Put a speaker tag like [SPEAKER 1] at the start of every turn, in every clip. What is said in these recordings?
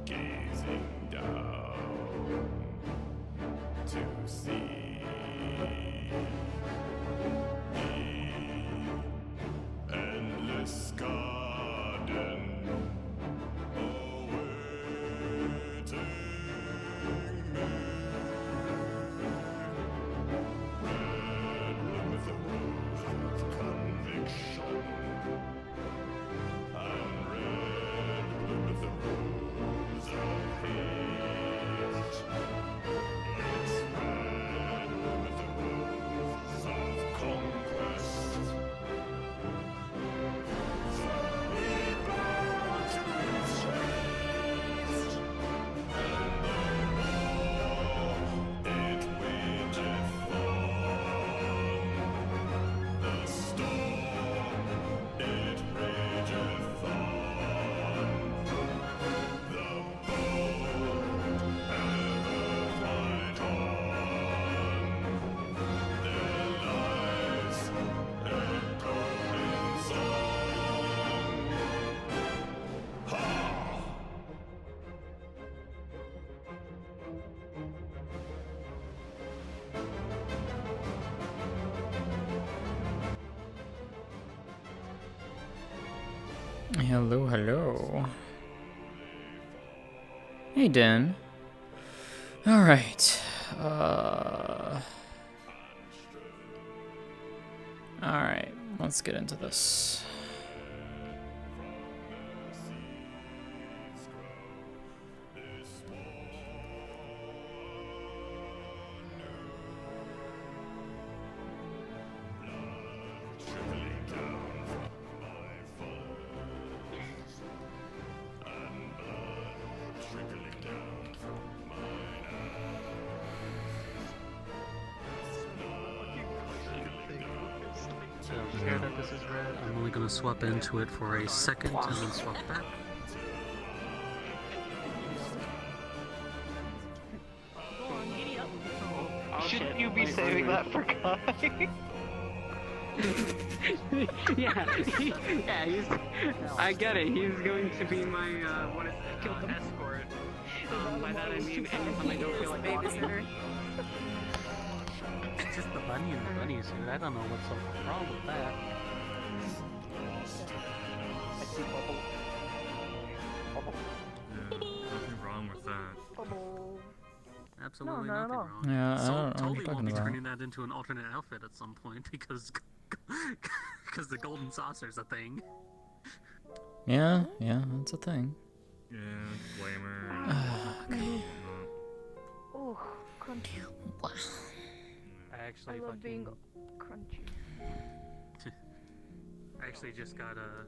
[SPEAKER 1] Gazing down to see the endless garden awaiting me. Red bloom with the rose of conviction, and red bloom with the rose of hate. It's red bloom with the rose of conquest. Slowly bow to its chest, and the war it wageth on. The storm it rageth on. The bold ever fight on. Their lives echo in song. Ha!
[SPEAKER 2] Hello, hello. Hey, Dan. All right. All right. Let's get into this.
[SPEAKER 3] So here that this is red, I'm only gonna swap into it for a second and then swap back.
[SPEAKER 4] Shouldn't you be saving that for Kai?
[SPEAKER 3] yeah, he's. I get it. He's going to be my what is it? Escort. By that I mean anytime I don't feel like babysitter. It's just the bunny and the bunny suit. I don't know what's so wrong with that.
[SPEAKER 4] I see bubble.
[SPEAKER 5] Nothing wrong with that.
[SPEAKER 4] Bubble.
[SPEAKER 3] Absolutely
[SPEAKER 4] No, not at
[SPEAKER 3] nothing
[SPEAKER 4] all.
[SPEAKER 3] wrong.
[SPEAKER 2] Yeah, I
[SPEAKER 3] So
[SPEAKER 2] don't know what
[SPEAKER 3] totally
[SPEAKER 2] you're
[SPEAKER 3] won't
[SPEAKER 2] talking
[SPEAKER 3] be
[SPEAKER 2] about.
[SPEAKER 3] turning that into an alternate outfit at some point because the golden saucer's a thing.
[SPEAKER 2] Yeah, that's a thing.
[SPEAKER 5] Yeah, blamer.
[SPEAKER 4] Oh, crunchy.
[SPEAKER 3] I
[SPEAKER 4] I
[SPEAKER 3] actually
[SPEAKER 4] love being
[SPEAKER 3] fucking.
[SPEAKER 4] crunchy.
[SPEAKER 3] I actually just got a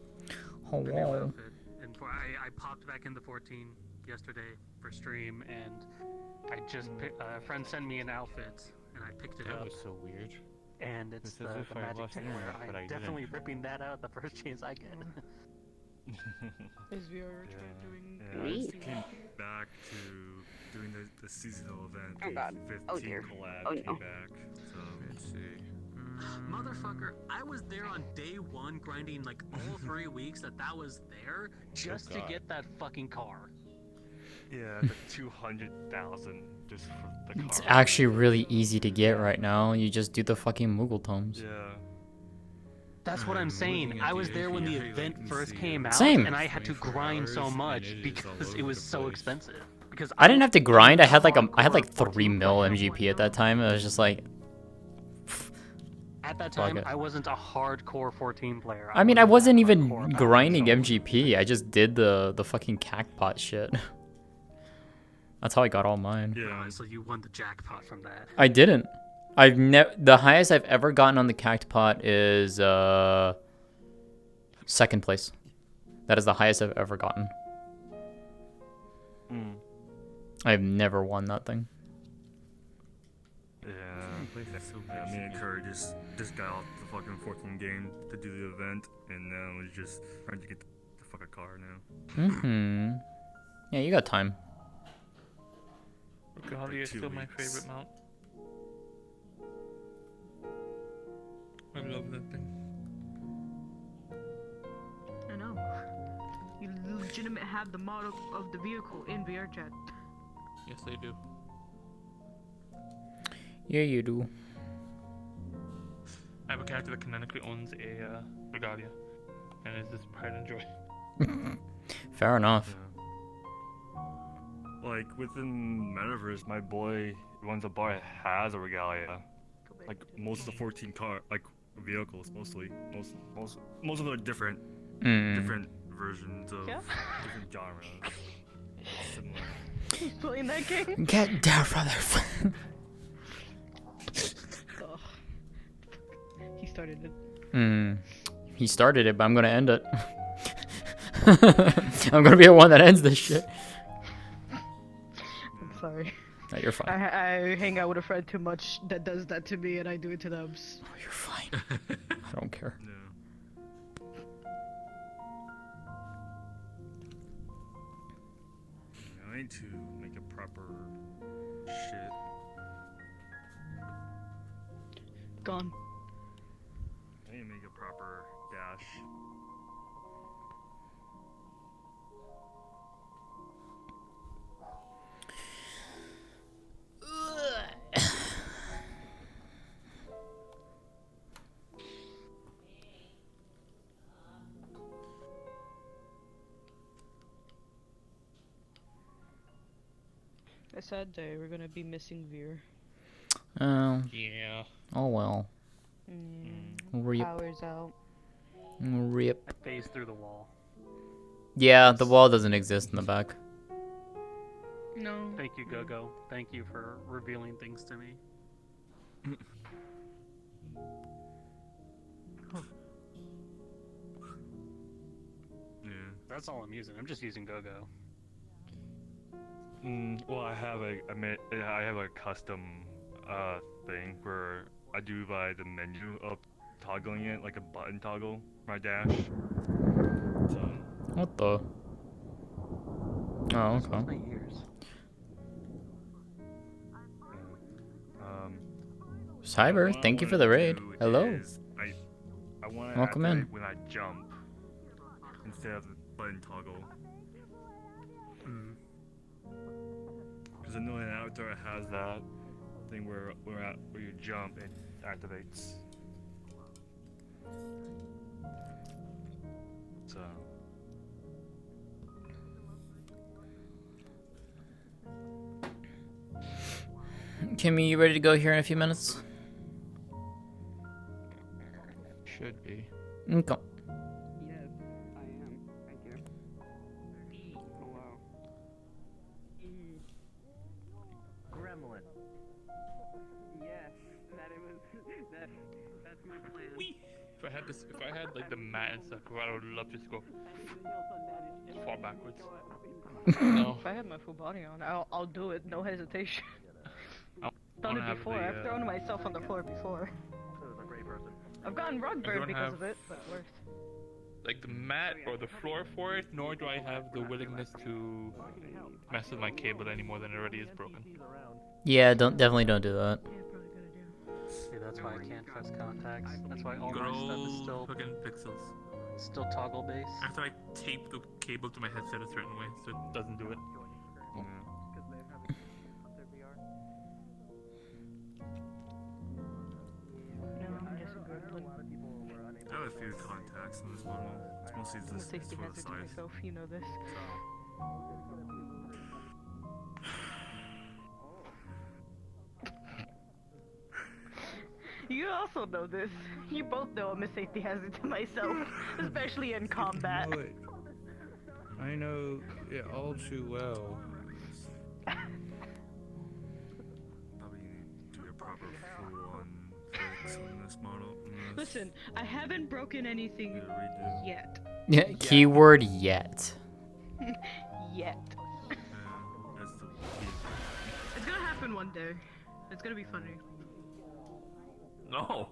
[SPEAKER 2] Oh,
[SPEAKER 3] new
[SPEAKER 2] wow.
[SPEAKER 3] outfit, and I popped back into 14 yesterday for stream, and I just a friend sent me an outfit, and I picked it
[SPEAKER 6] That
[SPEAKER 3] up,
[SPEAKER 6] was so weird.
[SPEAKER 3] and it's
[SPEAKER 6] It's as
[SPEAKER 3] the
[SPEAKER 6] if I
[SPEAKER 3] magic
[SPEAKER 6] lost
[SPEAKER 3] tailor.
[SPEAKER 6] internet, but I
[SPEAKER 3] I'm
[SPEAKER 6] didn't.
[SPEAKER 3] definitely ripping that out the first chance I get.
[SPEAKER 4] Is VR
[SPEAKER 5] Yeah,
[SPEAKER 4] doing
[SPEAKER 5] I just came back to doing the seasonal event.
[SPEAKER 4] Oh, God. Oh,
[SPEAKER 5] 15
[SPEAKER 4] dear.
[SPEAKER 5] collab
[SPEAKER 4] Oh,
[SPEAKER 5] came
[SPEAKER 4] no.
[SPEAKER 5] back. So let's see.
[SPEAKER 3] Motherfucker, I was there on day one grinding like all 3 weeks that was there just to
[SPEAKER 6] God.
[SPEAKER 3] get that fucking car.
[SPEAKER 5] Yeah, the 200,000 just for the car.
[SPEAKER 2] It's actually really easy to get right now. You just do the fucking Moogle tomes.
[SPEAKER 5] Yeah.
[SPEAKER 3] That's what I'm saying. I was there when the event first came out,
[SPEAKER 2] Same.
[SPEAKER 3] and I had to grind so much because it was so expensive. Because
[SPEAKER 2] I didn't have to grind. I had like 3 mil MGP at that time. It was just like,
[SPEAKER 3] at that
[SPEAKER 2] fuck
[SPEAKER 3] time,
[SPEAKER 2] it.
[SPEAKER 3] I wasn't a hardcore 14 player.
[SPEAKER 2] I mean, I wasn't even
[SPEAKER 3] hardcore about it,
[SPEAKER 2] grinding
[SPEAKER 3] so-
[SPEAKER 2] MGP. I just did the fucking cactpot shit. That's how I got all mine.
[SPEAKER 5] Yeah.
[SPEAKER 3] So you won the jackpot from that.
[SPEAKER 2] I didn't. The highest I've ever gotten on the cactpot is second place. That is the highest I've ever gotten. I've never won that thing.
[SPEAKER 5] Yeah. Yeah, me and Curry just got off the fucking 14 game to do the event, and now we're just trying to get the fucking car now.
[SPEAKER 2] Yeah, you got time.
[SPEAKER 6] Regalia is
[SPEAKER 5] 2
[SPEAKER 6] still my
[SPEAKER 5] weeks.
[SPEAKER 6] favorite mount. I love that thing.
[SPEAKER 4] I know. You legitimate have the model of the vehicle in VR chat.
[SPEAKER 6] Yes, they do.
[SPEAKER 2] Yeah, you do.
[SPEAKER 6] I have a character that canonically owns a regalia, and it's just pride and joy.
[SPEAKER 2] Fair enough.
[SPEAKER 5] Yeah. Like within Metaverse, my boy who owns a bar has a regalia. Like most of the 14 vehicles, mostly. Most of them are different versions of
[SPEAKER 4] Yeah.
[SPEAKER 5] different genres. Similar.
[SPEAKER 4] Who's playing that game?
[SPEAKER 2] Get down, brother.
[SPEAKER 4] Oh. He started it.
[SPEAKER 2] He started it, but I'm gonna end it. I'm gonna be the one that ends this shit.
[SPEAKER 4] I'm sorry.
[SPEAKER 2] No, you're fine.
[SPEAKER 4] I hang out with a friend too much that does that to me, and I do it to them.
[SPEAKER 2] Oh, you're fine. I don't care.
[SPEAKER 5] Yeah. I need to make a proper shit.
[SPEAKER 4] Gone.
[SPEAKER 5] I need to make a proper dash.
[SPEAKER 4] A sad day. We're gonna be missing Veer.
[SPEAKER 2] Oh,
[SPEAKER 6] Yeah.
[SPEAKER 2] oh well. Rip.
[SPEAKER 4] Power's out.
[SPEAKER 2] Rip.
[SPEAKER 3] I phased through the wall.
[SPEAKER 2] Yeah, the wall doesn't exist in the back.
[SPEAKER 4] No.
[SPEAKER 3] Thank you, Gogo. Thank you for revealing things to me.
[SPEAKER 5] Yeah.
[SPEAKER 3] That's all I'm using. I'm just using Gogo.
[SPEAKER 5] Well, I have a custom thing where I do by the menu of toggling it like a button toggle my dash. So
[SPEAKER 2] What the? Oh, okay.
[SPEAKER 3] My ears.
[SPEAKER 2] Cyber,
[SPEAKER 5] what I
[SPEAKER 2] thank you for
[SPEAKER 5] wanna
[SPEAKER 2] the raid.
[SPEAKER 5] do
[SPEAKER 2] Hello.
[SPEAKER 5] is I want to
[SPEAKER 2] Welcome in.
[SPEAKER 5] when I jump instead of the button toggle. Because I know in Avatar it has that thing where you jump, it activates. So.
[SPEAKER 2] Kimmy, you ready to go here in a few minutes?
[SPEAKER 6] Should be.
[SPEAKER 2] Okay.
[SPEAKER 7] Yes, I am. Thank you. Oh wow. Gremlin. Yes, that's my plan.
[SPEAKER 6] If I had like the mat and stuff, I would love to just go far backwards. No.
[SPEAKER 4] If I had my full body on, I'll do it. No hesitation.
[SPEAKER 6] I
[SPEAKER 4] Done
[SPEAKER 6] wanna
[SPEAKER 4] it
[SPEAKER 6] have
[SPEAKER 4] before.
[SPEAKER 6] the,
[SPEAKER 4] I've thrown myself on the floor before. I've gotten rug
[SPEAKER 6] I
[SPEAKER 4] burn
[SPEAKER 6] don't
[SPEAKER 4] because
[SPEAKER 6] have-
[SPEAKER 4] of it, but it worked.
[SPEAKER 6] Like the mat or the floor for it, nor do I have the willingness to mess with my cable any more than it already is broken.
[SPEAKER 2] Yeah, definitely don't do that.
[SPEAKER 4] Yeah, probably a good idea.
[SPEAKER 3] See, that's why I can't trust contacts. That's why all
[SPEAKER 6] Good
[SPEAKER 3] my stuff is
[SPEAKER 6] old
[SPEAKER 3] still
[SPEAKER 6] fucking pixels.
[SPEAKER 3] toggle based.
[SPEAKER 6] After I tape the cable to my headset a certain way, so it doesn't do it.
[SPEAKER 5] Yeah.
[SPEAKER 4] No, I'm just a gremlin.
[SPEAKER 5] I have a few contacts in this model. It's mostly
[SPEAKER 4] I'm a
[SPEAKER 5] this
[SPEAKER 4] safety
[SPEAKER 5] for the
[SPEAKER 4] hazard to
[SPEAKER 5] size.
[SPEAKER 4] myself, you know this. You also know this. You both know I'm a safety hazard to myself, especially in combat.
[SPEAKER 8] know it. I know it all too well.
[SPEAKER 5] Probably need to do a proper full-on fix on this model.
[SPEAKER 4] Listen, I haven't broken anything
[SPEAKER 5] Do a redo.
[SPEAKER 4] yet.
[SPEAKER 2] Yeah, keyword yet.
[SPEAKER 4] Yet.
[SPEAKER 5] That's the key.
[SPEAKER 4] It's gonna happen one day. It's gonna be funny.
[SPEAKER 6] No!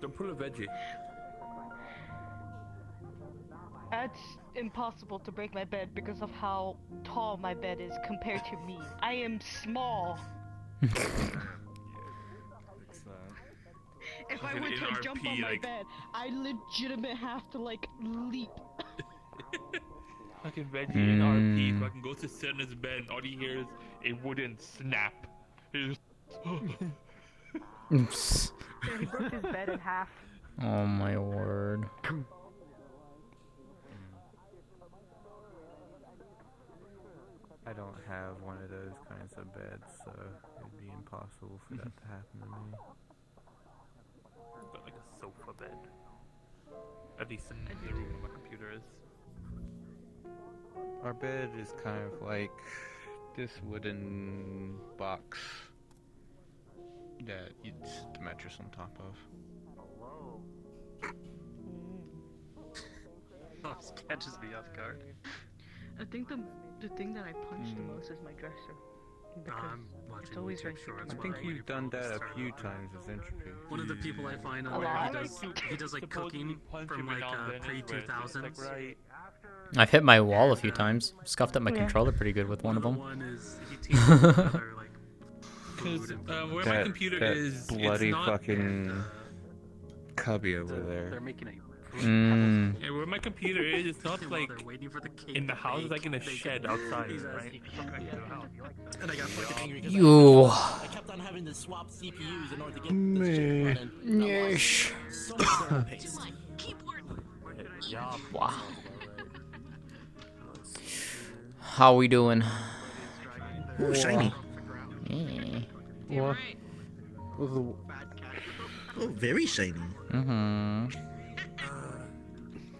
[SPEAKER 6] Don't pull a veggie.
[SPEAKER 4] It's impossible to break my bed because of how tall my bed is compared to me. I am small.
[SPEAKER 5] Fix that.
[SPEAKER 4] If I
[SPEAKER 6] Okay,
[SPEAKER 4] were
[SPEAKER 6] in
[SPEAKER 4] to jump
[SPEAKER 6] RP,
[SPEAKER 4] on my
[SPEAKER 6] like-
[SPEAKER 4] bed, I legitimately have to like leap.
[SPEAKER 6] Fucking Veggie in RP, fucking goes to sit in his bed and all he hears is a wooden snap. He's just,
[SPEAKER 7] Yeah, he broke his bed in half.
[SPEAKER 2] Oh my word.
[SPEAKER 9] I don't have one of those kinds of beds, so it'd be impossible for that to happen to me.
[SPEAKER 6] got like a sofa bed. At least in the room where my computer is.
[SPEAKER 9] Our bed is kind of like this wooden box that you'd sit the mattress on top of.
[SPEAKER 3] Oh, this catches me off guard.
[SPEAKER 4] I think the thing that I punch the most is my dresser. Because
[SPEAKER 3] I'm watching
[SPEAKER 4] it's always
[SPEAKER 3] YouTube
[SPEAKER 4] right
[SPEAKER 3] shorts.
[SPEAKER 9] I think you've done that a few times as entropy.
[SPEAKER 3] One of the people I find on there, he does like cooking from like pre-2000s.
[SPEAKER 6] Right.
[SPEAKER 2] I've hit my wall a few times. Scuffed up my controller pretty good with one of them.
[SPEAKER 3] One is he teaches other like
[SPEAKER 6] Because
[SPEAKER 3] food and
[SPEAKER 6] where my computer is,
[SPEAKER 9] bloody
[SPEAKER 6] it's not.
[SPEAKER 9] fucking cubby over
[SPEAKER 3] they're
[SPEAKER 9] there.
[SPEAKER 3] making a
[SPEAKER 6] Yeah, where my computer is, it's not
[SPEAKER 3] while
[SPEAKER 6] like
[SPEAKER 3] they're waiting for the cake
[SPEAKER 6] in the
[SPEAKER 3] to
[SPEAKER 6] house, it's
[SPEAKER 3] bake,
[SPEAKER 6] like in a
[SPEAKER 3] they
[SPEAKER 6] shed
[SPEAKER 3] can-
[SPEAKER 6] outside,
[SPEAKER 3] he's
[SPEAKER 6] right?
[SPEAKER 3] And I got fucking angry because
[SPEAKER 2] You.
[SPEAKER 10] I kept on having to swap CPUs in order to get this shit running.
[SPEAKER 2] Yeesh.
[SPEAKER 10] So much slower pace.
[SPEAKER 2] Wow. How we doing?
[SPEAKER 8] Oh, shiny.
[SPEAKER 2] Yeah.
[SPEAKER 8] What? Oh, very shiny.
[SPEAKER 2] Mm-hmm.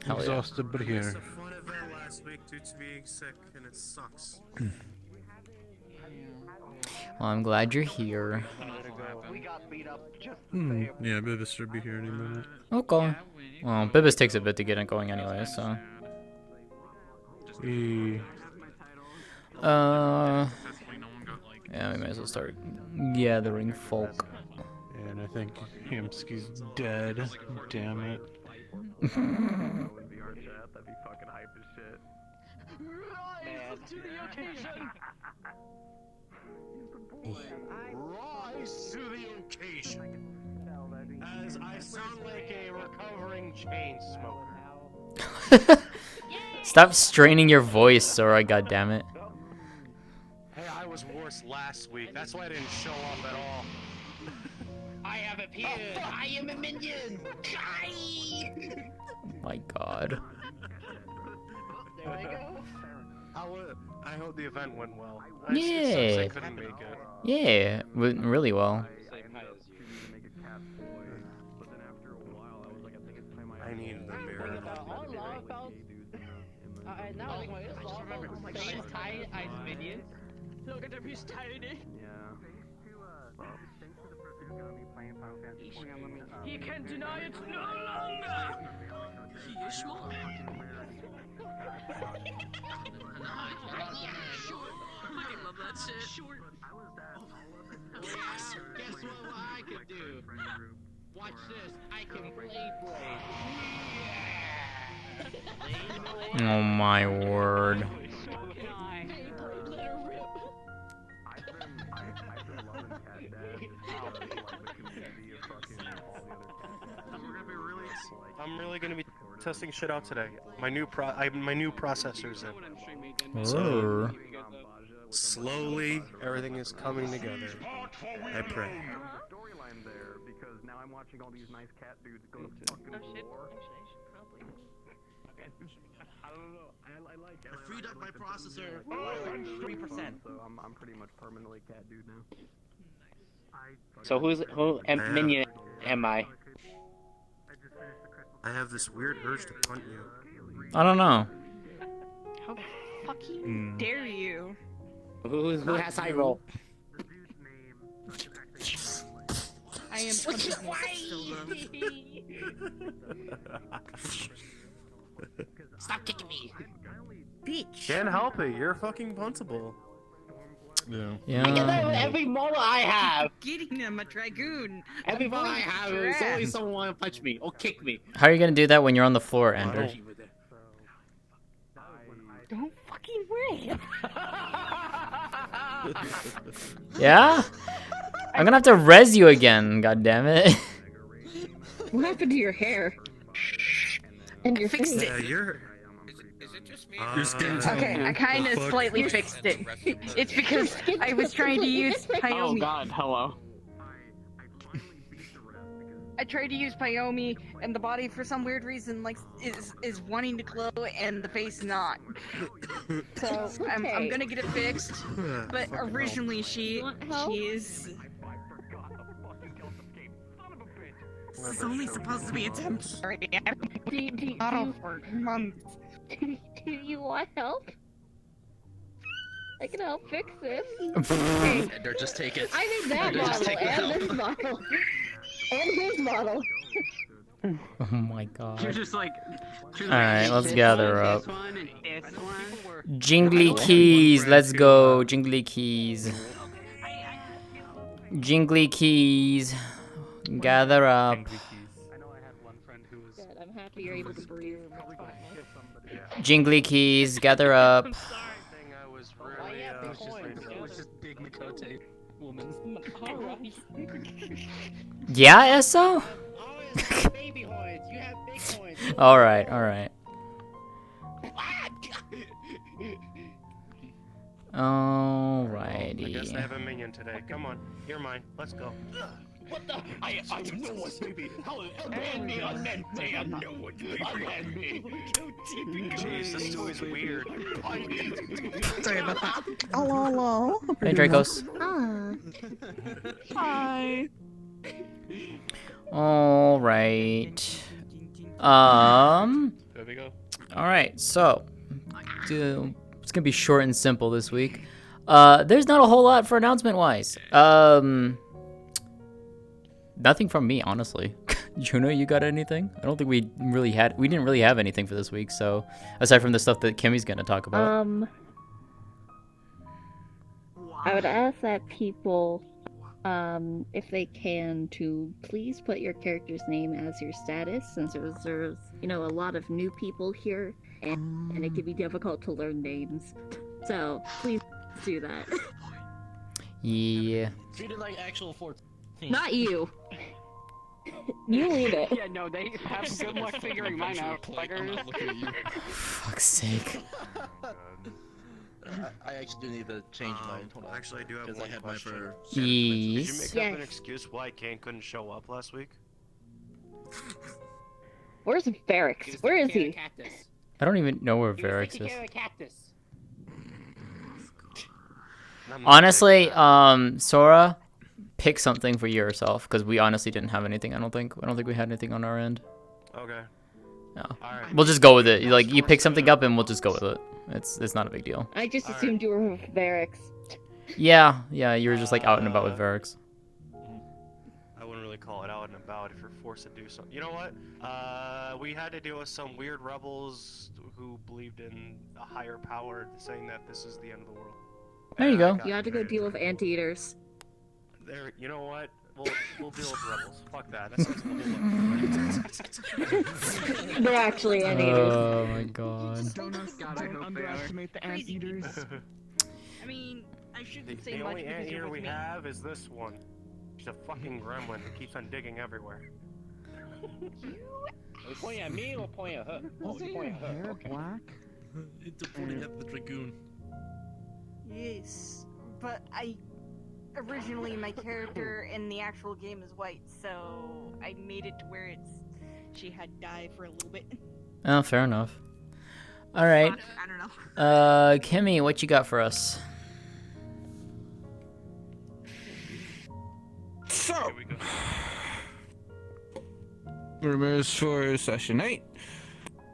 [SPEAKER 2] Hell yeah.
[SPEAKER 8] Exhausted, but here.
[SPEAKER 1] fun event last week due to being sick, and it sucks.
[SPEAKER 2] Well, I'm glad you're here.
[SPEAKER 7] We got beat up just
[SPEAKER 8] Yeah, Bibis should be here any minute.
[SPEAKER 2] Okay. Well, Bibis takes a bit to get it going anyway, so. Yeah, we might as well start gathering folk.
[SPEAKER 8] Yeah, and I think Hamsky's dead. Damn it.
[SPEAKER 1] Rise to the occasion. As I sound like a recovering chain smoker.
[SPEAKER 2] Stop straining your voice, Sora, goddammit.
[SPEAKER 1] Hey, I was worse last week. That's why I didn't show up at all.
[SPEAKER 10] I have appeared. I am a minion.
[SPEAKER 2] My god.
[SPEAKER 10] There we go.
[SPEAKER 1] I hope the event went well.
[SPEAKER 2] Yeah.
[SPEAKER 1] I couldn't make it.
[SPEAKER 2] Yeah, went really well.
[SPEAKER 1] I needed the mirror.
[SPEAKER 7] now I just remember saying tiny eyes minion. Look at him, he's tiny. He can deny it no longer. He is small. I love that shit. Short.
[SPEAKER 10] Guess what I could do? Watch this. I can blade blade.
[SPEAKER 2] Oh my word.
[SPEAKER 1] I'm really gonna be testing shit out today. My new processor's in.
[SPEAKER 2] So,
[SPEAKER 1] Slowly, everything is coming together. I pray.
[SPEAKER 10] I freed up my processor. 3%.
[SPEAKER 11] So who minion am I?
[SPEAKER 1] I have this weird urge to punt you.
[SPEAKER 2] I don't know.
[SPEAKER 4] How fucking dare you?
[SPEAKER 11] Who has high roll?
[SPEAKER 4] I am punching
[SPEAKER 11] Stop kicking me.
[SPEAKER 4] Bitch.
[SPEAKER 1] Can't help it. You're fucking puntable.
[SPEAKER 8] Yeah.
[SPEAKER 11] I get that with every model I have.
[SPEAKER 4] Getting them a dragoon.
[SPEAKER 11] Every model I have is always someone want to punch me or kick me.
[SPEAKER 2] How are you gonna do that when you're on the floor, Ender?
[SPEAKER 4] Don't fucking worry.
[SPEAKER 2] Yeah? I'm gonna have to res you again, god damn it.
[SPEAKER 4] What happened to your hair? And your face?
[SPEAKER 1] Yeah, you're.
[SPEAKER 5] You're scared.
[SPEAKER 12] Okay, I kind of slightly fixed it. It's because I was trying to use Pyomi.
[SPEAKER 11] Oh god, hello.
[SPEAKER 12] I tried to use Pyomi, and the body, for some weird reason, like is wanting to glow, and the face not. So I'm gonna get it fixed. But originally she is. This is only supposed to be a temporary. For months.
[SPEAKER 13] Do you want help? I can help fix this.
[SPEAKER 10] Or just take it.
[SPEAKER 13] I made that
[SPEAKER 10] Or just
[SPEAKER 13] model
[SPEAKER 10] take the
[SPEAKER 13] and
[SPEAKER 10] help.
[SPEAKER 13] this model. And his model.
[SPEAKER 2] Oh my god.
[SPEAKER 11] You're just like.
[SPEAKER 2] Alright, let's gather up.
[SPEAKER 11] This one and this one.
[SPEAKER 2] Jingly keys, let's go. Jingly keys. Jingly keys. Gather up.
[SPEAKER 3] I know I had one friend who was.
[SPEAKER 13] Good, I'm happy you're able to breathe.
[SPEAKER 2] Jingly keys, gather up.
[SPEAKER 1] Thing I was really,
[SPEAKER 3] It was just big Makote woman.
[SPEAKER 2] Yeah, SO?
[SPEAKER 11] Baby horns. You have big horns.
[SPEAKER 2] Alright, alright.
[SPEAKER 1] I guess I have
[SPEAKER 2] Alrighty.
[SPEAKER 1] a minion today. Come on, you're mine. Let's go.
[SPEAKER 11] What the? I know what, baby. How unban me, unban me. I know what, baby. Unban me.
[SPEAKER 1] Jeez, this toy's weird.
[SPEAKER 12] Sorry about that. Hello.
[SPEAKER 2] Hey, Dracos.
[SPEAKER 12] Hi.
[SPEAKER 2] Alright.
[SPEAKER 6] There we go.
[SPEAKER 2] Alright, so. It's gonna be short and simple this week. There's not a whole lot for announcement-wise. Nothing from me, honestly. Juno, you got anything? I don't think we didn't really have anything for this week, so aside from the stuff that Kimmy's gonna talk about.
[SPEAKER 13] I would ask that people, if they can, to please put your character's name as your status, since there's a lot of new people here, and it can be difficult to learn names. So please do that.
[SPEAKER 2] Yeah.
[SPEAKER 10] Treat it like actual 14.
[SPEAKER 13] Not you. You leave it.
[SPEAKER 11] Yeah, no, they have good luck figuring mine out.
[SPEAKER 10] I'm not looking at you.
[SPEAKER 2] Fuck's sake.
[SPEAKER 10] I actually do need to change mine. Hold on.
[SPEAKER 1] Actually, I do have
[SPEAKER 10] Because
[SPEAKER 1] one
[SPEAKER 10] I had mine
[SPEAKER 1] question.
[SPEAKER 10] for.
[SPEAKER 1] Did you
[SPEAKER 2] Yes.
[SPEAKER 1] make up an excuse why Kane couldn't show up last week?
[SPEAKER 13] Where's Varix? Where is he?
[SPEAKER 2] I don't even know where Varix is.
[SPEAKER 11] Cactus.
[SPEAKER 2] Honestly, Sora, pick something for yourself, because we honestly didn't have anything. I don't think we had anything on our end.
[SPEAKER 1] Okay.
[SPEAKER 2] No.
[SPEAKER 1] Alright.
[SPEAKER 2] We'll just go with it. Like, you pick something up and we'll just go with it. It's not a big deal.
[SPEAKER 13] I just assumed you were with Varix.
[SPEAKER 2] Yeah, you were just like out and about with Varix.
[SPEAKER 1] I wouldn't really call it out and about if you're forced to do something. You know what? We had to deal with some weird rebels who believed in a higher power, saying that this is the end of the world.
[SPEAKER 2] There you go.
[SPEAKER 13] You had to go deal with anteaters.
[SPEAKER 1] There, you know what? We'll deal with rebels. Fuck that. That sounds
[SPEAKER 13] They're actually anteaters.
[SPEAKER 2] Oh my god.
[SPEAKER 11] Don't underestimate the anteaters.
[SPEAKER 12] I mean, I shouldn't say
[SPEAKER 1] The
[SPEAKER 12] much
[SPEAKER 1] only
[SPEAKER 12] because
[SPEAKER 1] anteater
[SPEAKER 12] you're
[SPEAKER 1] we
[SPEAKER 12] with me.
[SPEAKER 1] have is this one. She's a fucking gremlin who keeps on digging everywhere.
[SPEAKER 11] Are you pointing at me or pointing at her? Oh, you're pointing at her. Okay.
[SPEAKER 10] It's pointing at the dragoon.
[SPEAKER 12] Yes, but originally my character in the actual game is white, so I made it to where she had died for a little bit.
[SPEAKER 2] Oh, fair enough. Alright.
[SPEAKER 12] I don't know.
[SPEAKER 2] Kimmy, what you got for us?
[SPEAKER 14] So, rumors for session 8.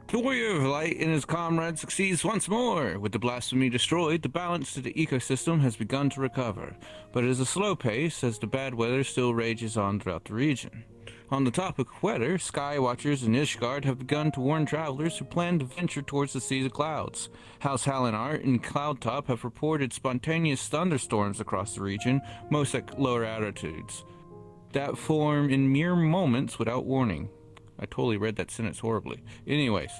[SPEAKER 14] The Warrior of Light and his comrade succeeds once more. With the blasphemy destroyed, the balance to the ecosystem has begun to recover, but it is a slow pace as the bad weather still rages on throughout the region. On the topic of weather, Sky Watchers and Ishgard have begun to warn travelers who plan to venture towards the Sea of Clouds. House Halinart and Cloudtop have reported spontaneous thunderstorms across the region, most at lower altitudes, that form in mere moments without warning. I totally read that sentence horribly. Anyways,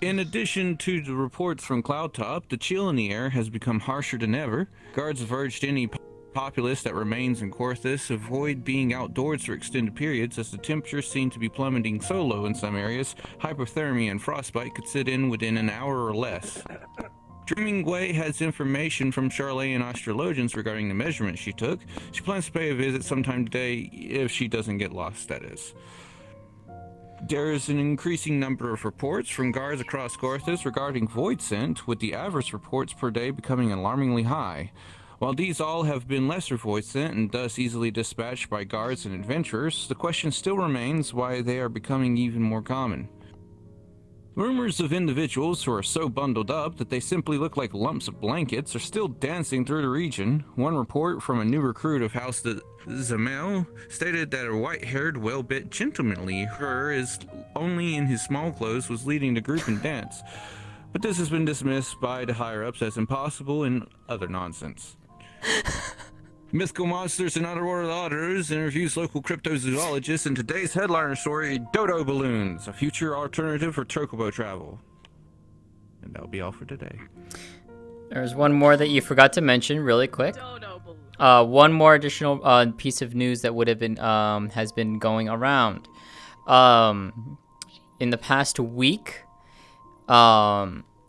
[SPEAKER 14] in addition to the reports from Cloudtop, the chill in the air has become harsher than ever. Guards have urged any populace that remains in Corthus avoid being outdoors for extended periods as the temperatures seem to be plummeting so low in some areas, hypothermia and frostbite could set in within an hour or less. Dreaming Way has information from Charlayan astrologians regarding the measurements she took. She plans to pay a visit sometime today if she doesn't get lost, that is. There is an increasing number of reports from guards across Corthus regarding void scent, with the average reports per day becoming alarmingly high. While these all have been lesser void scent and thus easily dispatched by guards and adventurers, the question still remains why they are becoming even more common. Rumors of individuals who are so bundled up that they simply look like lumps of blankets are still dancing through the region. One report from a new recruit of House Zamel stated that a white-haired, well-bit, gentlemanly her is only in his small clothes was leading the group in dance. But this has been dismissed by the higher-ups as impossible and other nonsense. Mythical Monsters and Underworld Auditors interviews local cryptozoologists in today's headliner story, Dodo Balloons, a future alternative for chocobo travel. And that'll be all for today.
[SPEAKER 2] There's one more that you forgot to mention really quick. One more additional piece of news that would have been has been going around. In the past week,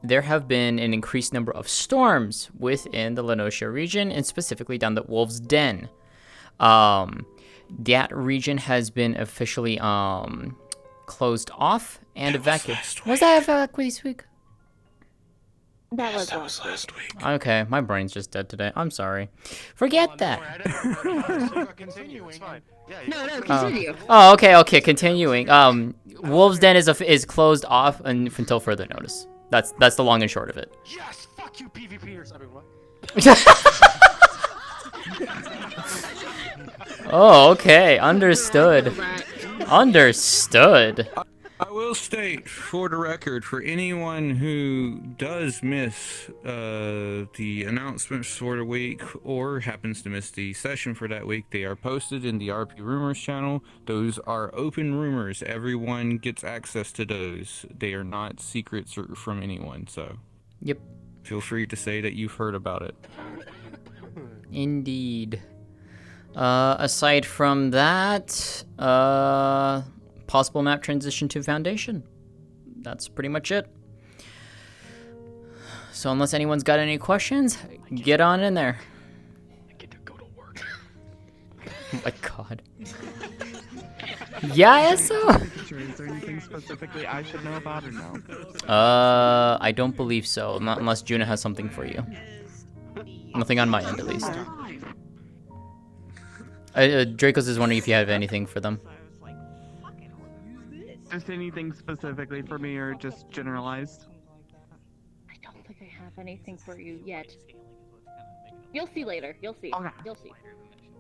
[SPEAKER 2] there have been an increased number of storms within the Lenosia region, and specifically down the Wolf's Den. That region has been officially closed off and evacuated. Was that evacuated this week?
[SPEAKER 13] That was last
[SPEAKER 8] week.
[SPEAKER 2] Okay, my brain's just dead today. I'm sorry. Forget that.
[SPEAKER 12] No, continue.
[SPEAKER 2] Oh, okay, continuing. Wolf's Den is closed off until further notice. That's the long and short of it.
[SPEAKER 1] Yes, fuck you, PvPers. I mean, what?
[SPEAKER 2] Oh, okay, understood. Understood.
[SPEAKER 14] I will state, for the record, for anyone who does miss the announcements for the week or happens to miss the session for that week, they are posted in the RP Rumors channel. Those are open rumors. Everyone gets access to those. They are not secrets from anyone, so...
[SPEAKER 2] Yep.
[SPEAKER 14] Feel free to say that you've heard about it.
[SPEAKER 2] Indeed. Aside from that, possible map transition to Foundation. That's pretty much it. So unless anyone's got any questions, get on in there.
[SPEAKER 11] I get to go to work.
[SPEAKER 2] Oh my god. Yeah, so.
[SPEAKER 15] Is there anything specifically I should know about or no?
[SPEAKER 2] I don't believe so. Not unless Juna has something for you. Nothing on my end, at least. Dracos is wondering if you have anything for them.
[SPEAKER 15] Just anything specifically for me or just generalized?
[SPEAKER 13] I don't think I have anything for you yet. You'll see later. You'll see.
[SPEAKER 15] Okay.
[SPEAKER 13] You'll see.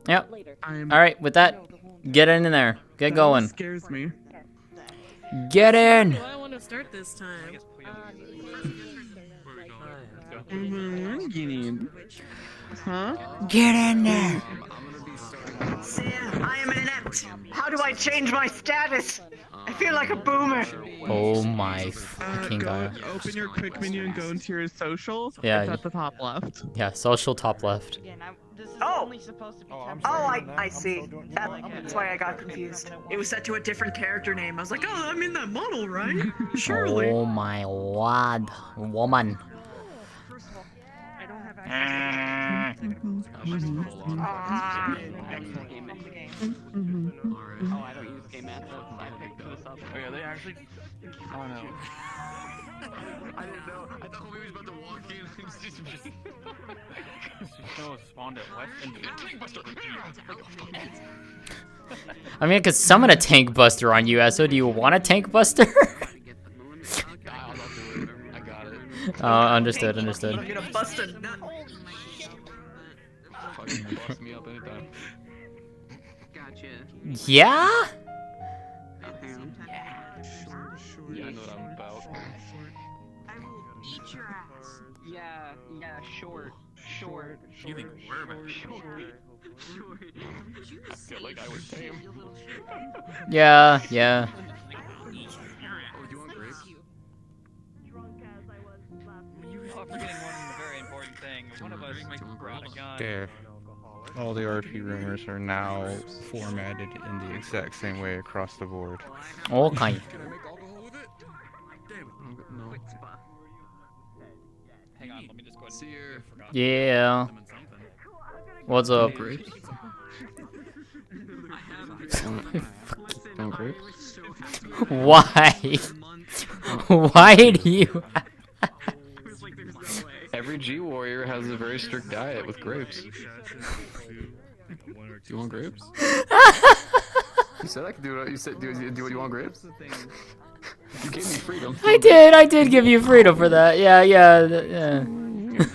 [SPEAKER 2] Yep.
[SPEAKER 13] Later.
[SPEAKER 2] Alright, with that, get in there. Get going.
[SPEAKER 15] Scares me.
[SPEAKER 2] Get in!
[SPEAKER 16] Do I want to start this time?
[SPEAKER 15] Huh?
[SPEAKER 2] Get in there!
[SPEAKER 17] I am inept. How do I change my status? I feel like a boomer.
[SPEAKER 2] Oh my fucking god.
[SPEAKER 15] Open your quick menu and go into your social.
[SPEAKER 2] Yeah.
[SPEAKER 15] It's at the top left.
[SPEAKER 2] Yeah, social top left.
[SPEAKER 17] Oh, I see. That's why I got confused. It was set to a different character name. I was like, oh, I'm in that model, right? Surely.
[SPEAKER 2] Oh my god. Woman.
[SPEAKER 10] Oh, I don't use game assets. I picked this up.
[SPEAKER 6] Oh yeah, they actually. Oh no.
[SPEAKER 10] I didn't know. I thought we was about to walk in and just.
[SPEAKER 6] No, spawned at West.
[SPEAKER 2] I mean, I could summon a tank buster on you, so do you want a tank buster?
[SPEAKER 6] I got it.
[SPEAKER 2] Oh, understood.
[SPEAKER 17] I'm gonna bust a nut.
[SPEAKER 6] Fucking bust me up anytime.
[SPEAKER 10] Gotcha.
[SPEAKER 2] Yeah?
[SPEAKER 6] Yeah, I know what I'm about.
[SPEAKER 10] I will eat your ass. Yeah, short.
[SPEAKER 6] You think we're about short? I feel like I was tame.
[SPEAKER 2] Yeah.
[SPEAKER 6] Oh, do you want grapes?
[SPEAKER 18] You are forgetting one very important thing. One of us brought a gun.
[SPEAKER 14] There. all the RP rumors are now formatted in the exact same way across the board.
[SPEAKER 2] Okay.
[SPEAKER 18] Hang on, let me just go ahead and see your.
[SPEAKER 2] Yeah. What's up? Why? Why do you?
[SPEAKER 19] Every G warrior has a very strict diet with grapes. Do you want grapes? You said I could do it. You said, do you want grapes? You gave me freedom.
[SPEAKER 2] I did give you freedom for that. Yeah.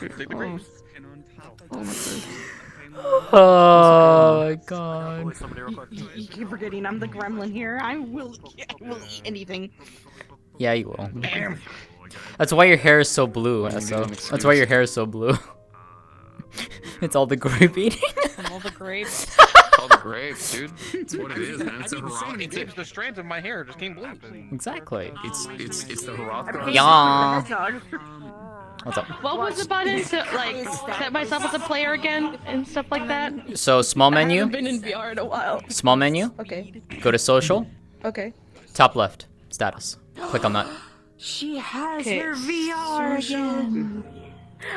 [SPEAKER 19] Take the grapes.
[SPEAKER 2] Oh my god.
[SPEAKER 12] You keep forgetting I'm the gremlin here. I will eat anything.
[SPEAKER 2] Yeah, you will. That's why your hair is so blue, Esso. That's why your hair is so blue. It's all the grape eating.
[SPEAKER 12] All the grapes.
[SPEAKER 19] All the grapes, dude. That's what it is, man. It's a
[SPEAKER 6] It's the strands of my hair just came blue.
[SPEAKER 2] Exactly.
[SPEAKER 19] It's the Hrothgar.
[SPEAKER 2] Yeah. What's up?
[SPEAKER 4] What was the button to like set myself as a player again and stuff like that?
[SPEAKER 2] So small
[SPEAKER 12] I
[SPEAKER 2] menu.
[SPEAKER 12] haven't been in VR in a while.
[SPEAKER 2] Small menu.
[SPEAKER 12] Okay.
[SPEAKER 2] Go to social.
[SPEAKER 12] Okay.
[SPEAKER 2] Top left. Status. Click on that.
[SPEAKER 12] She has
[SPEAKER 4] Okay,
[SPEAKER 12] her VR again.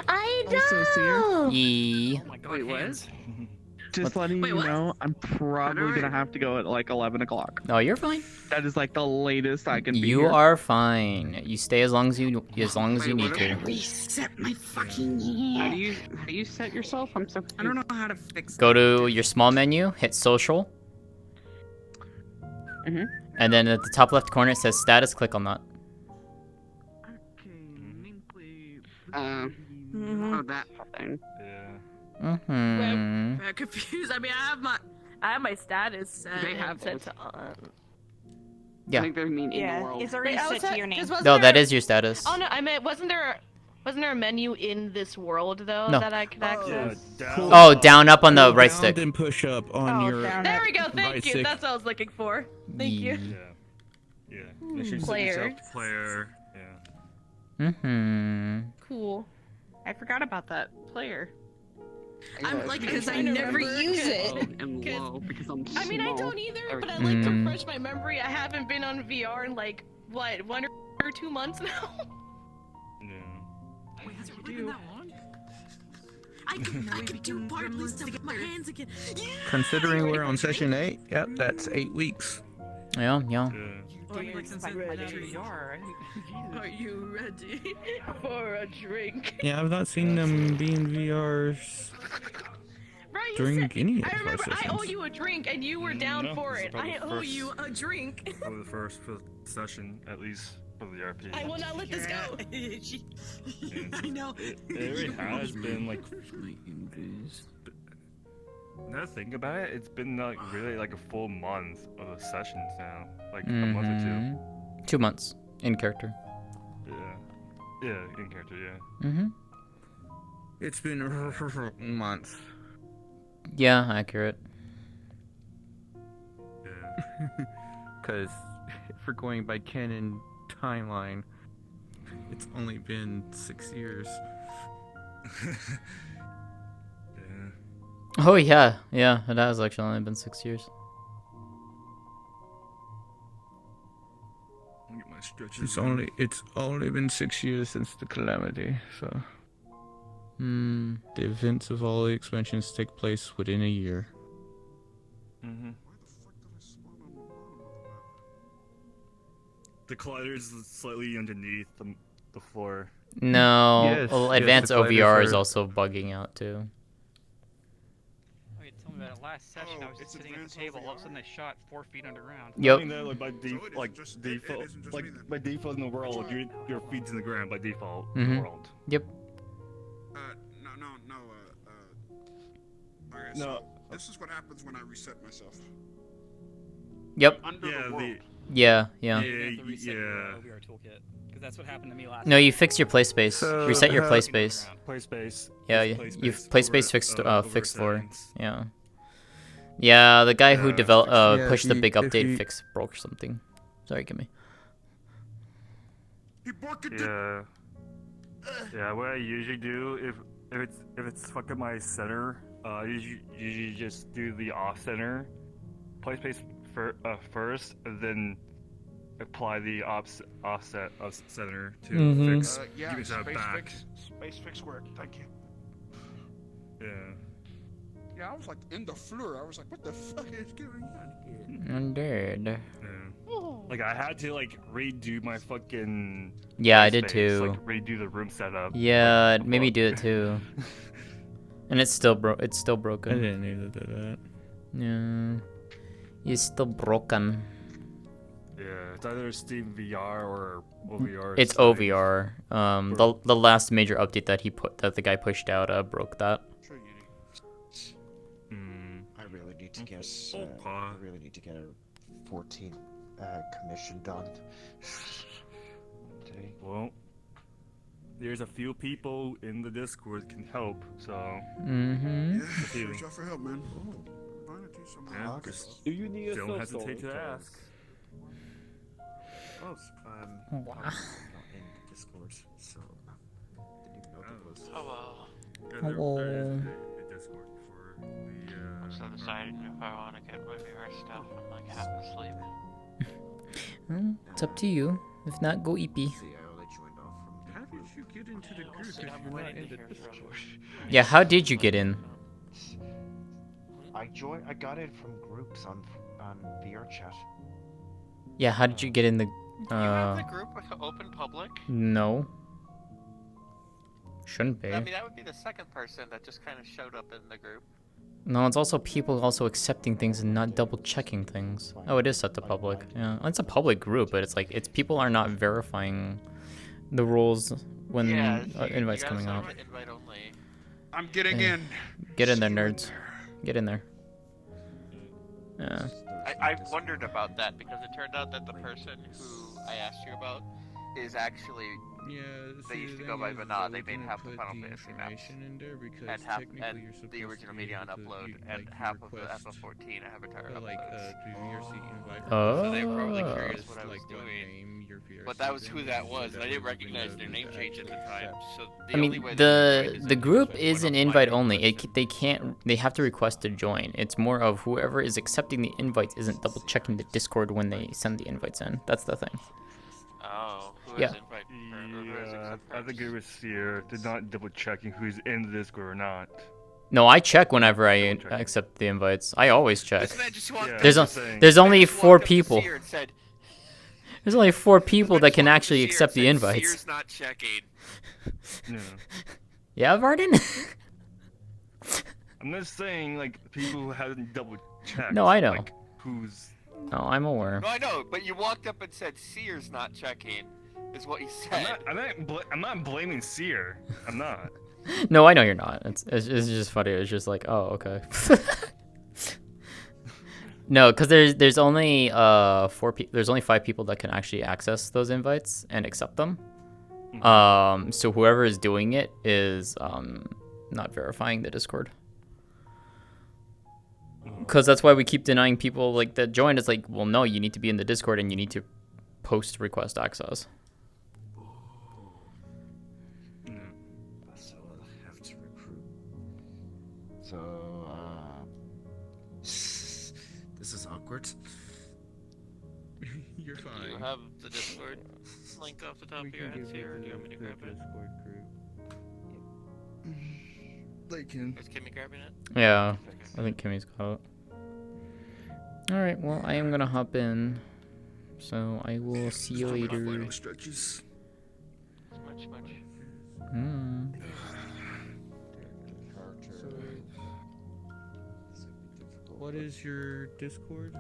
[SPEAKER 4] I
[SPEAKER 15] know.
[SPEAKER 2] Yee.
[SPEAKER 15] Wait, what? Just letting you know, I'm probably gonna have to go at like 11 o'clock.
[SPEAKER 2] No, you're fine.
[SPEAKER 15] That is like the latest I can be
[SPEAKER 2] You
[SPEAKER 15] here.
[SPEAKER 2] are fine. You stay as long as you need to.
[SPEAKER 12] Reset my fucking
[SPEAKER 15] How do you set yourself? I'm so
[SPEAKER 12] I don't know how to fix
[SPEAKER 2] Go to your small menu, hit social. And then at the top left corner it says status, click on that.
[SPEAKER 15] Oh, that thing.
[SPEAKER 2] Mm-hmm.
[SPEAKER 16] I'm confused. I mean, I have my status set.
[SPEAKER 15] They have
[SPEAKER 16] set
[SPEAKER 15] this.
[SPEAKER 16] to on.
[SPEAKER 2] Yeah.
[SPEAKER 15] I think they mean in the world.
[SPEAKER 12] It's already set to your name.
[SPEAKER 2] No, that is your status.
[SPEAKER 4] Oh no, I meant wasn't there a menu in this world though
[SPEAKER 2] No.
[SPEAKER 4] that I could access?
[SPEAKER 2] Oh, down up on the right stick.
[SPEAKER 14] And push up on your.
[SPEAKER 4] There we go. Thank
[SPEAKER 14] right
[SPEAKER 4] you.
[SPEAKER 14] stick.
[SPEAKER 4] That's what I was looking for. Thank you.
[SPEAKER 5] You should set
[SPEAKER 4] Player.
[SPEAKER 5] yourself to player. Yeah.
[SPEAKER 2] Mm-hmm.
[SPEAKER 12] Cool. I forgot about that player.
[SPEAKER 16] I'm like,
[SPEAKER 12] because I
[SPEAKER 16] trying to
[SPEAKER 12] never
[SPEAKER 16] remember.
[SPEAKER 12] use it.
[SPEAKER 15] And low because I'm
[SPEAKER 4] I mean, I
[SPEAKER 15] small.
[SPEAKER 4] don't either, but I
[SPEAKER 2] Mm.
[SPEAKER 4] like to refresh my memory. I haven't been on VR in like what 1 or 2 months now.
[SPEAKER 18] Wait, has it really been that long? I could do Bartley stuff with my hands again. Yeah!
[SPEAKER 14] Considering we're on session 8, yep, that's 8 weeks.
[SPEAKER 2] Yeah.
[SPEAKER 18] Like since it VR,
[SPEAKER 16] Are you ready for a drink?
[SPEAKER 14] Yeah, I've not seen them be in VRs
[SPEAKER 4] Right,
[SPEAKER 14] during any of
[SPEAKER 4] I
[SPEAKER 14] our
[SPEAKER 4] remember I owe
[SPEAKER 14] sessions.
[SPEAKER 4] you a drink and you were down
[SPEAKER 5] No,
[SPEAKER 4] for
[SPEAKER 5] this is
[SPEAKER 4] it.
[SPEAKER 5] probably
[SPEAKER 4] I
[SPEAKER 5] the
[SPEAKER 4] owe
[SPEAKER 5] first-
[SPEAKER 4] you a drink.
[SPEAKER 5] Probably the first session, at least for the RP.
[SPEAKER 4] I will not let this go.
[SPEAKER 18] I know.
[SPEAKER 5] It really has been like. Now that I think about it, it's been like really like a full month of the sessions now, like a month or
[SPEAKER 2] Mhm. 2 months in character.
[SPEAKER 5] 2. Yeah, in character, yeah.
[SPEAKER 2] Mm-hmm.
[SPEAKER 14] It's been months.
[SPEAKER 2] Yeah, accurate.
[SPEAKER 14] Because if we're going by canon timeline, it's only been 6 years.
[SPEAKER 2] Oh yeah, it has actually only been 6 years.
[SPEAKER 5] Get my stretches.
[SPEAKER 14] It's only been 6 years since the calamity, so. The events of all the expansions take place within a year.
[SPEAKER 5] The collider is slightly underneath the floor.
[SPEAKER 2] No,
[SPEAKER 14] Yes,
[SPEAKER 2] well,
[SPEAKER 14] yes,
[SPEAKER 2] advanced
[SPEAKER 14] the gliders
[SPEAKER 2] OVR is
[SPEAKER 14] are-
[SPEAKER 2] also bugging out too.
[SPEAKER 18] Wait, tell me about it. Last session, I was just sitting at the table. All of a sudden, I shot 4 feet underground.
[SPEAKER 2] Yep.
[SPEAKER 5] I mean that, like by default in the world, your feet's in the ground by default in the world.
[SPEAKER 2] Yep.
[SPEAKER 20] No. Okay,
[SPEAKER 5] No.
[SPEAKER 20] so this is what happens when I reset myself.
[SPEAKER 2] Yep.
[SPEAKER 18] You
[SPEAKER 2] Yeah.
[SPEAKER 18] have to reset your OVR toolkit, because that's what happened to me last
[SPEAKER 2] No,
[SPEAKER 18] time.
[SPEAKER 2] you fixed your play space.
[SPEAKER 14] So,
[SPEAKER 2] Reset your play space.
[SPEAKER 5] Play space.
[SPEAKER 2] Yeah, you've play space fixed fixed for.
[SPEAKER 5] settings.
[SPEAKER 2] Yeah. Yeah, the guy who
[SPEAKER 14] Yeah,
[SPEAKER 2] pushed the big
[SPEAKER 14] if
[SPEAKER 2] update
[SPEAKER 14] you-
[SPEAKER 2] broke something. Sorry, Kimmy.
[SPEAKER 5] Yeah. Yeah, what I usually do if it's fucking my center you just do the off center, play space first, and then apply the offset of center to fix.
[SPEAKER 20] Yeah,
[SPEAKER 5] give it back.
[SPEAKER 20] Space fix work. Thank you.
[SPEAKER 5] Yeah.
[SPEAKER 20] Yeah, I was like in the floor. I was like, what the fuck is going on here?
[SPEAKER 2] Indeed.
[SPEAKER 5] Yeah. Like I had to like redo my fucking.
[SPEAKER 2] Yeah, I
[SPEAKER 5] space,
[SPEAKER 2] did too.
[SPEAKER 5] Like redo the room setup.
[SPEAKER 2] Yeah,
[SPEAKER 5] like,
[SPEAKER 2] it made me do it too. And it's still broken.
[SPEAKER 14] I didn't need to do that.
[SPEAKER 2] Yeah. It's still broken.
[SPEAKER 5] Yeah, it's either Steam VR or OVR.
[SPEAKER 2] It's OVR. The last major update that the guy pushed out broke that.
[SPEAKER 21] I really need to get a 14 commission done.
[SPEAKER 5] Well, there's a few people in the Discord can help, so.
[SPEAKER 20] Yeah, search out for help, man.
[SPEAKER 5] Yeah, just
[SPEAKER 11] do you need
[SPEAKER 5] don't hesitate to ask.
[SPEAKER 21] Oh, not in Discord, so didn't even know that was.
[SPEAKER 1] Hello.
[SPEAKER 2] Hello.
[SPEAKER 5] The Discord for the.
[SPEAKER 1] I'm still deciding if I want to get my VR stuff. I'm like half asleep.
[SPEAKER 2] It's up to you. If not, go EP.
[SPEAKER 15] How did you get into the group if you're not in the Discord?
[SPEAKER 2] Yeah, how did you get in?
[SPEAKER 21] I got it from groups on VR chat.
[SPEAKER 2] Yeah, how did you get in the?
[SPEAKER 1] You have the group open public?
[SPEAKER 2] No. Shouldn't be.
[SPEAKER 1] I mean, that would be the second person that just kind of showed up in the group.
[SPEAKER 2] No, it's also people also accepting things and not double checking things. Oh, it is set to public. Yeah, it's a public group, but it's like people are not verifying the rules when invites coming out.
[SPEAKER 1] Invite only.
[SPEAKER 20] I'm getting in.
[SPEAKER 2] Get in there, nerds. Get in there. Yeah.
[SPEAKER 1] I wondered about that because it turned out that the person who I asked you about is actually they used to go by Vanad. They made half the Final Fantasy maps and half the original media on upload and half of the FF14 Avatar uploads.
[SPEAKER 2] Oh.
[SPEAKER 1] So they were probably curious what I was doing. But that was who that was, and I didn't recognize their name change at the time. So the only way
[SPEAKER 2] the group is an invite only. They have to request to join. It's more of whoever is accepting the invites isn't double checking the Discord when they send the invites in. That's the thing.
[SPEAKER 1] Oh,
[SPEAKER 2] yeah.
[SPEAKER 5] I think it was Seer. They're not double checking who's in the Discord or not.
[SPEAKER 2] No, I check whenever I accept the invites. I always check.
[SPEAKER 5] Yeah,
[SPEAKER 2] there's only 4 people. There's only 4 people that can actually accept the invites.
[SPEAKER 1] Seer's not checking.
[SPEAKER 2] Yeah, Varden?
[SPEAKER 5] I'm just saying, like, people who haven't double checked.
[SPEAKER 2] No, I know.
[SPEAKER 5] Like, who's.
[SPEAKER 2] No, I'm aware.
[SPEAKER 1] No, I know, but you walked up and said Seer's not checking, is what you said.
[SPEAKER 5] I'm not blaming Seer. I'm not.
[SPEAKER 2] No, I know you're not. It's just funny. It's just like, oh, okay. No, because there's only 5 people that can actually access those invites and accept them. So whoever is doing it is not verifying the Discord. Because that's why we keep denying people like that join. It's like, well, no, you need to be in the Discord and you need to post request access.
[SPEAKER 21] So I'll have to recruit. So this is awkward.
[SPEAKER 15] You're fine.
[SPEAKER 1] Do you have the Discord link off the top of your head here, or do you want me to grab it?
[SPEAKER 5] They can.
[SPEAKER 1] Is Kimmy grabbing it?
[SPEAKER 2] Yeah, I think Kimmy's got it. Alright, well, I am gonna hop in. So I will see you later.
[SPEAKER 5] Stretches.
[SPEAKER 1] Much.
[SPEAKER 15] What is your Discord?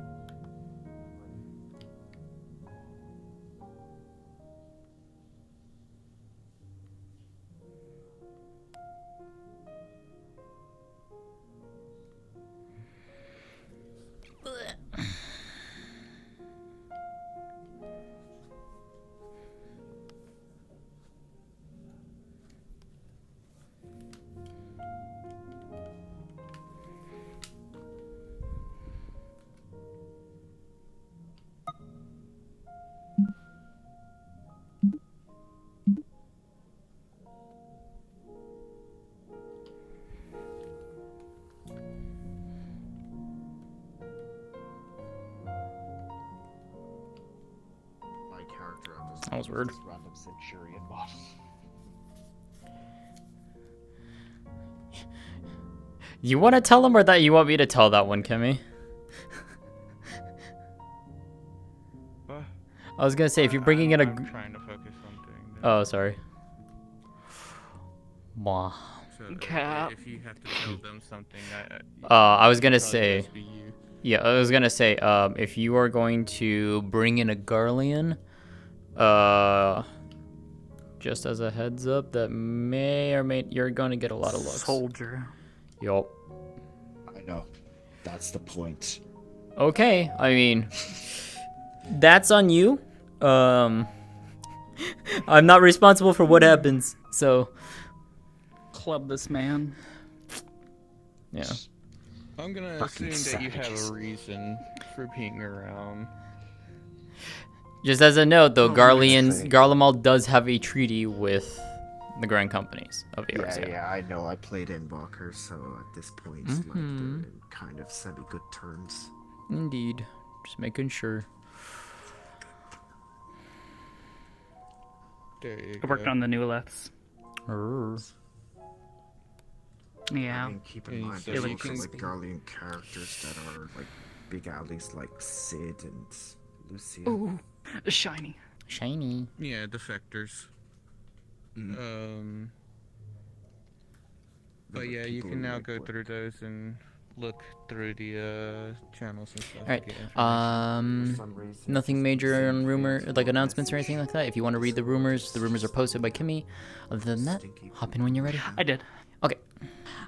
[SPEAKER 2] password.
[SPEAKER 21] Just random Centurion bot.
[SPEAKER 2] You want to tell him or that you want me to tell that one, Kimmy?
[SPEAKER 5] What?
[SPEAKER 2] I was gonna say if you're bringing in a.
[SPEAKER 5] I'm trying to focus on things.
[SPEAKER 2] Oh, sorry. Mwah.
[SPEAKER 5] So
[SPEAKER 16] Cap.
[SPEAKER 5] if you have to tell them something,
[SPEAKER 2] I was gonna
[SPEAKER 5] it'd probably
[SPEAKER 2] say.
[SPEAKER 5] just be you.
[SPEAKER 2] Yeah, I was gonna say. If you are going to bring in a Garlean, just as a heads up, that may or may you're gonna get a lot of looks.
[SPEAKER 15] Soldier.
[SPEAKER 2] Yup.
[SPEAKER 21] I know. That's the point.
[SPEAKER 2] Okay, I mean, that's on you. I'm not responsible for what happens, so.
[SPEAKER 15] Club this man.
[SPEAKER 2] Yeah.
[SPEAKER 14] I'm gonna
[SPEAKER 21] Fucking
[SPEAKER 14] assume that you have
[SPEAKER 21] savages.
[SPEAKER 14] a reason for being around.
[SPEAKER 2] Just as a note, though,
[SPEAKER 21] Oh,
[SPEAKER 2] Garleans,
[SPEAKER 21] thing.
[SPEAKER 2] Garlemald does have a treaty with the Grand Companies of the
[SPEAKER 21] Yeah, yeah, I know. I played Invoker, so at this point, like, they're in kind of semi-good terms.
[SPEAKER 2] Indeed. Just making sure.
[SPEAKER 14] There you
[SPEAKER 15] I worked
[SPEAKER 14] go.
[SPEAKER 15] on the new lefts. Yeah.
[SPEAKER 21] I mean, keep in
[SPEAKER 14] Yeah,
[SPEAKER 21] mind,
[SPEAKER 14] so
[SPEAKER 21] there's
[SPEAKER 14] you
[SPEAKER 21] also
[SPEAKER 14] can-
[SPEAKER 21] like Garlean characters that are like big allies like Sid and Lucia.
[SPEAKER 15] Ooh, shiny.
[SPEAKER 2] Shiny.
[SPEAKER 14] Yeah, defectors. But yeah, you can now go through those and look through the channels and stuff.
[SPEAKER 2] Alright.
[SPEAKER 14] to get information.
[SPEAKER 2] Nothing major on rumor, like announcements or anything like that. If you want to read the rumors are posted by Kimmy. Other than that, hop in when you're ready.
[SPEAKER 15] I did.
[SPEAKER 2] Okay.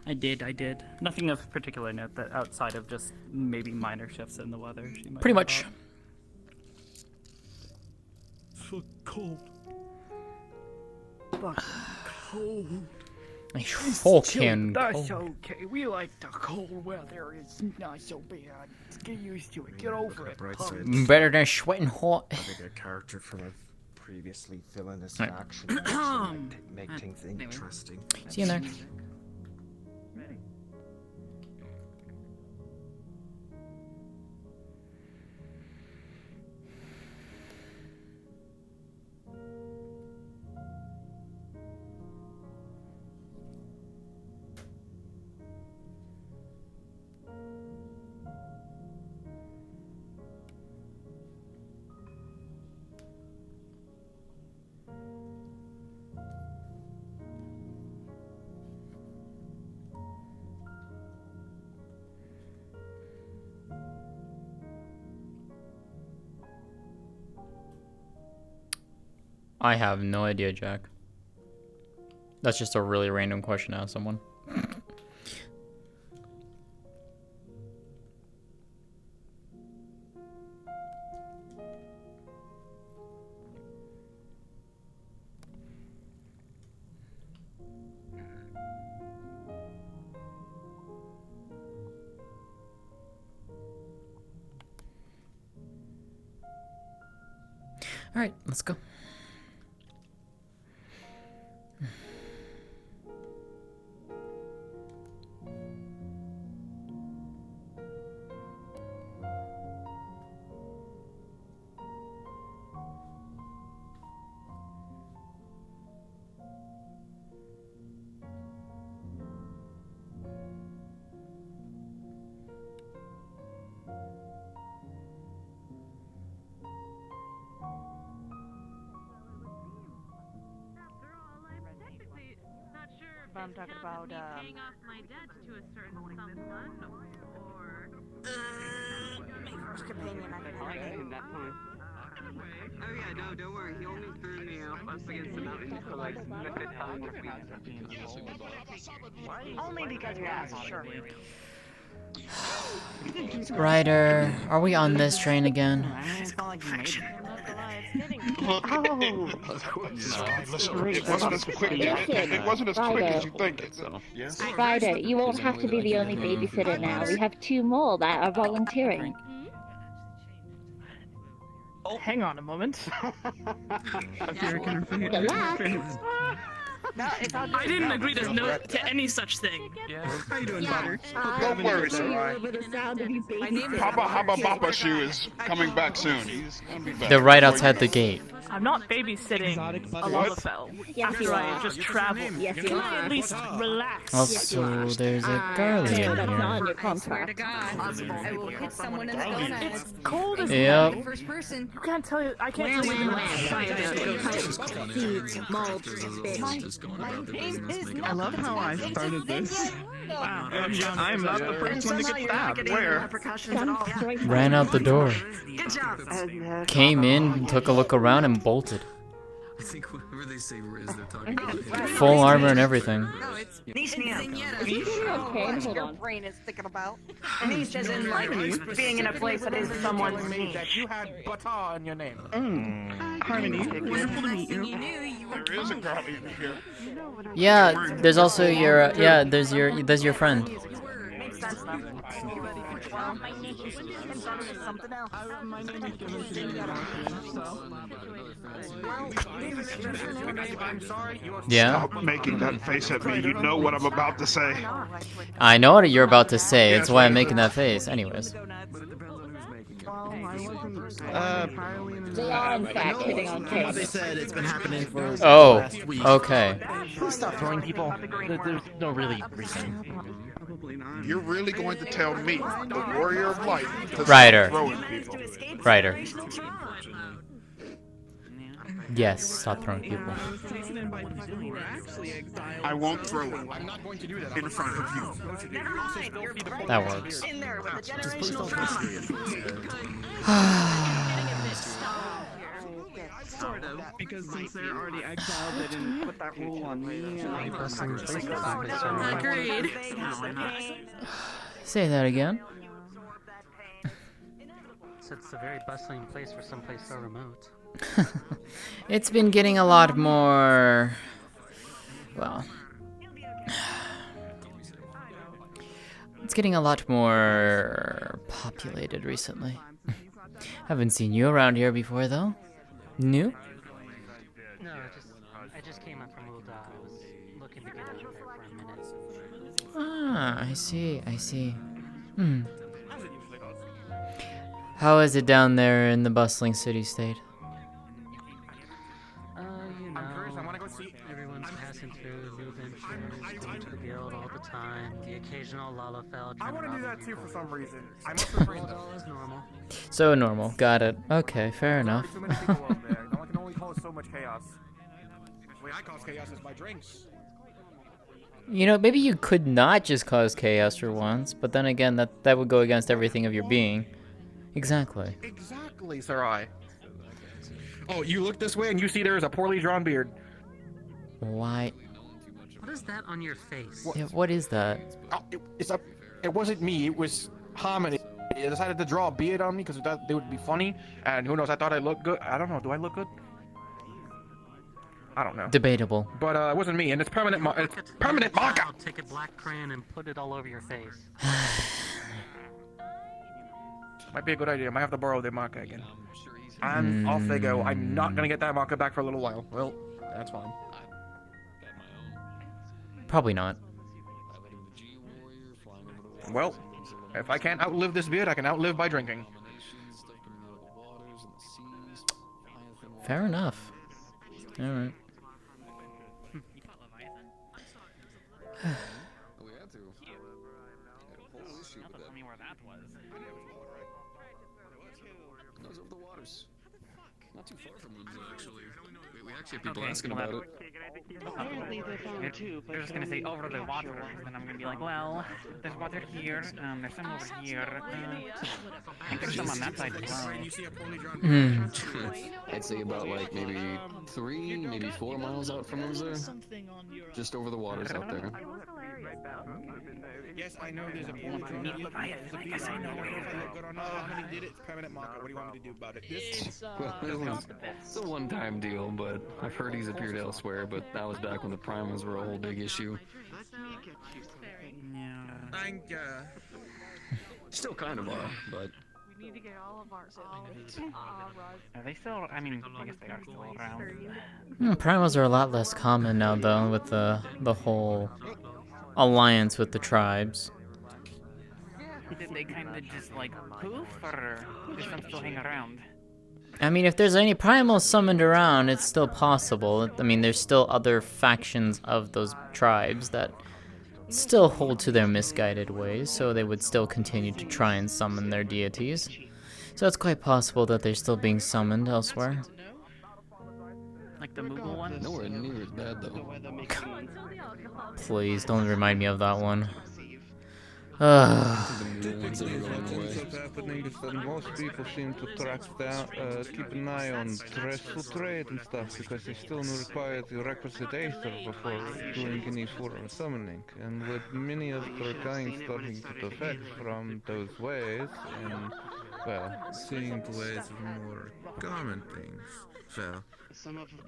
[SPEAKER 15] I did. Nothing of particular note that outside of just maybe minor shifts in the weather. She might
[SPEAKER 2] Pretty
[SPEAKER 15] have
[SPEAKER 2] much.
[SPEAKER 15] thought.
[SPEAKER 5] It's so cold.
[SPEAKER 15] Fucking cold.
[SPEAKER 2] Fucking
[SPEAKER 15] That's
[SPEAKER 2] cold.
[SPEAKER 15] okay. We like the cold weather. It's not so bad. Get used to it. Get over it.
[SPEAKER 21] Bright
[SPEAKER 15] punk.
[SPEAKER 21] side.
[SPEAKER 2] Better than sweating hot.
[SPEAKER 21] Having a character from a previously villainous
[SPEAKER 2] Right.
[SPEAKER 21] faction can actually make things interesting.
[SPEAKER 2] See you in there. I have no idea, Jack. That's just a really random question to ask someone. All right, let's go.
[SPEAKER 4] I'm talking about
[SPEAKER 9] paying off my debts to a certain someone, or
[SPEAKER 12] my first companion I can have.
[SPEAKER 10] Oh yeah, no, don't worry. He only threw me up against the mountain for like the time.
[SPEAKER 12] Only because you asked, sure.
[SPEAKER 2] Ryder, are we on this train again?
[SPEAKER 12] It's not like you made it.
[SPEAKER 20] Oh! It wasn't as quick. It wasn't as quick as you think.
[SPEAKER 13] Ryder, you won't have to be the only babysitter now. We have 2 more that are volunteering.
[SPEAKER 15] Hang on a moment.
[SPEAKER 13] Relax.
[SPEAKER 16] I didn't agree to any such thing.
[SPEAKER 6] Yeah.
[SPEAKER 20] How you doing, Butter?
[SPEAKER 11] Don't worry, sir. Papa Haba Bapa Shoe is coming back soon. He's gonna be back.
[SPEAKER 2] They're right outside the gate.
[SPEAKER 16] I'm not babysitting a Lalafell after I just traveled. Can I at least relax?
[SPEAKER 2] Also, there's a Garlian here.
[SPEAKER 12] Swear to God, I will hit someone in the gonads.
[SPEAKER 16] It's cold as
[SPEAKER 2] Yep.
[SPEAKER 16] hell.
[SPEAKER 12] First person.
[SPEAKER 16] You can't tell you. I can't tell you
[SPEAKER 10] I love how I started this.
[SPEAKER 16] Wow.
[SPEAKER 10] I'm not the first one to get stabbed. Where?
[SPEAKER 2] Ran out the door.
[SPEAKER 10] Good job.
[SPEAKER 2] Came in, took a look around, and bolted.
[SPEAKER 19] I think whatever they say is they're talking about.
[SPEAKER 2] Full armor and everything.
[SPEAKER 17] Niche me up.
[SPEAKER 12] Your brain is thinking about.
[SPEAKER 17] Niche as in like being in a place that is someone's niche.
[SPEAKER 11] That you had butter in your name.
[SPEAKER 10] Harmony, wonderful to meet you.
[SPEAKER 11] There is a Guardian here.
[SPEAKER 2] Yeah, there's also your there's your friend. Yeah.
[SPEAKER 11] Stop making that face at me. You know what I'm about to say.
[SPEAKER 2] I know what you're about to say. It's why I'm making that face. Anyways.
[SPEAKER 13] They are in fact hitting on Chaos.
[SPEAKER 7] They said it's been happening for
[SPEAKER 2] Oh,
[SPEAKER 7] last week.
[SPEAKER 2] okay.
[SPEAKER 7] Please stop throwing people. There's no really reason.
[SPEAKER 11] You're really going to tell me, the warrior of light, to
[SPEAKER 2] Ryder.
[SPEAKER 11] stop throwing people?
[SPEAKER 2] Ryder. Yes, stop throwing people.
[SPEAKER 11] I won't throw it. I'm not going to do that in front of you.
[SPEAKER 2] That works.
[SPEAKER 11] Just please don't
[SPEAKER 10] Sort of, because since they're already exiled, they didn't put that rule on me.
[SPEAKER 16] Agreed.
[SPEAKER 2] Say that again.
[SPEAKER 3] It's a very bustling place for someplace so remote.
[SPEAKER 2] It's been getting a lot more, well, it's getting a lot more populated recently. Haven't seen you around here before though. New?
[SPEAKER 3] No, I just came up from Ulda. I was looking to get out there for a minute.
[SPEAKER 2] Ah, I see. How is it down there in the bustling city-state?
[SPEAKER 3] Everyone's passing through new ventures, going to the guild all the time. The occasional Lalafell.
[SPEAKER 11] I want to do that too for some reason. I must
[SPEAKER 3] is normal.
[SPEAKER 2] So normal, got it. Okay, fair enough.
[SPEAKER 11] Too many people out there. I can only cause so much chaos. The way I cause chaos is by drinks.
[SPEAKER 2] You know, maybe you could not just cause chaos for once, but then again, that would go against everything of your being. Exactly.
[SPEAKER 11] Exactly, Sarai. Oh, you look this way and you see there is a poorly drawn beard.
[SPEAKER 2] Why?
[SPEAKER 3] What is that on your face?
[SPEAKER 2] Yeah, what is that?
[SPEAKER 11] Oh, it wasn't me. It was Harmony. They decided to draw a beard on me because they would be funny. And who knows? I thought I looked good. I don't know. Do I look good? I don't know.
[SPEAKER 2] Debatable.
[SPEAKER 11] But it wasn't me, and it's permanent. It's permanent marker.
[SPEAKER 3] I'll take a black crayon and put it all over your face.
[SPEAKER 11] Might be a good idea. I might have to borrow their marker again. And off they go. I'm not gonna get that marker back for a little while. Well, that's fine.
[SPEAKER 2] Probably not.
[SPEAKER 11] Well, if I can't outlive this beard, I can outlive by drinking.
[SPEAKER 2] Fair enough. All right.
[SPEAKER 19] We had to. Whole issue with that.
[SPEAKER 15] Where that was.
[SPEAKER 19] No, it's over the waters. Not too far from Windsor, actually. We actually have people asking about it.
[SPEAKER 15] They're just gonna say over the water, and I'm gonna be like, well, there's water here, there's some over here. I think there's some on that side as well.
[SPEAKER 19] I'd say about like maybe 3, maybe 4 miles out from Windsor. Just over the waters out there.
[SPEAKER 11] Yes, I know there's a poorly drawn beard. There's a beard. I know if I look good or not. Somebody did it. It's permanent marker. What do you want me to do about it?
[SPEAKER 19] It's a one-time deal, but I've heard he's appeared elsewhere, but that was back when the primals were a whole big issue.
[SPEAKER 11] Thank
[SPEAKER 19] Still kind of are, but
[SPEAKER 9] need to get all of our
[SPEAKER 15] Are they still? I mean, I guess they are still around.
[SPEAKER 2] Primals are a lot less common now, though, with the whole alliance with the tribes.
[SPEAKER 15] Did they kind of just like poof, or did some still hang around?
[SPEAKER 2] I mean, if there's any primals summoned around, it's still possible. I mean, there's still other factions of those tribes that still hold to their misguided ways, so they would still continue to try and summon their deities. So it's quite possible that they're still being summoned elsewhere.
[SPEAKER 15] Like the Moogle one?
[SPEAKER 19] Nowhere near as bad though.
[SPEAKER 2] Please, don't remind me of that one.
[SPEAKER 14] Typically, what ends up happening is that most people seem to track down, keep an eye on terrestrial trade and stuff, because they still require the requisite aether before doing any sort of summoning. And with many of the kind starting to defect from those ways, and, well, seeing the ways of more common things, well,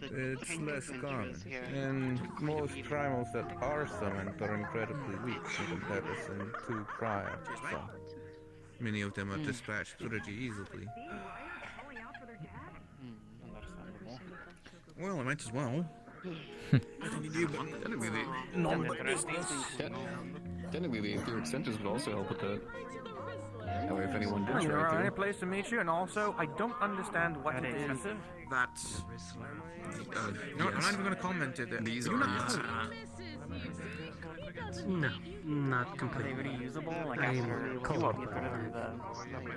[SPEAKER 14] it's less common. And most primals that are summoned are incredibly weak in comparison to prior, so many of them are dispatched pretty easily.
[SPEAKER 20] Well, I might as well.
[SPEAKER 19] Technically, the etheric centers would also help with that. That way, if anyone did
[SPEAKER 11] You know,
[SPEAKER 19] try
[SPEAKER 11] any
[SPEAKER 19] to.
[SPEAKER 11] place to meet you, and also, I don't understand what it is that... no, I'm not even gonna comment it.
[SPEAKER 19] These
[SPEAKER 11] You're
[SPEAKER 19] are
[SPEAKER 11] not...
[SPEAKER 3] No, not completely.
[SPEAKER 15] Are they reusable? Like
[SPEAKER 3] I'm
[SPEAKER 15] after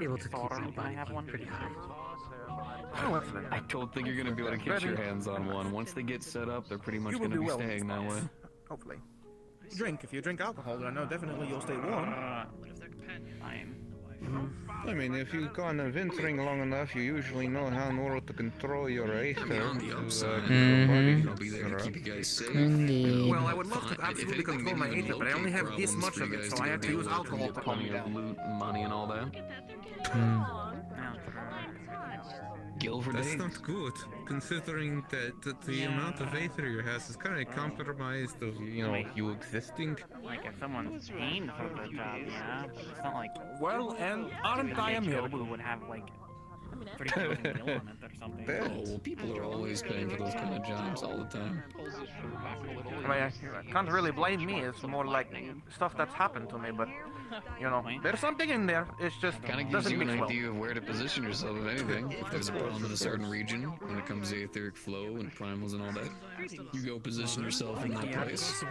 [SPEAKER 15] you
[SPEAKER 3] able to keep
[SPEAKER 15] forum,
[SPEAKER 3] my
[SPEAKER 15] can I
[SPEAKER 3] body
[SPEAKER 15] have one?
[SPEAKER 3] pretty high.
[SPEAKER 19] I don't think you're gonna be able to get your hands on one. Once they get set up, they're pretty much
[SPEAKER 11] You will
[SPEAKER 19] gonna
[SPEAKER 11] do
[SPEAKER 19] be
[SPEAKER 11] well.
[SPEAKER 19] staying that way.
[SPEAKER 11] Hopefully. If you drink alcohol, then I know definitely you'll stay warm.
[SPEAKER 15] Fine.
[SPEAKER 14] I mean, if you've gone adventuring long enough, you usually know how in order to control your aether
[SPEAKER 19] on the upside,
[SPEAKER 14] to
[SPEAKER 19] I'll be there to keep you guys safe.
[SPEAKER 2] Indeed.
[SPEAKER 11] Well, I would love to absolutely control my aether, but I only have this much of it, so I had to use alcohol to calm me down.
[SPEAKER 19] Loot and money and all that. Guilford,
[SPEAKER 14] That's not good, considering that the amount of aether you has is kind of compromised of, you know, you existing.
[SPEAKER 15] Like if someone's paying for the job, yeah, but it's not like.
[SPEAKER 11] Well, and aren't I a
[SPEAKER 15] who would have like 3,000 gil on it or something.
[SPEAKER 19] Oh, well, people are always paying for those kind of jobs all the time.
[SPEAKER 11] I mean, I can't really blame me. It's more like stuff that's happened to me, but you know, there's something in there. It's just
[SPEAKER 19] Kind of gives
[SPEAKER 11] doesn't
[SPEAKER 19] you an
[SPEAKER 11] mix well.
[SPEAKER 19] idea of where to position yourself, if anything. If there's a problem in a certain region when it comes to etheric flow and primals and all that, you go position yourself in that place.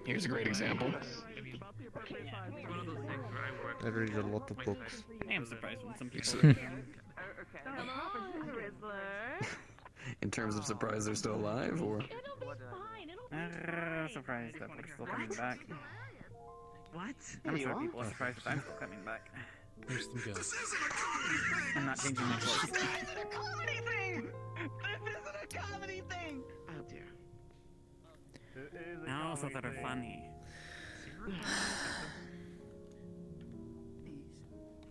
[SPEAKER 19] Here's a great example.
[SPEAKER 14] I read a lot of books.
[SPEAKER 15] I am surprised when some people.
[SPEAKER 19] In terms of surprise they're still alive, or?
[SPEAKER 15] Surprised that we're still coming back.
[SPEAKER 10] What?
[SPEAKER 15] I'm sure people are surprised that I'm still coming back.
[SPEAKER 6] Where's the go?
[SPEAKER 15] I'm not changing my clothes.
[SPEAKER 10] This isn't a comedy thing! This isn't a comedy thing! Oh dear.
[SPEAKER 15] No, so that are funny.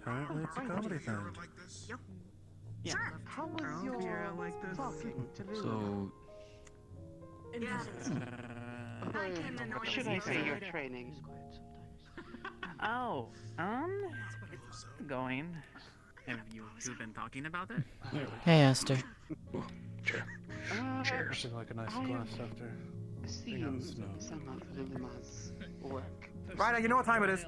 [SPEAKER 11] Apparently it's a comedy thing.
[SPEAKER 15] Yeah.
[SPEAKER 4] How was your talking to Lulu?
[SPEAKER 19] So,
[SPEAKER 10] Or should I say your training?
[SPEAKER 15] Oh, going. Have you two been talking about it?
[SPEAKER 2] Hey, Esther.
[SPEAKER 20] Cheers. Like a nice glass after.
[SPEAKER 10] Seems some of Luma's work.
[SPEAKER 11] Ryder, you know what time it is.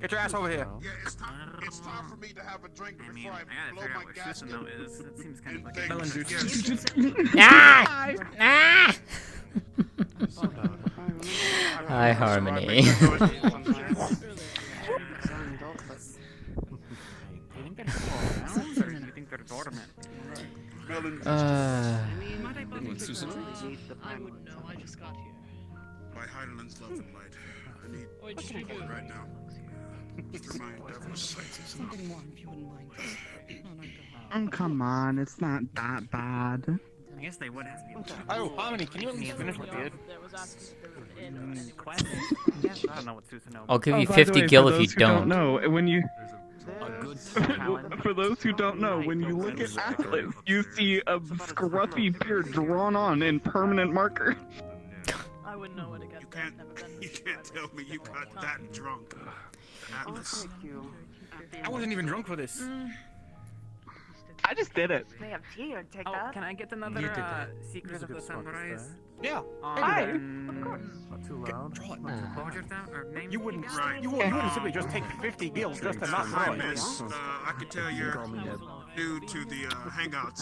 [SPEAKER 11] Get your ass over here.
[SPEAKER 20] Yeah, it's time for me to have a drink before I
[SPEAKER 15] gotta
[SPEAKER 20] blow
[SPEAKER 15] figure
[SPEAKER 20] my
[SPEAKER 15] out what
[SPEAKER 20] gasket.
[SPEAKER 15] Susanoo is. It seems kind of like
[SPEAKER 11] Melon
[SPEAKER 2] Hi, Harmony.
[SPEAKER 15] You think they're still around, or do you think they're dormant?
[SPEAKER 20] I wouldn't
[SPEAKER 10] know, I just got here.
[SPEAKER 20] My Highlands love and light. I need
[SPEAKER 10] What should I do?
[SPEAKER 20] right now. Through my endeavors.
[SPEAKER 10] Something more, if you wouldn't mind.
[SPEAKER 8] Oh, come on, it's not that bad.
[SPEAKER 15] I guess they would have you.
[SPEAKER 11] Oh, Harmony, can you at least finish my beard?
[SPEAKER 15] Question? Yes, I don't know what Susanoo.
[SPEAKER 2] I'll give you
[SPEAKER 8] by the
[SPEAKER 2] 50
[SPEAKER 8] way,
[SPEAKER 2] gil
[SPEAKER 8] for
[SPEAKER 2] if you
[SPEAKER 8] those who don't know, when you
[SPEAKER 15] talent.
[SPEAKER 8] for those who don't know, when you look at Atlas, you see a scruffy beard drawn on in permanent marker.
[SPEAKER 9] I wouldn't know what to get.
[SPEAKER 20] You can't tell me you got that drunk. Atlas.
[SPEAKER 10] Thank you.
[SPEAKER 11] I wasn't even drunk for this.
[SPEAKER 8] I just did it.
[SPEAKER 10] They have tea, I'd take
[SPEAKER 15] Oh,
[SPEAKER 10] that.
[SPEAKER 15] can I get another
[SPEAKER 11] You did that.
[SPEAKER 15] Secrets of the Sunrise?
[SPEAKER 11] Yeah.
[SPEAKER 8] Hi.
[SPEAKER 15] Not
[SPEAKER 11] too loud.
[SPEAKER 15] What was your name?
[SPEAKER 11] You wouldn't.
[SPEAKER 20] Right.
[SPEAKER 11] You wouldn't simply just take 50 gills just to not
[SPEAKER 20] Hi,
[SPEAKER 11] draw it.
[SPEAKER 20] miss. I can tell you're new to the Hangouts.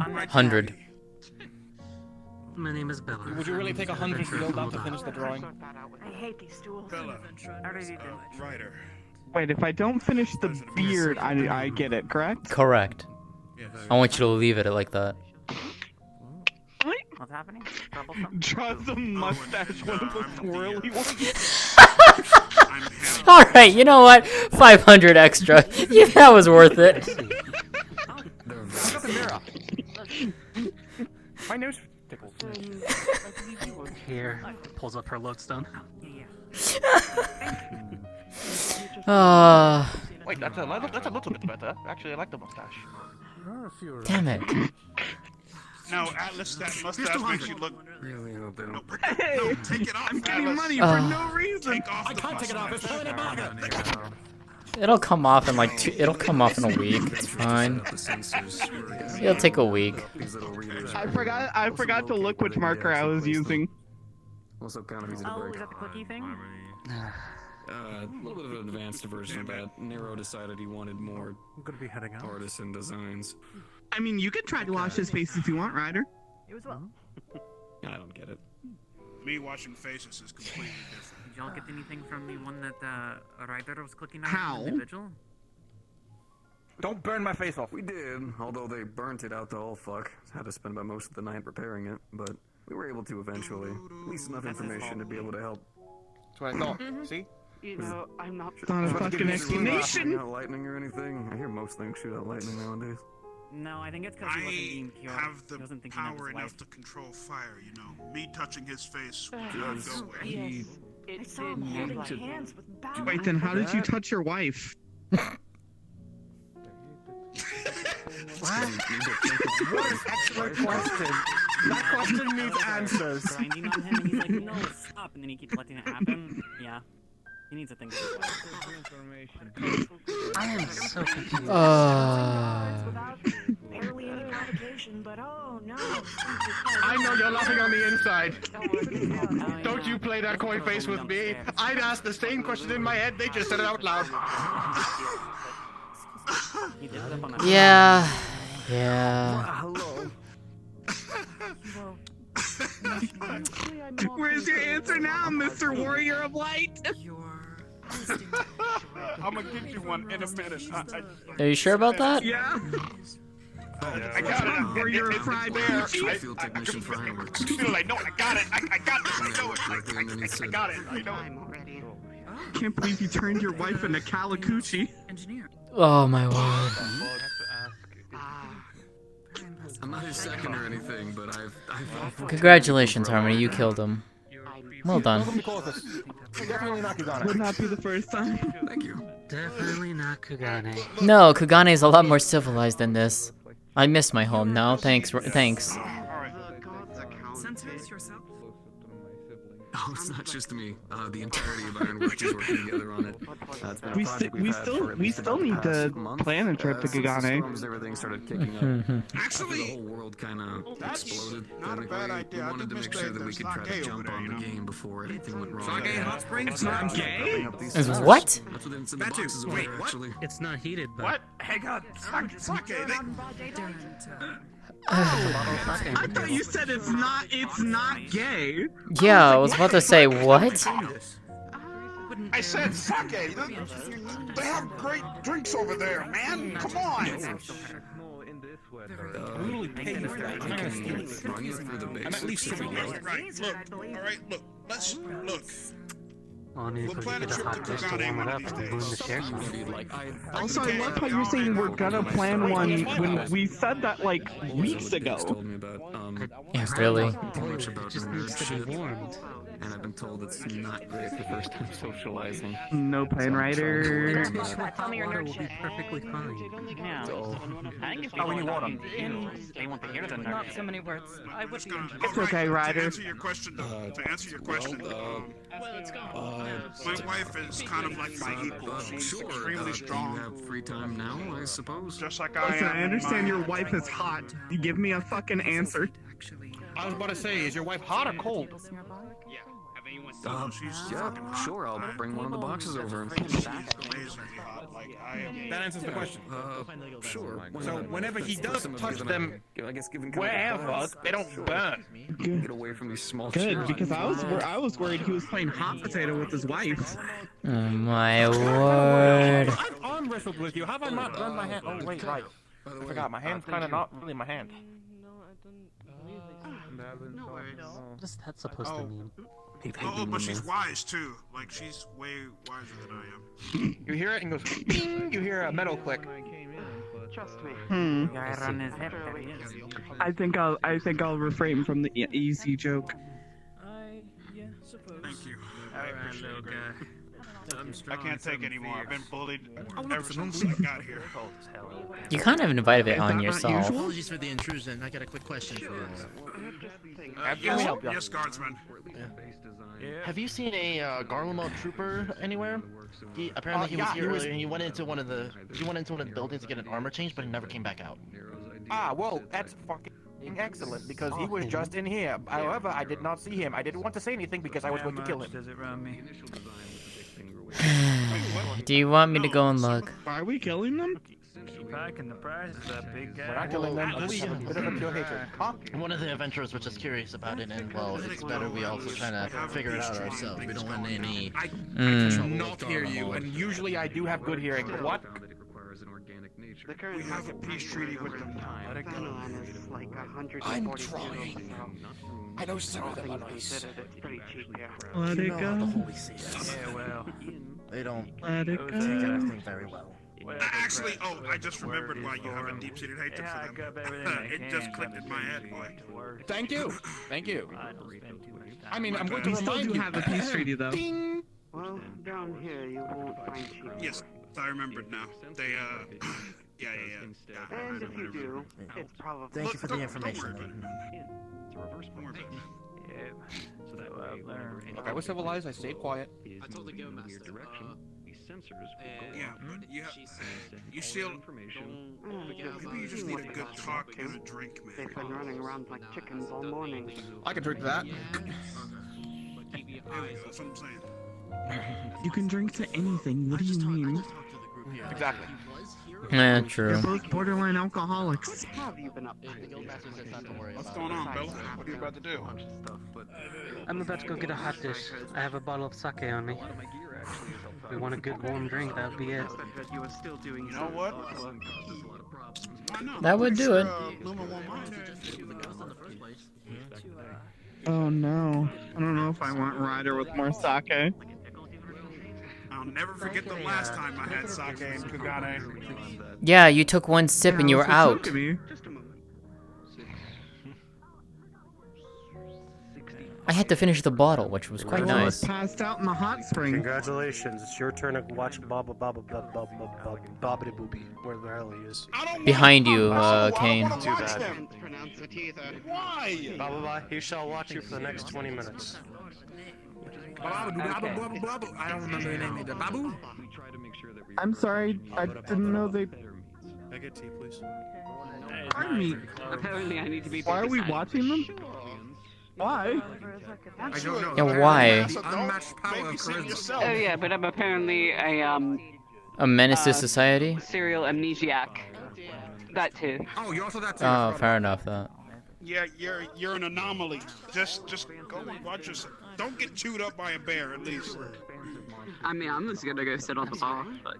[SPEAKER 2] 100.
[SPEAKER 3] My name is Bella.
[SPEAKER 11] Would you really take 100 gills out to finish the drawing?
[SPEAKER 10] I hate these stools.
[SPEAKER 20] Bella. Ryder.
[SPEAKER 8] Wait, if I don't finish the beard, I get it, correct?
[SPEAKER 2] Correct. I want you to leave it like that.
[SPEAKER 15] What's happening?
[SPEAKER 8] Draw the mustache, one of the swirly ones.
[SPEAKER 2] Alright, you know what? 500 extra. Yeah, that was worth it.
[SPEAKER 11] My nose tickles.
[SPEAKER 3] Here, pulls up her lodestone.
[SPEAKER 11] Wait, that's a little bit better. Actually, I like the mustache.
[SPEAKER 2] Damn it.
[SPEAKER 20] No, Atlas, that mustache makes you look.
[SPEAKER 19] Really open.
[SPEAKER 20] No, take it off.
[SPEAKER 8] I'm getting
[SPEAKER 20] Atlas.
[SPEAKER 8] money for no reason.
[SPEAKER 20] Take off the mustache.
[SPEAKER 2] It'll come off in like it'll come off in a week. It's fine. It'll take a week.
[SPEAKER 8] I forgot to look which marker I was using.
[SPEAKER 19] Also kind of easy to
[SPEAKER 15] Oh,
[SPEAKER 19] break.
[SPEAKER 15] is that the cookie thing?
[SPEAKER 19] A little bit of an advanced version of that. Nero decided he wanted more artisan designs.
[SPEAKER 8] I mean, you can try to wash his face if you want, Ryder.
[SPEAKER 15] You as well.
[SPEAKER 19] I don't get it.
[SPEAKER 20] Me watching faces is completely different.
[SPEAKER 15] Did y'all get anything from the one that Ryder was clicking on
[SPEAKER 8] How?
[SPEAKER 15] in the vigil?
[SPEAKER 11] Don't burn my face off.
[SPEAKER 19] We did, although they burnt it out to all fuck. Had to spend about most of the night repairing it, but we were able to eventually. At least enough information to be able to help.
[SPEAKER 11] That's what I thought. See?
[SPEAKER 10] You know, I'm not.
[SPEAKER 8] It's not a fucking explanation.
[SPEAKER 19] Out lightning or anything? I hear most things shoot out lightning nowadays.
[SPEAKER 15] No, I think it's because he wasn't being pure.
[SPEAKER 20] Have the
[SPEAKER 15] He wasn't thinking of
[SPEAKER 20] power
[SPEAKER 15] his
[SPEAKER 20] enough
[SPEAKER 15] wife.
[SPEAKER 20] to control fire, you know. Me touching his face would not
[SPEAKER 19] Yes.
[SPEAKER 20] go away.
[SPEAKER 10] Yes. I saw him holding hands with Batman.
[SPEAKER 8] Wait, then how did you touch your wife?
[SPEAKER 11] What an excellent question. That question needs answers.
[SPEAKER 15] Grinding on him, and he's like, no, stop, and then he keeps letting it happen. Yeah. He needs to think of his wife.
[SPEAKER 3] I am so confused.
[SPEAKER 10] Without barely any provocation, but oh no.
[SPEAKER 11] I know you're laughing on the inside. Don't you play that coy face with me. I'd ask the same question in my head. They just said it out loud.
[SPEAKER 2] Yeah. Yeah.
[SPEAKER 11] Hello.
[SPEAKER 8] Where's your answer now, Mr. Warrior of Light?
[SPEAKER 20] I'm gonna give you one in a minute.
[SPEAKER 2] Are you sure about that?
[SPEAKER 8] Yeah.
[SPEAKER 20] I got it.
[SPEAKER 8] Warrior of Fried
[SPEAKER 20] there.
[SPEAKER 19] Field technician for fireworks.
[SPEAKER 20] Feel like, no, I got it. I got it. I know it. I got it. I know it.
[SPEAKER 8] Can't believe you turned your wife into Calacucci.
[SPEAKER 2] Oh my word.
[SPEAKER 19] I'm not his second or anything, but I've
[SPEAKER 2] Congratulations, Harmony. You killed him. Well done.
[SPEAKER 11] Definitely not Kugane.
[SPEAKER 8] Would not be the first time.
[SPEAKER 19] Thank you.
[SPEAKER 3] Definitely not Kugane.
[SPEAKER 2] No, Kugane is a lot more civilized than this. I miss my home now. Thanks. Thanks.
[SPEAKER 12] Censors yourself.
[SPEAKER 19] Oh, it's not just me. The entirety of Ironworks is working together on it. It's been a project we've had for at
[SPEAKER 8] we
[SPEAKER 19] least
[SPEAKER 8] still
[SPEAKER 19] the
[SPEAKER 8] need
[SPEAKER 19] past
[SPEAKER 8] to
[SPEAKER 19] month.
[SPEAKER 8] plan a trip to
[SPEAKER 19] Since the
[SPEAKER 8] Kugane.
[SPEAKER 19] storms, everything started kicking up. After the whole world kind of exploded,
[SPEAKER 20] not a bad
[SPEAKER 19] technically, we
[SPEAKER 20] idea. I
[SPEAKER 19] wanted
[SPEAKER 20] do
[SPEAKER 19] to
[SPEAKER 20] miss
[SPEAKER 19] make sure that we
[SPEAKER 20] there's
[SPEAKER 19] could try
[SPEAKER 20] not
[SPEAKER 19] to
[SPEAKER 20] gay
[SPEAKER 19] jump
[SPEAKER 20] over
[SPEAKER 19] on
[SPEAKER 20] there,
[SPEAKER 19] the
[SPEAKER 20] you know?
[SPEAKER 19] game before anything went wrong.
[SPEAKER 20] Sake Hot Springs?
[SPEAKER 8] It's not gay?
[SPEAKER 2] Is what?
[SPEAKER 19] That's what it's in the boxes over there, actually.
[SPEAKER 3] It's not heated, but.
[SPEAKER 20] What? Hang on. Sake.
[SPEAKER 8] I thought you said it's not gay.
[SPEAKER 2] Yeah, I was about to say what?
[SPEAKER 20] I said sake. They have great drinks over there, man. Come on.
[SPEAKER 11] I'm at least
[SPEAKER 20] Right. Look. All right. Look. Let's look.
[SPEAKER 3] We'll
[SPEAKER 20] plan a
[SPEAKER 3] get a
[SPEAKER 20] trip
[SPEAKER 3] hot
[SPEAKER 20] to
[SPEAKER 3] dish to
[SPEAKER 20] Kugane
[SPEAKER 3] warm it
[SPEAKER 20] one
[SPEAKER 3] up
[SPEAKER 20] of these
[SPEAKER 3] and boom the share.
[SPEAKER 8] Also, I love how you're saying we're gonna plan one when we said that like weeks ago.
[SPEAKER 19] Told me about,
[SPEAKER 2] Yeah, really.
[SPEAKER 19] too much about
[SPEAKER 3] Just needs to be warmed.
[SPEAKER 19] and I've been told it's not great for first time socializing.
[SPEAKER 8] No Plane Rider.
[SPEAKER 12] Tell me your nerd
[SPEAKER 3] will be
[SPEAKER 12] shit.
[SPEAKER 3] perfectly fine.
[SPEAKER 15] Yeah. I think if
[SPEAKER 11] Oh,
[SPEAKER 15] people
[SPEAKER 11] we need
[SPEAKER 15] are
[SPEAKER 11] water.
[SPEAKER 15] talking, they want to hear the nerd
[SPEAKER 12] Not
[SPEAKER 15] shit.
[SPEAKER 12] so many words. I would be interested.
[SPEAKER 8] It's okay, Ryder.
[SPEAKER 20] To answer your question, to answer your question, my wife is kind of like my equal. She's extremely strong.
[SPEAKER 19] You have free time now, I suppose.
[SPEAKER 20] Just like I
[SPEAKER 8] Listen,
[SPEAKER 20] am.
[SPEAKER 8] I understand your wife is hot. You give me a fucking answer.
[SPEAKER 11] I was about to say, is your wife hot or cold?
[SPEAKER 19] Yeah, sure, I'll bring one of the boxes over.
[SPEAKER 11] That answers the question.
[SPEAKER 19] Sure.
[SPEAKER 11] So whenever he does touch them,
[SPEAKER 19] I guess given
[SPEAKER 11] wherever, they don't burn.
[SPEAKER 19] Get away from these small
[SPEAKER 8] Good,
[SPEAKER 19] children.
[SPEAKER 8] because I was worried he was playing hot potato with his wife.
[SPEAKER 2] Oh my word.
[SPEAKER 11] I've arm wrestled with you. Have I not run my hand? Oh wait, right. I forgot. My hand's kind of not really my hand.
[SPEAKER 3] What's that supposed to mean?
[SPEAKER 20] Oh, but she's wise too. Like she's way wiser than I am.
[SPEAKER 11] You hear it and goes bing. You hear a metal click.
[SPEAKER 10] Trust me.
[SPEAKER 15] Guy on his hip, there he is.
[SPEAKER 8] I think I'll refrain from the easy joke.
[SPEAKER 20] Thank you.
[SPEAKER 3] Alright, little guy.
[SPEAKER 20] I can't take anymore. I've been bullied ever since I got here.
[SPEAKER 2] You kind of invited it on yourself.
[SPEAKER 7] Apologies for the intrusion. I got a quick question for you.
[SPEAKER 20] Yes, guardsman.
[SPEAKER 7] Have you seen a Garlemald trooper anywhere? Apparently he was here earlier. He went into one of the buildings to get an armor change, but he never came back out.
[SPEAKER 11] Ah, well, that's fucking excellent because he was just in here. However, I did not see him. I didn't want to say anything because I was going to kill him.
[SPEAKER 3] Does it run me?
[SPEAKER 2] Do you want me to go and look?
[SPEAKER 8] Are we killing them?
[SPEAKER 3] Packing the prize is that big guy.
[SPEAKER 11] We're not killing them. Just have a bit of a pure hatred. Huh?
[SPEAKER 7] One of the adventurers was just curious about it, and well, it's better we also try to figure it out ourselves. We don't want any.
[SPEAKER 11] I cannot hear you, and usually I do have good hearing. But what?
[SPEAKER 20] We have a peace treaty with them.
[SPEAKER 11] I'm trying. I know some of them are nice.
[SPEAKER 8] Let it go.
[SPEAKER 3] Yeah, well.
[SPEAKER 7] They don't
[SPEAKER 8] Let it
[SPEAKER 7] take
[SPEAKER 8] go.
[SPEAKER 7] everything very well.
[SPEAKER 20] Actually, I just remembered why you have a deep-seated hatred for them. It just clicked in my head, boy.
[SPEAKER 11] Thank you. Thank you. I mean, I'm going to
[SPEAKER 8] We still
[SPEAKER 11] remind
[SPEAKER 8] do
[SPEAKER 11] you.
[SPEAKER 8] have a peace treaty, though.
[SPEAKER 11] Ding.
[SPEAKER 10] Well, down here you won't find cheap.
[SPEAKER 20] Yes, I remembered now. They, yeah.
[SPEAKER 10] And if you do, it's probably.
[SPEAKER 7] Thank you for the information.
[SPEAKER 11] Look, I was civilized. I stayed quiet.
[SPEAKER 21] I told the game master.
[SPEAKER 20] Yeah, but you still. Maybe you just need a good talk and a drink, man.
[SPEAKER 10] They've been running around like chickens all morning.
[SPEAKER 11] I can drink that.
[SPEAKER 20] That's what I'm saying.
[SPEAKER 8] You can drink to anything. What do you mean?
[SPEAKER 11] Exactly.
[SPEAKER 2] Yeah, true.
[SPEAKER 8] You're both borderline alcoholics.
[SPEAKER 10] What have you been up to?
[SPEAKER 20] What's going on, Bella? What are you about to do?
[SPEAKER 3] I'm about to go get a hot dish. I have a bottle of sake on me. If we want a good warm drink, that would be it.
[SPEAKER 10] You were still doing.
[SPEAKER 20] You know what?
[SPEAKER 2] That would do it.
[SPEAKER 8] Oh no. I don't know if I want Ryder with more sake.
[SPEAKER 20] I'll never forget the last time I had sake in Kugane.
[SPEAKER 2] Yeah, you took one sip and you were out. I had to finish the bottle, which was quite nice.
[SPEAKER 8] Passed out in the hot spring.
[SPEAKER 1] Congratulations, it's your turn to watch Bobbity Boopy, where the hell he is.
[SPEAKER 2] Behind you, Kane.
[SPEAKER 1] Too bad.
[SPEAKER 20] Why?
[SPEAKER 1] Baba, he shall watch you for the next 20 minutes.
[SPEAKER 11] I don't remember your name either. Babu?
[SPEAKER 8] I'm sorry, I didn't know they.
[SPEAKER 1] Can I get tea, please?
[SPEAKER 8] Pardon me.
[SPEAKER 10] Apparently, I need to be.
[SPEAKER 8] Why are we watching them? Why?
[SPEAKER 11] I don't know.
[SPEAKER 2] Yeah, why?
[SPEAKER 11] Unmatched power of charisma.
[SPEAKER 10] Oh yeah, but I'm apparently
[SPEAKER 2] A menace to society?
[SPEAKER 10] serial amnesiac. That too.
[SPEAKER 11] Oh, you're also that too.
[SPEAKER 2] Oh, fair enough, that.
[SPEAKER 20] Yeah, you're an anomaly. Just go and watch yourself. Don't get chewed up by a bear, at least.
[SPEAKER 10] I mean, I'm just gonna go sit on the bar, but.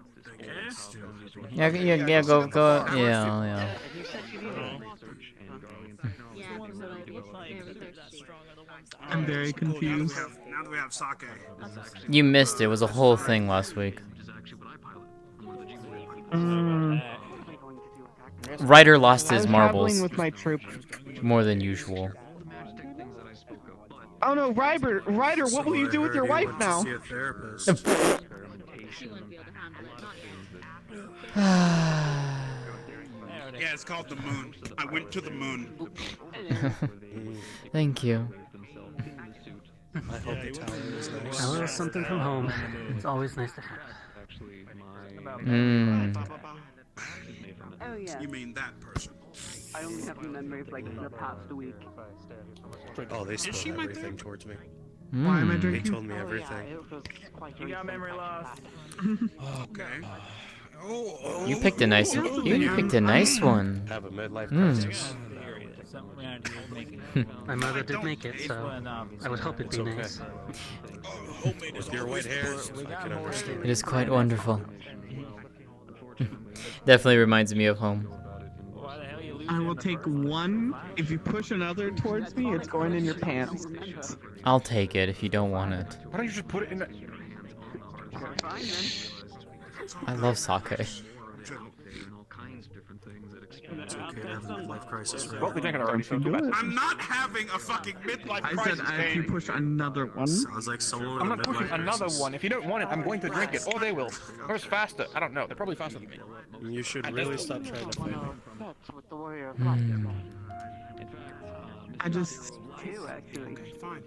[SPEAKER 2] Yeah, go, yeah.
[SPEAKER 8] I'm very confused.
[SPEAKER 20] Now that we have sake.
[SPEAKER 2] You missed it. It was a whole thing last week. Ryder lost his marbles
[SPEAKER 8] with my troop.
[SPEAKER 2] more than usual.
[SPEAKER 8] Oh no, Ryder, what will you do with your wife now?
[SPEAKER 1] See a therapist.
[SPEAKER 20] Yeah, it's called the moon. I went to the moon.
[SPEAKER 2] Thank you.
[SPEAKER 1] I hope the tower is nice.
[SPEAKER 3] A little something from home. It's always nice to have.
[SPEAKER 10] Oh yeah.
[SPEAKER 20] You mean that person?
[SPEAKER 10] I only have memories like the past week.
[SPEAKER 1] Oh, they spilled everything towards me.
[SPEAKER 8] Why am I
[SPEAKER 1] They
[SPEAKER 8] drinking?
[SPEAKER 1] told me everything.
[SPEAKER 10] You got memory loss.
[SPEAKER 20] Okay.
[SPEAKER 2] You picked a nice. You picked a nice one.
[SPEAKER 1] Have a midlife crisis.
[SPEAKER 3] My mother did make it, so I would hope it'd be nice.
[SPEAKER 1] With your white hairs, I can understand.
[SPEAKER 2] It is quite wonderful. Definitely reminds me of home.
[SPEAKER 8] I will take one. If you push another towards me, it's going in your pants.
[SPEAKER 2] I'll take it if you don't want it.
[SPEAKER 11] Why don't you just put it in the...
[SPEAKER 2] I love sake.
[SPEAKER 1] It's okay to have a midlife crisis, right?
[SPEAKER 11] Well, we're drinking our own food.
[SPEAKER 20] I'm not having a fucking midlife
[SPEAKER 8] I
[SPEAKER 20] crisis.
[SPEAKER 8] said if you push another one.
[SPEAKER 1] Sounds like someone with
[SPEAKER 11] I'm
[SPEAKER 1] a
[SPEAKER 11] not pushing
[SPEAKER 1] midlife
[SPEAKER 11] another
[SPEAKER 1] crisis.
[SPEAKER 11] one. If you don't want it, I'm going to drink it. Or they will. Who's faster? I don't know. They're probably faster than me.
[SPEAKER 1] You should really stop trying to fight me.
[SPEAKER 8] I just...
[SPEAKER 20] Okay, fine.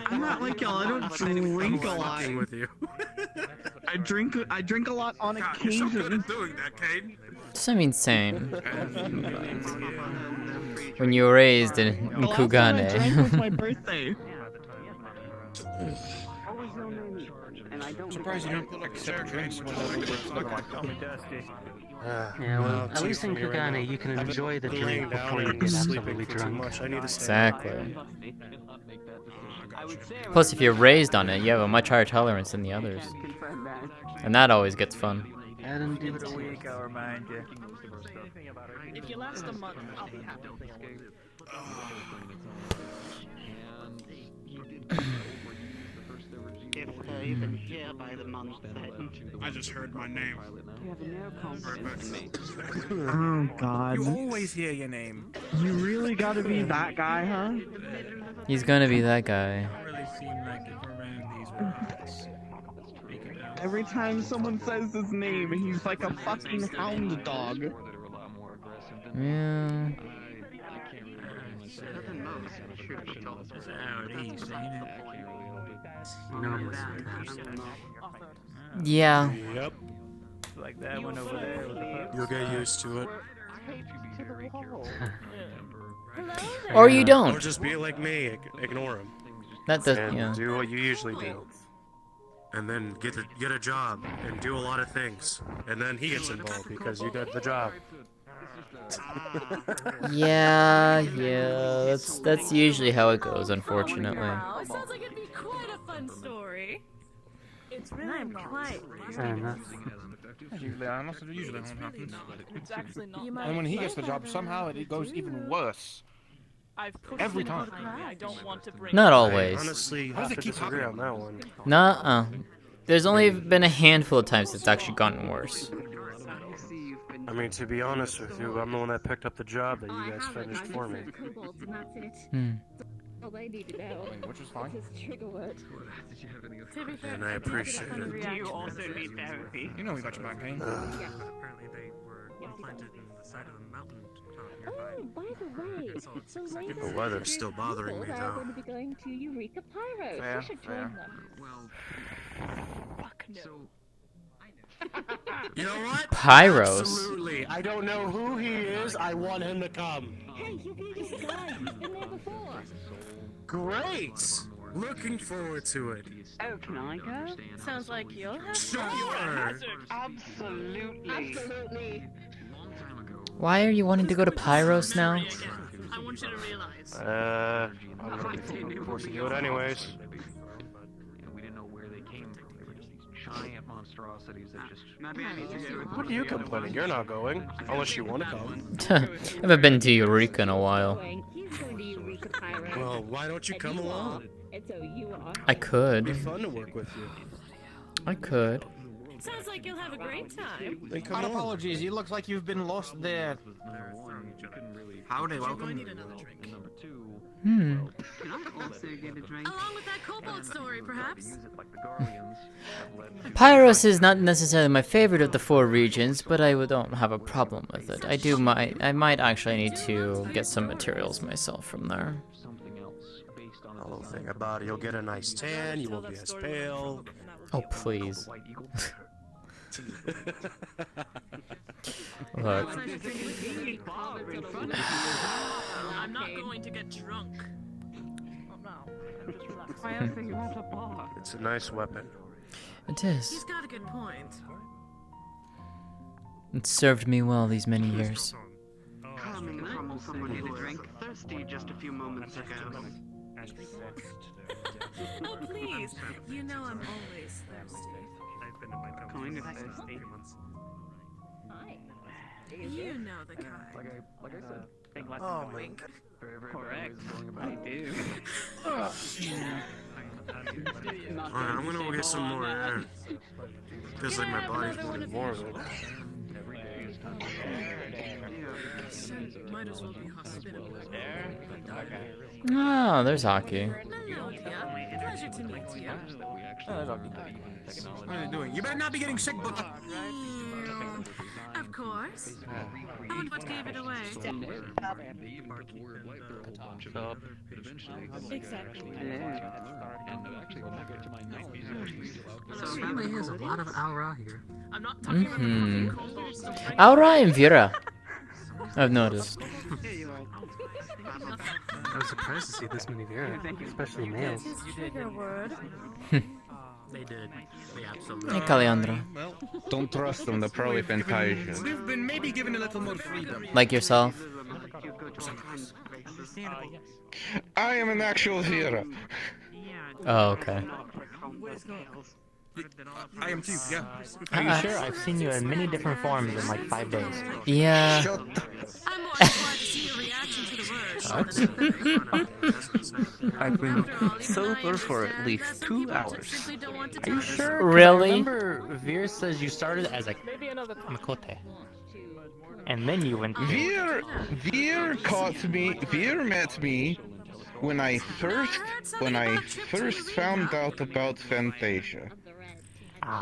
[SPEAKER 8] I'm not like y'all. I don't drink a lot.
[SPEAKER 1] Fucking with you.
[SPEAKER 8] I drink a lot on
[SPEAKER 20] God, you're so good
[SPEAKER 8] occasion.
[SPEAKER 20] at doing that, Kane.
[SPEAKER 2] So insane. When you were raised in
[SPEAKER 8] The last time I drank was
[SPEAKER 2] Kugane.
[SPEAKER 8] my birthday.
[SPEAKER 11] I'm surprised you don't accept drinks when
[SPEAKER 3] Yeah, well, at least in Kugane, you can enjoy the drink before you get absolutely drunk.
[SPEAKER 1] I need to
[SPEAKER 2] Exactly. Plus, if you're raised on it, you have a much higher tolerance than the others. And that always gets fun.
[SPEAKER 3] And
[SPEAKER 15] Give it a week, I'll remind you.
[SPEAKER 16] If you last a month, I'll be happy.
[SPEAKER 10] If they're even here by the month, then...
[SPEAKER 20] I just heard my name.
[SPEAKER 10] You have no confidence in me.
[SPEAKER 8] Oh God.
[SPEAKER 11] You always hear your name.
[SPEAKER 8] You really gotta be that guy, huh?
[SPEAKER 2] He's gonna be that guy.
[SPEAKER 8] Every time someone says his name, he's like a fucking hound dog.
[SPEAKER 2] Yeah. Yeah.
[SPEAKER 1] Yep.
[SPEAKER 15] Like that one over there.
[SPEAKER 1] You'll get used to it.
[SPEAKER 2] Or you
[SPEAKER 1] Or
[SPEAKER 2] don't.
[SPEAKER 1] just be like me, ignore him.
[SPEAKER 2] That does.
[SPEAKER 1] And
[SPEAKER 2] Yeah.
[SPEAKER 1] do what you usually do. And then get a job and do a lot of things. And then he gets involved because you did the job.
[SPEAKER 2] Yeah. That's usually how it goes, unfortunately.
[SPEAKER 16] Wow, it sounds like it'd be quite a fun story. It's really quite.
[SPEAKER 3] Fair enough.
[SPEAKER 11] Usually what happens.
[SPEAKER 16] It's actually not.
[SPEAKER 11] And when he gets the job, somehow it goes even worse.
[SPEAKER 16] I've pushed
[SPEAKER 11] Every
[SPEAKER 16] it
[SPEAKER 11] time.
[SPEAKER 16] behind me. I don't want to break
[SPEAKER 2] Not
[SPEAKER 16] it.
[SPEAKER 2] always.
[SPEAKER 1] Honestly, you
[SPEAKER 11] Why does
[SPEAKER 1] have
[SPEAKER 11] it
[SPEAKER 1] to
[SPEAKER 11] keep
[SPEAKER 1] disagree on
[SPEAKER 11] happening?
[SPEAKER 1] that one.
[SPEAKER 2] Nuh-uh. There's only been a handful of times it's actually gotten worse.
[SPEAKER 1] I mean, to be honest with you, I'm the one that picked up the job that you guys finished for me.
[SPEAKER 13] All I need to know.
[SPEAKER 11] Which is fine.
[SPEAKER 13] Is his trigger word.
[SPEAKER 16] To be fair,
[SPEAKER 1] And I appreciate it.
[SPEAKER 10] Do you also need therapy?
[SPEAKER 11] You know we got your back, Kane.
[SPEAKER 1] Apparently
[SPEAKER 12] they were planted in the side of the mountain
[SPEAKER 13] Oh, by the way, so later
[SPEAKER 1] The weather's still bothering me,
[SPEAKER 13] people are
[SPEAKER 1] though.
[SPEAKER 13] going to be going to Eureka Pyros.
[SPEAKER 11] Fair,
[SPEAKER 13] You should join
[SPEAKER 11] fair.
[SPEAKER 13] them.
[SPEAKER 16] fuck no.
[SPEAKER 1] You know what?
[SPEAKER 2] Pyros.
[SPEAKER 1] Absolutely. I don't know who he is. I want him to come.
[SPEAKER 13] Hey, you gave us a guy. You've been there before.
[SPEAKER 1] Great. Looking forward to it.
[SPEAKER 10] Oh, can I go?
[SPEAKER 16] Sounds like you'll have
[SPEAKER 1] Sure.
[SPEAKER 10] Absolutely.
[SPEAKER 13] Absolutely.
[SPEAKER 2] Why are you wanting to go to Pyros now?
[SPEAKER 16] I want you to realize.
[SPEAKER 1] I'm gonna be forced to do it anyways.
[SPEAKER 19] We didn't know where they came from. They were just these giant monstrosities that just.
[SPEAKER 10] Maybe I need to go with
[SPEAKER 1] What are you complaining? You're not going. Unless you want to come.
[SPEAKER 2] I haven't been to Eureka in a while.
[SPEAKER 13] He's going to Eureka Pyros.
[SPEAKER 1] Well, why don't you come along?
[SPEAKER 13] And so you are.
[SPEAKER 2] I
[SPEAKER 1] It'd be
[SPEAKER 2] could.
[SPEAKER 1] fun to work with you.
[SPEAKER 2] I could.
[SPEAKER 16] Sounds like you'll have a great time.
[SPEAKER 1] Then come
[SPEAKER 11] My
[SPEAKER 1] along.
[SPEAKER 11] apologies, you look like you've been lost there. Howdy, welcome.
[SPEAKER 16] I need another drink.
[SPEAKER 2] Hmm.
[SPEAKER 9] Along with that kobold story, perhaps?
[SPEAKER 2] Pyros is not necessarily my favorite of the 4 regions, but I don't have a problem with it. I might actually need to get some materials myself from there.
[SPEAKER 1] The whole thing about it, you'll get a nice tan, you won't be as pale.
[SPEAKER 2] Oh, please. Look.
[SPEAKER 9] I'm not going to get drunk.
[SPEAKER 1] It's a nice weapon.
[SPEAKER 2] It is.
[SPEAKER 9] He's got a good point.
[SPEAKER 2] It served me well these many years.
[SPEAKER 10] Coming from someone who was thirsty just a few moments ago.
[SPEAKER 9] Oh, please. You know I'm always thirsty.
[SPEAKER 10] Kind of thirsty.
[SPEAKER 9] You know the kind.
[SPEAKER 15] Like I said, big lesson
[SPEAKER 1] Oh,
[SPEAKER 9] wink.
[SPEAKER 15] Correct. I do.
[SPEAKER 1] Alright, I'm gonna go get some more air. Feels like my body's wanting more of it.
[SPEAKER 9] Might as well be hospitable.
[SPEAKER 2] Ah, there's Aki.
[SPEAKER 9] Hello, dear. Pleasure to meet you.
[SPEAKER 11] What are you doing? You better not be getting sick, bud.
[SPEAKER 9] Of course. And what gave it away?
[SPEAKER 3] Exactly.
[SPEAKER 10] So
[SPEAKER 3] She really has a lot of aura here.
[SPEAKER 9] I'm not talking about the kobold story.
[SPEAKER 2] Aura and Vera. I've noticed.
[SPEAKER 3] I was surprised to see this many Vera, especially males.
[SPEAKER 9] Trigger word.
[SPEAKER 3] They did. They absolutely.
[SPEAKER 2] Hey, Caliandra.
[SPEAKER 14] Well, don't trust them. They're probably Fantasia.
[SPEAKER 11] We've been maybe given a little more freedom.
[SPEAKER 2] Like yourself?
[SPEAKER 14] I am an actual hero.
[SPEAKER 2] Oh, okay.
[SPEAKER 11] I am too, yeah.
[SPEAKER 3] Are you sure? I've seen you in many different forms in like 5 days.
[SPEAKER 2] Yeah.
[SPEAKER 9] I'm more inclined to see your reaction to the word.
[SPEAKER 19] I've been sober for at least 2 hours.
[SPEAKER 3] Are you sure?
[SPEAKER 2] Really?
[SPEAKER 3] I remember Veer says you started as a Makote. And then you went to...
[SPEAKER 14] Veer met me when I first found out about Fantasia.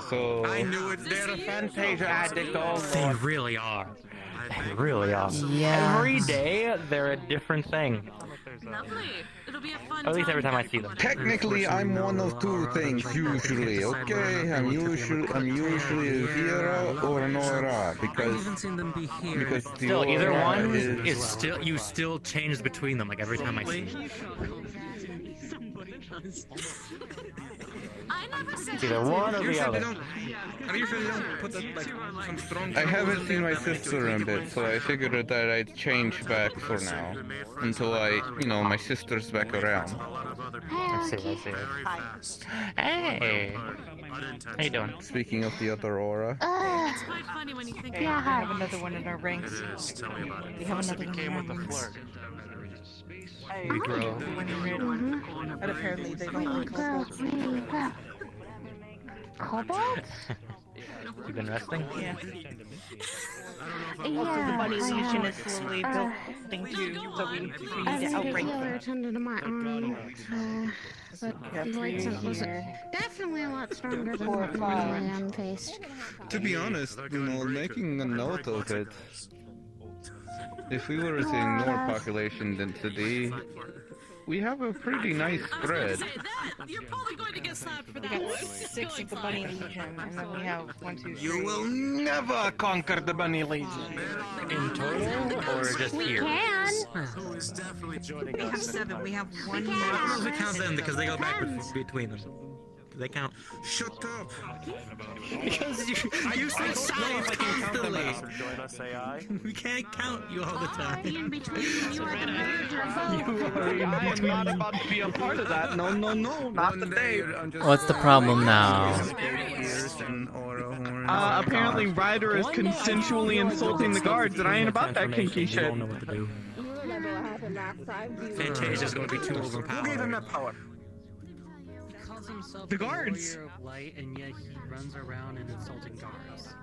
[SPEAKER 14] So
[SPEAKER 11] I knew it. They're a Fantasia addict. Oh,
[SPEAKER 3] They really are. They really are.
[SPEAKER 2] Yeah.
[SPEAKER 3] Every day, they're a different thing.
[SPEAKER 9] Lovely. It'll be a fun
[SPEAKER 3] At least every time I see them.
[SPEAKER 14] technically, I'm one of 2 things usually. Okay, I'm usually a Vera or an Aura because the
[SPEAKER 3] Still, either
[SPEAKER 14] Aura
[SPEAKER 3] one is still, you still change between them like every time I see you.
[SPEAKER 9] I never said
[SPEAKER 3] It's either one or the other.
[SPEAKER 11] Are you sure they don't put that, like, some strong...
[SPEAKER 14] I haven't seen my sister in a bit, so I figured that I'd change back for now until my sister's back around.
[SPEAKER 3] I see. Hey! How you doing?
[SPEAKER 14] Speaking of the other Aura.
[SPEAKER 9] It's quite funny when you think
[SPEAKER 4] We
[SPEAKER 9] about
[SPEAKER 4] have another one in our ranks.
[SPEAKER 1] It is. Tell me about it.
[SPEAKER 4] We have
[SPEAKER 1] Plus,
[SPEAKER 4] another
[SPEAKER 1] it
[SPEAKER 4] one
[SPEAKER 1] came
[SPEAKER 4] in
[SPEAKER 1] with
[SPEAKER 4] our
[SPEAKER 1] the
[SPEAKER 4] ranks.
[SPEAKER 1] flirt.
[SPEAKER 3] We grow.
[SPEAKER 4] And apparently they don't like kobolds. Kobolds?
[SPEAKER 3] You been resting?
[SPEAKER 4] Yeah. Also, the Bunny Legion is slowly building too, so we need to outrank them.
[SPEAKER 18] Attended to my own, but the accent was definitely a lot stronger than what normally I'm faced.
[SPEAKER 14] To be honest, making a note of it, if we were to ignore population density, we have a pretty nice spread.
[SPEAKER 9] You're probably going to get slapped for
[SPEAKER 4] We
[SPEAKER 9] that.
[SPEAKER 4] got 6 of the Bunny Legion, and then we have 1, 2, 3.
[SPEAKER 11] You will never conquer the Bunny Legion.
[SPEAKER 3] In total, or just here?
[SPEAKER 1] Who is definitely joining
[SPEAKER 12] We have
[SPEAKER 1] us?
[SPEAKER 12] 7. We have 1
[SPEAKER 3] I
[SPEAKER 12] more.
[SPEAKER 3] don't know if we count them because they go back between them. They count.
[SPEAKER 11] Shut up!
[SPEAKER 3] Because you say silence constantly.
[SPEAKER 1] Join us, AI.
[SPEAKER 3] We can't count you all the time.
[SPEAKER 18] In between, you are the merger of
[SPEAKER 3] You are in
[SPEAKER 8] I am
[SPEAKER 3] between.
[SPEAKER 8] not about to be a part of that. No, not today.
[SPEAKER 2] What's the problem now?
[SPEAKER 8] Apparently Ryder is consensually insulting the guards, and I ain't about that kinky
[SPEAKER 3] You
[SPEAKER 8] shit.
[SPEAKER 3] don't know what to do. Fantasia's gonna be too overpowered.
[SPEAKER 11] Who gave him that power?
[SPEAKER 8] The guards.
[SPEAKER 3] Light, and yet he runs around and insulting guards.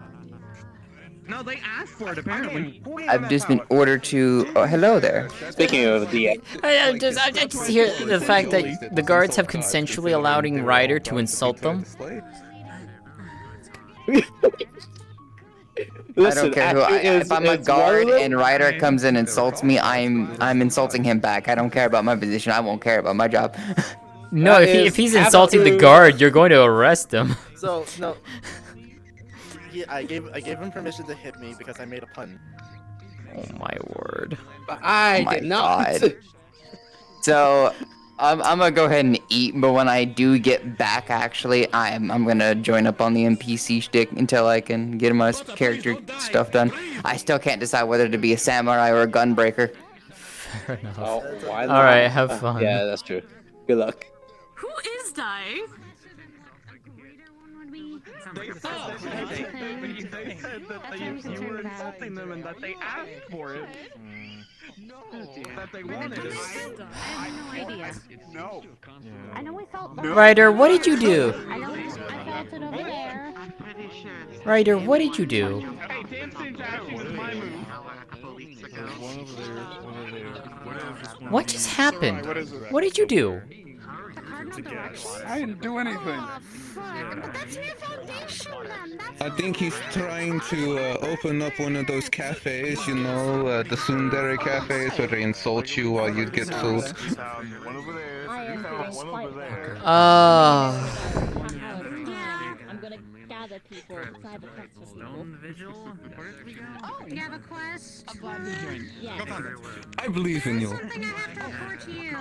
[SPEAKER 8] No, they asked for it apparently.
[SPEAKER 5] I've just been ordered to. Oh, hello there.
[SPEAKER 22] Speaking of the.
[SPEAKER 2] I just hear the fact that the guards have consensually allowing Ryder to insult them.
[SPEAKER 5] I don't care who. If I'm a guard and Ryder comes in and insults me, I'm insulting him back. I don't care about my position. I won't care about my job.
[SPEAKER 2] No, if he's insulting the guard, you're going to arrest him.
[SPEAKER 7] So no. I gave him permission to hit me because I made a pun.
[SPEAKER 2] Oh my word!
[SPEAKER 22] I did not.
[SPEAKER 5] God. So I'm gonna go ahead and eat, but when I do get back, actually, I'm gonna join up on the NPC shtick until I can get my character stuff done. I still can't decide whether to be a samurai or a gunbreaker.
[SPEAKER 2] Fair enough.
[SPEAKER 22] Oh, why not?
[SPEAKER 2] All right, have fun.
[SPEAKER 22] Yeah, that's true. Good luck.
[SPEAKER 9] Who is dying?
[SPEAKER 8] They said that you were insulting them and that they asked for it. That they wanted it.
[SPEAKER 18] I have no idea.
[SPEAKER 20] No.
[SPEAKER 18] I know we felt
[SPEAKER 2] Ryder, what did you do?
[SPEAKER 18] I know I felt it over there.
[SPEAKER 2] Ryder, what did you do?
[SPEAKER 8] Hey, dancing Dashi was my move.
[SPEAKER 2] What just happened? What did you do?
[SPEAKER 20] I didn't do anything.
[SPEAKER 14] I think he's trying to open up one of those cafes, you know, the tsundere cafes where they insult you while you get food.
[SPEAKER 18] I'm gonna gather people inside the festival.
[SPEAKER 9] Oh, you have a quest?
[SPEAKER 18] I'm glad you joined. Yeah.
[SPEAKER 14] I believe in you.
[SPEAKER 9] Something I have to report to you.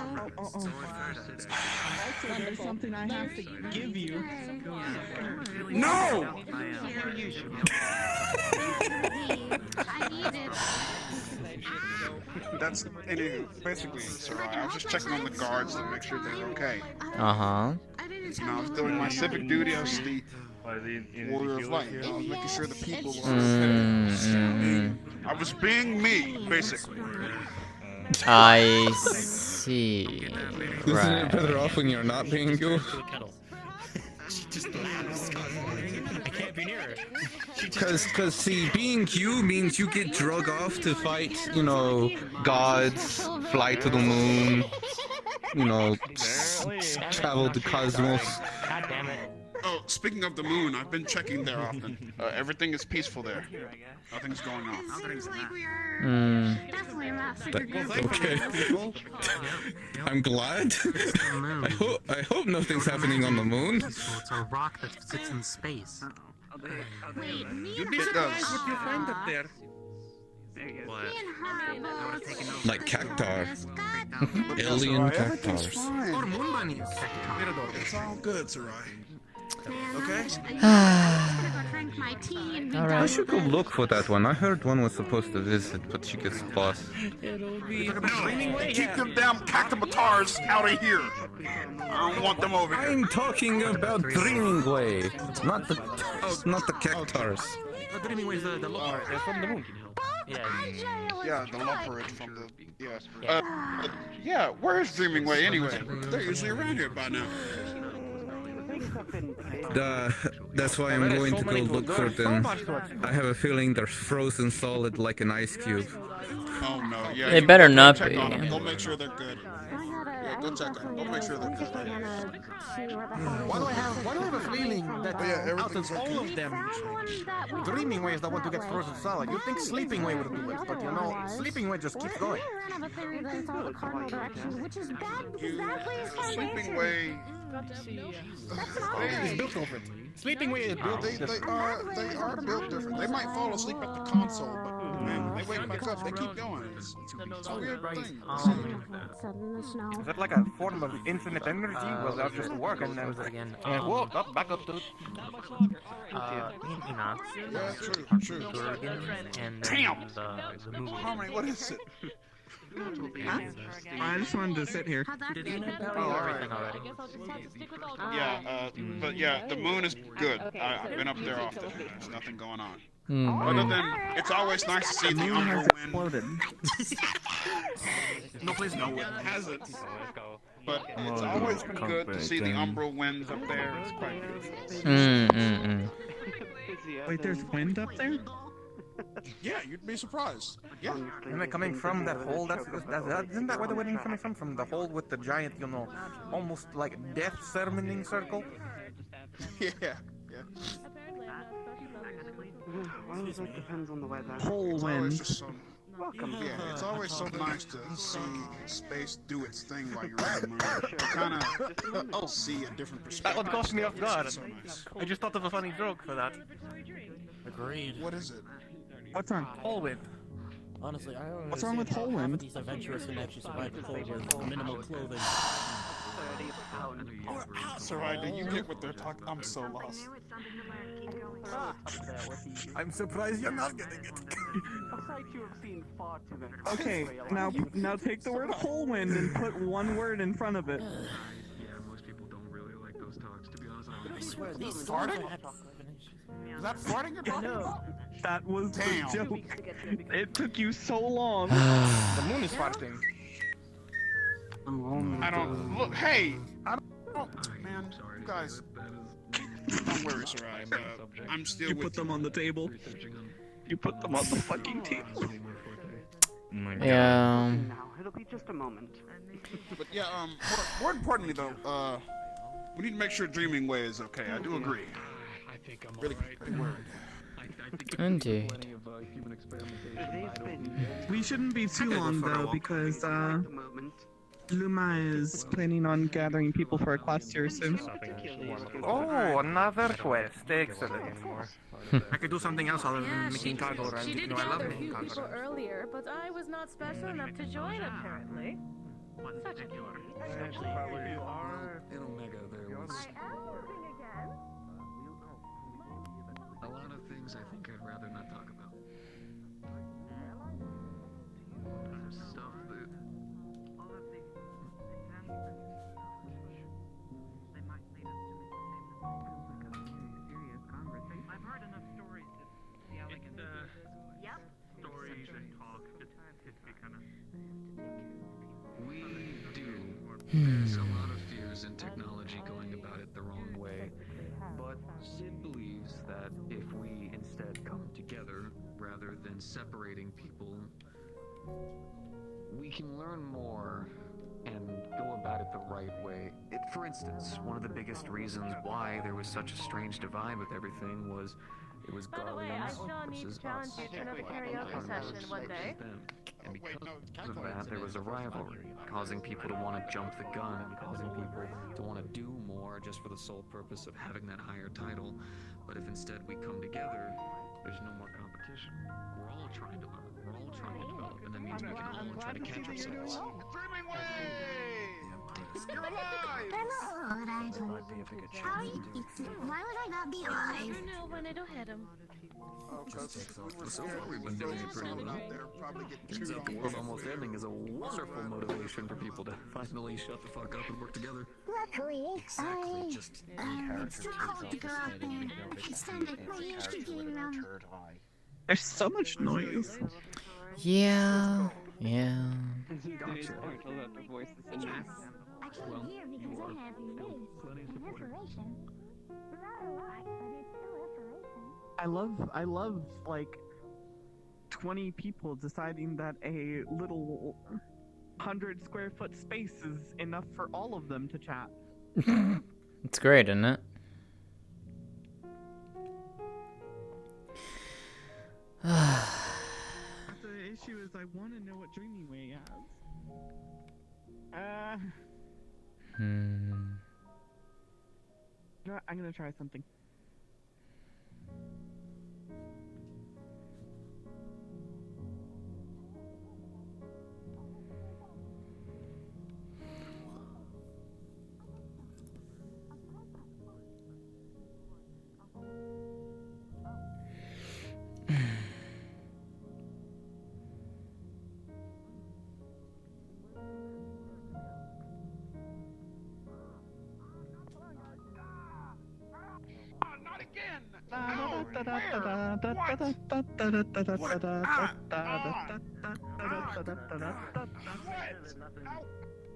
[SPEAKER 8] There's something I have to give you.
[SPEAKER 20] No!
[SPEAKER 9] I need it.
[SPEAKER 20] That's basically, Sarai. I was just checking on the guards to make sure they're okay.
[SPEAKER 2] Uh-huh.
[SPEAKER 20] I was doing my civic duty. I was the warrior of light. I was making sure the people were okay. I was being me, basically.
[SPEAKER 2] I see.
[SPEAKER 14] Isn't it better off when you're not being you?
[SPEAKER 23] She just laughs. I can't be near her.
[SPEAKER 14] Cause see, being you means you get drug off to fight, you know, gods, fly to the moon, you know, travel the cosmos.
[SPEAKER 23] God damn it.
[SPEAKER 20] Oh, speaking of the moon, I've been checking there often. Everything is peaceful there. Nothing's going on.
[SPEAKER 9] Seems like we are definitely not super good.
[SPEAKER 14] Okay. I'm glad. I hope nothing's happening on the moon.
[SPEAKER 3] So it's a rock that sits in space.
[SPEAKER 9] Wait, me
[SPEAKER 20] You'd
[SPEAKER 9] and
[SPEAKER 20] be
[SPEAKER 9] her
[SPEAKER 20] surprised
[SPEAKER 9] what you find up there.
[SPEAKER 3] What?
[SPEAKER 9] Me and her both.
[SPEAKER 14] Like cactar. Alien cactars.
[SPEAKER 20] It's all good, Sarai. Okay?
[SPEAKER 14] I should go look for that one. I heard one was supposed to visit, but she gets lost.
[SPEAKER 20] Keep them damn cactamatars out of here. I don't want them over here.
[SPEAKER 14] I'm talking about Dreaming Way, not the cactars.
[SPEAKER 11] Dreaming Way is the look from the moon.
[SPEAKER 20] Yeah, the leopard from the yeah. Where's Dreaming Way anyway? They're usually around here by now.
[SPEAKER 14] That's why I'm going to go look for them. I have a feeling they're frozen solid like an ice cube.
[SPEAKER 20] Oh no, yeah.
[SPEAKER 2] They better not
[SPEAKER 20] check
[SPEAKER 2] be.
[SPEAKER 20] on them. Go make sure they're good. Yeah, go check on them. Go make sure they're good.
[SPEAKER 11] Why do I have a feeling that out of all of them, Dreaming Way is the one to get frozen solid? You'd think Sleeping Way would do it, but you know, Sleeping Way just keeps going.
[SPEAKER 18] I have a theory that it's all the cardinal direction, which is bad because that way is
[SPEAKER 20] Sleeping Way.
[SPEAKER 11] It's built over it. Sleeping Way is built.
[SPEAKER 20] They are built different. They might fall asleep at the console, but man, they wake back up. They keep going. It's a weird thing.
[SPEAKER 11] Is that like a form of infinite energy? Well, that just work and then
[SPEAKER 3] again.
[SPEAKER 11] whoa, back up to.
[SPEAKER 3] Me and Ina.
[SPEAKER 20] Yeah, true.
[SPEAKER 3] And
[SPEAKER 20] Damn.
[SPEAKER 3] The movie.
[SPEAKER 20] Harmony, what is it?
[SPEAKER 8] Huh? I just wanted to sit here.
[SPEAKER 3] Did Ina tell you everything already?
[SPEAKER 20] Yeah, but yeah, the moon is good. I've been up there often. There's nothing going on.
[SPEAKER 2] Mm.
[SPEAKER 20] Other than, it's always nice to see the Umbra wind.
[SPEAKER 8] No, please no.
[SPEAKER 20] It hasn't. But it's always been good to see the Umbra winds up there. It's quite beautiful.
[SPEAKER 8] Wait, there's wind up there?
[SPEAKER 11] Yeah, you'd be surprised. Yeah.
[SPEAKER 6] Isn't it coming from that hole? Isn't that where the wedding is coming from? From the hole with the giant, you know, almost like death summoning circle?
[SPEAKER 11] Yeah. Yeah.
[SPEAKER 10] Well, it depends on the weather.
[SPEAKER 8] Whole
[SPEAKER 20] It's always
[SPEAKER 8] wind.
[SPEAKER 20] just so.
[SPEAKER 10] Welcome.
[SPEAKER 20] Yeah, it's always so nice to see space do its thing while you're in the moon. To kind of see a different perspective.
[SPEAKER 6] That one caught me off guard.
[SPEAKER 20] It's so nice.
[SPEAKER 6] I just thought of a funny joke for that.
[SPEAKER 11] Agreed.
[SPEAKER 20] What is it?
[SPEAKER 8] What's wrong?
[SPEAKER 6] Hole wind.
[SPEAKER 17] Honestly, I don't
[SPEAKER 8] What's wrong with
[SPEAKER 17] understand
[SPEAKER 8] whole
[SPEAKER 17] how half
[SPEAKER 8] wind?
[SPEAKER 17] of these adventurers can actually survive the cold with minimal clothing.
[SPEAKER 20] Survivor, you get what they're talking. I'm so lost.
[SPEAKER 6] I'm surprised you're not getting it.
[SPEAKER 8] Okay, now take the word whole wind and put one word in front of it.
[SPEAKER 3] Yeah, most people don't really like those talks, to be honest.
[SPEAKER 17] I swear, these
[SPEAKER 20] Farting? Is that farting you're talking about?
[SPEAKER 8] That was
[SPEAKER 20] Damn.
[SPEAKER 8] the joke. It took you so long.
[SPEAKER 6] The moon is farting.
[SPEAKER 20] I don't look. Hey, I don't. Man, you guys. Don't worry, Sarai. I'm still
[SPEAKER 8] You
[SPEAKER 20] with
[SPEAKER 8] put them on the table. You put them on the fucking table.
[SPEAKER 2] Yeah.
[SPEAKER 10] Now, it'll be just a moment.
[SPEAKER 20] But yeah, more importantly though, we need to make sure Dreaming Way is okay. I do agree.
[SPEAKER 3] I think I'm
[SPEAKER 20] Really,
[SPEAKER 3] alright.
[SPEAKER 20] really worried.
[SPEAKER 2] Indeed.
[SPEAKER 8] We shouldn't be too long though, because Luma is planning on gathering people for a class tier soon.
[SPEAKER 6] Oh, another quest. Excellent. I could do something else other than making cargo runs.
[SPEAKER 9] She
[SPEAKER 6] You
[SPEAKER 9] did
[SPEAKER 6] know, I love
[SPEAKER 9] gather a
[SPEAKER 6] making
[SPEAKER 9] few
[SPEAKER 6] cargo
[SPEAKER 9] people
[SPEAKER 6] runs.
[SPEAKER 9] earlier, but I was not special enough to join, apparently. Such a
[SPEAKER 3] Actually, you are in Omega. There was a lot of things I think I'd rather not talk about. Stuff that.
[SPEAKER 10] I've heard enough stories to see how they can
[SPEAKER 3] Stories and talk. It'd be kind of. We do. There's a lot of fears in technology going about it the wrong way. But Sid believes that if we instead come together rather than separating people, we can learn more and go about it the right way. For instance, one of the biggest reasons why there was such a strange divide with everything was it was
[SPEAKER 9] By the way, I
[SPEAKER 3] Guardians
[SPEAKER 9] still need to
[SPEAKER 3] versus
[SPEAKER 9] challenge
[SPEAKER 3] us.
[SPEAKER 9] you to another karaoke session one day.
[SPEAKER 3] And because of that, there was a rivalry, causing people to want to jump the gun, causing people to want to do more just for the sole purpose of having that higher title. But if instead we come together, there's no more competition. We're all trying to learn, we're all trying to develop, and that means we can all try to catch ourselves.
[SPEAKER 20] Dreaming Way! You're alive!
[SPEAKER 18] Why would I not be alive?
[SPEAKER 9] No, when I don't hit him.
[SPEAKER 3] So far we've been doing it pretty well. Turns out the world almost ending is a wonderful motivation for people to finally shut the fuck up and work together.
[SPEAKER 18] Luckily, it's too cold to go out there. It's time to play HDD around.
[SPEAKER 8] There's so much noise.
[SPEAKER 2] Yeah. Yeah.
[SPEAKER 10] Gotcha.
[SPEAKER 18] I can't hear because I have erased information. Not a lot, but it's still information.
[SPEAKER 8] I love like 20 people deciding that a little 100 square foot space is enough for all of them to chat.
[SPEAKER 2] It's great, isn't it?
[SPEAKER 8] The issue is I want to know what Dreaming Way has. You know what? I'm gonna try something.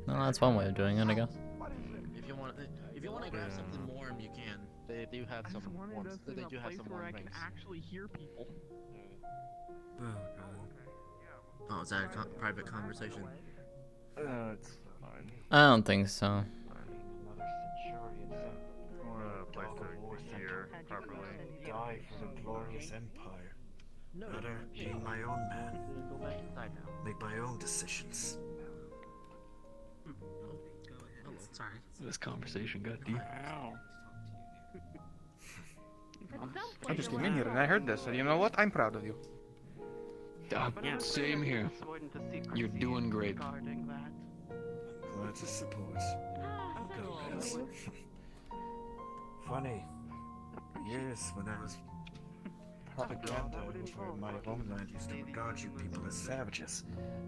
[SPEAKER 2] No, that's one way of doing it, I guess.
[SPEAKER 17] If you want to grab something warm, you can. They do have some warm. They do have some warm
[SPEAKER 8] where I
[SPEAKER 17] drinks.
[SPEAKER 8] can actually hear people.
[SPEAKER 17] Oh god. Oh, is that a private conversation?
[SPEAKER 7] It's fine.
[SPEAKER 2] I don't think so.
[SPEAKER 7] Or a place to hear properly.
[SPEAKER 13] Die for the glorious empire. Better being my own man. Make my own decisions.
[SPEAKER 17] Oh, sorry.
[SPEAKER 19] This conversation got deep.
[SPEAKER 6] I just came in here and I heard this, and you know what? I'm proud of you.
[SPEAKER 19] Same here. You're doing great.
[SPEAKER 13] Glad to support. Funny. Years when I was propaganda over my homeland used to regard you people as savages.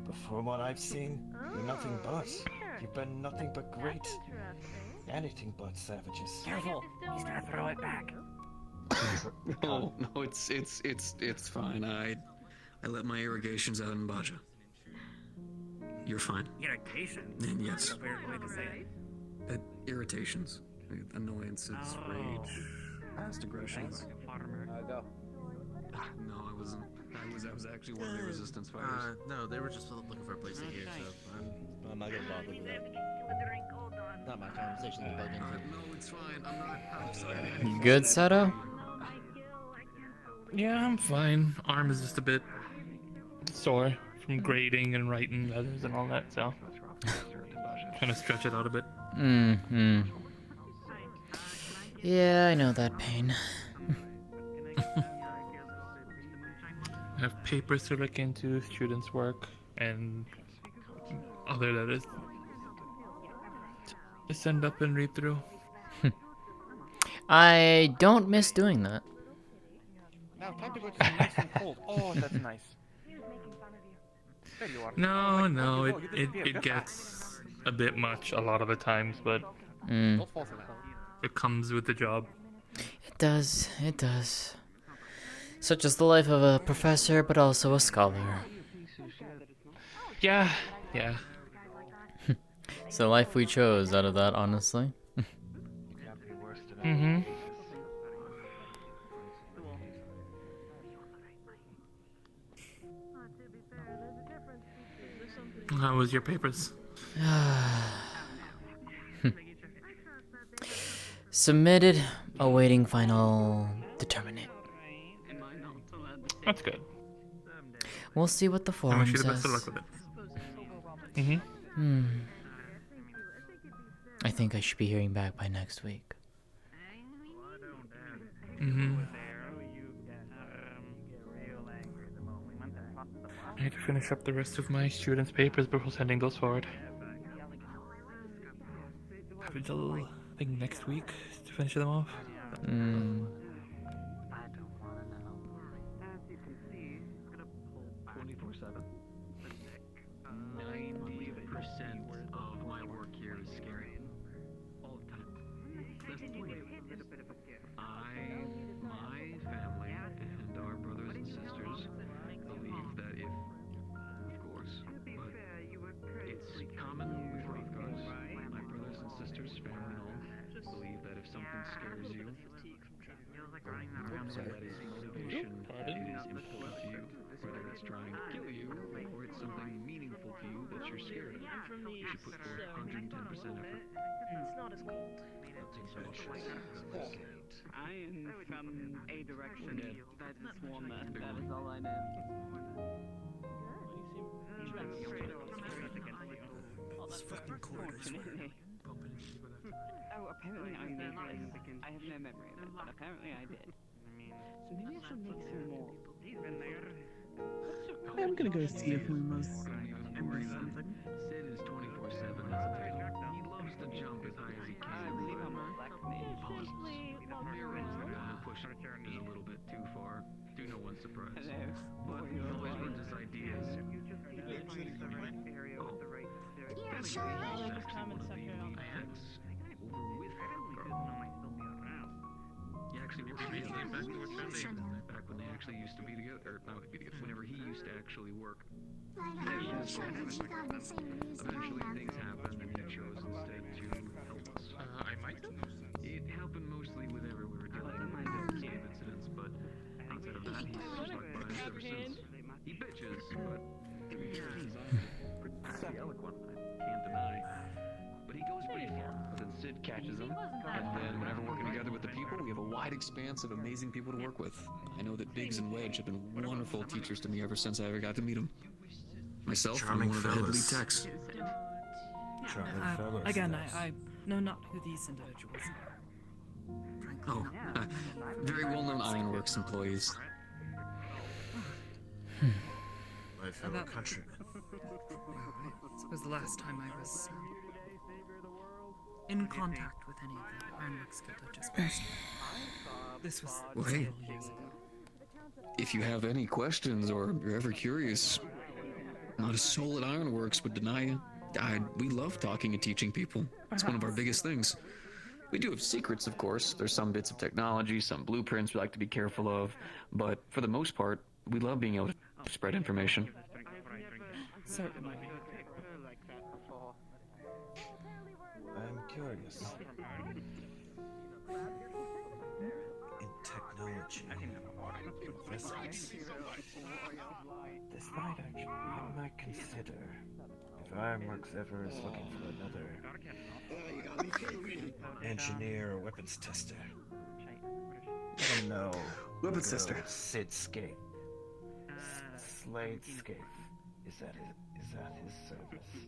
[SPEAKER 13] But from what I've seen, you're nothing but. You've been nothing but great. Anything but savages.
[SPEAKER 15] Careful! He's gonna throw it back.
[SPEAKER 3] No, it's fine. I let my irrigations out in Baja. You're fine.
[SPEAKER 15] Irritation?
[SPEAKER 3] And yes.
[SPEAKER 15] That's a weird way to say it.
[SPEAKER 3] Irritations, annoyances, rage, past aggressions.
[SPEAKER 22] Go.
[SPEAKER 3] No, I wasn't. I was actually one of the resistance fighters.
[SPEAKER 17] No, they were just looking for a place to hear, so I'm not gonna bother with that. Not my conversation to bug into.
[SPEAKER 3] No, it's fine. I'm sorry.
[SPEAKER 2] You good, Sato?
[SPEAKER 16] Yeah, I'm fine. Arm is just a bit sore from grading and writing letters and all that, so trying to stretch it out a bit.
[SPEAKER 2] Mm-hmm. Yeah, I know that pain.
[SPEAKER 16] I have papers to look into, students' work, and other letters to send up and read through.
[SPEAKER 2] I don't miss doing that.
[SPEAKER 6] Now, time to go to the nice and cold. Oh, that's nice. There you are.
[SPEAKER 16] No, it gets a bit much a lot of the times, but it comes with the job.
[SPEAKER 2] It does, it does. Such is the life of a professor, but also a scholar.
[SPEAKER 16] Yeah.
[SPEAKER 2] It's the life we chose out of that, honestly.
[SPEAKER 16] Mm-hmm. How was your papers?
[SPEAKER 2] Submitted, awaiting final determinate.
[SPEAKER 16] That's good.
[SPEAKER 2] We'll see what the
[SPEAKER 16] I
[SPEAKER 2] forum
[SPEAKER 16] wish you
[SPEAKER 2] says.
[SPEAKER 16] the best of luck with it. Mm-hmm.
[SPEAKER 2] I think I should be hearing back by next week.
[SPEAKER 16] Mm-hmm. I need to finish up the rest of my students' papers before sending those forward. Have until, I think, next week to finish them off.
[SPEAKER 2] Mm.
[SPEAKER 3] 24/7. 90% of my work here is scary. All the time. That's the point. My family, and our brothers and sisters believe that if, of course, but it's common with lifeguards. My brothers and sisters, family and all, believe that if something scares you, that is motivation, it is important to you. Whether it's trying to kill you, or it's something meaningful to you that you're scared of, you should put forth 110% effort.
[SPEAKER 12] It's not as cold.
[SPEAKER 10] I am from a direction. That is warmer. That is all I know.
[SPEAKER 13] It's fucking cold, I swear.
[SPEAKER 10] Oh, apparently I did. I have no memory of it, but apparently I did. So maybe I should make some more.
[SPEAKER 8] I'm gonna go see if Luma's doing something.
[SPEAKER 3] Sid is 24/7 as a title. He loves to jump as high as he can.
[SPEAKER 10] I believe I'm a black mage.
[SPEAKER 3] Mira is the one who pushed it just a little bit too far, to no one's surprise. But he always runs his ideas.
[SPEAKER 18] Yeah, sure.
[SPEAKER 3] Actually, one of the elite techs over with Carl. He actually worked for me back when they actually used to be together, or not be together, whenever he used to actually work. Eventually things happened and he chose instead to help us.
[SPEAKER 16] I might.
[SPEAKER 3] It happened mostly whenever we were dealing with incidents, but outside of that, he's stuck by us ever the eloquent, I can't deny. But he goes pretty far. Then Sid catches him, and then whenever working together with the people, we have a wide expanse of amazing people to work with. I know that Biggs and Wedge have been wonderful teachers to me ever since I ever got to meet them. Myself, I'm one of the head lead techs.
[SPEAKER 1] Again, I know not who these individuals are.
[SPEAKER 3] Oh, very well-known Ironworks employees.
[SPEAKER 13] My fellow countrymen.
[SPEAKER 1] It was the last time I was in contact with any of the Ironworks Guild I just mentioned. This was
[SPEAKER 3] Well,
[SPEAKER 1] several
[SPEAKER 3] hey,
[SPEAKER 1] years ago.
[SPEAKER 3] if you have any questions or you're ever curious, not a soul at Ironworks would deny you. We love talking and teaching people. It's one of our biggest things. We do have secrets, of course. There's some bits of technology, some blueprints we like to be careful of, but for the most part, we love being able to spread information.
[SPEAKER 1] Certainly.
[SPEAKER 13] I'm curious. In technology, investments. This might actually, you might consider if Ironworks ever is looking for another engineer or weapons tester. No.
[SPEAKER 3] Weapons tester.
[SPEAKER 13] Sid Scape. Slade Scape. Is that his service?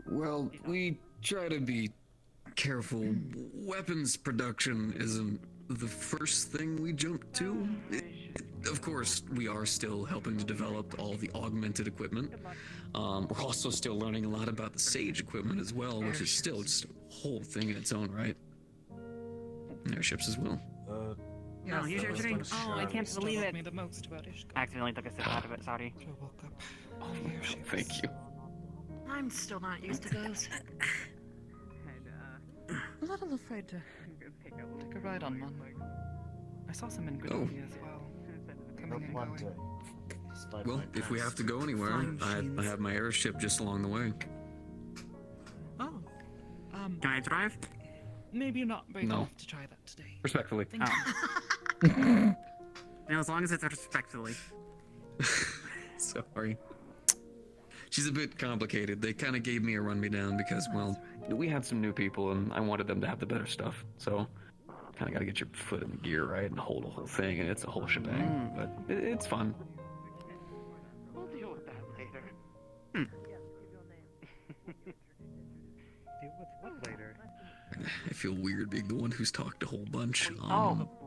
[SPEAKER 3] Well, we try to be careful. Weapons production isn't the first thing we jump to. Of course, we are still helping to develop all the augmented equipment. We're also still learning a lot about the Sage equipment as well, which is still just a whole thing in its own right. And airships as well.
[SPEAKER 15] No, here's your drink. Oh, I can't believe it.
[SPEAKER 1] I
[SPEAKER 15] accidentally took a sip out of it, sorry.
[SPEAKER 3] Thank you.
[SPEAKER 1] I'm still not used to those. I'm a little afraid to take a ride on one. I saw some in Grenada as well. Coming and going.
[SPEAKER 3] Well, if we have to go anywhere, I have my airship just along the way.
[SPEAKER 1] Oh.
[SPEAKER 15] Can I drive?
[SPEAKER 1] Maybe you're not brave
[SPEAKER 3] No.
[SPEAKER 1] enough to try that today.
[SPEAKER 3] Respectfully.
[SPEAKER 15] Oh. No, as long as it's respectfully.
[SPEAKER 3] Sorry. She's a bit complicated. They kind of gave me a run-me-down because, well, we had some new people and I wanted them to have the better stuff. So, kind of got to get your foot in the gear, right, and hold the whole thing, and it's a whole shebang. But it's fun.
[SPEAKER 15] We'll deal with that later.
[SPEAKER 17] Deal with what later?
[SPEAKER 3] I feel weird being the one who's talked a whole bunch.
[SPEAKER 12] I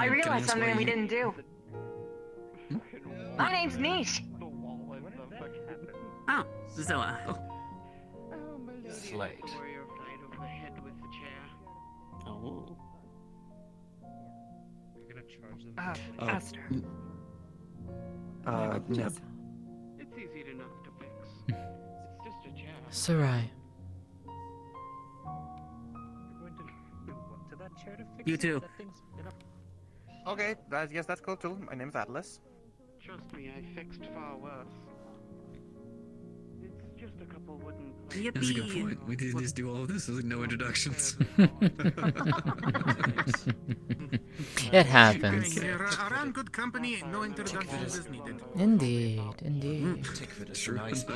[SPEAKER 12] realized something we didn't do. My name's Niche.
[SPEAKER 15] Oh, Zilla.
[SPEAKER 13] Slate.
[SPEAKER 15] Oh.
[SPEAKER 17] You're gonna charge them.
[SPEAKER 1] Aster.
[SPEAKER 3] Neb.
[SPEAKER 10] It's easy enough to fix. It's just a chair.
[SPEAKER 2] Sarai.
[SPEAKER 17] You're going to do what to that chair to fix
[SPEAKER 15] You
[SPEAKER 17] it?
[SPEAKER 15] too.
[SPEAKER 17] That thing's been up.
[SPEAKER 6] Okay, I guess that's cool too. My name's Atlas.
[SPEAKER 10] Trust me, I fixed far worse. It's just a couple wooden
[SPEAKER 15] Yippee.
[SPEAKER 3] That's a good point. We didn't just do all of this with no introductions.
[SPEAKER 2] It happens.
[SPEAKER 11] Around good company, no introductions is needed.
[SPEAKER 2] Indeed, indeed.
[SPEAKER 3] Sure.
[SPEAKER 20] I hate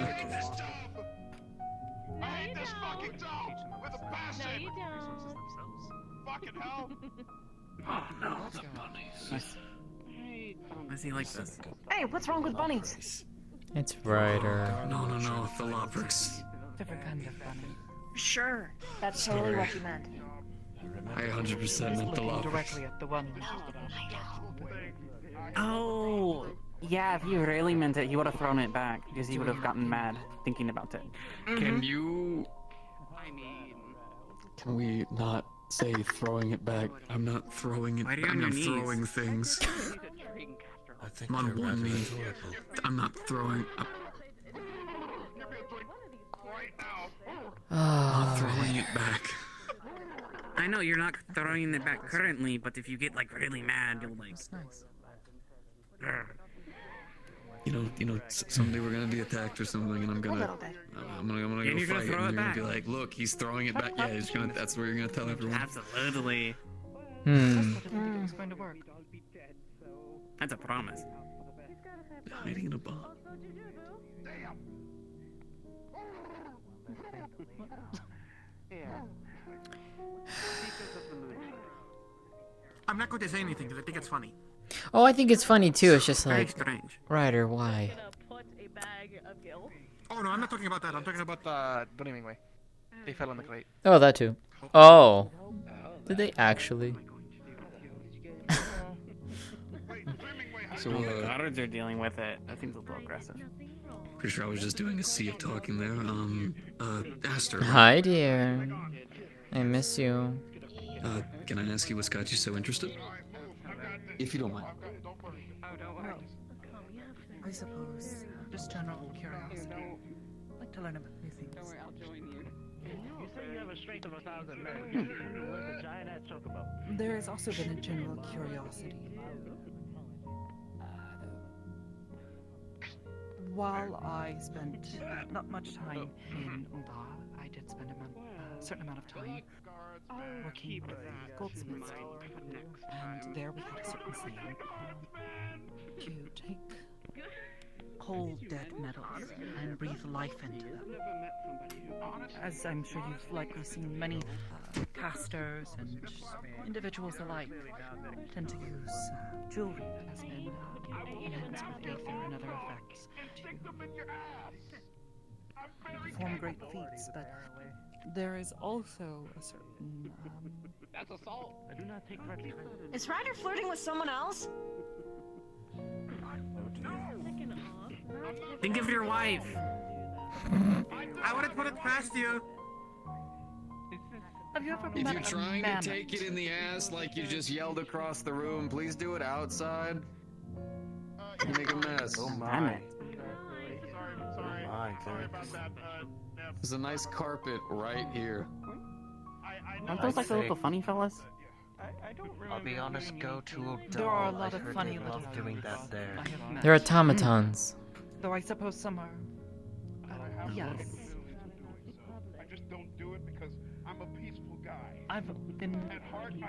[SPEAKER 20] this fucking town with a passion. Fucking hell.
[SPEAKER 3] Oh no, the bunnies.
[SPEAKER 15] I see like this.
[SPEAKER 12] Hey, what's wrong with bunnies?
[SPEAKER 2] It's Ryder.
[SPEAKER 3] No, the Lobrix.
[SPEAKER 1] Different kind of bunny.
[SPEAKER 12] Sure, that's totally what you meant.
[SPEAKER 3] I 100% meant the
[SPEAKER 1] Looking
[SPEAKER 3] Lobrix.
[SPEAKER 1] directly at the one.
[SPEAKER 15] Oh, yeah, if he really meant it, he would have thrown it back, because he would have gotten mad thinking about it.
[SPEAKER 3] Can you... Can we not say throwing it back? I'm not throwing it.
[SPEAKER 15] Why are you on
[SPEAKER 3] I'm
[SPEAKER 15] your
[SPEAKER 3] not
[SPEAKER 15] knees?
[SPEAKER 3] throwing things.
[SPEAKER 13] I think
[SPEAKER 3] I'm on
[SPEAKER 13] they're
[SPEAKER 3] one
[SPEAKER 13] rather
[SPEAKER 3] knee.
[SPEAKER 13] adorable.
[SPEAKER 3] I'm not throwing.
[SPEAKER 2] Ah,
[SPEAKER 3] throwing it back.
[SPEAKER 15] I know you're not throwing it back currently, but if you get like really mad, you'll like.
[SPEAKER 1] Nice.
[SPEAKER 3] You know, someday we're gonna be attacked or something, and I'm gonna go
[SPEAKER 15] And
[SPEAKER 3] fight
[SPEAKER 15] you're gonna
[SPEAKER 3] it,
[SPEAKER 15] throw
[SPEAKER 3] and
[SPEAKER 15] it
[SPEAKER 3] you're gonna
[SPEAKER 15] back.
[SPEAKER 3] be like, look, he's throwing it back. Yeah, he's gonna. That's what you're gonna tell everyone.
[SPEAKER 15] Absolutely.
[SPEAKER 1] I didn't think it was going to work.
[SPEAKER 15] That's a promise.
[SPEAKER 3] Hiding in a bomb.
[SPEAKER 11] I'm not going to say anything because I think it's funny.
[SPEAKER 2] Oh, I think it's funny too. It's just
[SPEAKER 11] Very
[SPEAKER 2] like,
[SPEAKER 11] strange.
[SPEAKER 2] Ryder, why?
[SPEAKER 11] Oh no, I'm not talking about that. I'm talking about the dreaming way. They fell in the crate.
[SPEAKER 2] Oh, that too. Oh. Did they actually?
[SPEAKER 3] So,
[SPEAKER 15] Goddard's are dealing with it. That seems a little aggressive.
[SPEAKER 3] pretty sure I was just doing a sea of talking there. Aster. right?
[SPEAKER 2] Hi, dear. I miss you.
[SPEAKER 3] Can I ask you what's got you so interested? If you don't mind.
[SPEAKER 1] I suppose just general curiosity. I'd like to learn about new things.
[SPEAKER 10] Don't worry, I'll join you.
[SPEAKER 7] You say you have a strength of 1,000 men. You lift a giant ass chocobo.
[SPEAKER 1] There has also been a general curiosity. While I spent not much time in Uba, I did spend a certain amount of time working with the goldsmiths guild, and there we had a certain saying to take cold dead metals and breathe life into them. As I'm sure you've likely seen, many casters and individuals alike tend to use jewelry that has been enhanced with aether and other effects to perform great feats, but there is also a certain
[SPEAKER 7] That's assault. I do not take threats.
[SPEAKER 9] Is Ryder flirting with someone else?
[SPEAKER 11] Think of your wife. I wouldn't put it past you.
[SPEAKER 1] Have you ever
[SPEAKER 3] If
[SPEAKER 1] met
[SPEAKER 3] you're
[SPEAKER 1] a
[SPEAKER 3] trying
[SPEAKER 1] mammoth?
[SPEAKER 3] to take it in the ass like you just yelled across the room, please do it outside. You make a mess.
[SPEAKER 17] Oh my. Oh my, thanks.
[SPEAKER 3] There's a nice carpet right here.
[SPEAKER 15] Aren't those like the little funny fellas?
[SPEAKER 17] I'll be honest, go to a
[SPEAKER 1] There are a
[SPEAKER 17] doll.
[SPEAKER 1] lot
[SPEAKER 17] I
[SPEAKER 1] of
[SPEAKER 17] heard
[SPEAKER 1] funny
[SPEAKER 17] they
[SPEAKER 1] little
[SPEAKER 17] love doing that there.
[SPEAKER 1] I have met.
[SPEAKER 2] They're automatons.
[SPEAKER 1] Though I suppose some are. Yes.
[SPEAKER 20] I just don't do it because I'm a peaceful guy.
[SPEAKER 1] I've been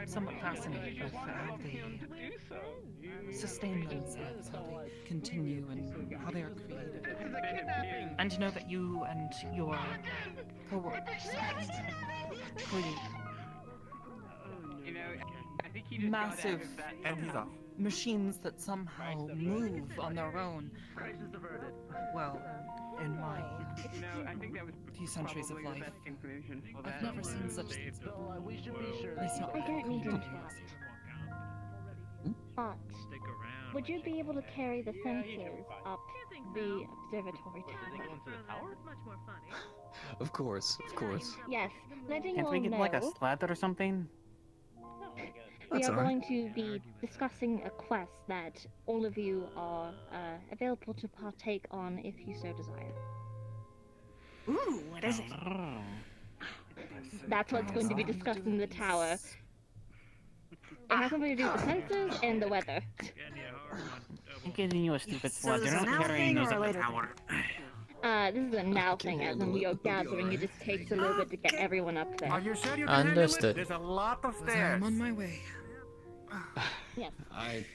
[SPEAKER 1] somewhat fascinated with how they sustain themselves, how they continue, and how they are creative. And to know that you and your coworkers create
[SPEAKER 10] I think he just
[SPEAKER 1] massive
[SPEAKER 6] And he's off.
[SPEAKER 1] machines that somehow move on their own. Well, in my
[SPEAKER 10] I think that was
[SPEAKER 1] few centuries of
[SPEAKER 10] probably the
[SPEAKER 1] life,
[SPEAKER 10] best conclusion.
[SPEAKER 1] I've never seen such things before. It's not
[SPEAKER 18] I don't need to
[SPEAKER 1] common.
[SPEAKER 18] interrupt. But would you be able to carry the sensors up the observatory tower?
[SPEAKER 3] Of course, of course.
[SPEAKER 18] Yes, letting
[SPEAKER 15] Can't
[SPEAKER 18] you
[SPEAKER 15] we
[SPEAKER 18] all
[SPEAKER 15] get
[SPEAKER 18] know
[SPEAKER 15] like a slather or something?
[SPEAKER 18] we
[SPEAKER 3] That's
[SPEAKER 18] are
[SPEAKER 3] all right.
[SPEAKER 18] going to be discussing a quest that all of you are available to partake on if you so desire.
[SPEAKER 9] Ooh, what is it?
[SPEAKER 18] That's what's going to be discussed in the tower. It has something to do with the sensors and the weather.
[SPEAKER 15] I'm getting you a stupid
[SPEAKER 9] So
[SPEAKER 15] slut.
[SPEAKER 9] is
[SPEAKER 15] You're
[SPEAKER 9] it
[SPEAKER 15] not
[SPEAKER 9] now
[SPEAKER 15] carrying
[SPEAKER 9] thing
[SPEAKER 15] those
[SPEAKER 9] or
[SPEAKER 15] up the
[SPEAKER 9] later
[SPEAKER 15] tower.
[SPEAKER 18] This is a now thing, as in we are gathering. It just takes a little bit to get everyone up there.
[SPEAKER 11] Are you sure you can handle it?
[SPEAKER 2] Understood.
[SPEAKER 11] There's a lot of
[SPEAKER 1] I'm
[SPEAKER 11] stairs.
[SPEAKER 1] on my way.
[SPEAKER 18] Yes.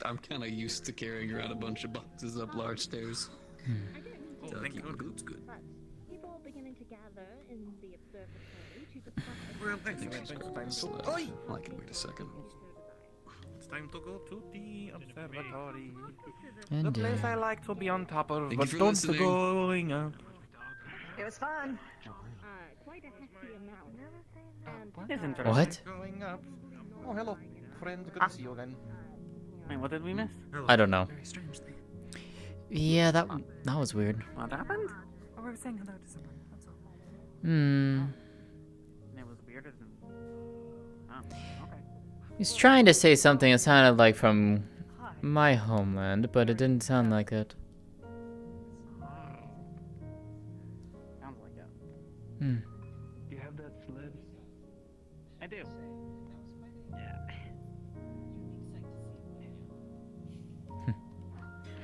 [SPEAKER 3] I'm kind of used to carrying around a bunch of boxes up large stairs. So I keep my glutes good.
[SPEAKER 18] But people are beginning to gather in the observatory to discuss.
[SPEAKER 11] Well, thanks. Oi!
[SPEAKER 3] I can wait a second.
[SPEAKER 11] It's time to go to the observatory. The
[SPEAKER 2] Indeed.
[SPEAKER 11] place I like to be on top of,
[SPEAKER 3] Thank you
[SPEAKER 11] but
[SPEAKER 3] for
[SPEAKER 11] don't
[SPEAKER 3] listening.
[SPEAKER 11] going up.
[SPEAKER 9] It was fun.
[SPEAKER 18] Quite a hefty amount.
[SPEAKER 15] That is interesting.
[SPEAKER 2] What?
[SPEAKER 11] Going up. Oh, hello, friend. Good to see you again.
[SPEAKER 15] Wait, what did we miss?
[SPEAKER 2] I don't know.
[SPEAKER 1] Very strangely.
[SPEAKER 2] Yeah, that was weird.
[SPEAKER 15] What happened?
[SPEAKER 1] Oh, we were saying hello to someone, that's all.
[SPEAKER 15] It was weirder than. Oh, okay.
[SPEAKER 2] He's trying to say something that sounded like from my homeland, but it didn't sound like it.
[SPEAKER 15] Sounds like it.
[SPEAKER 2] Hmm.
[SPEAKER 16] Do you have that sled?
[SPEAKER 15] I do.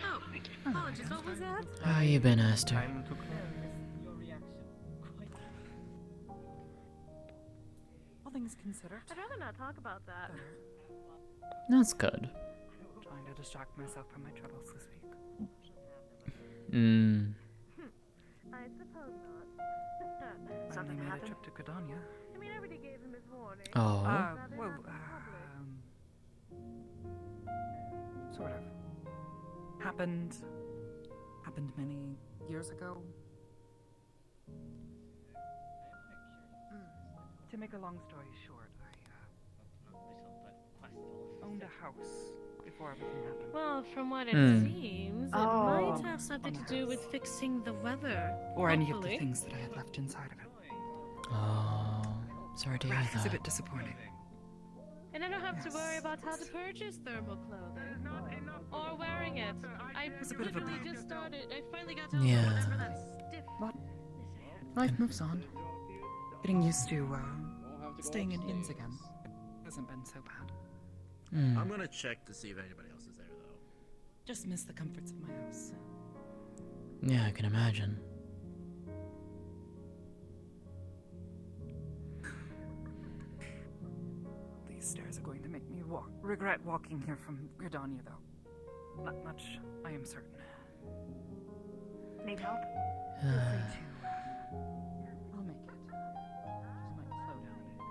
[SPEAKER 9] Oh, apologies, what was that?
[SPEAKER 2] How you been, Aster?
[SPEAKER 11] Time to close.
[SPEAKER 1] All things considered,
[SPEAKER 4] I'd rather not talk about that.
[SPEAKER 2] That's good.
[SPEAKER 1] trying to distract myself from my troubles this week.
[SPEAKER 2] Hmm.
[SPEAKER 4] I suppose not.
[SPEAKER 1] Finally made a trip to Gridania.
[SPEAKER 4] I mean, everybody gave him his warning.
[SPEAKER 2] Oh.
[SPEAKER 1] Sort of. Happened many years ago. To make a long story short, I owned a house before everything happened.
[SPEAKER 4] Well, from what it seems, it might have something to do with fixing the weather.
[SPEAKER 1] Or any of the things that I had left inside of it.
[SPEAKER 2] Oh, sorry to hear
[SPEAKER 1] It's a
[SPEAKER 2] that.
[SPEAKER 1] bit disappointing.
[SPEAKER 4] And I don't have to worry about how to purchase thermal clothing. Or wearing it. I literally just started. I finally got to whatever that stiff.
[SPEAKER 1] But life moves on. Getting used to staying in inns again hasn't been so bad.
[SPEAKER 17] I'm gonna check to see if anybody else is there, though.
[SPEAKER 1] Just miss the comforts of my house.
[SPEAKER 2] Yeah, I can imagine.
[SPEAKER 1] These stairs are going to make me regret walking here from Gridania, though. Not much, I am certain. Need help? Feel free to. I'll make it. Just might slow down a bit.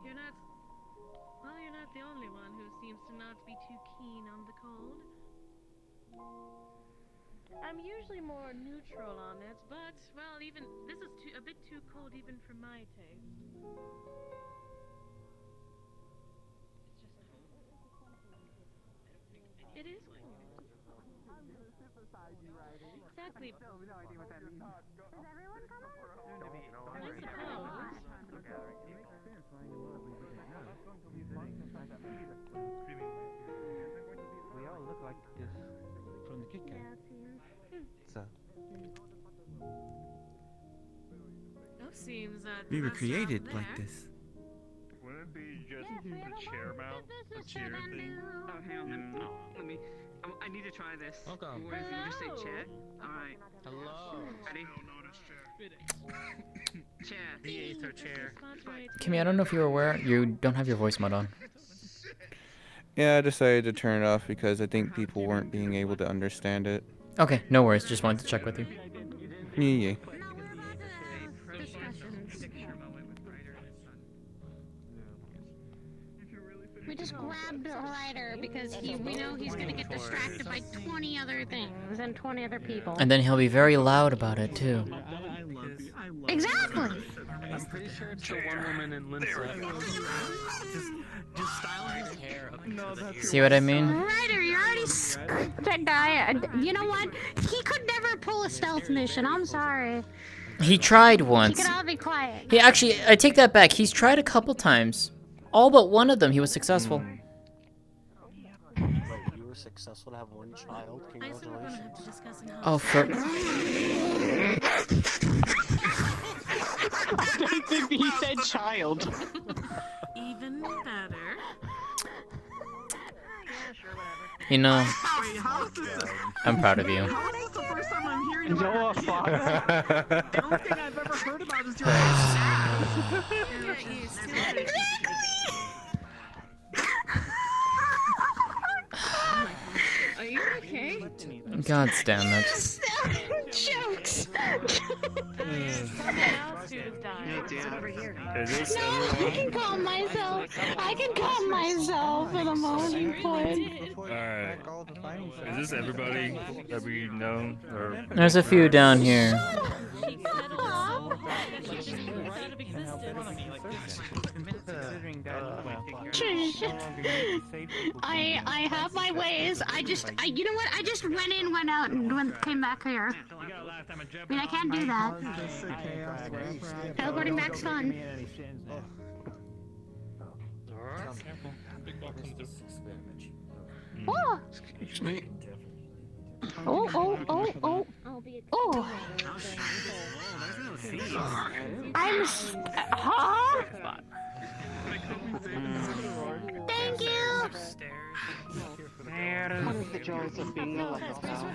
[SPEAKER 4] You're not the only one who seems to not be too keen on the cold. I'm usually more neutral on it, but, well, even this is a bit too cold even for my taste. It is cold. Exactly.
[SPEAKER 8] No idea what that means.
[SPEAKER 4] Is everyone coming?
[SPEAKER 8] I
[SPEAKER 6] We all look like this from the get-go. So.
[SPEAKER 4] Seems
[SPEAKER 5] We were created like this.
[SPEAKER 21] Wouldn't it be just the chair mount? The chair thing?
[SPEAKER 10] Oh, hang on. Let me. I need to try this.
[SPEAKER 17] Welcome.
[SPEAKER 10] What is it? You just say chair? Alright.
[SPEAKER 17] Hello.
[SPEAKER 10] Ready? Chair.
[SPEAKER 17] The Aether chair.
[SPEAKER 2] Kimmy, I don't know if you were aware, you don't have your voice mod on.
[SPEAKER 14] Yeah, I decided to turn it off because I think people weren't being able to understand it.
[SPEAKER 2] Okay, no worries. Just wanted to check with you.
[SPEAKER 14] Yeah.
[SPEAKER 18] We just grabbed a rider because we know he's gonna get distracted by 20 other things and 20 other people.
[SPEAKER 2] And then he'll be very loud about it too.
[SPEAKER 18] Exactly.
[SPEAKER 17] I'm pretty sure it's the one woman in Lindsay. Just styling his hair up into the ear.
[SPEAKER 2] See what I mean?
[SPEAKER 18] Ryder, you're already that guy. You know what? He could never pull a stealth mission. I'm sorry.
[SPEAKER 2] He tried once.
[SPEAKER 18] You can all be quiet.
[SPEAKER 2] He actually, I take that back. He's tried a couple times. All but one of them, he was successful.
[SPEAKER 17] Wait, you were successful to have one child? Congratulations.
[SPEAKER 2] Oh, for...
[SPEAKER 8] I don't think he said child.
[SPEAKER 4] Even better.
[SPEAKER 2] You know, I'm proud of you.
[SPEAKER 8] How is this the first time I'm hearing about a kid? The only thing I've ever heard about is your
[SPEAKER 12] Are you okay?
[SPEAKER 2] God damn it.
[SPEAKER 18] Jokes.
[SPEAKER 21] I
[SPEAKER 18] can calm myself. I can calm myself for the most point.
[SPEAKER 21] Alright. Is this everybody that we know? Or...
[SPEAKER 2] There's a few down here.
[SPEAKER 18] I have my ways. You know what? I just went in, went out, and came back here. I mean, I can't do that. Teleporting back's fun. Oh!
[SPEAKER 21] Excuse me.
[SPEAKER 18] Oh. I'm. Huh? Thank you.
[SPEAKER 10] What is the joys of being a lifestyle?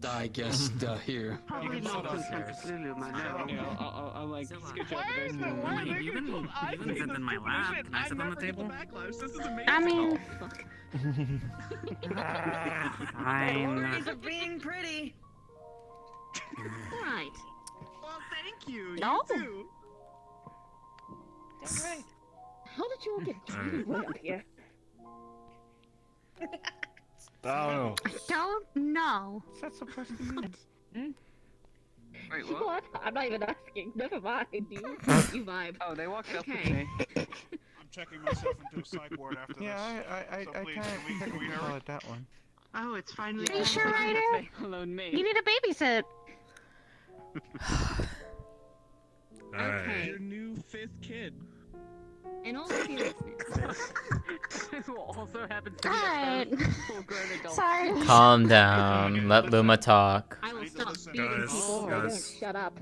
[SPEAKER 3] I guess here.
[SPEAKER 10] Probably not in front of Lulu, my no. I'll like scooch over there.
[SPEAKER 15] You can sit in my lap. Can I sit on the table?
[SPEAKER 12] I mean,
[SPEAKER 15] Fine.
[SPEAKER 12] These are being pretty.
[SPEAKER 18] Right.
[SPEAKER 8] Well, thank you.
[SPEAKER 12] No.
[SPEAKER 8] You too.
[SPEAKER 12] Right.
[SPEAKER 18] How did you all get dragged way up here?
[SPEAKER 13] Oh.
[SPEAKER 18] I don't know.
[SPEAKER 8] Is that supposed to be?
[SPEAKER 10] Wait,
[SPEAKER 18] What? I'm not even asking. Never mind. You vibe.
[SPEAKER 10] Oh, they walked up with
[SPEAKER 18] Okay.
[SPEAKER 10] me.
[SPEAKER 20] I'm checking myself into a psych ward after this.
[SPEAKER 11] Yeah, I
[SPEAKER 20] So please,
[SPEAKER 11] can't
[SPEAKER 20] can we
[SPEAKER 11] call
[SPEAKER 20] hurry?
[SPEAKER 11] it that one.
[SPEAKER 10] Oh, it's finally.
[SPEAKER 18] Are you sure, Ryder?
[SPEAKER 10] Alone me.
[SPEAKER 18] You need a babysit.
[SPEAKER 10] Okay.
[SPEAKER 8] Your new 5th kid.
[SPEAKER 18] In all seriousness.
[SPEAKER 10] Who also happens to be
[SPEAKER 18] Alright.
[SPEAKER 10] a full-grown adult.
[SPEAKER 18] Sorry.
[SPEAKER 2] Calm down. Let Luma talk.
[SPEAKER 18] I will stop beating people who don't shut up.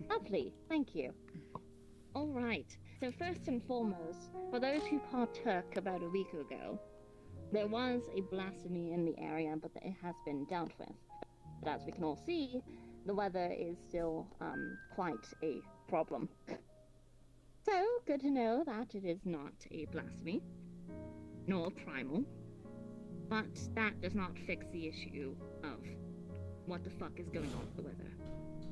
[SPEAKER 18] Lovely, thank you. Alright, so first and foremost, for those who partook about a week ago, there was a blasphemy in the area, but it has been dealt with. But as we can all see, the weather is still quite a problem. So, good to know that it is not a blasphemy, nor primal, but that does not fix the issue of what the fuck is going on with the weather.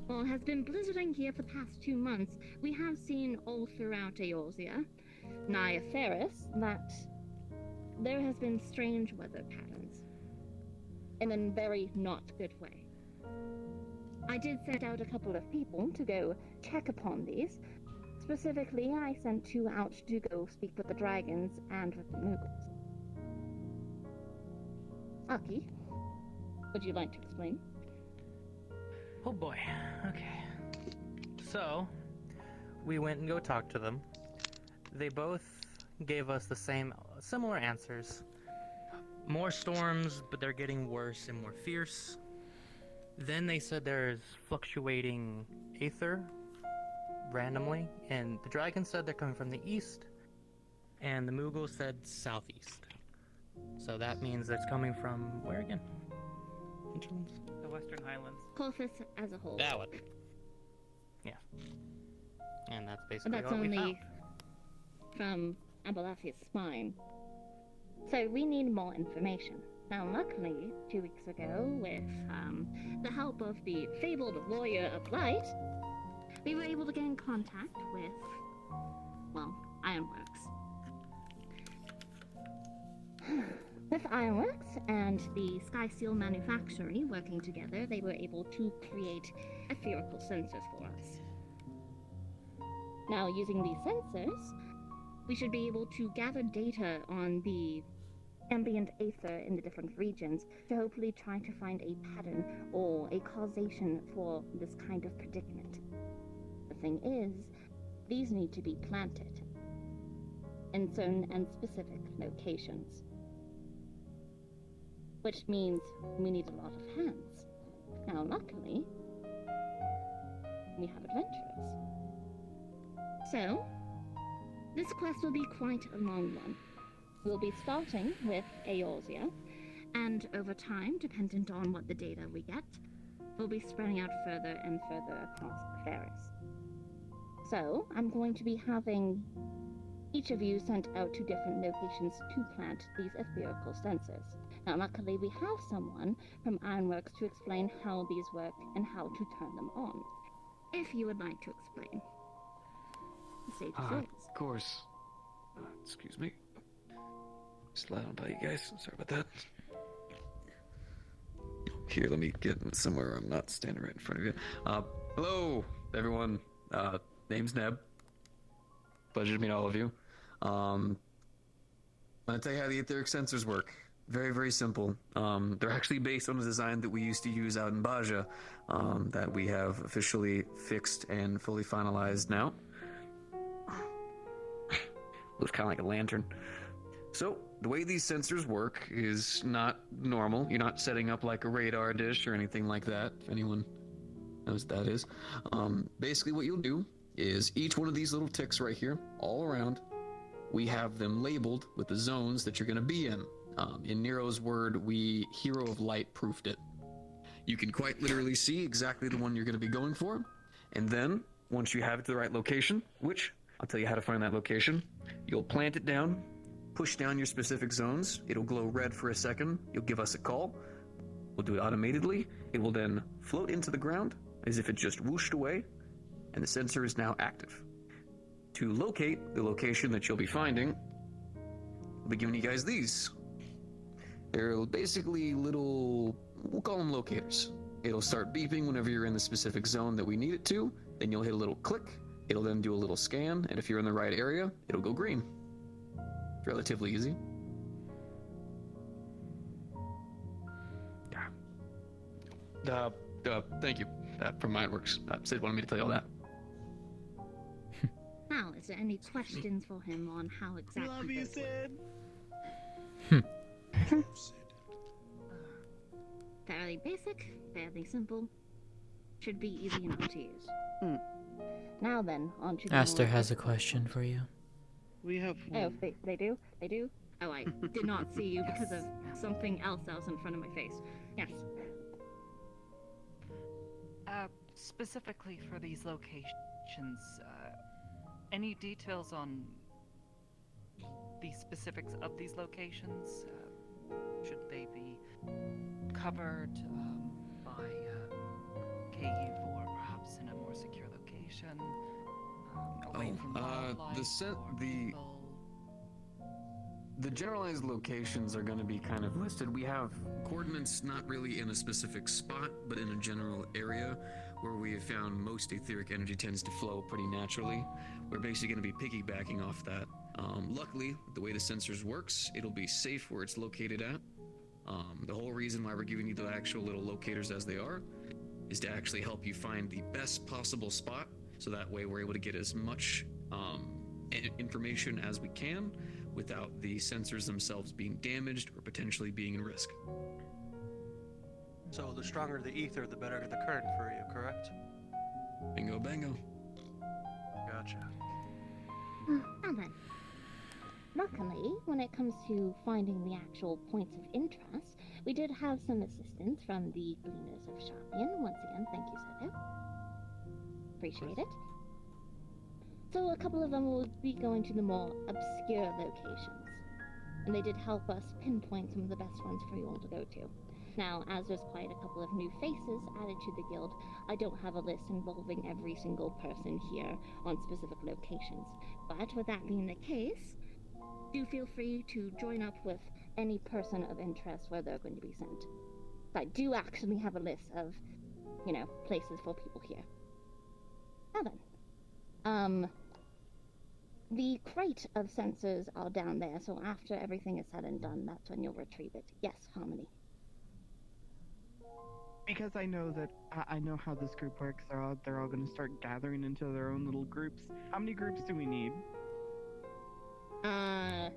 [SPEAKER 18] Well, it has been blizzarding here for the past 2 months. We have seen all throughout Eorzea, nigh Ferris, that there has been strange weather patterns, in a very not good way. I did send out a couple of people to go check upon these. Specifically, I sent 2 out to go speak with the dragons and with the Moogles. Aki, would you like to explain?
[SPEAKER 15] Oh boy. Okay. So, we went and go talk to them. They both gave us the similar answers. More storms, but they're getting worse and more fierce. Then they said there's fluctuating aether randomly, and the dragon said they're coming from the east, and the Moogle said southeast. So that means it's coming from where again?
[SPEAKER 1] The Western Highlands.
[SPEAKER 18] Colthus as a whole.
[SPEAKER 15] That one. Yeah. And that's
[SPEAKER 18] But
[SPEAKER 15] basically
[SPEAKER 18] that's
[SPEAKER 15] what we found.
[SPEAKER 18] only from Abelathi's spine. So we need more information. Now, luckily, 2 weeks ago, with the help of the fabled lawyer of light, we were able to get in contact with, well, Ironworks. With Ironworks and the Sky Seal Manufactory working together, they were able to create etherical sensors for us. Now, using these sensors, we should be able to gather data on the ambient aether in the different regions to hopefully try to find a pattern or a causation for this kind of predicament. The thing is, these need to be planted in certain and specific locations, which means we need a lot of hands. Now, luckily, we have adventurers. So, this quest will be quite a long one. We'll be starting with Eorzea, and over time, dependent on what the data we get, we'll be spreading out further and further across the Ferris. So, I'm going to be having each of you sent out to different locations to plant these etherical sensors. Now, luckily, we have someone from Ironworks to explain how these work and how to turn them on. If you would like to explain. The stage is yours.
[SPEAKER 3] Of course. Excuse me. Just loud about you guys. Sorry about that. Here, let me get somewhere where I'm not standing right in front of you. Hello, everyone. Name's Neb. Pleasure to meet all of you. I'll tell you how the etheric sensors work. Very, very simple. They're actually based on a design that we used to use out in Baja, that we have officially fixed and fully finalized now. Looks kind of like a lantern. So, the way these sensors work is not normal. You're not setting up like a radar dish or anything like that, if anyone knows what that is. Basically what you'll do is each one of these little ticks right here, all around, we have them labeled with the zones that you're going to be in. In Nero's word, we Hero of Light proofed it. You can quite literally see exactly the one you're going to be going for, and then once you have it to the right location, which I'll tell you how to find that location, you'll plant it down, push down your specific zones, it'll glow red for a second, you'll give us a call, we'll do it automatically, it will then float into the ground as if it just whooshed away, and the sensor is now active. To locate the location that you'll be finding, I'll be giving you guys these. They're basically little, we'll call them locators. It'll start beeping whenever you're in the specific zone that we need it to, then you'll hit a little click, it'll then do a little scan, and if you're in the right area, it'll go green. It's relatively easy. Thank you. From Mindworks. Sid wanted me to tell you all that.
[SPEAKER 18] Now, is there any questions for him on how exactly
[SPEAKER 8] Love you, Sid.
[SPEAKER 18] Fairly basic, fairly simple. Should be easy enough to use. Now then, on to the
[SPEAKER 2] Aster
[SPEAKER 18] more
[SPEAKER 2] has a question for you.
[SPEAKER 8] We have.
[SPEAKER 18] Oh, they do? They do? Oh, I did not see you because of something else that was in front of my face. Yes.
[SPEAKER 1] Specifically for these locations, any details on the specifics of these locations? Should they be covered by cave or perhaps in a more secure location? Away from wildlife
[SPEAKER 3] the generalized locations are going to be kind of listed. We have coordinates not really in a specific spot, but in a general area where we have found most etheric energy tends to flow pretty naturally. We're basically going to be piggybacking off that. Luckily, the way the sensors works, it'll be safe where it's located at. The whole reason why we're giving you the actual little locators as they are is to actually help you find the best possible spot, so that way we're able to get as much information as we can without the sensors themselves being damaged or potentially being in risk.
[SPEAKER 19] So the stronger the ether, the better the current for you, correct?
[SPEAKER 3] Bingo, bango.
[SPEAKER 19] Gotcha.
[SPEAKER 18] Now then. Luckily, when it comes to finding the actual points of interest, we did have some assistance from the Gleaners of Sharpian. Once again, thank you, Sato. Appreciate it. So a couple of them will be going to the more obscure locations, and they did help us pinpoint some of the best ones for you all to go to. Now, as there's quite a couple of new faces added to the guild, I don't have a list involving every single person here on specific locations. But with that being the case, do feel free to join up with any person of interest where they're going to be sent. I do actually have a list of, places for people here. Now then. The crate of sensors are down there, so after everything is said and done, that's when you'll retrieve it. Yes, Harmony.
[SPEAKER 8] Because I know that I know how this group works. They're all going to start gathering into their own little groups. How many groups do we need?
[SPEAKER 18] 1,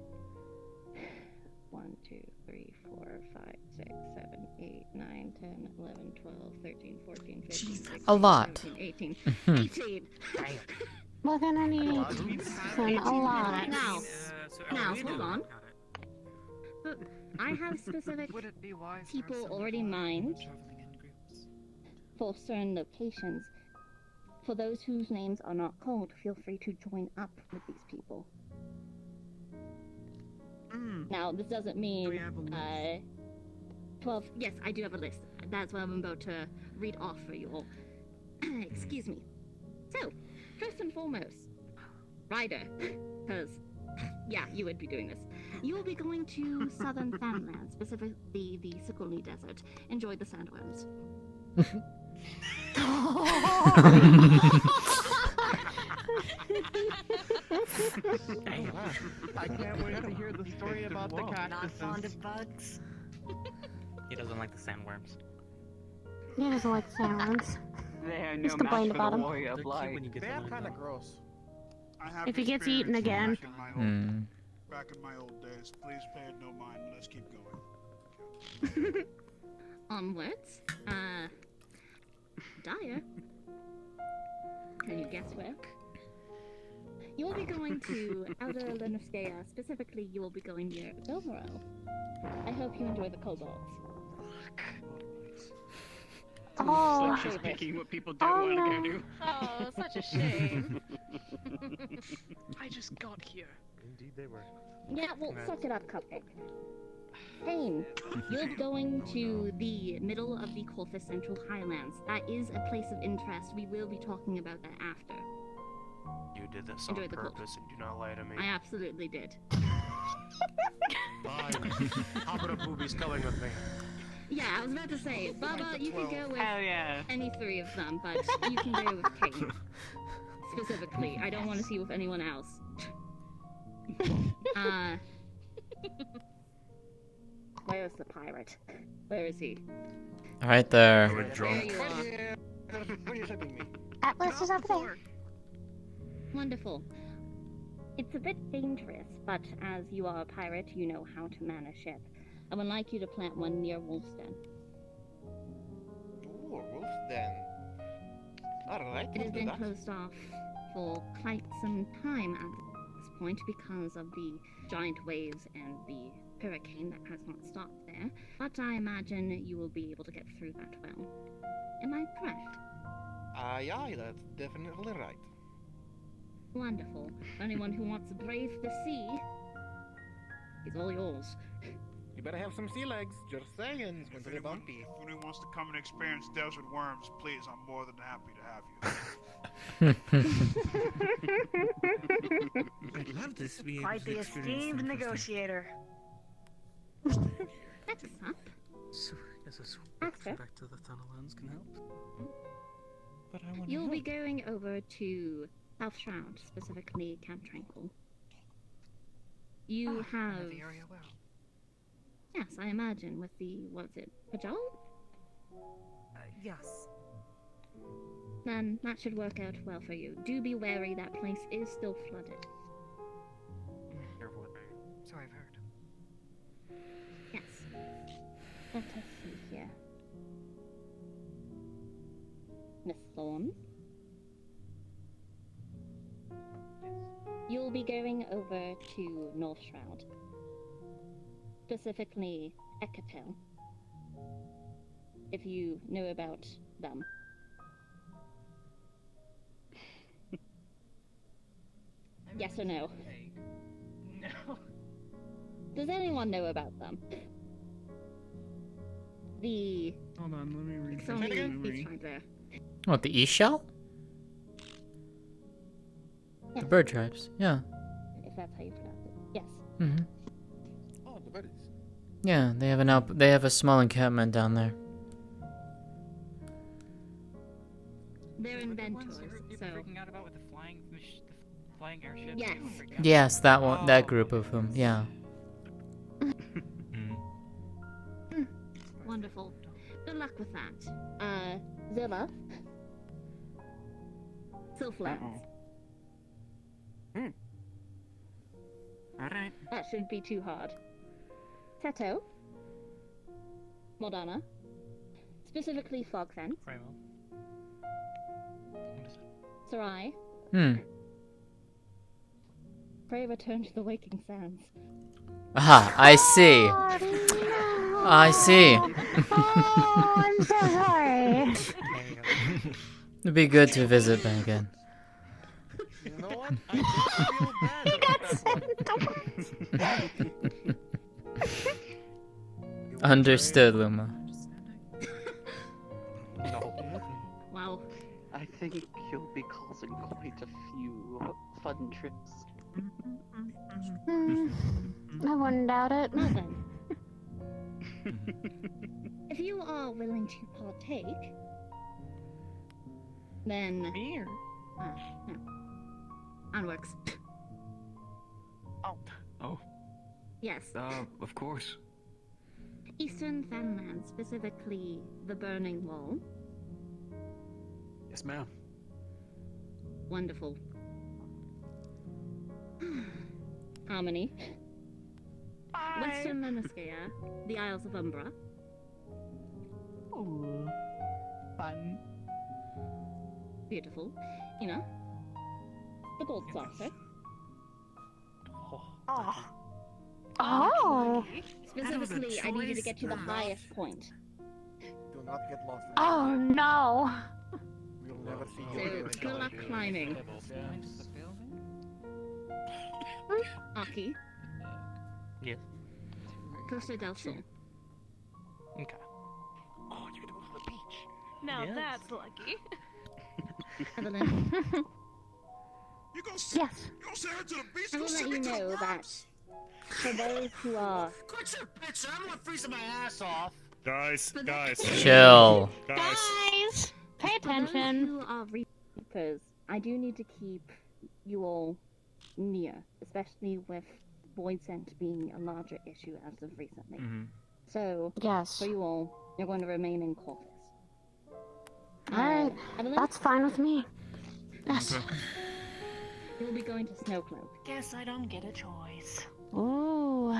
[SPEAKER 18] 2, 3, 4, 5, 6, 7, 8, 9, 10, 11, 12, 13, 14, 15, 16,
[SPEAKER 2] A lot.
[SPEAKER 18] 17, 18. 18!
[SPEAKER 22] We're gonna need a lot.
[SPEAKER 18] Now, hold on. But I have specific people already mined for certain locations. For those whose names are not called, feel free to join up with these people. Now, this doesn't mean 12. Yes, I do have a list. That's what I'm about to read off for you all. Excuse me. So, first and foremost, Ryder, because, yeah, you would be doing this. You will be going to southern Fanland, specifically the Sikulni Desert. Enjoy the sandworms.
[SPEAKER 8] I can't wait to hear the story about the cactuses.
[SPEAKER 22] Not fond of bugs.
[SPEAKER 15] He doesn't like the sandworms.
[SPEAKER 22] He doesn't like sandworms.
[SPEAKER 10] They are
[SPEAKER 22] He's
[SPEAKER 10] no
[SPEAKER 22] complained
[SPEAKER 10] match for
[SPEAKER 22] about
[SPEAKER 10] the
[SPEAKER 22] him.
[SPEAKER 10] warrior of light.
[SPEAKER 11] They're kind of gross.
[SPEAKER 22] If he gets eaten again.
[SPEAKER 20] Back in my old days, please pay it no mind. Let's keep going.
[SPEAKER 18] Onwards. Dyer. Can you guess where? You will be going to Outer Lenuskea. Specifically, you will be going near Domoro. I hope you enjoy the kobolds.
[SPEAKER 22] Oh,
[SPEAKER 10] She's picking what people don't want to go to.
[SPEAKER 4] Oh, such a shame. I just got here.
[SPEAKER 19] Indeed they were.
[SPEAKER 18] Yeah, well, suck it up, Cupcake. Pain, you'll be going to the middle of the Colfus Central Highlands. That is a place of interest. We will be talking about that after.
[SPEAKER 19] You did this
[SPEAKER 18] Enjoy
[SPEAKER 19] on
[SPEAKER 18] the quote.
[SPEAKER 19] purpose, and do not lie to me.
[SPEAKER 18] I absolutely did.
[SPEAKER 19] Fine. Hopping up boobies coming with me.
[SPEAKER 18] Yeah, I was about to say, Baba, you can go with
[SPEAKER 10] Hell yeah.
[SPEAKER 18] any three of them, but you can go with Kane. Specifically, I don't want to see with anyone else. Where is the pirate? Where is he?
[SPEAKER 2] Right there.
[SPEAKER 18] There you are.
[SPEAKER 19] Where are you shipping me?
[SPEAKER 22] Atlas is up there.
[SPEAKER 18] Wonderful. It's a bit dangerous, but as you are a pirate, you know how to man a ship. I would like you to plant one near Wolfden.
[SPEAKER 11] Ooh, Wolfden. Alright,
[SPEAKER 18] It has
[SPEAKER 11] we'll do
[SPEAKER 18] been
[SPEAKER 11] that.
[SPEAKER 18] closed off for quite some time at this point because of the giant waves and the hurricane that has not stopped there, but I imagine you will be able to get through that well. Am I correct?
[SPEAKER 11] Aye, aye, that's definitely right.
[SPEAKER 18] Wonderful. Anyone who wants to brave the sea is all yours.
[SPEAKER 11] You better have some sea legs, just saying. It's going to be bumpy.
[SPEAKER 20] If anyone wants to come and experience desert worms, please, I'm more than happy to have you.
[SPEAKER 5] I'd love to be able
[SPEAKER 9] Quite
[SPEAKER 5] to
[SPEAKER 9] the
[SPEAKER 5] experience
[SPEAKER 9] esteemed
[SPEAKER 5] some interesting-
[SPEAKER 9] negotiator.
[SPEAKER 18] That's up.
[SPEAKER 19] So, yes,
[SPEAKER 18] After.
[SPEAKER 19] back to the Tunnellands can help.
[SPEAKER 11] But I want
[SPEAKER 18] You'll be going over to South Shroud, specifically Camp Tranquil. You have...
[SPEAKER 1] I know the area well.
[SPEAKER 18] Yes, I imagine, with the, what's it, Pajal?
[SPEAKER 1] Yes.
[SPEAKER 18] Then that should work out well for you. Do be wary, that place is still flooded.
[SPEAKER 1] Careful. So I've heard.
[SPEAKER 18] Yes. Let us see here. Miss Thorne? You'll be going over to North Shroud. Specifically, Ekatel. If you know about them. Yes or no?
[SPEAKER 1] No.
[SPEAKER 18] Does anyone know about them? The...
[SPEAKER 8] Hold on, let me read
[SPEAKER 18] It's only it's right there.
[SPEAKER 2] What, the East Shell? The bird tribes, yeah.
[SPEAKER 18] If that's how you pronounce it. Yes.
[SPEAKER 2] Mm-hmm.
[SPEAKER 11] Oh, the buddies.
[SPEAKER 2] Yeah, they have they have a small encampment down there.
[SPEAKER 18] They're inventors,
[SPEAKER 1] People
[SPEAKER 18] so...
[SPEAKER 1] freaking out about with the flying airships.
[SPEAKER 18] Yes.
[SPEAKER 1] People freaked out.
[SPEAKER 2] Yes, that one, that group of them, yeah.
[SPEAKER 18] Wonderful. Good luck with that. Zilla. Sylphlands.
[SPEAKER 8] Alright.
[SPEAKER 18] That shouldn't be too hard. Teto. Modana. Specifically Fogfen. Sarai. Pray return to the waking sands.
[SPEAKER 2] Aha, I see. I see.
[SPEAKER 22] Oh, I'm so sorry.
[SPEAKER 2] It'd be good to visit back again.
[SPEAKER 11] You know what? I did feel bad.
[SPEAKER 2] Understood, Luma.
[SPEAKER 8] No.
[SPEAKER 18] Wow.
[SPEAKER 7] I think you'll be causing quite a few fun trips.
[SPEAKER 22] I wouldn't doubt it.
[SPEAKER 18] Well then. If you are willing to partake, then...
[SPEAKER 10] Beer?
[SPEAKER 18] No. Onworks.
[SPEAKER 3] Oh.
[SPEAKER 18] Yes.
[SPEAKER 3] Of course.
[SPEAKER 18] Eastern Fenland, specifically the Burning Wall.
[SPEAKER 3] Yes, ma'am.
[SPEAKER 18] Wonderful. Harmony. Western Lenuskea, the Isles of Umbra.
[SPEAKER 10] Ooh. Fun.
[SPEAKER 18] Beautiful. You know, the Gold Saucer.
[SPEAKER 22] Oh. Oh.
[SPEAKER 18] Specifically, I need you to get to the highest point.
[SPEAKER 11] Do not get lost.
[SPEAKER 22] Oh no.
[SPEAKER 11] We'll never see
[SPEAKER 18] So,
[SPEAKER 11] you.
[SPEAKER 18] good luck climbing. Aki.
[SPEAKER 15] Yes.
[SPEAKER 18] Costa del Sol.
[SPEAKER 15] Okay.
[SPEAKER 11] Oh, you can go to the beach.
[SPEAKER 4] Now
[SPEAKER 15] Yes.
[SPEAKER 4] that's lucky.
[SPEAKER 18] Evelyn.
[SPEAKER 20] You go
[SPEAKER 22] Yes.
[SPEAKER 20] You go send her to the beach.
[SPEAKER 18] I will let you know that for those who are
[SPEAKER 9] Quit your bitch! I'm not freezing my ass off.
[SPEAKER 21] Guys, guys.
[SPEAKER 2] Chill.
[SPEAKER 22] Guys, pay
[SPEAKER 18] for those
[SPEAKER 22] attention.
[SPEAKER 18] who are reapers, I do need to keep you all near, especially with void scent being a larger issue as of recently. So,
[SPEAKER 22] Yes.
[SPEAKER 18] for you all, you're going to remain in Corvus.
[SPEAKER 22] Alright,
[SPEAKER 18] Evelyn,
[SPEAKER 22] that's fine with me. Yes.
[SPEAKER 18] you'll be going to Snowcloak.
[SPEAKER 22] Guess I don't get a choice. Ooh.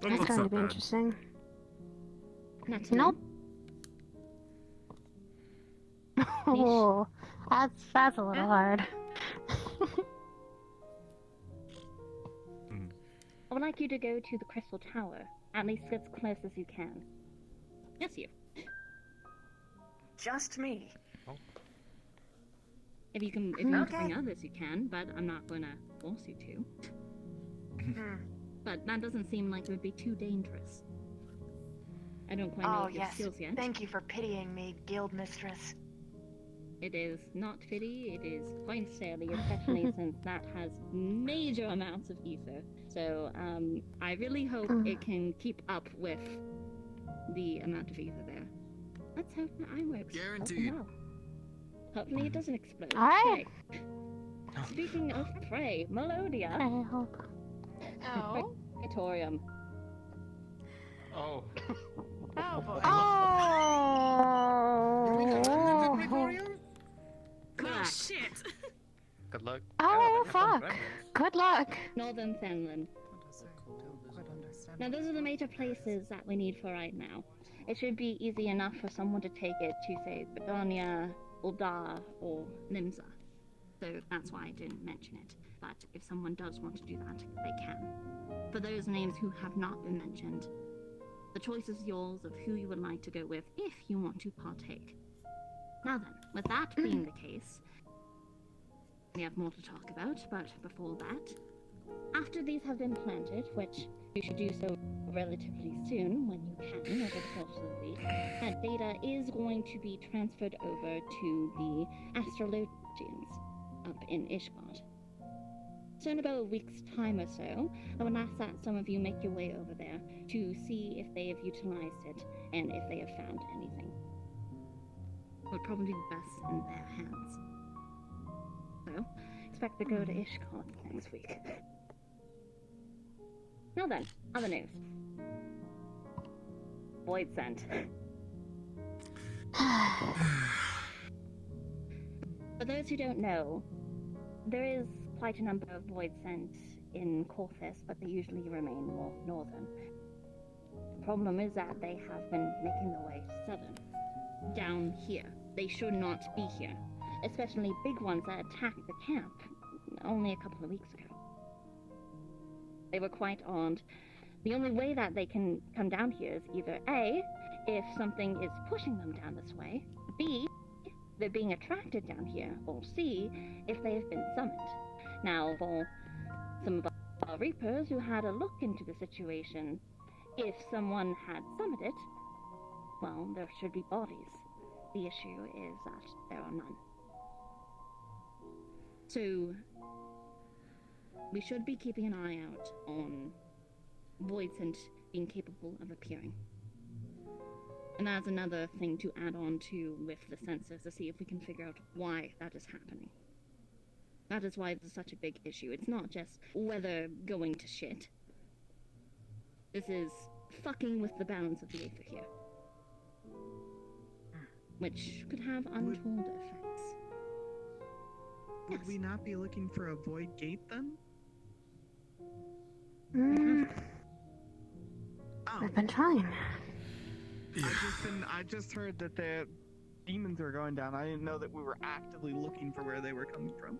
[SPEAKER 22] That's going to be interesting.
[SPEAKER 18] Not
[SPEAKER 22] Nope. Oh, that's a little hard.
[SPEAKER 18] I would like you to go to the Crystal Tower, at least as close as you can. Yes, you.
[SPEAKER 12] Just me.
[SPEAKER 18] If you can, want to bring others, you can, but I'm not going to force you to. But that doesn't seem like it would be too dangerous. I don't quite know
[SPEAKER 22] Oh,
[SPEAKER 18] your
[SPEAKER 22] yes.
[SPEAKER 18] skills yet.
[SPEAKER 22] Thank you for pitying me, guild mistress.
[SPEAKER 18] It is not pity, it is quite silly, especially since that has major amounts of ether. So, I really hope it can keep up with the amount of ether there. Let's hope that eye works.
[SPEAKER 3] Guaranteed.
[SPEAKER 18] Well. Hopefully it doesn't explode.
[SPEAKER 22] Alright.
[SPEAKER 18] Okay. Speaking of prey, Melodia.
[SPEAKER 22] I hope.
[SPEAKER 4] Oh.
[SPEAKER 18] Praetorium.
[SPEAKER 17] Oh.
[SPEAKER 4] Oh boy.
[SPEAKER 22] Oh.
[SPEAKER 4] Oh shit.
[SPEAKER 17] Good luck.
[SPEAKER 22] Oh, fuck. Good luck.
[SPEAKER 18] Northern Fenland. Now those are the major places that we need for right now. It should be easy enough for someone to take it to, say, Begonia, Ul'dah, or Nimza. So that's why I didn't mention it. But if someone does want to do that, they can. For those names who have not been mentioned, the choice is yours of who you would like to go with if you want to partake. Now then, with that being the case, we have more to talk about, but before that, after these have been planted, which you should do so relatively soon when you can over the course of the week, that data is going to be transferred over to the astrologians up in Ishgard. So in about a week's time or so, I would ask that some of you make your way over there to see if they have utilized it and if they have found anything. Would probably be best in their hands. So, expect to go to Ishgard next week. Now then, other news. Void Scent. For those who don't know, there is quite a number of Void Scent in Corthus, but they usually remain more northern. The problem is that they have been making their way southern. Down here. They should not be here. Especially big ones that attacked the camp only a couple of weeks ago. They were quite armed. The only way that they can come down here is either A, if something is pushing them down this way, B, they're being attracted down here, or C, if they have been summoned. Now, for some of our Reapers who had a look into the situation, if someone had summoned it, well, there should be bodies. The issue is that there are none. So, we should be keeping an eye out on Void Scent being capable of appearing. And that's another thing to add on to with the sensors to see if we can figure out why that is happening. That is why this is such a big issue. It's not just weather going to shit. This is fucking with the balance of the Aether here. Which could have untold effects.
[SPEAKER 8] Would we not be looking for a void gate then?
[SPEAKER 22] I've been trying.
[SPEAKER 8] I just heard that the demons are going down. I didn't know that we were actively looking for where they were coming from.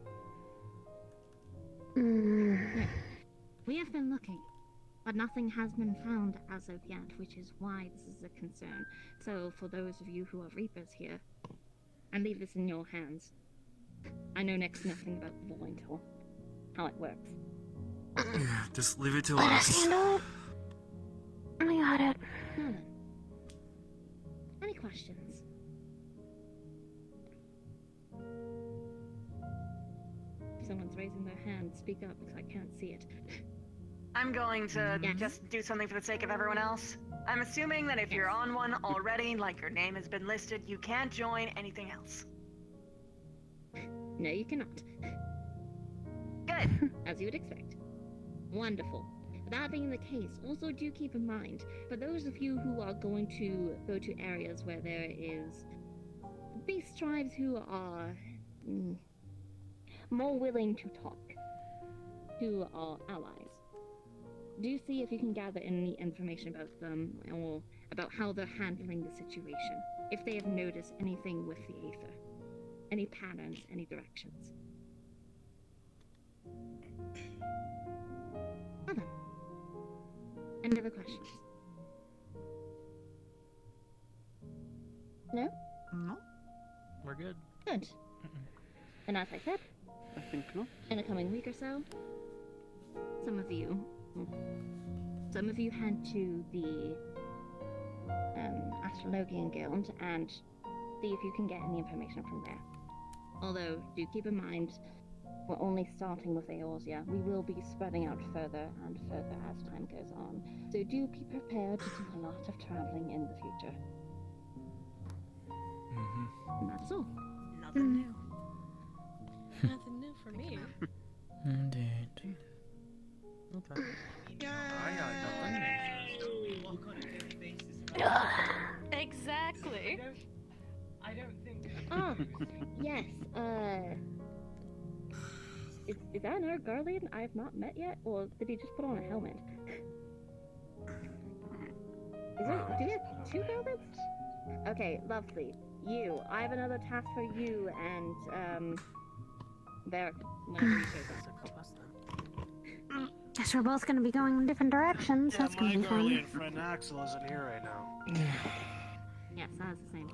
[SPEAKER 18] We have been looking, but nothing has been found as of yet, which is why this is a concern. So, for those of you who are Reapers here, I leave this in your hands. I know next to nothing about the Void or how it works.
[SPEAKER 5] Just leave it to
[SPEAKER 22] Let
[SPEAKER 5] us.
[SPEAKER 22] us handle it. We got it.
[SPEAKER 18] Now then. Any questions? If someone's raising their hand, speak up because I can't see it.
[SPEAKER 12] I'm going to just do something for the sake of everyone else. I'm assuming that if you're on one already, like your name has been listed, you can't join anything else.
[SPEAKER 18] No, you cannot.
[SPEAKER 12] Good.
[SPEAKER 18] As you would expect. Wonderful. That being the case, also do keep in mind, for those of you who are going to go to areas where there is beast tribes who are more willing to talk, who are allies, do see if you can gather any information about them or about how they're handling the situation, if they have noticed anything with the Aether, any patterns, any directions. Other. Any other questions? No?
[SPEAKER 7] No.
[SPEAKER 15] We're good.
[SPEAKER 18] Good. And as I said,
[SPEAKER 7] I think not.
[SPEAKER 18] in the coming week or so, some of you head to the Astrologian Guild and see if you can get any information from there. Although, do keep in mind, we're only starting with Eorzea. We will be spreading out further and further as time goes on. So do be prepared to do a lot of traveling in the future. And that's all.
[SPEAKER 4] Nothing new. Nothing new for me.
[SPEAKER 2] Indeed.
[SPEAKER 15] Okay.
[SPEAKER 4] Exactly.
[SPEAKER 10] I don't think.
[SPEAKER 18] Ah, yes. Is that another Guardian I have not met yet, or did he just put on a helmet? Do we have two Guardians? Okay, lovely. I have another task for you and Varric, whenever you show up.
[SPEAKER 22] Guess we're both gonna be going in different directions.
[SPEAKER 19] Yeah,
[SPEAKER 22] That's gonna
[SPEAKER 19] my
[SPEAKER 22] be fun.
[SPEAKER 19] Guardian friend Axel isn't here right now.
[SPEAKER 18] Yes, that's the same.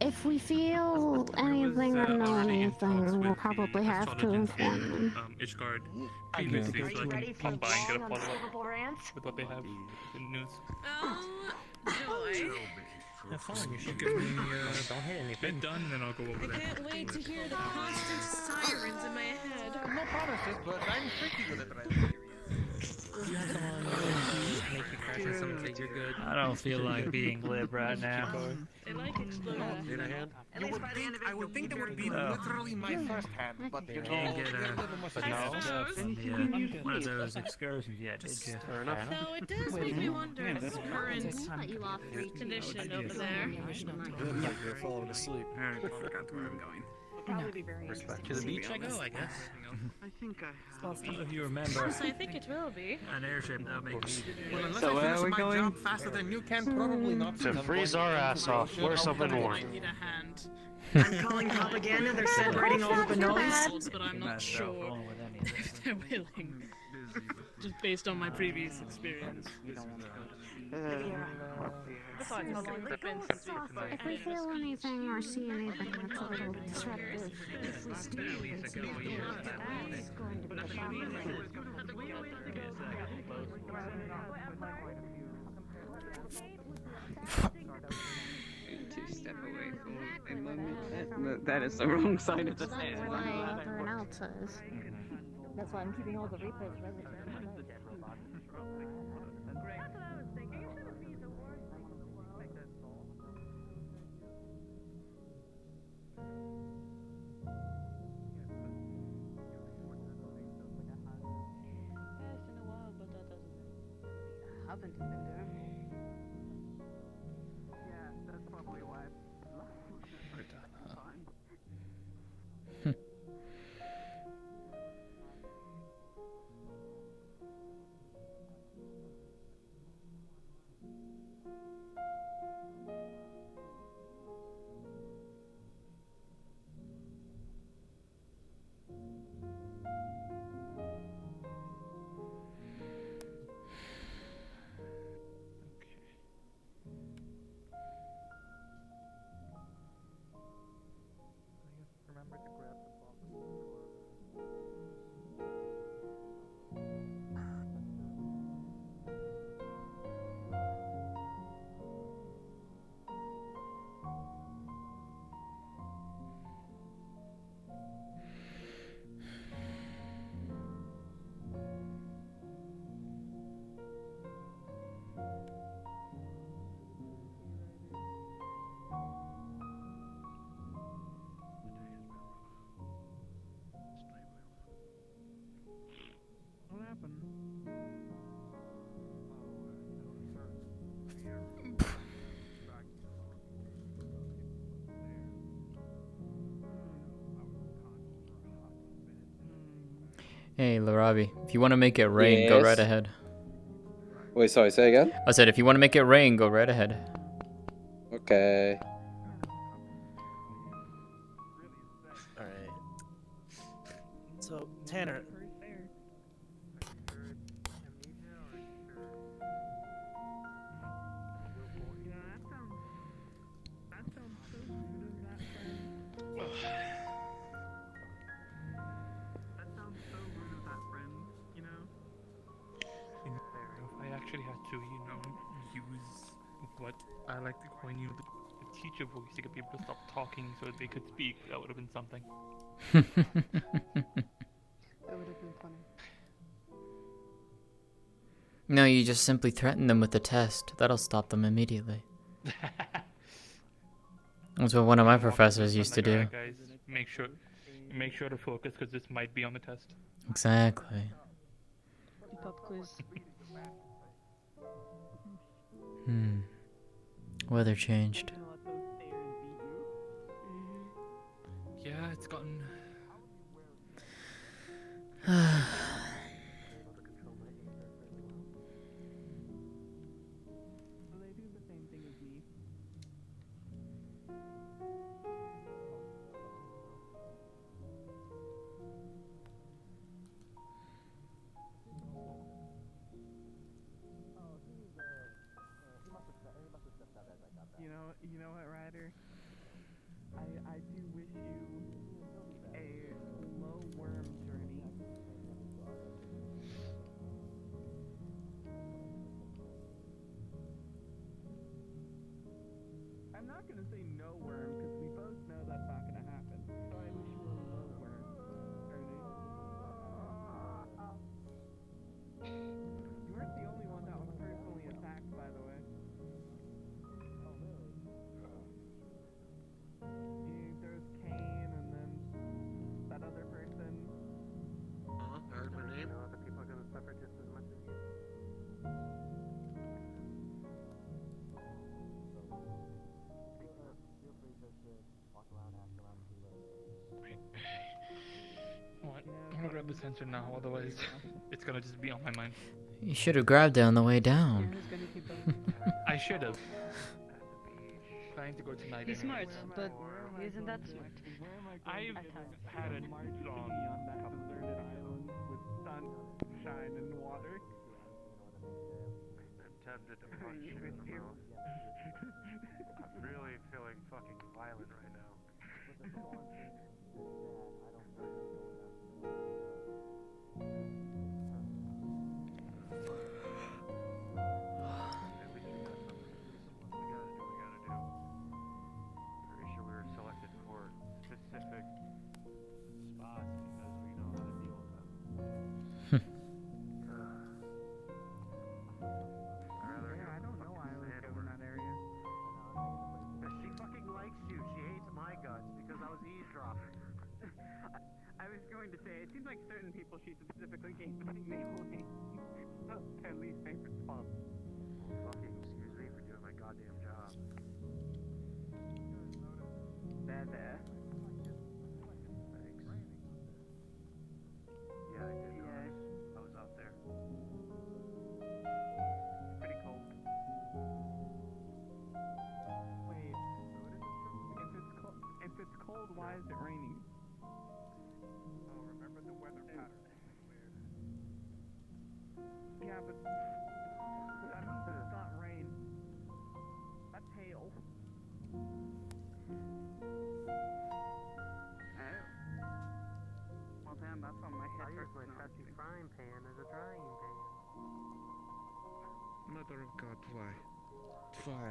[SPEAKER 22] If we feel anything or know anything, we'll probably have to inform them.
[SPEAKER 21] Each card previously, so I can pop by and get a follow-up
[SPEAKER 4] rants?
[SPEAKER 21] with what they have in news.
[SPEAKER 4] Joy.
[SPEAKER 15] That's fine. You should give me. Don't hit anything.
[SPEAKER 21] Get done, then I'll go over
[SPEAKER 4] I
[SPEAKER 21] there.
[SPEAKER 4] can't wait to hear the constant sirens in my head.
[SPEAKER 11] No promises, but I'm pretty good at writing.
[SPEAKER 15] You have someone make you crash on something, you're good.
[SPEAKER 21] I don't feel like being glib right now.
[SPEAKER 4] They like exploding.
[SPEAKER 11] I would think that would be literally my first hand, but you know,
[SPEAKER 21] Can't get
[SPEAKER 11] a little more
[SPEAKER 21] one of those excursions yet, did you?
[SPEAKER 19] Fair enough.
[SPEAKER 4] Though it does make me wonder the current condition over there.
[SPEAKER 19] You're falling asleep.
[SPEAKER 21] I forgot where I'm going.
[SPEAKER 10] Probably be very
[SPEAKER 21] To the beach, I guess. I guess.
[SPEAKER 7] I think I have.
[SPEAKER 21] If you remember,
[SPEAKER 4] Yes, I think it will be.
[SPEAKER 21] an airship that'll make me.
[SPEAKER 11] Well, unless
[SPEAKER 7] So
[SPEAKER 11] I
[SPEAKER 7] where
[SPEAKER 11] finish
[SPEAKER 7] are we
[SPEAKER 11] my
[SPEAKER 7] going?
[SPEAKER 11] job faster than you can, probably not.
[SPEAKER 19] To freeze our ass off. Wear something warm.
[SPEAKER 4] Need a hand.
[SPEAKER 12] I'm calling propaganda. They're separating all of the noise.
[SPEAKER 4] But I'm not sure if they're willing. Just based on my previous experience. Besides, how long it's been since we've
[SPEAKER 22] If we feel anything or see anything that's a little disruptive, if we steer it's not good. That's going to be a problem.
[SPEAKER 10] To step away for a moment. That is the wrong side of the stairs.
[SPEAKER 22] That's why everyone else is.
[SPEAKER 18] That's why I'm keeping all the Reapers relatively close.
[SPEAKER 4] it's been a while, but that doesn't
[SPEAKER 10] Haven't been there.
[SPEAKER 8] Yeah, that's probably why. What happened?
[SPEAKER 2] Hey, Larabi, if you want to make it rain, go right
[SPEAKER 6] Yes?
[SPEAKER 2] ahead.
[SPEAKER 6] Wait, sorry, say again?
[SPEAKER 2] I said, if you want to make it rain, go right ahead.
[SPEAKER 6] Okay.
[SPEAKER 19] Alright. So, Tanner.
[SPEAKER 16] If I actually had to, use what I like to coin, the teacher voice to get people to stop talking so that they could speak, that would have been something.
[SPEAKER 23] That would have been funny.
[SPEAKER 2] No, you just simply threaten them with the test. That'll stop them immediately. That's what one of my professors used to do.
[SPEAKER 16] Alright, guys, make sure to focus because this might be on the test.
[SPEAKER 2] Exactly.
[SPEAKER 23] Pop quiz.
[SPEAKER 2] Weather changed.
[SPEAKER 16] Yeah, it's gotten.
[SPEAKER 8] You know what, Ryder? I do wish you a low worm journey. I'm not gonna say no worm because we both know that's not gonna happen. So I wish you a low worm journey. You weren't the only one that was personally attacked, by the way. There's Kane and then that other person.
[SPEAKER 19] I heard my name.
[SPEAKER 8] Other people are gonna suffer just as much as you.
[SPEAKER 16] What? I'm gonna grab the sensor now, otherwise it's gonna just be on my mind.
[SPEAKER 2] You should have grabbed it on the way down.
[SPEAKER 16] I should have. Planning to go tonight.
[SPEAKER 12] He's smart, but he isn't that smart.
[SPEAKER 16] I've had a long.
[SPEAKER 8] On that deserted island with sunshine and water.
[SPEAKER 24] I'm tempted to punch you in the mouth. I'm really feeling fucking violent right now. At least we got something. We gotta do what we gotta do. Pretty sure we were selected for specific spots because we know how to deal with them.
[SPEAKER 8] I don't know why I was in that area.
[SPEAKER 24] She fucking likes you. She hates my guts because I was eavesdropping.
[SPEAKER 8] I was going to say, it seems like certain people she specifically hates my melee. That's their least favorite spot.
[SPEAKER 24] Well, fucking excuse me for doing my goddamn job.
[SPEAKER 8] There.
[SPEAKER 24] Thanks. Yeah, I did notice. I was out there.
[SPEAKER 8] Pretty cold. Wait, if it's cold, why is it raining?
[SPEAKER 24] Oh, remember the weather pattern.
[SPEAKER 8] Yeah, but that means it's not rain. That's hail.
[SPEAKER 24] pan is a drying pan.
[SPEAKER 3] Mother of God, why? Why?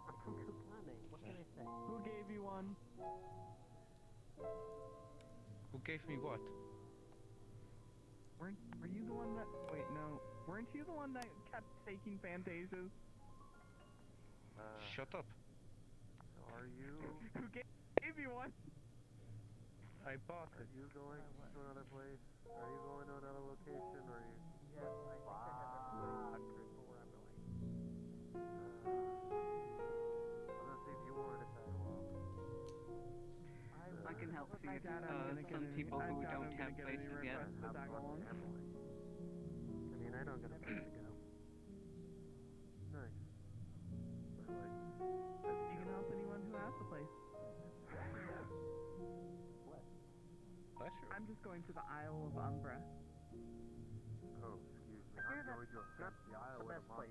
[SPEAKER 24] What can I say?
[SPEAKER 8] Who gave you one?
[SPEAKER 3] Who gave me what?
[SPEAKER 8] Were you the one that? Wait, no. Weren't you the one that kept taking Fantasias?
[SPEAKER 3] Shut up.
[SPEAKER 24] Are you?
[SPEAKER 8] Who gave you one?
[SPEAKER 3] I bought it.
[SPEAKER 24] Are you going to another place? Are you going to another location? Or are you? Yes, I think I have a country for where I'm going. I'm gonna see if you want to decide well.
[SPEAKER 10] I can help feed some people who don't have places yet.
[SPEAKER 24] I mean, I don't get a place to go. Nice.
[SPEAKER 8] You can help anyone who has a place. I'm just going to the Isle of Umbra.
[SPEAKER 24] Oh, excuse me. I'm going to the Isle of Umbra.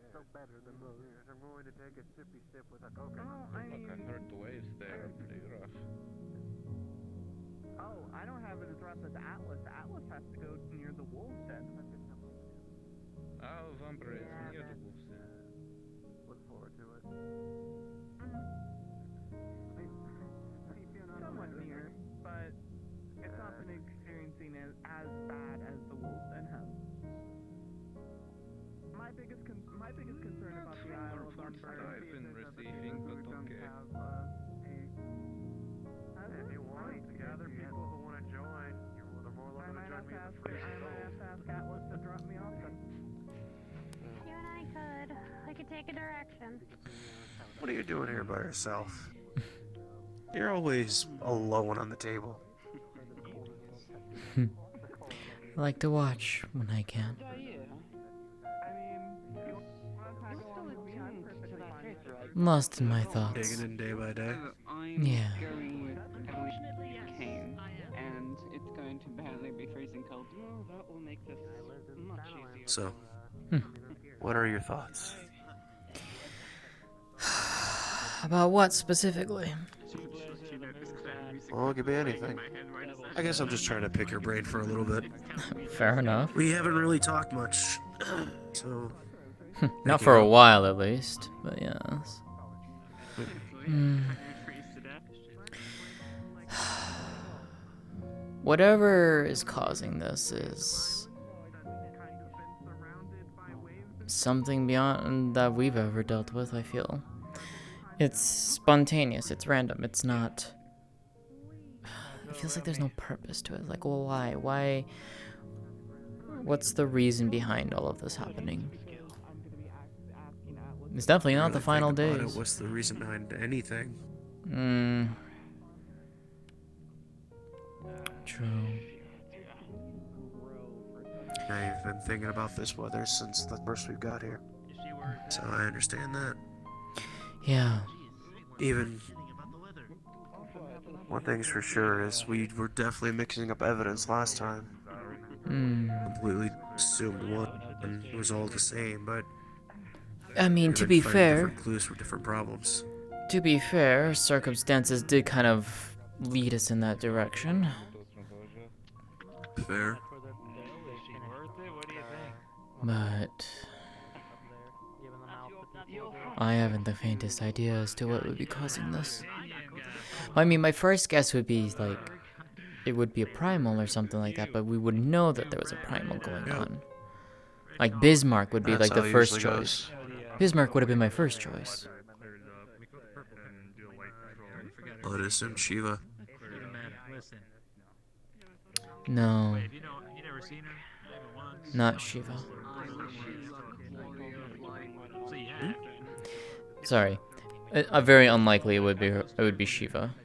[SPEAKER 24] So better than most. I'm going to take a sippy sip with a coconut.
[SPEAKER 8] Oh, I mean...
[SPEAKER 3] Look, I heard the waves there are pretty rough.
[SPEAKER 8] Oh, I don't have it as rough as Atlas. Atlas has to go near the wolf's den.
[SPEAKER 3] Isle of Umbra is near the wolf's den.
[SPEAKER 24] Look forward to it.
[SPEAKER 8] Somewhat near, but it's not been experiencing as bad as the wolf's den has. My biggest concern about the Isle of Umbra
[SPEAKER 3] I've been receiving, but okay.
[SPEAKER 24] If you want to gather people who want to join, you're more likely to join me in the free
[SPEAKER 8] I might have to ask Atlas to drop me off then.
[SPEAKER 22] You and I could take a direction.
[SPEAKER 11] What are you doing here by yourself? You're always alone on the table.
[SPEAKER 2] I like to watch when I can. Lost in my thoughts.
[SPEAKER 11] Digging in day by day.
[SPEAKER 2] Yeah.
[SPEAKER 10] And it's going to barely be freezing cold. Well, that will make this much easier.
[SPEAKER 11] So, what are your thoughts?
[SPEAKER 2] About what specifically?
[SPEAKER 11] Well, it could be anything. I guess I'm just trying to pick your brain for a little bit.
[SPEAKER 2] Fair enough.
[SPEAKER 11] We haven't really talked much, so...
[SPEAKER 2] Not for a while, at least, but yes. Whatever is causing this is something beyond that we've ever dealt with, I feel. It's spontaneous, it's random, it's not... It feels like there's no purpose to it. Like, well, why? Why? What's the reason behind all of this happening? It's definitely not the final days.
[SPEAKER 11] What's the reason behind anything?
[SPEAKER 2] True.
[SPEAKER 11] I've been thinking about this weather since the first we got here. So I understand that.
[SPEAKER 2] Yeah.
[SPEAKER 11] Even... One thing's for sure is we were definitely mixing up evidence last time. Completely assumed one was all the same, but...
[SPEAKER 2] I mean, to be fair...
[SPEAKER 11] different clues for different problems.
[SPEAKER 2] To be fair, circumstances did kind of lead us in that direction.
[SPEAKER 11] Fair.
[SPEAKER 2] But... I haven't the faintest idea as to what would be causing this. I mean, my first guess would be, like, it would be a primal or something like that, but we would know that there was a primal going on. Like, Bismarck would be, like, the first choice. Bismarck would have been my first choice.
[SPEAKER 11] I'd assume Shiva.
[SPEAKER 2] No. Not Shiva. Sorry. Very unlikely it would be Shiva.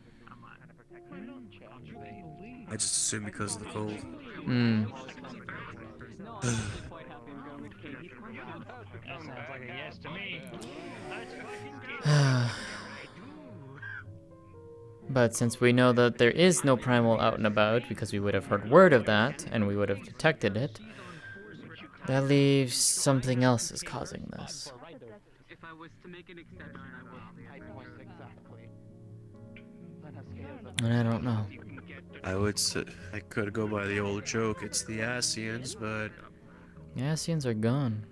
[SPEAKER 11] I just assume because of the cold.
[SPEAKER 16] Sounds like a yes to me.
[SPEAKER 2] But since we know that there is no primal out and about, because we would have heard word of that, and we would have detected it, that leaves something else is causing this.
[SPEAKER 10] If I was to make an exception, I would.
[SPEAKER 2] And I don't know.
[SPEAKER 10] You can get
[SPEAKER 5] I would say I could go by the old joke. It's the Asians, but
[SPEAKER 2] Asians are gone.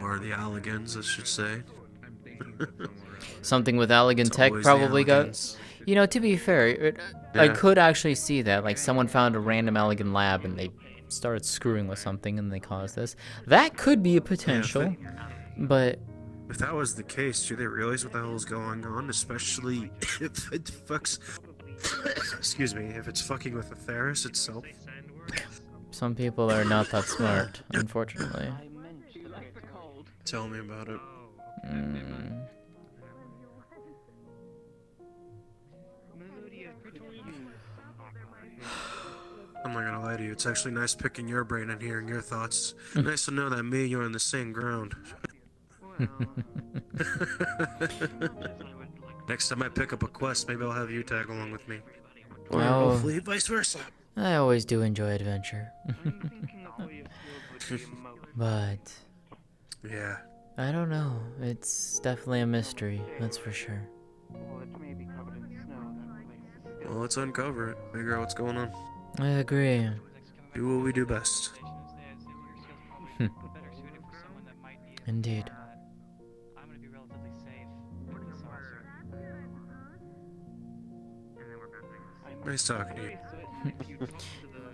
[SPEAKER 5] or the Alligans, I should say.
[SPEAKER 2] Something with Allegan
[SPEAKER 5] It's
[SPEAKER 2] Tech
[SPEAKER 5] always
[SPEAKER 2] probably
[SPEAKER 5] the
[SPEAKER 2] got.
[SPEAKER 5] Alligans.
[SPEAKER 2] You know, to be fair, I
[SPEAKER 5] Yeah.
[SPEAKER 2] could actually see that. Like, someone found a random Allegan lab and they started screwing with something and they caused this. That could be a potential, but.
[SPEAKER 5] If that was the case, do they realize what the hell is going on? Especially if it fucks. Excuse me, if it's fucking with the Theris itself.
[SPEAKER 2] Some people are not that smart, unfortunately.
[SPEAKER 5] Tell me about it. I'm not gonna lie to you, it's actually nice picking your brain and hearing your thoughts. Nice to know that me and you are on the same ground. Next time I pick up a quest, maybe I'll have you tag along with me. Or
[SPEAKER 2] Oh.
[SPEAKER 5] hopefully vice versa.
[SPEAKER 2] I always do enjoy adventure. But.
[SPEAKER 5] Yeah.
[SPEAKER 2] I don't know. It's definitely a mystery, that's for sure.
[SPEAKER 5] Well, let's uncover it. Figure out what's going on.
[SPEAKER 2] I agree.
[SPEAKER 5] Do what we do best.
[SPEAKER 2] Indeed.
[SPEAKER 1] I'm gonna be relatively safe with the saucer.
[SPEAKER 5] Nice talking to you.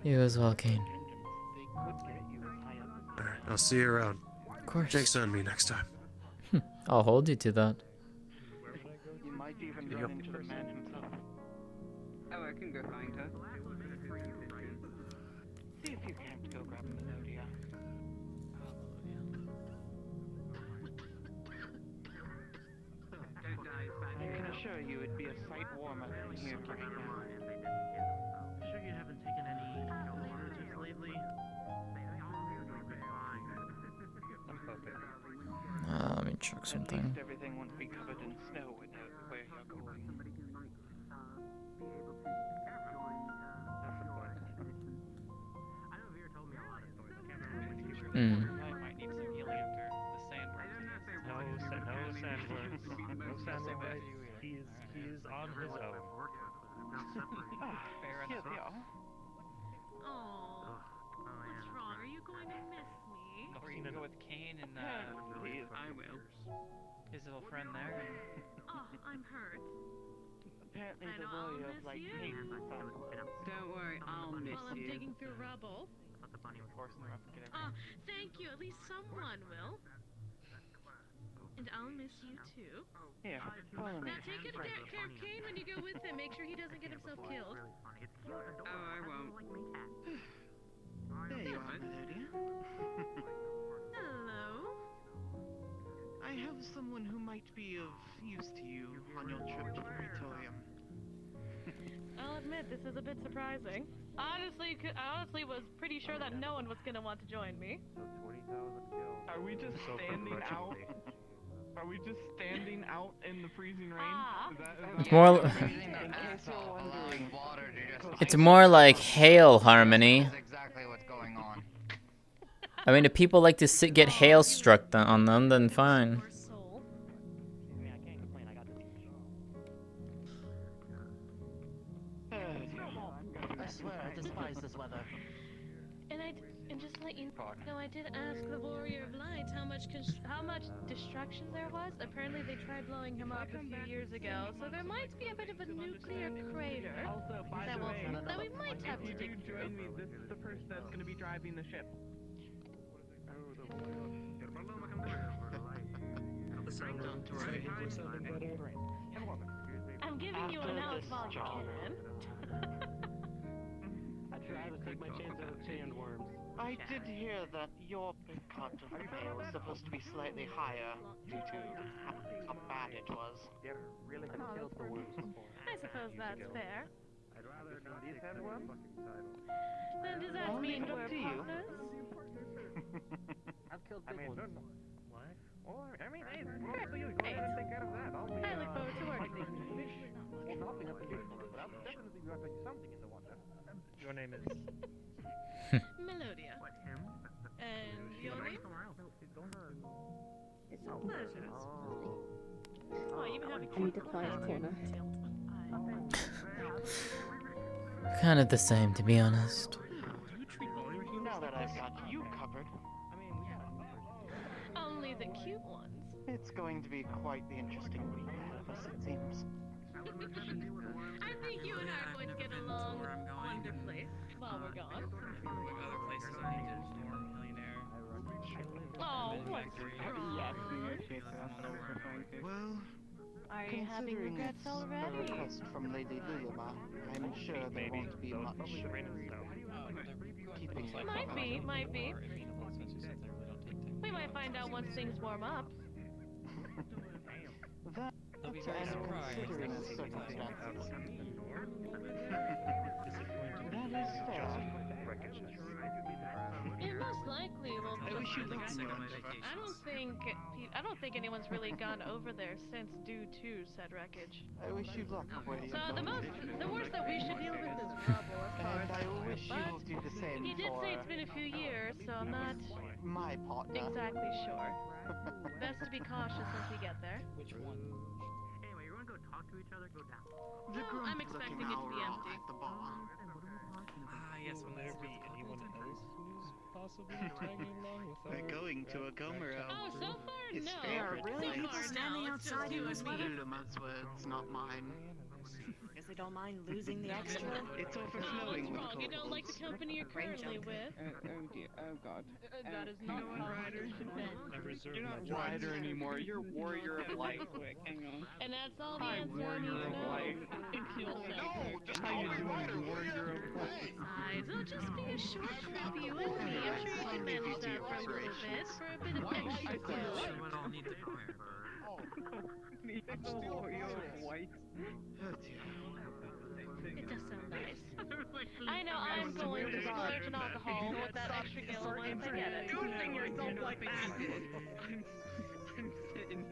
[SPEAKER 2] You as well, Kane.
[SPEAKER 5] Alright, I'll see you around.
[SPEAKER 2] Of course.
[SPEAKER 5] Jake's on me next time.
[SPEAKER 2] I'll hold you to that.
[SPEAKER 7] You might even run into the man himself.
[SPEAKER 10] Oh, I can go find her.
[SPEAKER 1] See if you can go grab Melodia.
[SPEAKER 7] I can assure you it'd be a sight warmer than here right now.
[SPEAKER 19] Sure you haven't taken any allergies lately?
[SPEAKER 2] Let me check
[SPEAKER 7] At
[SPEAKER 2] something.
[SPEAKER 7] least everything won't be covered in snow where you're going.
[SPEAKER 1] I might need some healing after the sandworms.
[SPEAKER 21] No sandworms. No sandworms. He is on his own.
[SPEAKER 1] Fair
[SPEAKER 7] Here
[SPEAKER 1] enough.
[SPEAKER 7] they are.
[SPEAKER 4] Oh, what's wrong? Are you going to miss me?
[SPEAKER 1] Or you can go with Kane and
[SPEAKER 10] Please, I will.
[SPEAKER 1] his little friend there.
[SPEAKER 4] Oh, I'm hurt.
[SPEAKER 7] Apparently
[SPEAKER 4] I
[SPEAKER 7] the
[SPEAKER 4] know I'll
[SPEAKER 7] warrior
[SPEAKER 4] miss
[SPEAKER 7] like
[SPEAKER 4] you.
[SPEAKER 7] Kate found them.
[SPEAKER 10] Don't worry, I'll miss
[SPEAKER 4] While I'm
[SPEAKER 10] you.
[SPEAKER 4] digging through rubble.
[SPEAKER 1] Of course, in the rough, get
[SPEAKER 4] Oh, thank you. At least someone will. And I'll miss you too.
[SPEAKER 7] Here, follow me.
[SPEAKER 4] Now take good care of Kane when you go with him. Make sure he doesn't get himself killed.
[SPEAKER 10] Oh, I won't.
[SPEAKER 7] There you are, Melodia.
[SPEAKER 4] Hello.
[SPEAKER 7] I have someone who might be of use to you on your trip to the Praetorium.
[SPEAKER 4] I'll admit this is a bit surprising. I honestly was pretty sure that no one was gonna want to join me.
[SPEAKER 8] Are we just standing out? Are we just standing out in the freezing rain? Is that
[SPEAKER 2] It's more.
[SPEAKER 7] In case you're wondering,
[SPEAKER 2] It's more like hail harmony.
[SPEAKER 13] Exactly what's going on.
[SPEAKER 2] I mean, if people like to get hail struck on them, then fine.
[SPEAKER 19] I swear, I despise this weather.
[SPEAKER 4] And just to let you know, I did ask the Warrior of Light how much destruction there was. Apparently, they tried blowing him up a few years ago, so there might be a bit of a nuclear crater
[SPEAKER 8] Also, by
[SPEAKER 4] that
[SPEAKER 8] the way,
[SPEAKER 4] we might have to
[SPEAKER 8] if you
[SPEAKER 4] dig
[SPEAKER 8] do
[SPEAKER 4] through.
[SPEAKER 8] join me, this is the person that's going to be driving the ship.
[SPEAKER 4] I'm giving you an out while you can.
[SPEAKER 19] I try to take my chances with sandworms.
[SPEAKER 7] I did hear that your cut of the mail was supposed to be slightly higher due to how bad it was.
[SPEAKER 19] Really killed the worms before.
[SPEAKER 4] I suppose that's fair.
[SPEAKER 19] I'd rather not these sandworms.
[SPEAKER 4] Then does that mean we're partners?
[SPEAKER 19] I've killed big ones. What?
[SPEAKER 8] Well, I mean, hey, well, you go ahead and take care of that. I'll be,
[SPEAKER 4] I look forward to working with you.
[SPEAKER 19] Well, nothing up in the water, but I'm definitely dropping something in the water.
[SPEAKER 21] Your name is.
[SPEAKER 4] Melodia. And your name? It's a pleasure. Oh, you even have
[SPEAKER 18] I need a quiet corner.
[SPEAKER 2] Kind of the same, to be honest.
[SPEAKER 7] Now that I've got you covered,
[SPEAKER 4] Only the cute ones.
[SPEAKER 7] it's going to be quite the interesting week ahead of us, it seems.
[SPEAKER 4] I think you and I are going to get along wonderfully while we're gone.
[SPEAKER 1] Other places I need to storm millionaire.
[SPEAKER 4] Oh, what's
[SPEAKER 7] Well,
[SPEAKER 4] Are you having
[SPEAKER 7] considering
[SPEAKER 4] regrets
[SPEAKER 7] it's a
[SPEAKER 4] already?
[SPEAKER 7] request from Lady Lulima, I'm sure there won't be much keeping it
[SPEAKER 4] Might be. We might find out once things warm up.
[SPEAKER 7] That
[SPEAKER 1] I'll be very surprised.
[SPEAKER 7] considering the circumstances. That is fair.
[SPEAKER 4] It most likely will.
[SPEAKER 7] I wish you luck.
[SPEAKER 4] I don't think anyone's really gone over there since due to said wreckage.
[SPEAKER 7] I wish you luck where you
[SPEAKER 4] So
[SPEAKER 7] go.
[SPEAKER 4] the worst that we should deal with is rubble, as far
[SPEAKER 7] And
[SPEAKER 4] as
[SPEAKER 7] I
[SPEAKER 4] I'm
[SPEAKER 7] wish
[SPEAKER 4] concerned.
[SPEAKER 7] you'll do the same
[SPEAKER 4] He did
[SPEAKER 7] for
[SPEAKER 4] say it's been a few years, so I'm not
[SPEAKER 7] my partner.
[SPEAKER 4] exactly sure. Best to be cautious once we get there.
[SPEAKER 1] Which one?
[SPEAKER 19] Anyway, you wanna go talk to each other? Go down.
[SPEAKER 4] Well, I'm expecting it to be empty.
[SPEAKER 1] Ah, yes, will there be anyone else who's possibly tagging along with
[SPEAKER 7] We're going to a Gomero.
[SPEAKER 4] Oh, so far,
[SPEAKER 7] It's
[SPEAKER 4] no.
[SPEAKER 7] fair.
[SPEAKER 4] Really? So far,
[SPEAKER 22] standing
[SPEAKER 4] no. It's just
[SPEAKER 22] outside
[SPEAKER 4] you
[SPEAKER 22] in
[SPEAKER 4] and
[SPEAKER 22] this
[SPEAKER 4] me.
[SPEAKER 22] weather?
[SPEAKER 7] Luluma's words, not mine.
[SPEAKER 22] Guess they don't mind losing the extra.
[SPEAKER 7] It's
[SPEAKER 4] Oh,
[SPEAKER 7] overflowing
[SPEAKER 4] what's
[SPEAKER 7] with
[SPEAKER 4] wrong? You don't like the company you're currently with?
[SPEAKER 8] Oh dear, oh god.
[SPEAKER 4] That is not how Ryder should be.
[SPEAKER 8] You're not Ryder anymore, you're Warrior of Light. Quick, hang on.
[SPEAKER 4] And that's all the answer I need to know.
[SPEAKER 8] How you doing, Warrior of Light?
[SPEAKER 4] Guys, it'll just be a short trip, you and me. I'm sure you can manage that for a little bit, for a bit of extra glow.
[SPEAKER 1] What I'll need to prepare for.
[SPEAKER 8] Warrior of White.
[SPEAKER 4] It does sound nice. I know I'm going to splurge on alcohol with that extra gallon once I get it.
[SPEAKER 8] Using yourself like that. I'm sitting.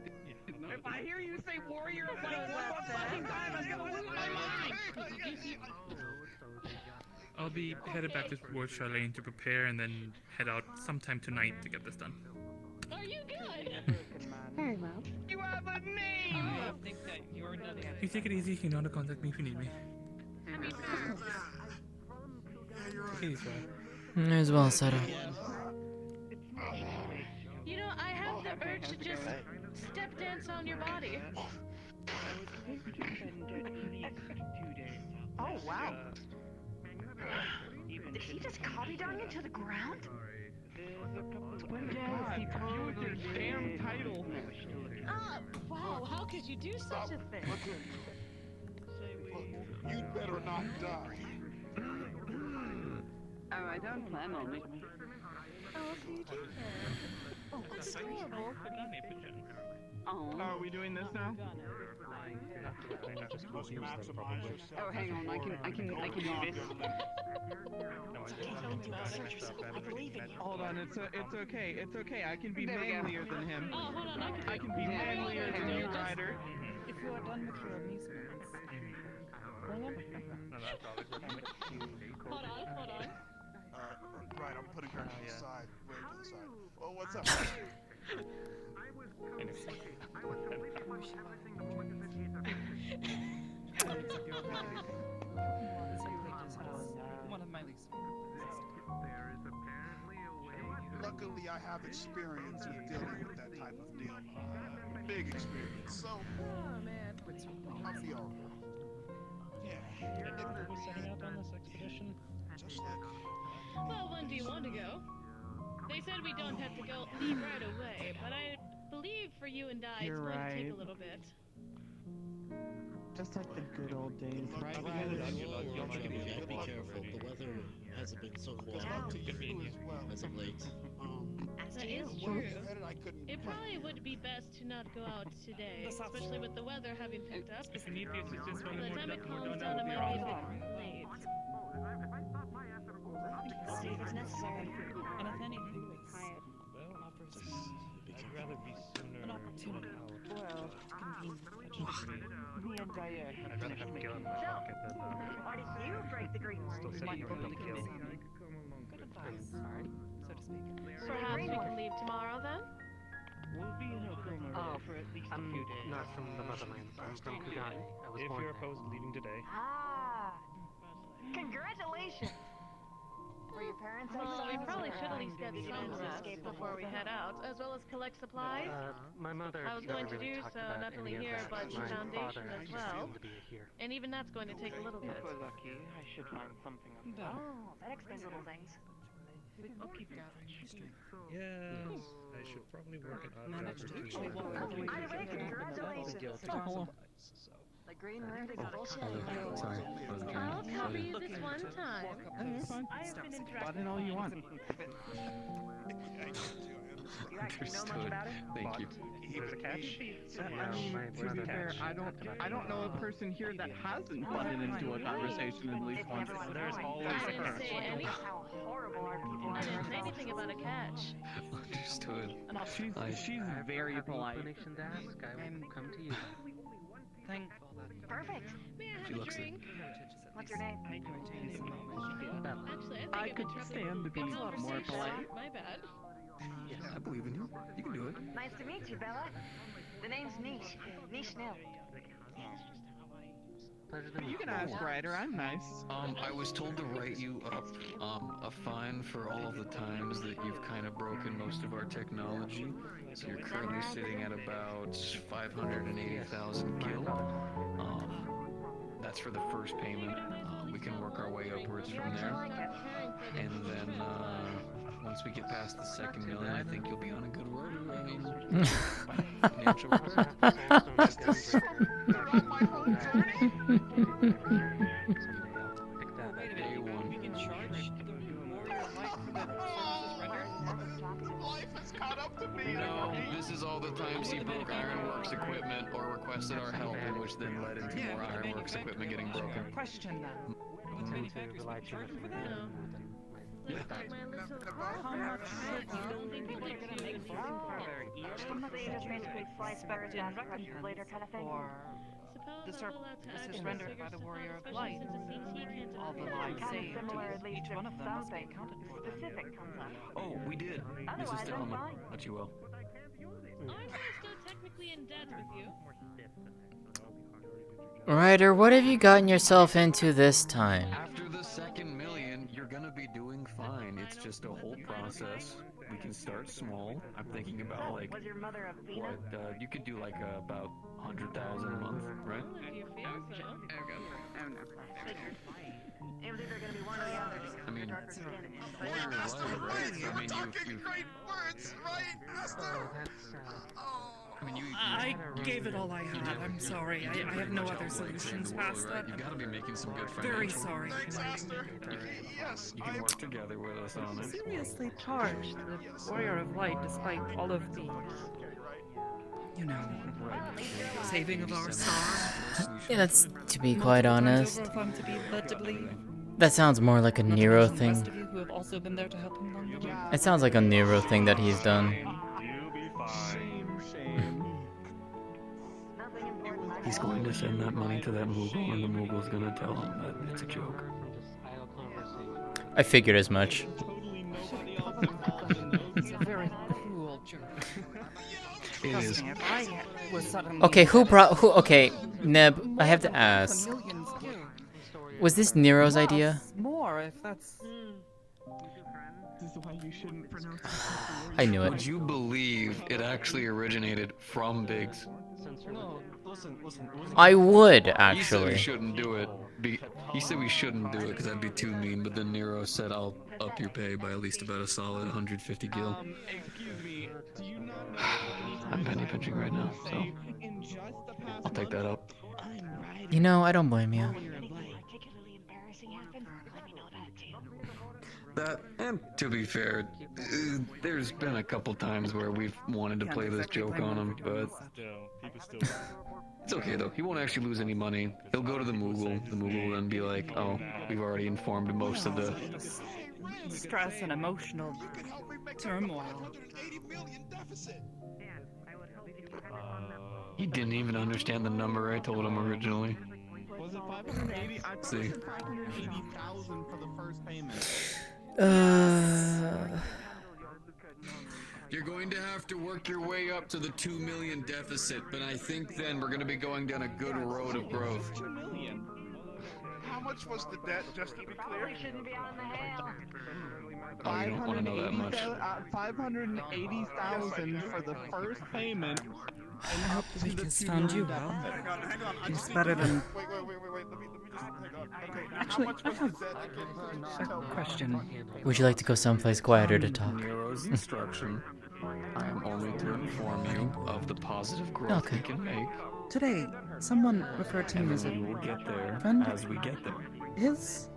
[SPEAKER 8] If I hear you say Warrior of Light one more fucking time, I'm gonna lose my mind!
[SPEAKER 16] I'll be headed back towards Charlene to prepare and then head out sometime tonight to get this done.
[SPEAKER 4] Are you good?
[SPEAKER 18] Very well.
[SPEAKER 8] You have a name!
[SPEAKER 1] I think that you're not
[SPEAKER 16] You take it easy, you know to contact me if you need me.
[SPEAKER 4] I mean,
[SPEAKER 16] Take it easy,
[SPEAKER 2] May as well, Sarah.
[SPEAKER 4] you know, I have the urge to just step dance on your body.
[SPEAKER 12] Oh wow. Did he just copy down into the ground?
[SPEAKER 8] You with your damn title.
[SPEAKER 4] Wow, how could you do such a thing?
[SPEAKER 9] You'd better not die.
[SPEAKER 10] Oh, I don't plan on it.
[SPEAKER 4] Oh, so you do that. That's adorable.
[SPEAKER 10] Oh.
[SPEAKER 8] Are we doing this now?
[SPEAKER 10] Oh, hang on. I can do this.
[SPEAKER 8] Hold on, it's okay. It's okay. I can be
[SPEAKER 10] There we go.
[SPEAKER 8] manlier than him.
[SPEAKER 4] Oh, hold on,
[SPEAKER 8] I can be manlier than you, Ryder.
[SPEAKER 10] If you are done with your amusements, bring up.
[SPEAKER 4] Hold on.
[SPEAKER 9] Right, I'm putting her to the side. Way to the side. Oh, what's up?
[SPEAKER 1] One of my least
[SPEAKER 9] Luckily, I have experience with dealing with that type of deal. Big experience. So,
[SPEAKER 4] Oh, man.
[SPEAKER 9] I'll be alright. Yeah.
[SPEAKER 1] We're setting out on this expedition.
[SPEAKER 9] Just like...
[SPEAKER 4] Well, when do you want to go? They said we don't have to leave right away, but I believe for you and I,
[SPEAKER 8] You're
[SPEAKER 4] it's going to take
[SPEAKER 8] right.
[SPEAKER 4] a little bit.
[SPEAKER 8] Just like the good old days.
[SPEAKER 17] Right, be careful. The weather hasn't been so cooperative as of late.
[SPEAKER 4] That is true. It probably would be best to not go out today, especially with the weather having picked up.
[SPEAKER 16] If you need the assistance
[SPEAKER 4] By
[SPEAKER 16] from
[SPEAKER 4] the time it
[SPEAKER 16] more
[SPEAKER 4] calms
[SPEAKER 16] done,
[SPEAKER 4] down, it
[SPEAKER 16] I'll be
[SPEAKER 4] might be a
[SPEAKER 16] around.
[SPEAKER 4] bit late.
[SPEAKER 22] See if it's necessary.
[SPEAKER 1] And if anything,
[SPEAKER 22] Tired.
[SPEAKER 1] I'd rather be sooner
[SPEAKER 22] An opportunity.
[SPEAKER 1] out.
[SPEAKER 10] Well,
[SPEAKER 7] Me and Daya
[SPEAKER 16] I'd rather have Miguel in my pocket than
[SPEAKER 22] Why did you break the green line?
[SPEAKER 16] still sitting here with Miguel.
[SPEAKER 10] good advice, so to speak.
[SPEAKER 4] Perhaps we can leave tomorrow then?
[SPEAKER 19] We'll be in Oklahoma for at least a few days.
[SPEAKER 24] Not from the motherland. I'm from Kugani. I was
[SPEAKER 1] If
[SPEAKER 24] born
[SPEAKER 1] you're
[SPEAKER 24] there.
[SPEAKER 1] opposed to leaving today,
[SPEAKER 13] Ah, congratulations. Were your parents
[SPEAKER 4] Well, we
[SPEAKER 13] exiles,
[SPEAKER 4] probably
[SPEAKER 13] or
[SPEAKER 4] should at least get
[SPEAKER 13] did you
[SPEAKER 4] some
[SPEAKER 13] just
[SPEAKER 4] rest
[SPEAKER 13] escape the
[SPEAKER 4] before
[SPEAKER 13] whole
[SPEAKER 4] we
[SPEAKER 13] thing?
[SPEAKER 4] head out, as well as collect supplies.
[SPEAKER 24] My mother
[SPEAKER 4] I was
[SPEAKER 24] never
[SPEAKER 4] going to
[SPEAKER 24] really
[SPEAKER 4] do
[SPEAKER 24] talked
[SPEAKER 4] so,
[SPEAKER 24] about
[SPEAKER 4] not only
[SPEAKER 24] any of
[SPEAKER 4] here,
[SPEAKER 24] that.
[SPEAKER 4] but in
[SPEAKER 24] My
[SPEAKER 4] Foundation
[SPEAKER 24] father
[SPEAKER 4] as well.
[SPEAKER 24] seemed to be here.
[SPEAKER 4] And even that's going to take a little bit.
[SPEAKER 7] If we're lucky, I should find something of that.
[SPEAKER 13] Oh, that explains little things.
[SPEAKER 19] I'll keep gathering history.
[SPEAKER 21] Yes, I should probably work an odd job
[SPEAKER 19] Managed
[SPEAKER 21] or
[SPEAKER 19] to
[SPEAKER 21] two.
[SPEAKER 19] actually walk
[SPEAKER 13] Oh,
[SPEAKER 19] through
[SPEAKER 13] by the way,
[SPEAKER 19] the
[SPEAKER 13] congratulations. The green rarity bullshit.
[SPEAKER 3] Sorry.
[SPEAKER 4] I'll cover you this one time.
[SPEAKER 8] I have been interacting. All you want.
[SPEAKER 13] You actually know much about it?
[SPEAKER 3] Thank you.
[SPEAKER 1] there's a catch.
[SPEAKER 8] I mean, to be fair, I don't know a person here that hasn't butted into a conversation at least once.
[SPEAKER 1] There's always
[SPEAKER 4] I
[SPEAKER 1] a
[SPEAKER 4] didn't
[SPEAKER 1] catch.
[SPEAKER 4] say any.
[SPEAKER 13] How horrible our people
[SPEAKER 4] I didn't say
[SPEAKER 13] are.
[SPEAKER 4] anything about a catch.
[SPEAKER 3] Understood.
[SPEAKER 8] She's very polite.
[SPEAKER 19] Inclination to ask, I will come to you.
[SPEAKER 10] Thankful that
[SPEAKER 13] Perfect.
[SPEAKER 4] May I
[SPEAKER 3] She
[SPEAKER 4] have a
[SPEAKER 3] looks it.
[SPEAKER 4] drink?
[SPEAKER 13] What's your name?
[SPEAKER 4] Actually,
[SPEAKER 8] I
[SPEAKER 4] I think
[SPEAKER 8] could
[SPEAKER 4] I'm interrupting
[SPEAKER 8] stand to be
[SPEAKER 4] the
[SPEAKER 8] more
[SPEAKER 4] conversation.
[SPEAKER 8] polite.
[SPEAKER 4] My bad.
[SPEAKER 3] I believe in you. You can do it.
[SPEAKER 13] Nice to meet you, Bella. The name's Niche. Niche Nell.
[SPEAKER 19] Pleasure to meet
[SPEAKER 8] You can ask Ryder, I'm nice.
[SPEAKER 3] I was told to write you up a fine for all of the times that you've kind of broken most of our technology. So you're currently sitting at about 580,000 gil. That's for the first payment. We can work our way upwards from there. And then once we get past the second million, I think you'll be on a good road. Financial Day one.
[SPEAKER 10] we can charge the warrior of light for the services rendered.
[SPEAKER 9] Life has caught up to me.
[SPEAKER 3] No, this is all the times he broke Ironworks equipment or requested our help, and which then led into more Ironworks equipment getting broken.
[SPEAKER 10] Question then.
[SPEAKER 24] To rely too much on
[SPEAKER 4] No.
[SPEAKER 3] Yeah.
[SPEAKER 4] My little
[SPEAKER 10] How much
[SPEAKER 4] you don't think people are gonna make
[SPEAKER 13] So you just basically slice better down to pressure later kind of thing?
[SPEAKER 10] for
[SPEAKER 4] Suppose
[SPEAKER 10] the
[SPEAKER 4] I'm allowed to
[SPEAKER 10] services
[SPEAKER 4] access
[SPEAKER 10] rendered
[SPEAKER 4] figure
[SPEAKER 10] by the
[SPEAKER 4] supplies,
[SPEAKER 10] warrior of
[SPEAKER 4] especially
[SPEAKER 10] light.
[SPEAKER 4] since a CT can't deliver
[SPEAKER 10] Although
[SPEAKER 4] them.
[SPEAKER 10] I'd
[SPEAKER 13] Kind
[SPEAKER 10] say
[SPEAKER 13] of similar, at
[SPEAKER 10] to
[SPEAKER 13] least
[SPEAKER 10] each
[SPEAKER 13] if
[SPEAKER 10] one of them must be
[SPEAKER 13] something
[SPEAKER 10] accounted for.
[SPEAKER 13] specific comes up.
[SPEAKER 3] Oh, we did. Mrs.
[SPEAKER 13] Otherwise, I'm
[SPEAKER 3] Stillman,
[SPEAKER 13] fine.
[SPEAKER 3] but you will.
[SPEAKER 4] Aren't I still technically in debt with you?
[SPEAKER 2] Ryder, what have you gotten yourself into this time?
[SPEAKER 3] After the second million, you're gonna be doing fine. It's just a whole process. We can start small. I'm thinking about like
[SPEAKER 13] Was your mother a Athena?
[SPEAKER 3] what you could do like about 100,000 a month, right?
[SPEAKER 4] If you feel so.
[SPEAKER 13] It was either going to be one or the other.
[SPEAKER 3] I mean,
[SPEAKER 13] Darker skin.
[SPEAKER 3] warrior of light, right? I mean, you
[SPEAKER 9] Great words, right, Esther?
[SPEAKER 3] I mean, you
[SPEAKER 10] I gave it all I had. I'm sorry. I have no other solutions past that.
[SPEAKER 3] You gotta be making some good
[SPEAKER 10] Very
[SPEAKER 3] financial.
[SPEAKER 10] sorry.
[SPEAKER 9] Thanks, Esther. Yes,
[SPEAKER 3] You can work together with us on it.
[SPEAKER 10] Seriously charged the warrior of light despite all of the, you know, saving of our star.
[SPEAKER 2] Yeah, that's, to be quite honest,
[SPEAKER 10] Multiple times over if I'm to be led to believe.
[SPEAKER 2] that sounds more like a
[SPEAKER 10] Not to
[SPEAKER 2] Nero
[SPEAKER 10] mention the rest
[SPEAKER 2] thing.
[SPEAKER 10] of you who have also been there to help him along the way.
[SPEAKER 2] It sounds like a Nero thing that he's done.
[SPEAKER 21] You'll be fine.
[SPEAKER 8] Shame.
[SPEAKER 13] Nothing important.
[SPEAKER 3] He's going to send that money to that Moogle, and the Moogle's gonna tell him that it's a joke.
[SPEAKER 2] I figured as much.
[SPEAKER 8] Totally nobody else involved in those.
[SPEAKER 10] It's a very cruel joke.
[SPEAKER 3] It
[SPEAKER 10] Trust
[SPEAKER 3] is.
[SPEAKER 10] me, if I was suddenly
[SPEAKER 2] Okay, okay, Neb, I have to ask.
[SPEAKER 10] millions here,
[SPEAKER 2] Was this Nero's idea?
[SPEAKER 10] more if that's.
[SPEAKER 8] This is why you shouldn't pronounce
[SPEAKER 2] I knew
[SPEAKER 3] Would
[SPEAKER 2] it.
[SPEAKER 3] you believe it actually originated from Biggs?
[SPEAKER 17] No, listen.
[SPEAKER 2] I would,
[SPEAKER 3] He said we
[SPEAKER 2] actually.
[SPEAKER 3] shouldn't do it. He said we shouldn't do it because that'd be too mean. But then Nero said, "I'll up your pay by at least about a solid 150 gil."
[SPEAKER 8] Excuse me, do you not know
[SPEAKER 3] I'm penny pinching right now, so
[SPEAKER 8] in just the past
[SPEAKER 3] I'll take that up.
[SPEAKER 2] You know, I don't blame you.
[SPEAKER 13] Particularly embarrassing happened? Let me know that too.
[SPEAKER 3] That, and to be fair, there's been a couple times where we've wanted to play this joke on him, but
[SPEAKER 21] Still, people still.
[SPEAKER 3] it's okay though. He won't actually lose any money. He'll go to the Moogle. The Moogle will then be like, "Oh, we've already informed most of the."
[SPEAKER 10] Stress and emotional turmoil.
[SPEAKER 9] 180 million deficit.
[SPEAKER 3] He didn't even understand the number I told him originally.
[SPEAKER 8] Was it 580? I thought
[SPEAKER 3] See.
[SPEAKER 8] it was 580,000 for the first payment.
[SPEAKER 3] You're going to have to work your way up to the 2 million deficit, but I think then we're going to be going down a good road of growth.
[SPEAKER 9] 2 million. How much was the debt, just to be clear?
[SPEAKER 13] Shouldn't be on the hill.
[SPEAKER 3] Oh, you don't want to know that much.
[SPEAKER 8] 580,000 for the first payment. And
[SPEAKER 10] I hope
[SPEAKER 8] up
[SPEAKER 10] the
[SPEAKER 8] to
[SPEAKER 10] week
[SPEAKER 8] the
[SPEAKER 10] has
[SPEAKER 8] 2
[SPEAKER 10] found you
[SPEAKER 8] million
[SPEAKER 10] well.
[SPEAKER 8] deficit.
[SPEAKER 9] Hang on. I
[SPEAKER 10] It's
[SPEAKER 9] just need
[SPEAKER 10] better
[SPEAKER 9] to-
[SPEAKER 10] than-
[SPEAKER 9] Wait. Let me just hang on. Okay, now
[SPEAKER 10] Actually,
[SPEAKER 9] how much
[SPEAKER 10] I
[SPEAKER 9] was
[SPEAKER 10] have
[SPEAKER 9] the debt again? Can you just tell me?
[SPEAKER 10] Question.
[SPEAKER 2] Would you like to go someplace quieter to talk?
[SPEAKER 3] Nero's instruction. I am only to inform you of the positive growth we can make.
[SPEAKER 10] Today, someone referred to me as a
[SPEAKER 3] We will get there
[SPEAKER 10] friend
[SPEAKER 3] as we get there.
[SPEAKER 10] his,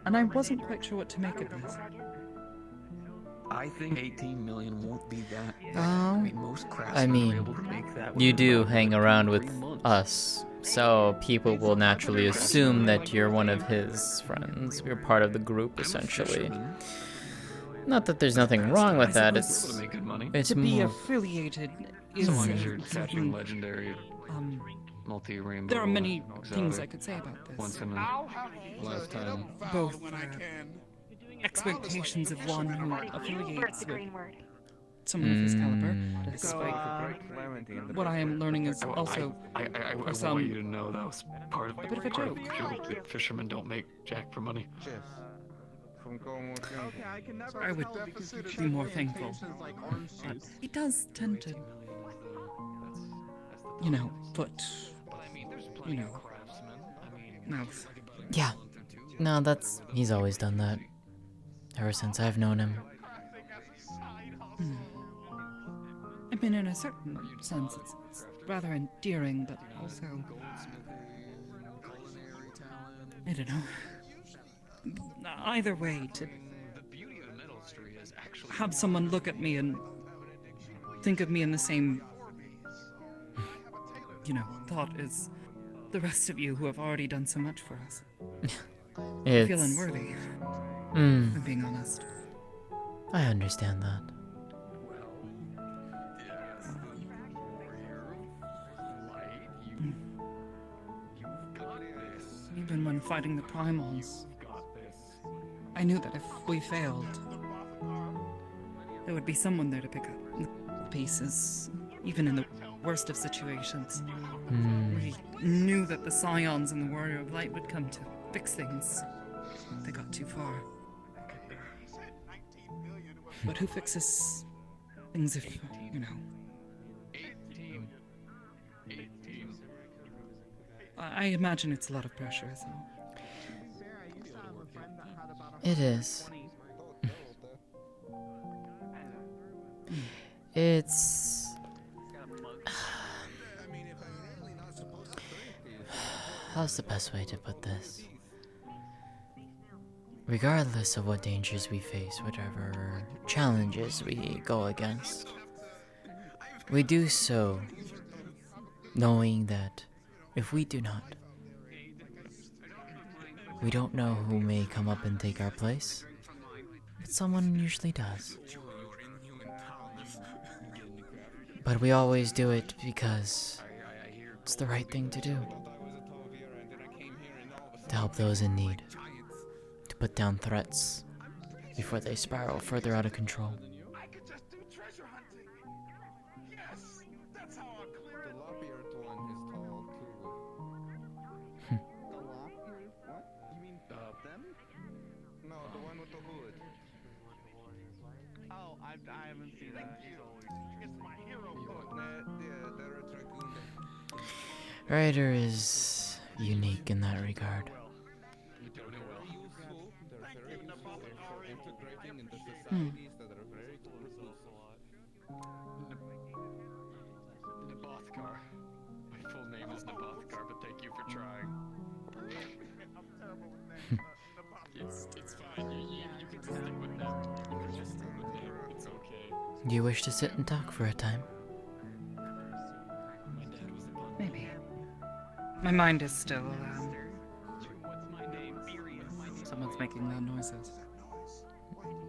[SPEAKER 10] and I wasn't quite sure what to make of this.
[SPEAKER 3] I think 18 million won't be that.
[SPEAKER 2] Oh,
[SPEAKER 3] I mean, most craftsmen
[SPEAKER 2] I
[SPEAKER 3] are
[SPEAKER 2] mean,
[SPEAKER 3] able to make that
[SPEAKER 2] you
[SPEAKER 3] within
[SPEAKER 2] do
[SPEAKER 3] about
[SPEAKER 2] hang around with
[SPEAKER 3] 3 months.
[SPEAKER 2] us, so people will naturally assume that you're one of his friends. You're part of the group, essentially. Not that there's nothing wrong with that. It's
[SPEAKER 10] To be
[SPEAKER 2] more.
[SPEAKER 10] affiliated is
[SPEAKER 3] So long as you're
[SPEAKER 10] something-
[SPEAKER 3] catching legendary,
[SPEAKER 10] um,
[SPEAKER 3] multi-rainbow.
[SPEAKER 10] there are many
[SPEAKER 3] exotic,
[SPEAKER 10] things I could say about this.
[SPEAKER 3] Once in a lifetime.
[SPEAKER 10] Both expectations of one who affiliates with someone of his caliber, despite what I am learning is also
[SPEAKER 3] I
[SPEAKER 10] for some
[SPEAKER 3] want you to know that was part of
[SPEAKER 10] a bit of a
[SPEAKER 3] part
[SPEAKER 10] joke.
[SPEAKER 3] that fishermen don't make jack for money.
[SPEAKER 10] I would be more thankful. But he does tend to, put, mouth.
[SPEAKER 2] Yeah. No, he's always done that. Ever since I've known him.
[SPEAKER 10] I mean, in a certain sense, it's rather endearing, but also, I don't know. Either way, to have someone look at me and think of me in the same, thought as the rest of you who have already done so much for us. I feel unworthy, if I'm being honest.
[SPEAKER 2] I understand that.
[SPEAKER 10] Even when fighting the primals, I knew that if we failed, there would be someone there to pick up the pieces, even in the worst of situations. We knew that the Scions and the Warrior of Light would come to fix things. They got too far. But who fixes things if, I imagine it's a lot of pressure, so.
[SPEAKER 2] It is. It's... How's the best way to put this? Regardless of what dangers we face, whatever challenges we go against, we do so knowing that if we do not, we don't know who may come up and take our place, but someone usually does. But we always do it because it's the right thing to do. To help those in need. To put down threats before they spiral further out of control.
[SPEAKER 9] I could just do treasure hunting. Yes, that's how I'll clear it.
[SPEAKER 11] No, the one with the hood.
[SPEAKER 8] Oh, I haven't seen that.
[SPEAKER 9] It's my hero book.
[SPEAKER 2] Ryder is unique in that regard.
[SPEAKER 3] Nabothkar. My full name is Nabothkar, but thank you for trying.
[SPEAKER 9] I'm terrible with names.
[SPEAKER 3] It's fine. You can just stick with them. You can just stick with them. It's okay.
[SPEAKER 2] Do you wish to sit and talk for a time?
[SPEAKER 10] Maybe. My mind is still, someone's making loud noises.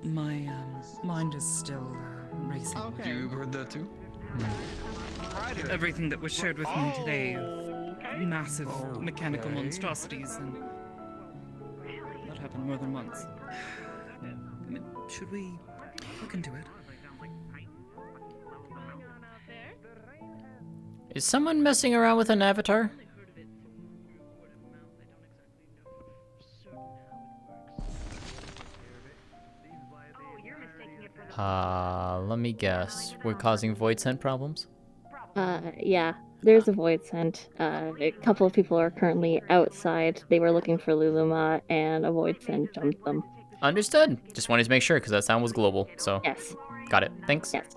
[SPEAKER 10] My, mind is still, racing.
[SPEAKER 3] Okay. You heard that too?
[SPEAKER 10] Everything that was shared with me today, massive mechanical monstrosities, and that happened more than once. Should we look into it?
[SPEAKER 2] Is someone messing around with an avatar? Let me guess. We're causing void sent problems?
[SPEAKER 18] Yeah, there's a void sent. A couple of people are currently outside. They were looking for Luluma, and a void sent jumped them.
[SPEAKER 2] Understood. Just wanted to make sure because that sound was global. So
[SPEAKER 18] Yes.
[SPEAKER 2] Got it. Thanks.
[SPEAKER 18] Yes.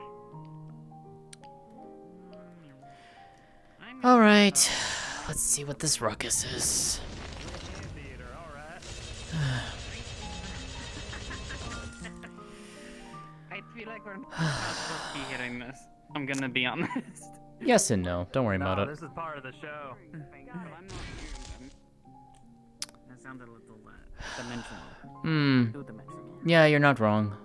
[SPEAKER 2] All right. Let's see what this ruckus is.
[SPEAKER 6] I feel like we're not supposed to be hearing this. I'm gonna be honest.
[SPEAKER 2] Yes and no. Don't worry about it.
[SPEAKER 19] This is part of the show.
[SPEAKER 6] That sounded a little dimensional.
[SPEAKER 2] Hmm.
[SPEAKER 6] Two-dimensional.
[SPEAKER 2] Yeah, you're not wrong.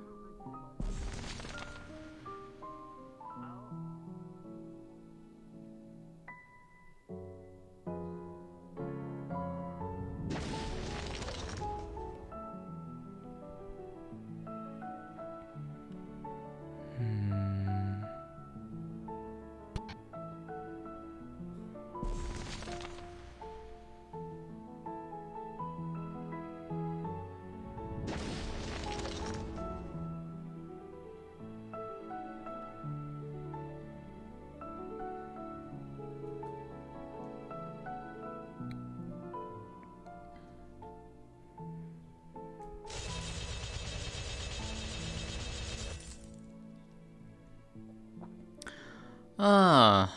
[SPEAKER 2] Ah,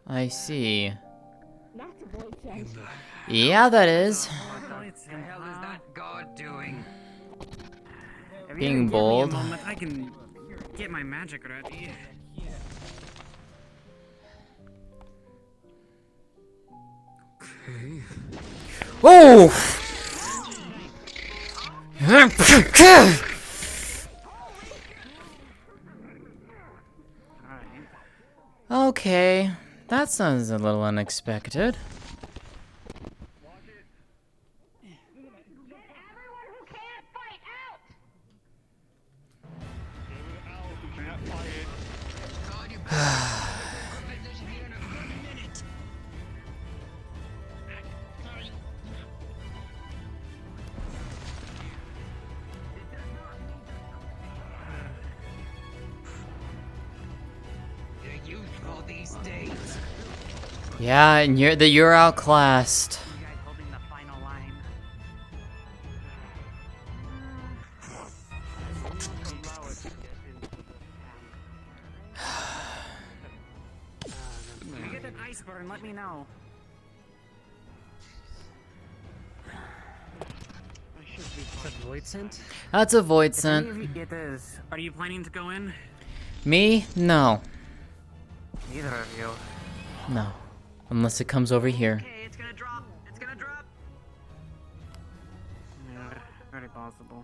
[SPEAKER 2] I see.
[SPEAKER 18] That's a void sent.
[SPEAKER 2] Yeah, that is.
[SPEAKER 6] What the hell is that god doing?
[SPEAKER 2] Being bold.
[SPEAKER 6] I can get my magic ready.
[SPEAKER 5] Okay.
[SPEAKER 2] Oh! Okay, that sounds a little unexpected. Yeah, and you're outclassed.
[SPEAKER 6] If you get an ice burn, let me know.
[SPEAKER 19] Is that void sent?
[SPEAKER 2] That's a void sent.
[SPEAKER 6] It is. Are you planning to go in?
[SPEAKER 2] Me? No.
[SPEAKER 6] Neither of you.
[SPEAKER 2] No. Unless it comes over here.
[SPEAKER 6] Okay, it's gonna drop. It's gonna drop. Yeah, very possible.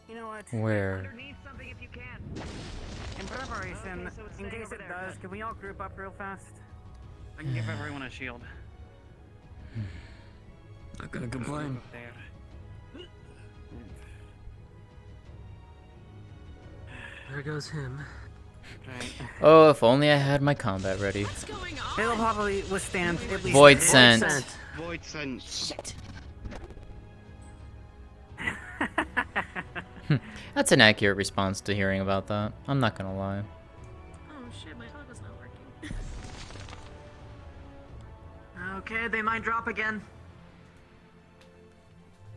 [SPEAKER 6] You know what?
[SPEAKER 2] Where?
[SPEAKER 6] Underneath something if you can. In preparation, in case it does, can we all group up real fast? I can give everyone a shield.
[SPEAKER 3] Not gonna complain.
[SPEAKER 6] There.
[SPEAKER 19] There goes him.
[SPEAKER 6] Right.
[SPEAKER 2] Oh, if only I had my combat ready.
[SPEAKER 6] It'll probably withstand at least.
[SPEAKER 2] Void sent.
[SPEAKER 7] Void sent.
[SPEAKER 18] Shit.
[SPEAKER 2] That's an accurate response to hearing about that. I'm not gonna lie.
[SPEAKER 23] Oh shit, my toggle is not working.
[SPEAKER 6] Okay, they might drop again.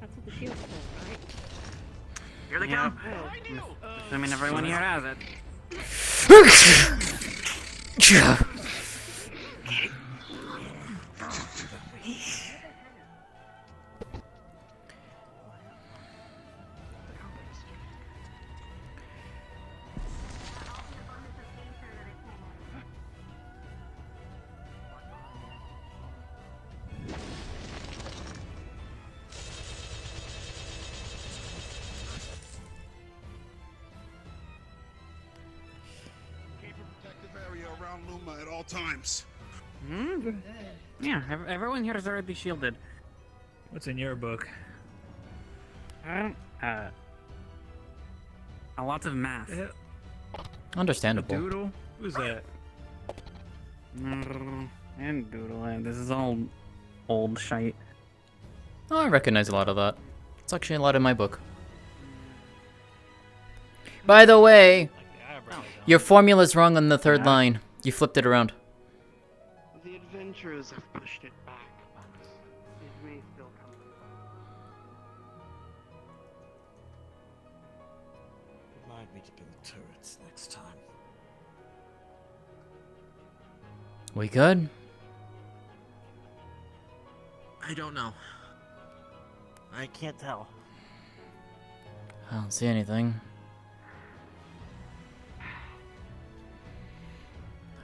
[SPEAKER 18] That's what the shield's for, right?
[SPEAKER 6] Here they come. Assuming everyone here has it.
[SPEAKER 9] Around Luma at all times.
[SPEAKER 6] Hmm? Yeah, everyone here is already shielded.
[SPEAKER 21] What's in your book?
[SPEAKER 6] A lot of math.
[SPEAKER 2] Understandable.
[SPEAKER 21] Doodle? Who's that?
[SPEAKER 6] And Doodleland. This is all old shite.
[SPEAKER 2] Oh, I recognize a lot of that. It's actually a lot in my book. By the way, your formula's wrong on the third line. You flipped it around.
[SPEAKER 7] The adventurers have pushed it back, but it may still come.
[SPEAKER 17] Remind me to build turrets next time.
[SPEAKER 2] We good?
[SPEAKER 11] I don't know. I can't tell.
[SPEAKER 2] I don't see anything.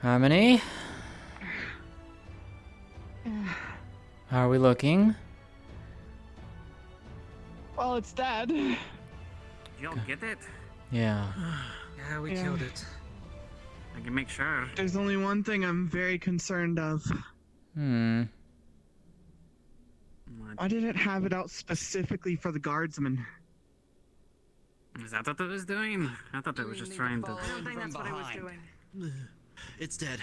[SPEAKER 2] Harmony? How are we looking?
[SPEAKER 8] Well, it's dead.
[SPEAKER 6] Y'all get it?
[SPEAKER 2] Yeah.
[SPEAKER 6] Yeah, we killed it. I can make sure.
[SPEAKER 8] There's only one thing I'm very concerned of.
[SPEAKER 2] Hmm.
[SPEAKER 8] Why did it have it out specifically for the guardsmen?
[SPEAKER 6] Is that what it was doing? I thought it was just trying to.
[SPEAKER 23] I don't think that's what it was doing.
[SPEAKER 11] It's dead.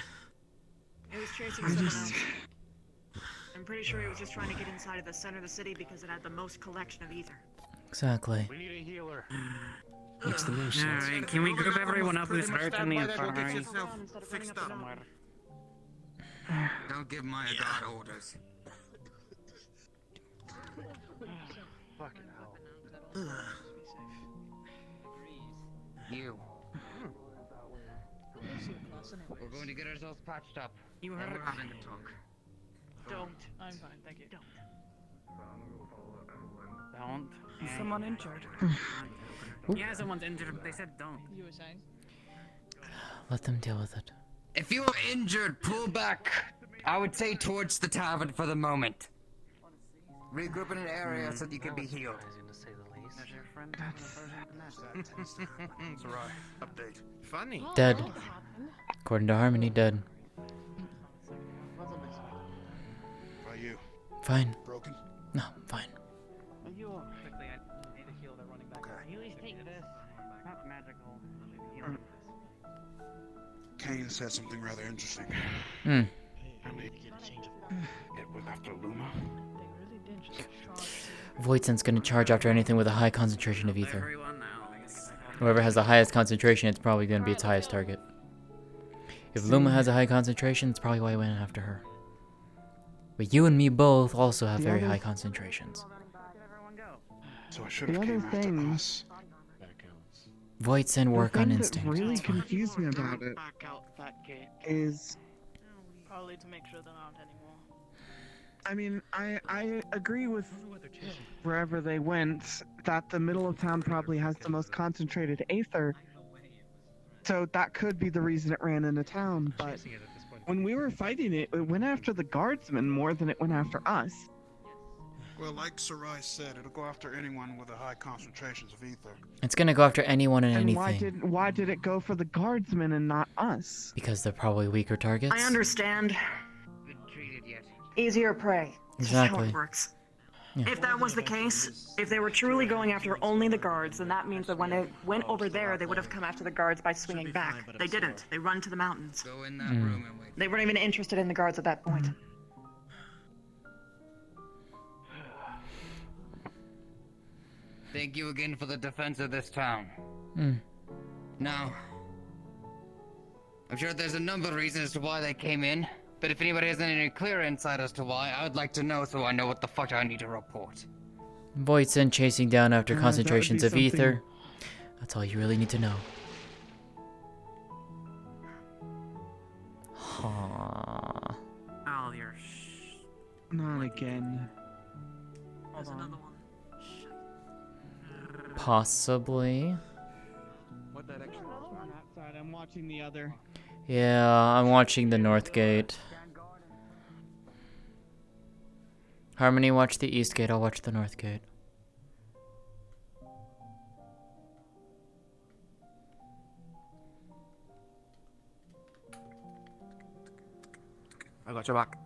[SPEAKER 23] It was chasing
[SPEAKER 8] I
[SPEAKER 23] someone
[SPEAKER 8] just...
[SPEAKER 23] else. I'm pretty sure it was just trying to get inside of the center of the city because it had the most collection of ether.
[SPEAKER 2] Exactly.
[SPEAKER 24] We need a healer.
[SPEAKER 11] Makes the most sense.
[SPEAKER 6] Alright, can we group everyone up who's hurt in the
[SPEAKER 11] By that, we'll get
[SPEAKER 6] infirmary?
[SPEAKER 11] yourself fixed up.
[SPEAKER 3] Don't give Maya God orders.
[SPEAKER 24] Fucking hell.
[SPEAKER 3] You. We're going to get ourselves patched up.
[SPEAKER 6] You
[SPEAKER 3] Then
[SPEAKER 6] heard
[SPEAKER 3] we're having a talk.
[SPEAKER 23] Don't. I'm fine, thank you. Don't.
[SPEAKER 6] Don't.
[SPEAKER 10] Is someone injured?
[SPEAKER 6] Yeah, someone's injured. They said don't.
[SPEAKER 23] You were saying?
[SPEAKER 2] Let them deal with it.
[SPEAKER 3] If you are injured, pull back. I would say towards the tavern for the moment. Regroup in an area so that you can be healed.
[SPEAKER 6] That's your friend.
[SPEAKER 11] It's right. Update. Funny.
[SPEAKER 2] Dead. According to Harmony, dead.
[SPEAKER 9] How are you?
[SPEAKER 2] Fine.
[SPEAKER 9] Broken?
[SPEAKER 2] No, fine.
[SPEAKER 6] You quickly, I need to heal the running back. You always take this. Not magical. Healing.
[SPEAKER 9] Kane said something rather interesting.
[SPEAKER 2] Hmm.
[SPEAKER 9] I mean, it was after Luma.
[SPEAKER 2] Voidsen's gonna charge after anything with a high concentration of ether. Whoever has the highest concentration, it's probably gonna be its highest target. If Luma has a high concentration, it's probably why I went after her. But you and me both also have very high concentrations.
[SPEAKER 9] So I should
[SPEAKER 8] The
[SPEAKER 9] have
[SPEAKER 8] other
[SPEAKER 9] came after
[SPEAKER 8] thing
[SPEAKER 9] us.
[SPEAKER 2] Voidsen work on instinct.
[SPEAKER 8] What really
[SPEAKER 2] It's fine.
[SPEAKER 8] confused me about it
[SPEAKER 7] Back out that gate.
[SPEAKER 8] is,
[SPEAKER 23] Probably to make sure they're not anymore.
[SPEAKER 8] I mean, I agree with wherever they went that the middle of town probably has the most concentrated aether. So that could be the reason it ran into town, but when we were fighting it, it went after the guardsmen more than it went after us.
[SPEAKER 9] Well, like Sarai said, it'll go after anyone with a high concentrations of ether.
[SPEAKER 2] It's gonna go after anyone and
[SPEAKER 8] And
[SPEAKER 2] anything.
[SPEAKER 8] why did it go for the guardsmen and not us?
[SPEAKER 2] Because they're probably weaker targets.
[SPEAKER 23] I understand.
[SPEAKER 3] Been treated yet.
[SPEAKER 23] Easier prey. It's just how
[SPEAKER 2] Exactly.
[SPEAKER 23] it works.
[SPEAKER 2] Yeah.
[SPEAKER 23] If that was the case, if they were truly going after only the guards, then that means that when they went over there, they would have come after the guards by swinging back. They didn't. They run to the mountains.
[SPEAKER 3] Go in that room and wait.
[SPEAKER 23] They weren't even interested in the guards at that point.
[SPEAKER 3] Thank you again for the defense of this town.
[SPEAKER 2] Hmm.
[SPEAKER 3] Now, I'm sure there's a number of reasons as to why they came in, but if anybody has any clear insight as to why, I would like to know so I know what the fuck I need to report.
[SPEAKER 2] Voidsen chasing down after
[SPEAKER 8] that would
[SPEAKER 2] concentrations
[SPEAKER 8] be
[SPEAKER 2] of
[SPEAKER 8] something-
[SPEAKER 2] ether. That's all you really need to know. Huh.
[SPEAKER 6] Oh, you're
[SPEAKER 8] Not again.
[SPEAKER 23] There's another one.
[SPEAKER 2] Possibly.
[SPEAKER 8] What direction? On that side, I'm watching the other.
[SPEAKER 2] Yeah, I'm watching the north gate. Harmony, watch the east gate. I'll watch the north gate.
[SPEAKER 11] I got your back.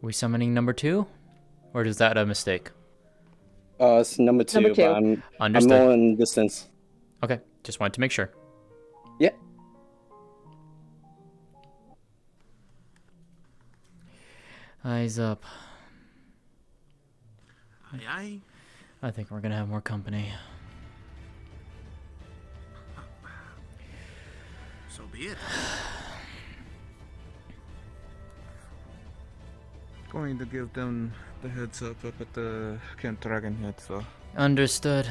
[SPEAKER 2] We summoning number 2? Or is that a mistake?
[SPEAKER 12] It's number two,
[SPEAKER 2] Number two.
[SPEAKER 12] but I'm
[SPEAKER 2] Understood.
[SPEAKER 12] more in distance.
[SPEAKER 2] Okay, just wanted to make sure.
[SPEAKER 12] Yeah.
[SPEAKER 2] Eyes up.
[SPEAKER 11] Aye, aye.
[SPEAKER 2] I think we're gonna have more company.
[SPEAKER 11] So be it. Going to give them the heads up at the Camp Dragonhead, so.
[SPEAKER 2] Understood.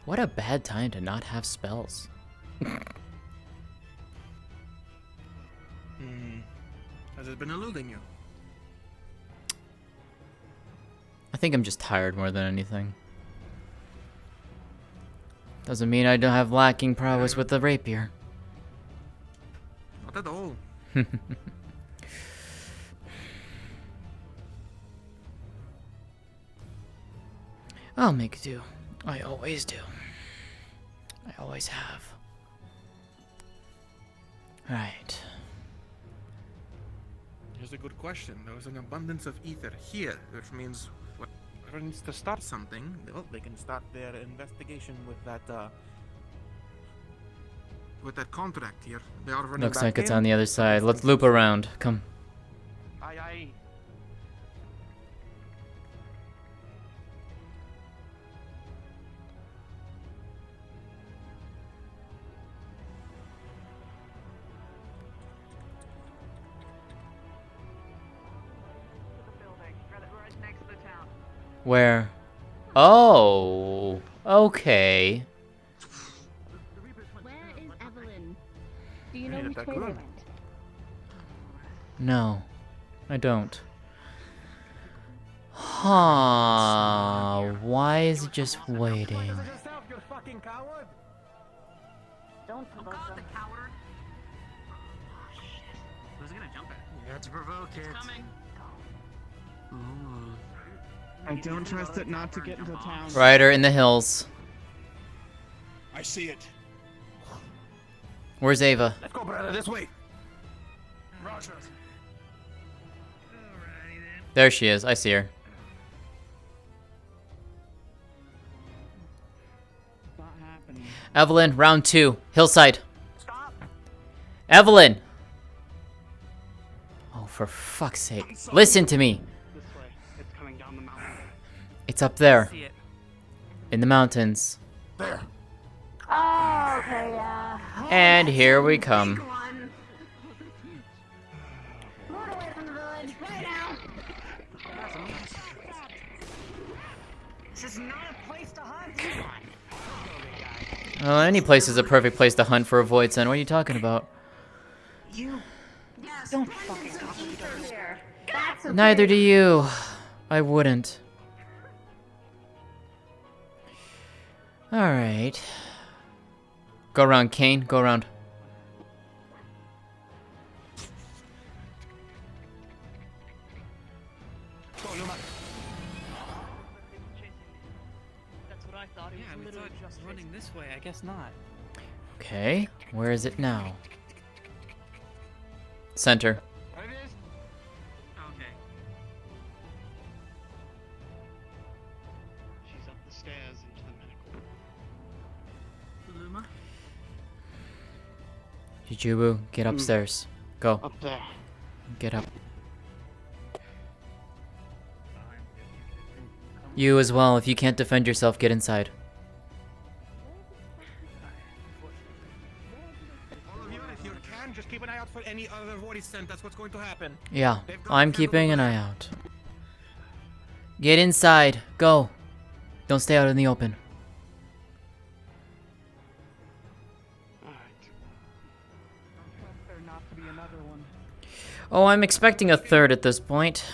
[SPEAKER 2] What a bad time to not have spells.
[SPEAKER 11] Has it been eluding you?
[SPEAKER 2] I think I'm just tired more than anything. Doesn't mean I don't have lacking prowess with the rapier.
[SPEAKER 11] Not at all.
[SPEAKER 2] I'll make do. I always do. I always have. Right.
[SPEAKER 11] Here's a good question. There was an abundance of ether here, which means whoever needs to start something, well, they can start their investigation with that contract here. They are running
[SPEAKER 2] Looks
[SPEAKER 11] back
[SPEAKER 2] like it's
[SPEAKER 11] in.
[SPEAKER 2] on the other side. Let's loop around. Come.
[SPEAKER 11] Aye, aye.
[SPEAKER 23] Right next to the town.
[SPEAKER 2] Where? Oh. Okay.
[SPEAKER 18] Where is Evelyn? Do you know
[SPEAKER 11] Ain't it
[SPEAKER 18] which
[SPEAKER 11] that
[SPEAKER 18] way they
[SPEAKER 11] good?
[SPEAKER 18] went?
[SPEAKER 2] No. I don't. Huh. Why is it just waiting?
[SPEAKER 11] You fucking coward!
[SPEAKER 13] Don't provoke them.
[SPEAKER 6] Coward. Who's it gonna jump at?
[SPEAKER 3] You have to provoke it.
[SPEAKER 8] I don't trust it not to get into town.
[SPEAKER 2] Rider in the hills.
[SPEAKER 9] I see it.
[SPEAKER 2] Where's Ava?
[SPEAKER 11] Let's go, brother, this way.
[SPEAKER 9] Roger.
[SPEAKER 2] There she is. I see her.
[SPEAKER 8] Not happening.
[SPEAKER 2] Evelyn, round 2. Hillside. Evelyn! Oh, for fuck's sake. Listen to me.
[SPEAKER 19] This way. It's coming down the mountain.
[SPEAKER 2] It's up there.
[SPEAKER 19] See it.
[SPEAKER 2] In the mountains.
[SPEAKER 11] There.
[SPEAKER 13] Oh, okay, yeah.
[SPEAKER 2] And here we come.
[SPEAKER 13] Move away from the village, right now.
[SPEAKER 6] This is not a place to hunt.
[SPEAKER 2] Oh, any place is a perfect place to hunt for a void sen. What are you talking about?
[SPEAKER 23] You don't fucking talk to each other here.
[SPEAKER 13] That's okay.
[SPEAKER 2] Neither do you. I wouldn't. Alright. Go around, Kane. Go around.
[SPEAKER 19] That's what I thought. Yeah, we thought just running this way. I guess not.
[SPEAKER 2] Okay. Where is it now? Center.
[SPEAKER 19] There it is. Okay.
[SPEAKER 7] She's up the stairs into the medical.
[SPEAKER 19] Luma?
[SPEAKER 2] Jujubu, get upstairs. Go.
[SPEAKER 7] Up there.
[SPEAKER 2] Get up. You as well. If you can't defend yourself, get inside.
[SPEAKER 11] All of you, if you can, just keep an eye out for any other voice sent. That's what's going to happen.
[SPEAKER 2] Yeah, I'm keeping an eye out. Get inside. Go. Don't stay out in the open.
[SPEAKER 8] There not to be another one.
[SPEAKER 2] Oh, I'm expecting a third at this point.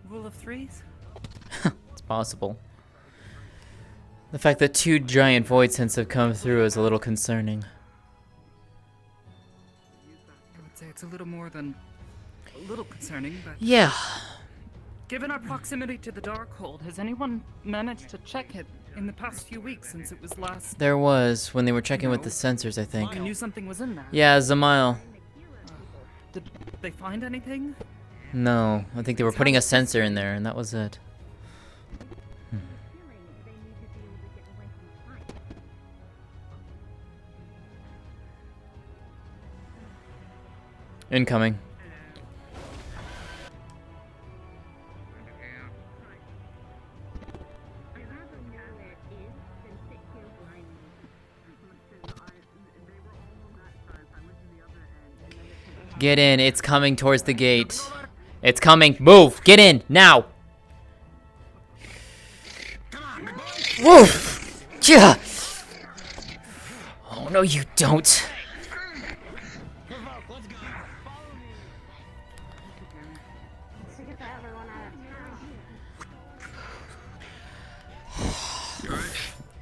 [SPEAKER 10] Rule of threes?
[SPEAKER 2] It's possible. The fact that 2 giant void sents have come through is a little concerning.
[SPEAKER 10] I would say it's a little more than a little concerning, but
[SPEAKER 2] Yeah.
[SPEAKER 10] given our proximity to the Darkhold, has anyone managed to check it in the past few weeks since it was last?
[SPEAKER 2] There was when they were checking with the sensors, I think.
[SPEAKER 10] I knew something was in there.
[SPEAKER 2] Yeah, Zamail.
[SPEAKER 10] Did they find anything?
[SPEAKER 2] No, I think they were putting a sensor in there, and that was it. Incoming. Get in, it's coming towards the gate. It's coming. Move! Get in! Now! Woof! Yeah! Oh no, you don't.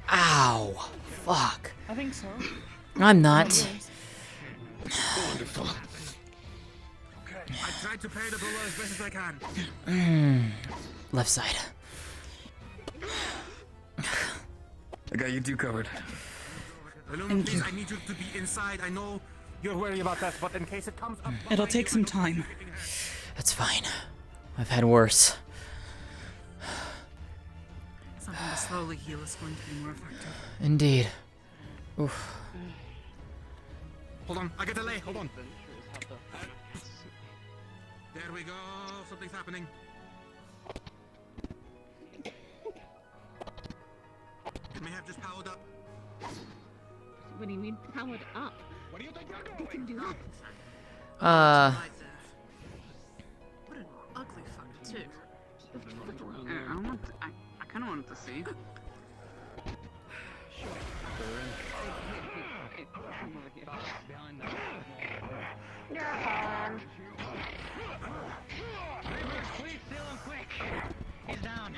[SPEAKER 2] Ow! Fuck.
[SPEAKER 6] I think so.
[SPEAKER 2] I'm not.
[SPEAKER 11] Wonderful. I tried to pay the bullet as best as I can.
[SPEAKER 2] Left side.
[SPEAKER 3] I got you two covered.
[SPEAKER 11] Please, I need you to be inside. I know you're worried about that, but in case it comes up...
[SPEAKER 10] It'll take some time.
[SPEAKER 2] That's fine. I've had worse.
[SPEAKER 10] Something to slowly heal is going to be more effective.
[SPEAKER 2] Indeed. Oof.
[SPEAKER 11] Hold on, I get a delay. Hold on. There we go. Something's happening. It may have just powered up.
[SPEAKER 18] What do you mean powered up?
[SPEAKER 11] What do you think
[SPEAKER 18] You can do that.
[SPEAKER 6] What an ugly fucker too. I kind of wanted to see.
[SPEAKER 13] You're falling.
[SPEAKER 19] Please seal him quick. He's down.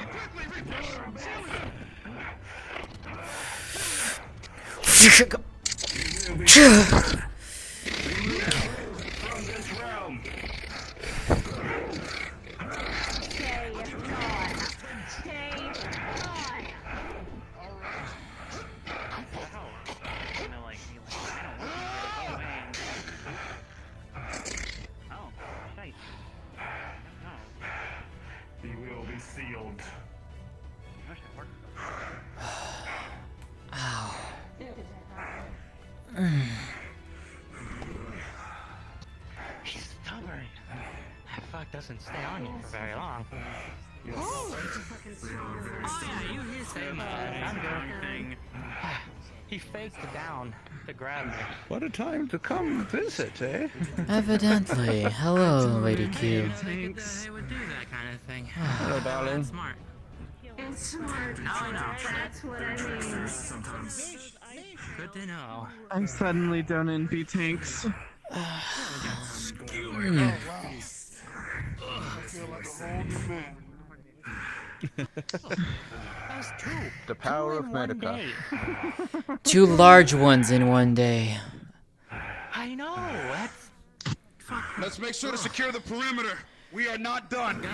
[SPEAKER 21] He will be sealed.
[SPEAKER 2] Ow.
[SPEAKER 19] He's stubborn. That fuck doesn't stay on you for very long.
[SPEAKER 6] Oh yeah, you his thing.
[SPEAKER 19] I'm good. He faked down to grab me.
[SPEAKER 21] What a time to come visit, eh?
[SPEAKER 2] Evidently. Hello, Lady Q.
[SPEAKER 6] They would do that kind of thing.
[SPEAKER 21] Hello, darling.
[SPEAKER 6] Smart.
[SPEAKER 13] It's smart.
[SPEAKER 6] No.
[SPEAKER 13] That's what I mean.
[SPEAKER 11] Sometimes.
[SPEAKER 6] Good to know.
[SPEAKER 8] I suddenly don't envy tanks.
[SPEAKER 9] I feel like a whole new man.
[SPEAKER 6] That's true.
[SPEAKER 21] The power of Medica.
[SPEAKER 2] Two large ones in one day.
[SPEAKER 19] I know. That's
[SPEAKER 9] Let's make sure to secure the perimeter. We are not done.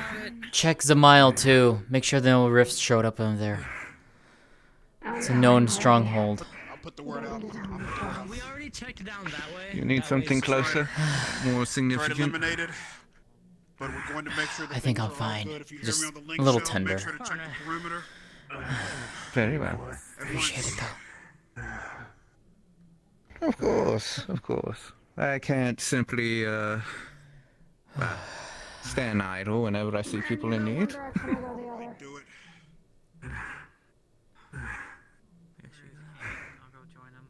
[SPEAKER 2] Check Zamile too. Make sure no rifts showed up in there. It's a known stronghold.
[SPEAKER 9] I'll put the word out.
[SPEAKER 6] We already checked it down that way.
[SPEAKER 21] You need something closer? More
[SPEAKER 9] Threat
[SPEAKER 21] significant?
[SPEAKER 9] eliminated. But we're going to make sure that
[SPEAKER 2] I think
[SPEAKER 9] things
[SPEAKER 2] I'm
[SPEAKER 9] are all
[SPEAKER 2] fine.
[SPEAKER 9] good. If you hear
[SPEAKER 2] Just
[SPEAKER 9] me on the link
[SPEAKER 2] a little
[SPEAKER 9] show,
[SPEAKER 2] tender.
[SPEAKER 9] Make sure to check the perimeter.
[SPEAKER 21] Very well.
[SPEAKER 2] Appreciate it though.
[SPEAKER 21] Of course, of course. I can't simply, stand idle whenever I see people in need.
[SPEAKER 9] Do it.
[SPEAKER 6] I'll go join him.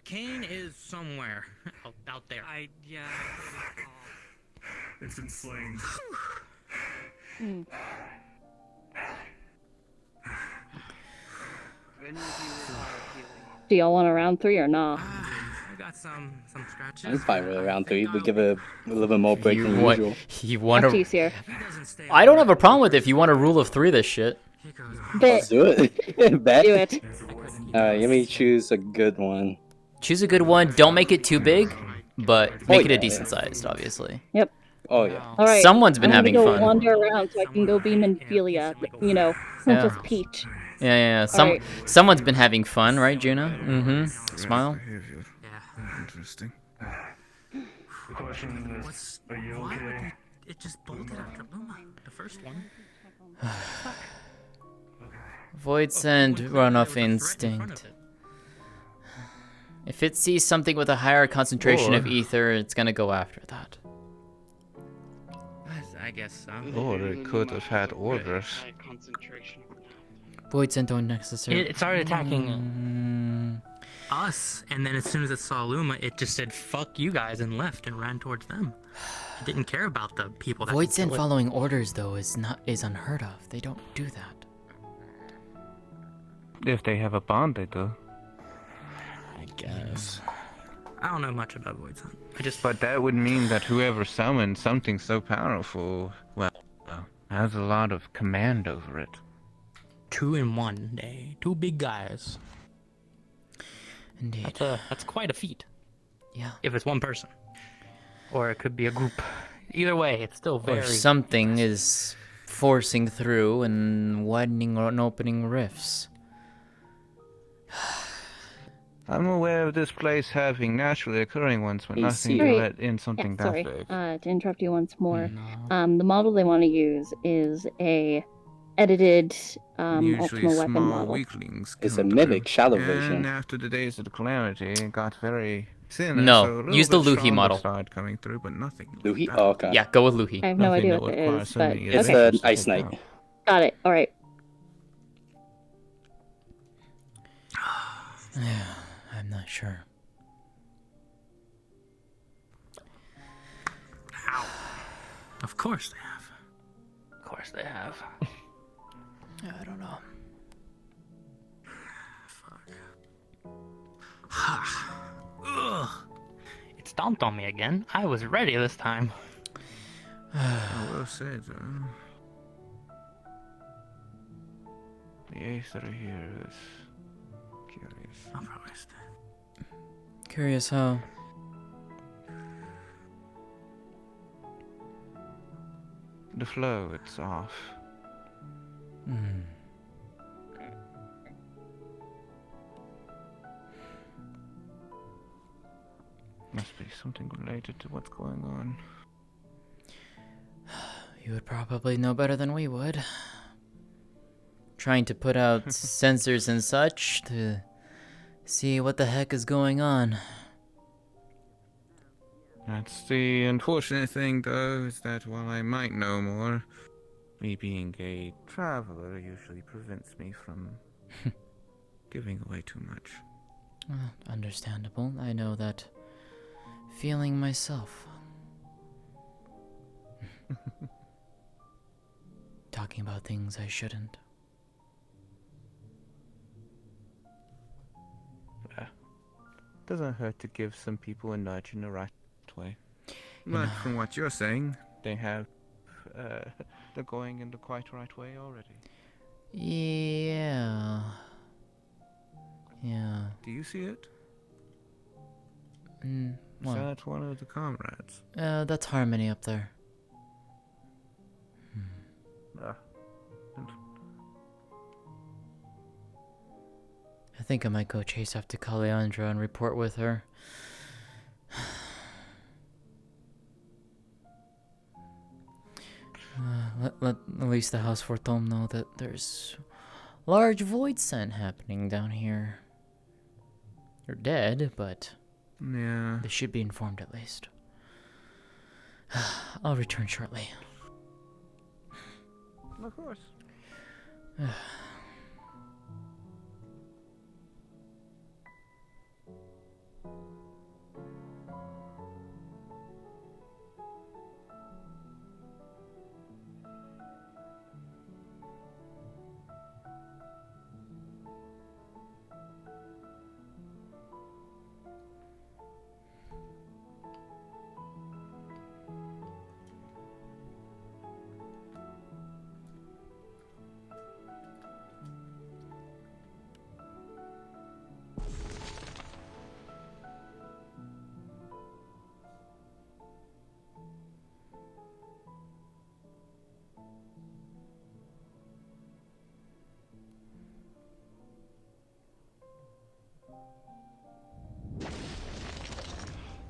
[SPEAKER 6] Kane is somewhere out there. Yeah.
[SPEAKER 21] It's insane.
[SPEAKER 18] Do y'all want a round 3 or not?
[SPEAKER 6] I got some scratches.
[SPEAKER 12] I'm fine with round 3. We give a little bit more break than usual.
[SPEAKER 2] You want
[SPEAKER 18] Up to
[SPEAKER 2] to?
[SPEAKER 18] you, Sierra.
[SPEAKER 2] I don't have a problem with it if you want a rule of 3 this shit.
[SPEAKER 12] Let's do it. Bet.
[SPEAKER 18] Do it.
[SPEAKER 12] Alright, let me choose a good one.
[SPEAKER 2] Choose a good one. Don't make it too big, but make it a
[SPEAKER 12] yeah,
[SPEAKER 2] decent sized, obviously.
[SPEAKER 18] Yep.
[SPEAKER 12] Oh yeah.
[SPEAKER 18] All right.
[SPEAKER 2] Someone's been
[SPEAKER 18] I'm
[SPEAKER 2] having
[SPEAKER 18] gonna go
[SPEAKER 2] fun.
[SPEAKER 18] wander around so I can go be Minphilia. You know, Princess
[SPEAKER 2] Yeah.
[SPEAKER 18] Peach.
[SPEAKER 2] Yeah.
[SPEAKER 18] Alright.
[SPEAKER 2] Someone's been having fun, right, Juna? Mm-hmm. Smile.
[SPEAKER 21] Interesting. The question is, are you okay?
[SPEAKER 19] it just bolted after Luma, the first one.
[SPEAKER 2] Void Send, run off instinct. If it sees something with a higher concentration of ether, it's gonna go after that.
[SPEAKER 19] I guess so.
[SPEAKER 21] Or it could have had orders.
[SPEAKER 2] Void Send don't necessarily.
[SPEAKER 19] It started attacking us, and then as soon as it saw Luma, it just said "fuck you guys" and left and ran towards them. It didn't care about the people that.
[SPEAKER 2] Void Send following orders though is unheard of. They don't do that.
[SPEAKER 21] If they have a bond, they do.
[SPEAKER 19] I guess. I don't know much about Void Send.
[SPEAKER 21] But that would mean that whoever summoned something so powerful, well, has a lot of command over it.
[SPEAKER 19] 2 in 1 day. 2 big guys.
[SPEAKER 2] Indeed.
[SPEAKER 19] That's quite a feat.
[SPEAKER 2] Yeah.
[SPEAKER 19] If it's one person. Or it could be a group. Either way, it's still very...
[SPEAKER 2] Or something is forcing through and widening and opening rifts.
[SPEAKER 21] I'm aware of this place having naturally occurring ones, but nothing to
[SPEAKER 18] Sorry.
[SPEAKER 21] let in something that
[SPEAKER 18] Sorry,
[SPEAKER 21] big.
[SPEAKER 18] to interrupt you once more. The model they want to use is a edited
[SPEAKER 21] Usually
[SPEAKER 18] Ultima weapon
[SPEAKER 21] small
[SPEAKER 18] model.
[SPEAKER 21] weaklings.
[SPEAKER 12] It's a mimic shadow
[SPEAKER 21] And
[SPEAKER 12] version.
[SPEAKER 21] after the days of the calamity, it got very thin.
[SPEAKER 2] No,
[SPEAKER 21] so a little
[SPEAKER 2] use the
[SPEAKER 21] bit
[SPEAKER 2] Luhi
[SPEAKER 21] stronger
[SPEAKER 2] model.
[SPEAKER 21] started coming through, but nothing.
[SPEAKER 12] Luhi? Oh, okay.
[SPEAKER 2] Yeah, go with Luhi.
[SPEAKER 18] I have no
[SPEAKER 21] Nothing
[SPEAKER 18] idea
[SPEAKER 21] that
[SPEAKER 18] what
[SPEAKER 21] would
[SPEAKER 18] that
[SPEAKER 21] require
[SPEAKER 18] is,
[SPEAKER 21] so
[SPEAKER 18] but
[SPEAKER 21] many
[SPEAKER 12] It's
[SPEAKER 18] okay.
[SPEAKER 12] an Ice Knight.
[SPEAKER 18] Got it. All right.
[SPEAKER 2] Yeah, I'm not sure.
[SPEAKER 19] Ow. Of course they have. Of course they have.
[SPEAKER 2] I don't know.
[SPEAKER 19] Ugh. It stomped on me again. I was ready this time.
[SPEAKER 21] I will say, though, the Aether here is curious.
[SPEAKER 19] I'll probably stay.
[SPEAKER 2] Curious how.
[SPEAKER 21] The flow, it's off.
[SPEAKER 2] Hmm.
[SPEAKER 21] Must be something related to what's going on.
[SPEAKER 2] You would probably know better than we would. Trying to put out sensors and such to see what the heck is going on.
[SPEAKER 21] That's the unfortunate thing, though, is that while I might know more, me being a traveler usually prevents me from giving away too much.
[SPEAKER 2] Understandable. I know that feeling myself. Talking about things I shouldn't.
[SPEAKER 21] Doesn't hurt to give some people a nudge in the right way. But from what you're saying, they have, they're going in the quite right way already.
[SPEAKER 2] Yeah. Yeah.
[SPEAKER 21] Do you see it?
[SPEAKER 2] Is
[SPEAKER 21] Is that one of the comrades?
[SPEAKER 2] That's Harmony up there. I think I might go chase after Kaleandra and report with her. Let at least the House Fortome know that there's large void sent happening down here. They're dead, but
[SPEAKER 21] yeah,
[SPEAKER 2] they should be informed at least. I'll return shortly.
[SPEAKER 21] Of course.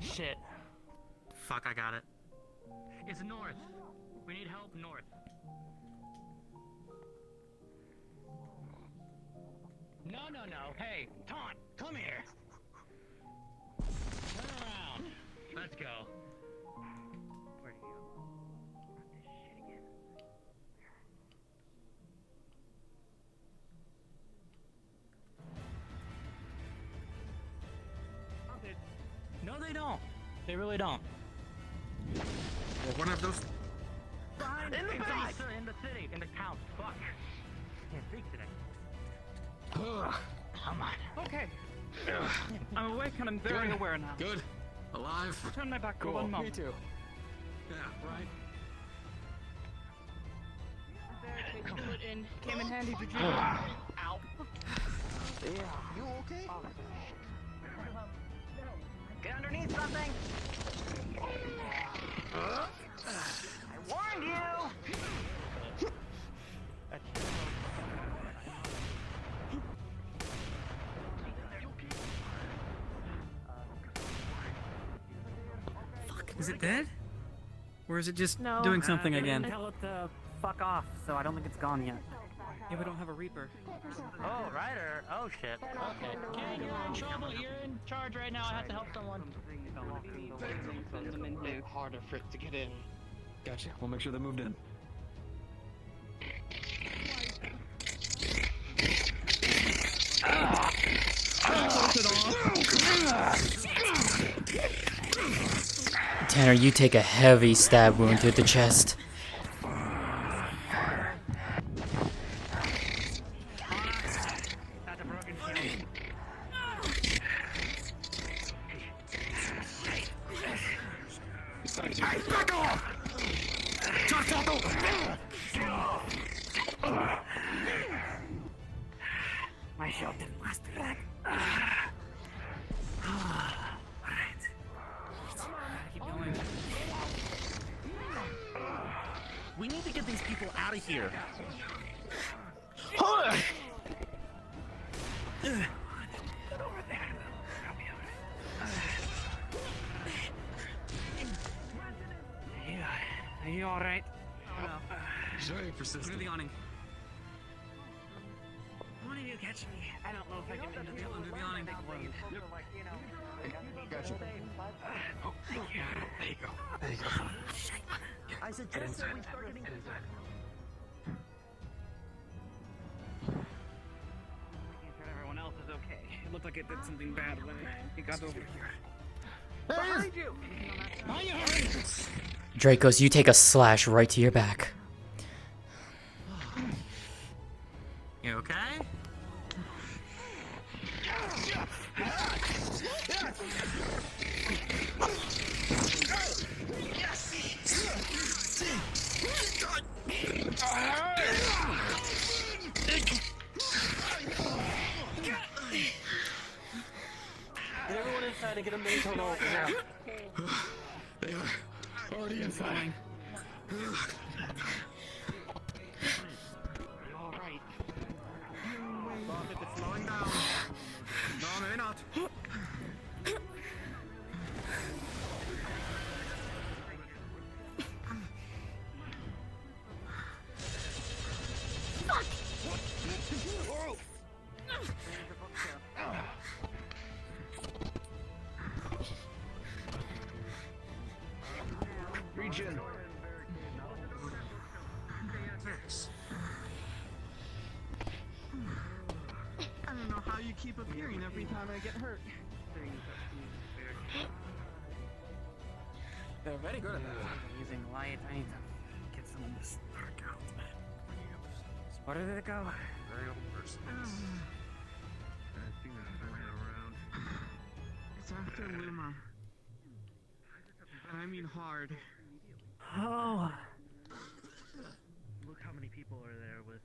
[SPEAKER 19] Shit. Fuck, I got it. It's north. We need help north. No. Hey, Taunt, come here. Turn around. Let's go. Where do you go? This shit again. No, they don't. They really don't.
[SPEAKER 11] Well, one of those.
[SPEAKER 19] In the back! In the city, in the town. Fuck. Can't speak today. Come on.
[SPEAKER 6] Okay. I'm awake and I'm very aware now.
[SPEAKER 3] Good. Alive.
[SPEAKER 6] Turn my back for
[SPEAKER 3] Cool.
[SPEAKER 6] one
[SPEAKER 3] Me
[SPEAKER 6] moment.
[SPEAKER 3] too. Yeah, right.
[SPEAKER 6] Came in handy to dream.
[SPEAKER 7] Ow.
[SPEAKER 11] Yeah. You okay?
[SPEAKER 23] Get underneath something. I warned you.
[SPEAKER 6] Fuck. Is it dead? Or is it just
[SPEAKER 23] No.
[SPEAKER 6] doing something again?
[SPEAKER 23] Tell it to fuck off, so I don't think it's gone yet.
[SPEAKER 6] Yeah, we don't have a Reaper.
[SPEAKER 19] Oh, Ryder. Oh, shit. Okay. Ken, you're in trouble. You're in charge right now. I have to help someone.
[SPEAKER 7] Harder for it to get in.
[SPEAKER 3] Gotcha. We'll make sure they're moved in.
[SPEAKER 2] Tanner, you take a heavy stab wound to the chest.
[SPEAKER 11] Back off!
[SPEAKER 23] My shot didn't last too long. Alright.
[SPEAKER 6] Keep going.
[SPEAKER 11] We need to get these people out of here.
[SPEAKER 6] Are you alright?
[SPEAKER 3] Very persistent.
[SPEAKER 6] Under the awning.
[SPEAKER 23] One of you catch me. I don't know if I can
[SPEAKER 6] Under the awning.
[SPEAKER 11] Gotcha.
[SPEAKER 23] Oh, thank you.
[SPEAKER 11] There you go. There you go.
[SPEAKER 23] I suggest that we start getting
[SPEAKER 6] Everyone else is okay. It looked like it did something bad when it got over here.
[SPEAKER 23] behind you.
[SPEAKER 2] Dracos, you take a slash right to your back.
[SPEAKER 19] You okay?
[SPEAKER 7] Get everyone inside and get a mini total open now.
[SPEAKER 3] They are already inside.
[SPEAKER 7] Alright.
[SPEAKER 11] Bob, if it's slowing down. No, maybe not.
[SPEAKER 9] Regen.
[SPEAKER 8] I don't know how you keep appearing every time I get hurt.
[SPEAKER 11] They're very good at that.
[SPEAKER 6] Using light, I need to get some of this dark out. Where did it go?
[SPEAKER 5] Very old person.
[SPEAKER 8] It's after Luma. And I mean hard.
[SPEAKER 6] Oh.
[SPEAKER 1] Look how many people are there with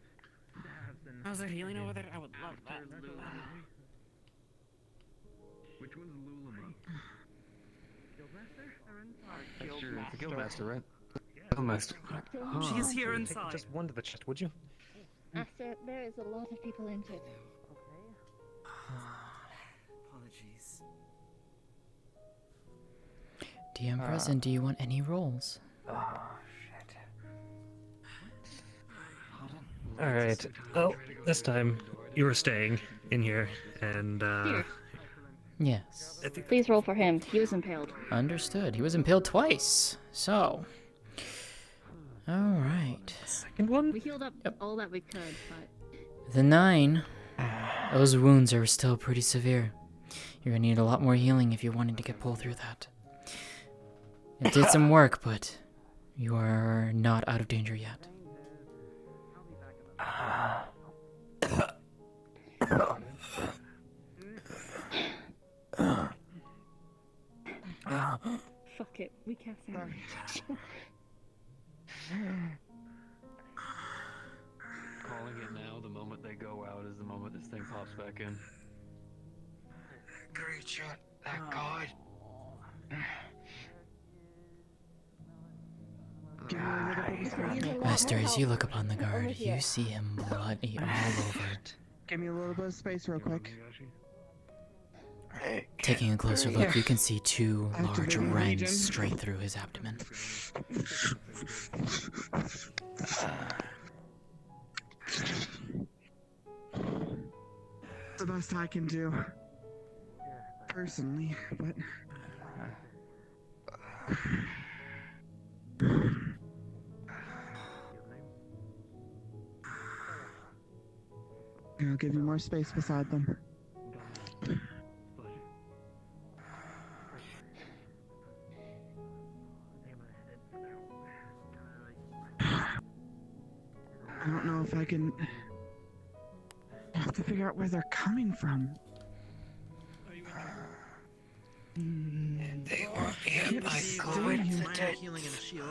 [SPEAKER 1] stabs and...
[SPEAKER 6] How's there healing over there? I would love that.
[SPEAKER 3] Which one's Lulama?
[SPEAKER 1] That's
[SPEAKER 3] Sure, it's the
[SPEAKER 1] Guildmaster.
[SPEAKER 3] Guildmaster, right? Guildmaster.
[SPEAKER 6] She's here
[SPEAKER 1] Take
[SPEAKER 6] inside.
[SPEAKER 1] just one to the chest, would you?
[SPEAKER 18] Master, there is a lot of people entered.
[SPEAKER 6] Apologies.
[SPEAKER 2] DM present, do you want any rolls?
[SPEAKER 14] Alright. Well, this time you were staying in here, and
[SPEAKER 18] Here.
[SPEAKER 2] Yes.
[SPEAKER 18] Please roll for him. He was impaled.
[SPEAKER 2] Understood. He was impaled twice. So. Alright.
[SPEAKER 14] Second one?
[SPEAKER 18] We healed up all that we could, but
[SPEAKER 2] The 9. Those wounds are still pretty severe. You're gonna need a lot more healing if you wanted to get pulled through that. It did some work, but you are not out of danger yet.
[SPEAKER 18] fuck it. We can't say
[SPEAKER 3] Calling it now, the moment they go out is the moment this thing pops back in.
[SPEAKER 11] Great shot. That god.
[SPEAKER 2] Master, as you look upon the guard, you see him bloody all over.
[SPEAKER 8] Give me a little bit of space real quick.
[SPEAKER 2] Taking a closer look, you can see 2 large rents straight through his abdomen.
[SPEAKER 8] The best I can do. Personally, but... I'll give you more space beside them. I don't know if I can... I have to figure out where they're coming from.
[SPEAKER 11] They were hit by
[SPEAKER 17] Healing and a shield.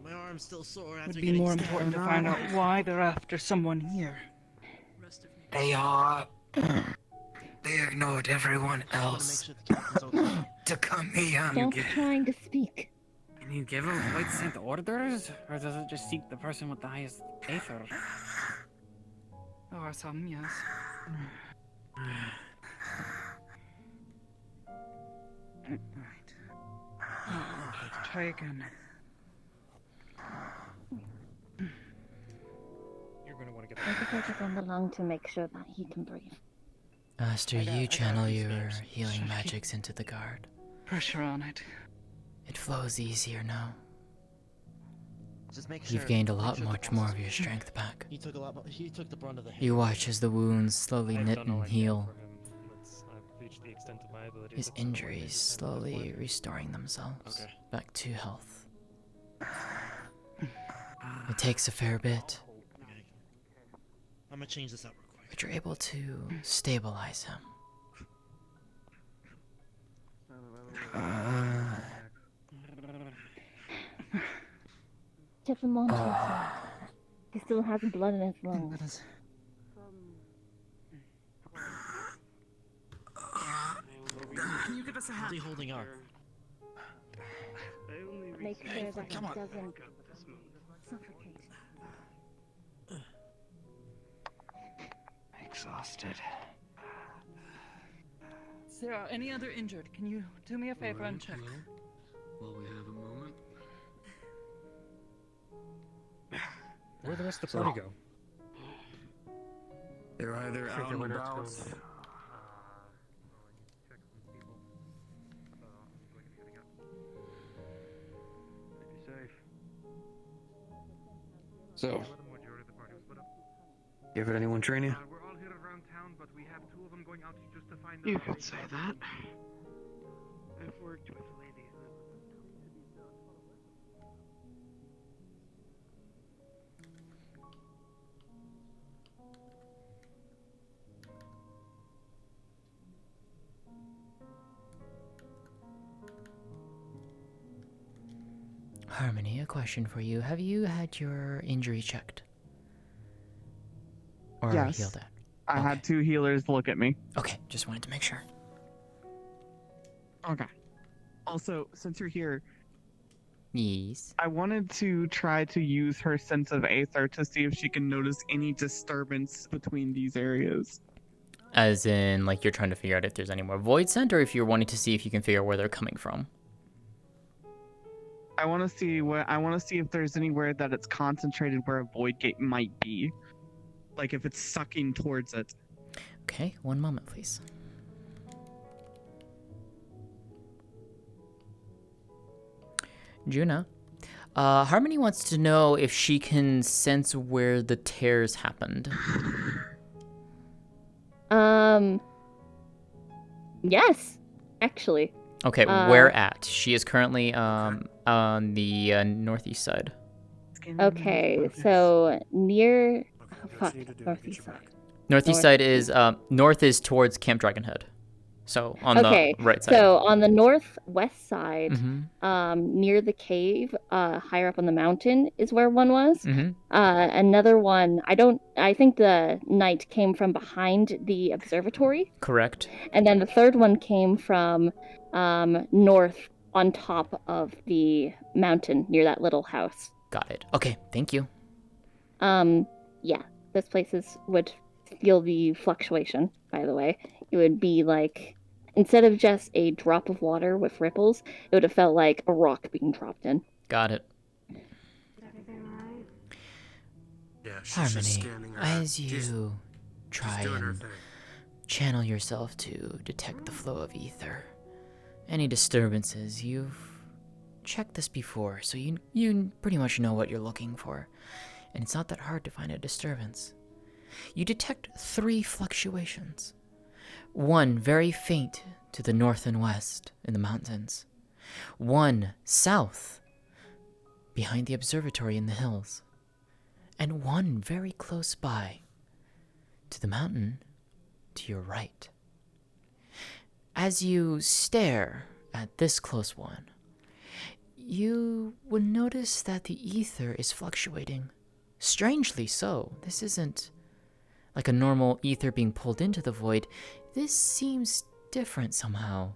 [SPEAKER 17] My arm's still sore.
[SPEAKER 10] Would be more important to find out why they're after someone here.
[SPEAKER 11] They are. They ignored everyone else to come here.
[SPEAKER 18] Stop trying to speak.
[SPEAKER 6] Can you give a white sent orders, or does it just seek the person with the highest aether?
[SPEAKER 10] There are some, yes. Right. Let's try again.
[SPEAKER 14] You're gonna want to get
[SPEAKER 18] I can focus on the lung to make sure that he can breathe.
[SPEAKER 2] Master, you channel your healing magics into the guard.
[SPEAKER 10] Pressure on it.
[SPEAKER 2] It flows easier now.
[SPEAKER 17] Just make
[SPEAKER 2] You've
[SPEAKER 17] sure-
[SPEAKER 2] gained a
[SPEAKER 17] make
[SPEAKER 2] lot
[SPEAKER 17] sure
[SPEAKER 2] much
[SPEAKER 17] the
[SPEAKER 2] more
[SPEAKER 17] process-
[SPEAKER 2] of your strength back.
[SPEAKER 17] He took a lot. He took the brunt of the hit.
[SPEAKER 2] You watch as the wounds slowly knit and heal,
[SPEAKER 14] I've reached the extent of my abilities.
[SPEAKER 2] his injuries slowly restoring themselves back to health. It takes a fair bit,
[SPEAKER 17] I'm gonna change this up real quick.
[SPEAKER 2] but you're able to stabilize him.
[SPEAKER 18] Check the monitor. He still has blood in his lungs.
[SPEAKER 17] Can you give us a hand? How's he holding up?
[SPEAKER 18] Make sure that he doesn't suffocate.
[SPEAKER 11] Exhausted.
[SPEAKER 10] Sarah, any other injured? Can you do me a favor and check?
[SPEAKER 3] While we have a moment.
[SPEAKER 14] Where'd the rest of the party go?
[SPEAKER 21] They're either out and about.
[SPEAKER 3] So, you ever had anyone train you?
[SPEAKER 24] We're all here around town, but we have 2 of them going out just to find
[SPEAKER 7] You could say that. I've worked with ladies.
[SPEAKER 2] Harmony, a question for you. Have you had your injury checked? Or
[SPEAKER 8] Yes.
[SPEAKER 2] healed it?
[SPEAKER 8] I had 2 healers look at me.
[SPEAKER 2] Okay, just wanted to make sure.
[SPEAKER 8] Okay. Also, since you're here,
[SPEAKER 2] yes,
[SPEAKER 8] I wanted to try to use her sense of aether to see if she can notice any disturbance between these areas.
[SPEAKER 2] As in, like, you're trying to figure out if there's any more void scent, or if you're wanting to see if you can figure out where they're coming from.
[SPEAKER 8] I want to see if there's anywhere that it's concentrated where a void gate might be, like if it's sucking towards it.
[SPEAKER 2] Okay, one moment, please. Juna, Harmony wants to know if she can sense where the tears happened.
[SPEAKER 18] Yes, actually.
[SPEAKER 2] Okay, where at? She is currently on the northeast side.
[SPEAKER 18] Okay, so near. Oh, fuck, northeast side.
[SPEAKER 2] Northeast side is north is towards Camp Dragonhead, so on
[SPEAKER 18] Okay,
[SPEAKER 2] the right side.
[SPEAKER 18] so on the northwest side,
[SPEAKER 2] Mhm.
[SPEAKER 18] near the cave, higher up on the mountain is where one was.
[SPEAKER 2] Mhm.
[SPEAKER 18] Another one, I think the knight came from behind the observatory.
[SPEAKER 2] Correct.
[SPEAKER 18] And then the third one came from north on top of the mountain near that little house.
[SPEAKER 2] Got it. Okay, thank you.
[SPEAKER 18] Yeah, those places would feel the fluctuation, by the way. It would be like, instead of just a drop of water with ripples, it would have felt like a rock being dropped in.
[SPEAKER 2] Got it.
[SPEAKER 5] Yeah, she's just
[SPEAKER 2] Harmony,
[SPEAKER 5] scanning her.
[SPEAKER 2] as you try
[SPEAKER 5] doing her
[SPEAKER 2] and
[SPEAKER 5] thing.
[SPEAKER 2] channel yourself to detect the flow of ether, any disturbances, you've checked this before, so you pretty much know what you're looking for. And it's not that hard to find a disturbance. You detect 3 fluctuations. One very faint to the north and west in the mountains. One south behind the observatory in the hills. And one very close by to the mountain to your right. As you stare at this close one, you would notice that the ether is fluctuating. Strangely so. This isn't like a normal ether being pulled into the void. This seems different somehow.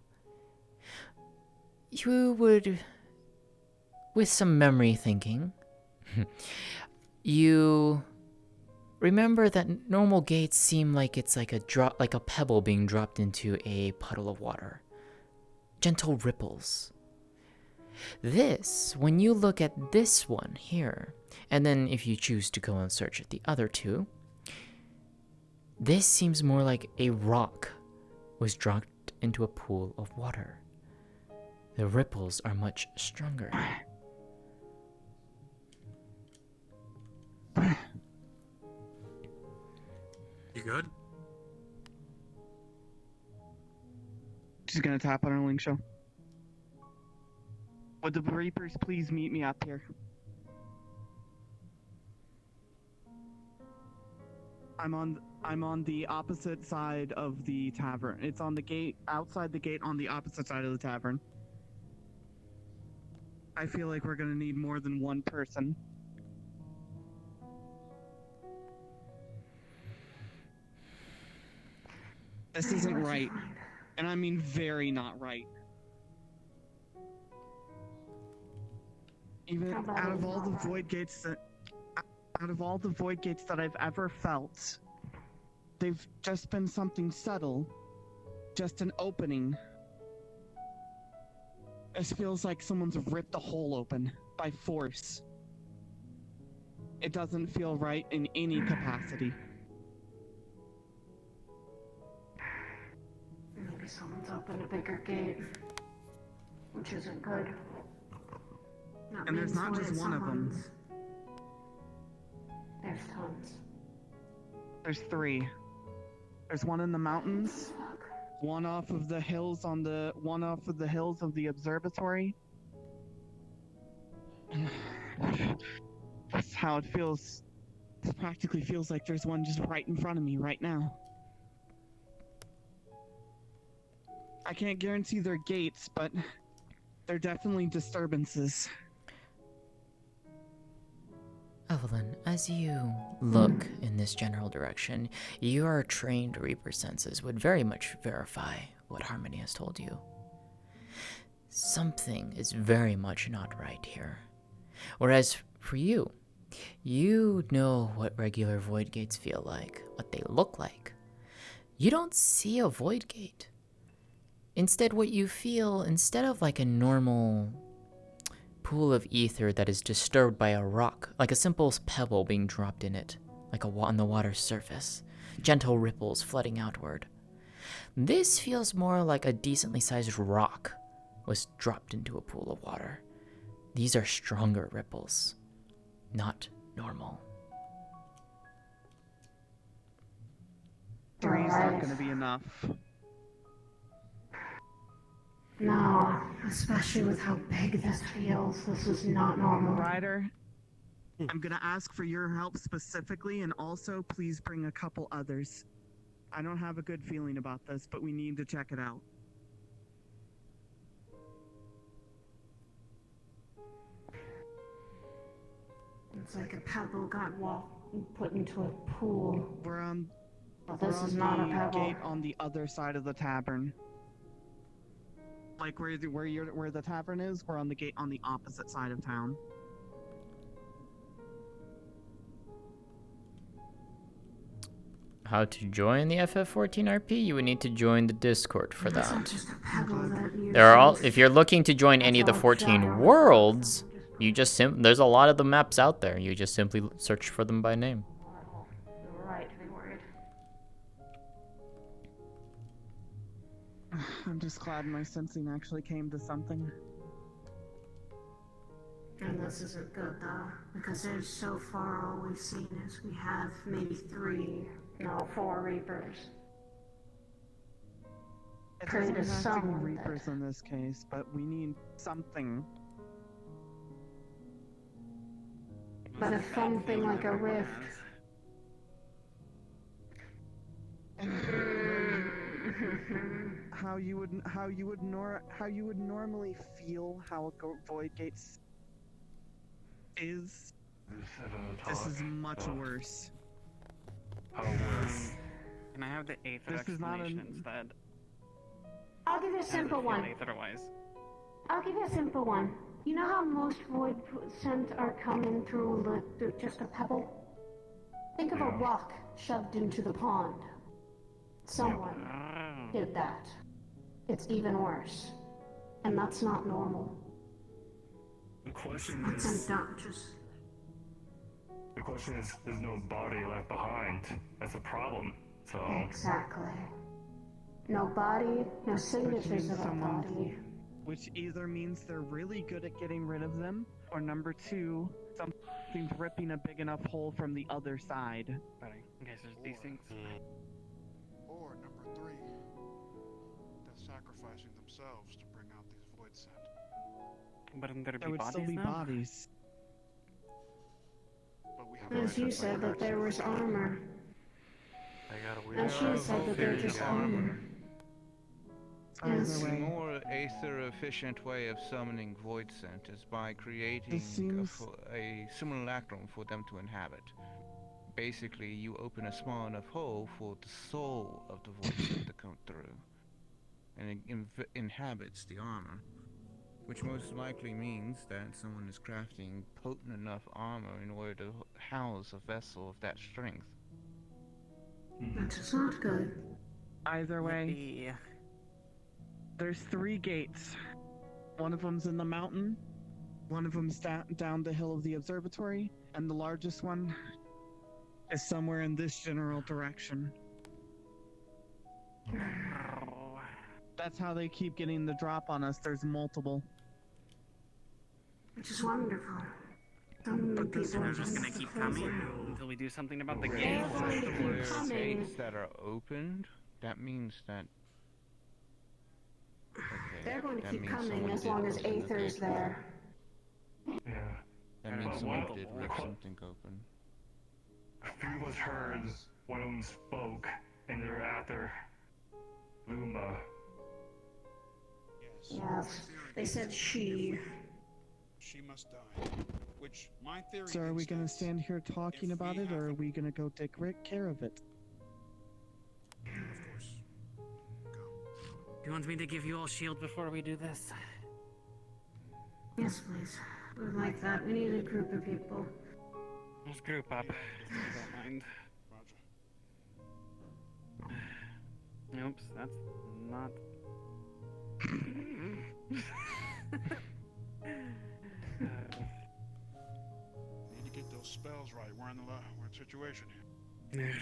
[SPEAKER 2] You would, with some memory thinking, you remember that normal gates seem like it's like a pebble being dropped into a puddle of water. Gentle ripples. This, when you look at this one here, and then if you choose to go and search at the other 2, this seems more like a rock was dropped into a pool of water. The ripples are much stronger.
[SPEAKER 5] You good?
[SPEAKER 8] She's gonna tap on her link show. Would the Reapers please meet me up here? I'm on the opposite side of the tavern. It's on the gate, outside the gate on the opposite side of the tavern. I feel like we're gonna need more than one person. This isn't right. And I mean very not right. Even out of all the void gates that I've ever felt, they've just been something subtle. Just an opening. This feels like someone's ripped a hole open by force. It doesn't feel right in any capacity.
[SPEAKER 13] Maybe someone's opened a bigger gate, which isn't good. That
[SPEAKER 8] And there's
[SPEAKER 13] means
[SPEAKER 8] not
[SPEAKER 13] more
[SPEAKER 8] just
[SPEAKER 13] than
[SPEAKER 8] one of them.
[SPEAKER 13] someone's. There's tons.
[SPEAKER 8] There's 3. There's one in the mountains, one off of the hills of the observatory. That's how it feels. It practically feels like there's one just right in front of me right now. I can't guarantee they're gates, but they're definitely disturbances.
[SPEAKER 2] Evelyn, as you look in this general direction, your trained Reaper senses would very much verify what Harmony has told you. Something is very much not right here. Whereas for you, you know what regular void gates feel like, what they look like. You don't see a void gate. Instead, what you feel, instead of like a normal pool of ether that is disturbed by a rock, like a simple pebble being dropped in it, like on the water's surface, gentle ripples flooding outward. This feels more like a decently sized rock was dropped into a pool of water. These are stronger ripples, not normal.
[SPEAKER 8] 3's not gonna be enough.
[SPEAKER 13] No, especially with how big this feels. This is not normal.
[SPEAKER 8] Ryder, I'm gonna ask for your help specifically, and also please bring a couple others. I don't have a good feeling about this, but we need to check it out.
[SPEAKER 13] It's like a pebble got put into a pool.
[SPEAKER 8] We're on.
[SPEAKER 13] But this is not a
[SPEAKER 8] the
[SPEAKER 13] pebble.
[SPEAKER 8] gate on the other side of the tavern. Like where the tavern is, we're on the gate on the opposite side of town.
[SPEAKER 2] How to join the FF14 RP? You would need to join the Discord for
[SPEAKER 13] It's
[SPEAKER 2] that.
[SPEAKER 13] not just a pebble that you
[SPEAKER 2] There are all.
[SPEAKER 13] use.
[SPEAKER 2] If you're looking to join any of the 14 worlds, you just there's a lot of the maps out there. You just simply search for them by name.
[SPEAKER 13] You're right to be worried.
[SPEAKER 8] I'm just glad my sensing actually came to something.
[SPEAKER 13] And this isn't good though, because there's so far all we've seen is we have maybe 4 Reapers.
[SPEAKER 8] It
[SPEAKER 13] Pray
[SPEAKER 8] doesn't
[SPEAKER 13] to
[SPEAKER 8] have to be
[SPEAKER 13] someone that-
[SPEAKER 8] Reapers in this case, but we need something.
[SPEAKER 13] But if something like a rift.
[SPEAKER 8] How you would normally feel how a void gate is. This is much worse.
[SPEAKER 6] How worse? Can I have the eighth
[SPEAKER 8] This is not
[SPEAKER 6] explanation instead?
[SPEAKER 13] I'll give you a simple one.
[SPEAKER 6] Otherwise.
[SPEAKER 13] I'll give you a simple one. You know how most void scents are coming through just a pebble? Think of a rock shoved into the pond. Someone did that. It's even worse. And that's not normal.
[SPEAKER 15] The question
[SPEAKER 13] That's
[SPEAKER 15] is, there's no body left behind. That's a problem. So
[SPEAKER 13] Exactly. No body, no signatures of a body.
[SPEAKER 8] Which either means they're really good at getting rid of them, or number 2, something's ripping a big enough hole from the other side.
[SPEAKER 6] Buddy, in case there's these things.
[SPEAKER 9] Or number 3, they're sacrificing themselves to bring out these void scent.
[SPEAKER 6] But isn't there
[SPEAKER 8] There
[SPEAKER 6] be
[SPEAKER 8] would
[SPEAKER 6] bodies
[SPEAKER 8] still be
[SPEAKER 6] now?
[SPEAKER 8] bodies.
[SPEAKER 9] But we have
[SPEAKER 13] As you said that there was armor. And she said that they're just armor. Yes.
[SPEAKER 21] A more aether-efficient way of summoning void scent is by creating a simulacrum for them to inhabit. Basically, you open a small enough hole for the soul of the void scent to come through, and it inhabits the armor, which most likely means that someone is crafting potent enough armor in order to house a vessel of that strength.
[SPEAKER 13] That is not good.
[SPEAKER 8] Either way, there's 3 gates. One of them's in the mountain, one of them's down the hill of the observatory, and the largest one is somewhere in this general direction. That's how they keep getting the drop on us. There's multiple.
[SPEAKER 13] Which is wonderful. So many
[SPEAKER 6] But this
[SPEAKER 13] people
[SPEAKER 6] one's just gonna keep coming until we do something about the game.
[SPEAKER 21] If there are gates that are opened, that means that. Okay,
[SPEAKER 13] They're going to
[SPEAKER 21] that
[SPEAKER 13] keep
[SPEAKER 21] means
[SPEAKER 13] coming
[SPEAKER 21] someone
[SPEAKER 13] as
[SPEAKER 21] did
[SPEAKER 13] long as
[SPEAKER 21] open the
[SPEAKER 13] Aether's
[SPEAKER 21] gate.
[SPEAKER 13] there.
[SPEAKER 15] yeah,
[SPEAKER 21] That means someone did rip something open.
[SPEAKER 15] a few of us heard one of them spoke, and they're after Luma.
[SPEAKER 13] Yes. They said she.
[SPEAKER 9] She must die. Which, my theory
[SPEAKER 8] So are we
[SPEAKER 9] is
[SPEAKER 8] gonna
[SPEAKER 9] that
[SPEAKER 8] stand here talking about it, or are we gonna go take care of it?
[SPEAKER 6] Do you want me to give you all shield before we do this?
[SPEAKER 13] Yes, please. We would like that. We need a group of people.
[SPEAKER 6] Let's group up. If you don't mind. Oops, that's not.
[SPEAKER 9] those spells right. We're in a situation here.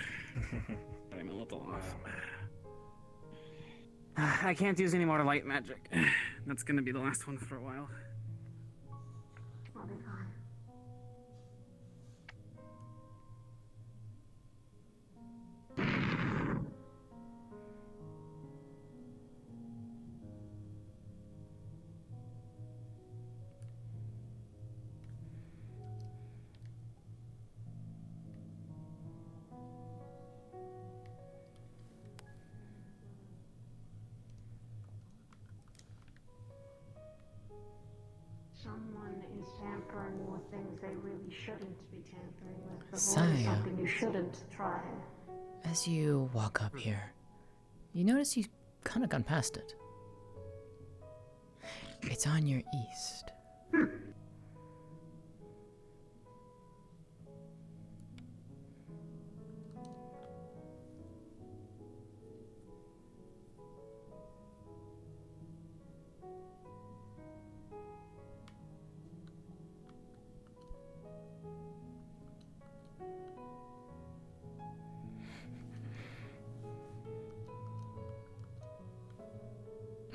[SPEAKER 6] I'm a little off. I can't use any more light magic. That's gonna be the last one for a while.
[SPEAKER 13] I'll be fine. Someone is tampering with things they really shouldn't be tampering with. The void is
[SPEAKER 2] Saya.
[SPEAKER 13] something you shouldn't try.
[SPEAKER 2] As you walk up here, you notice you've kind of gone past it. It's on your east.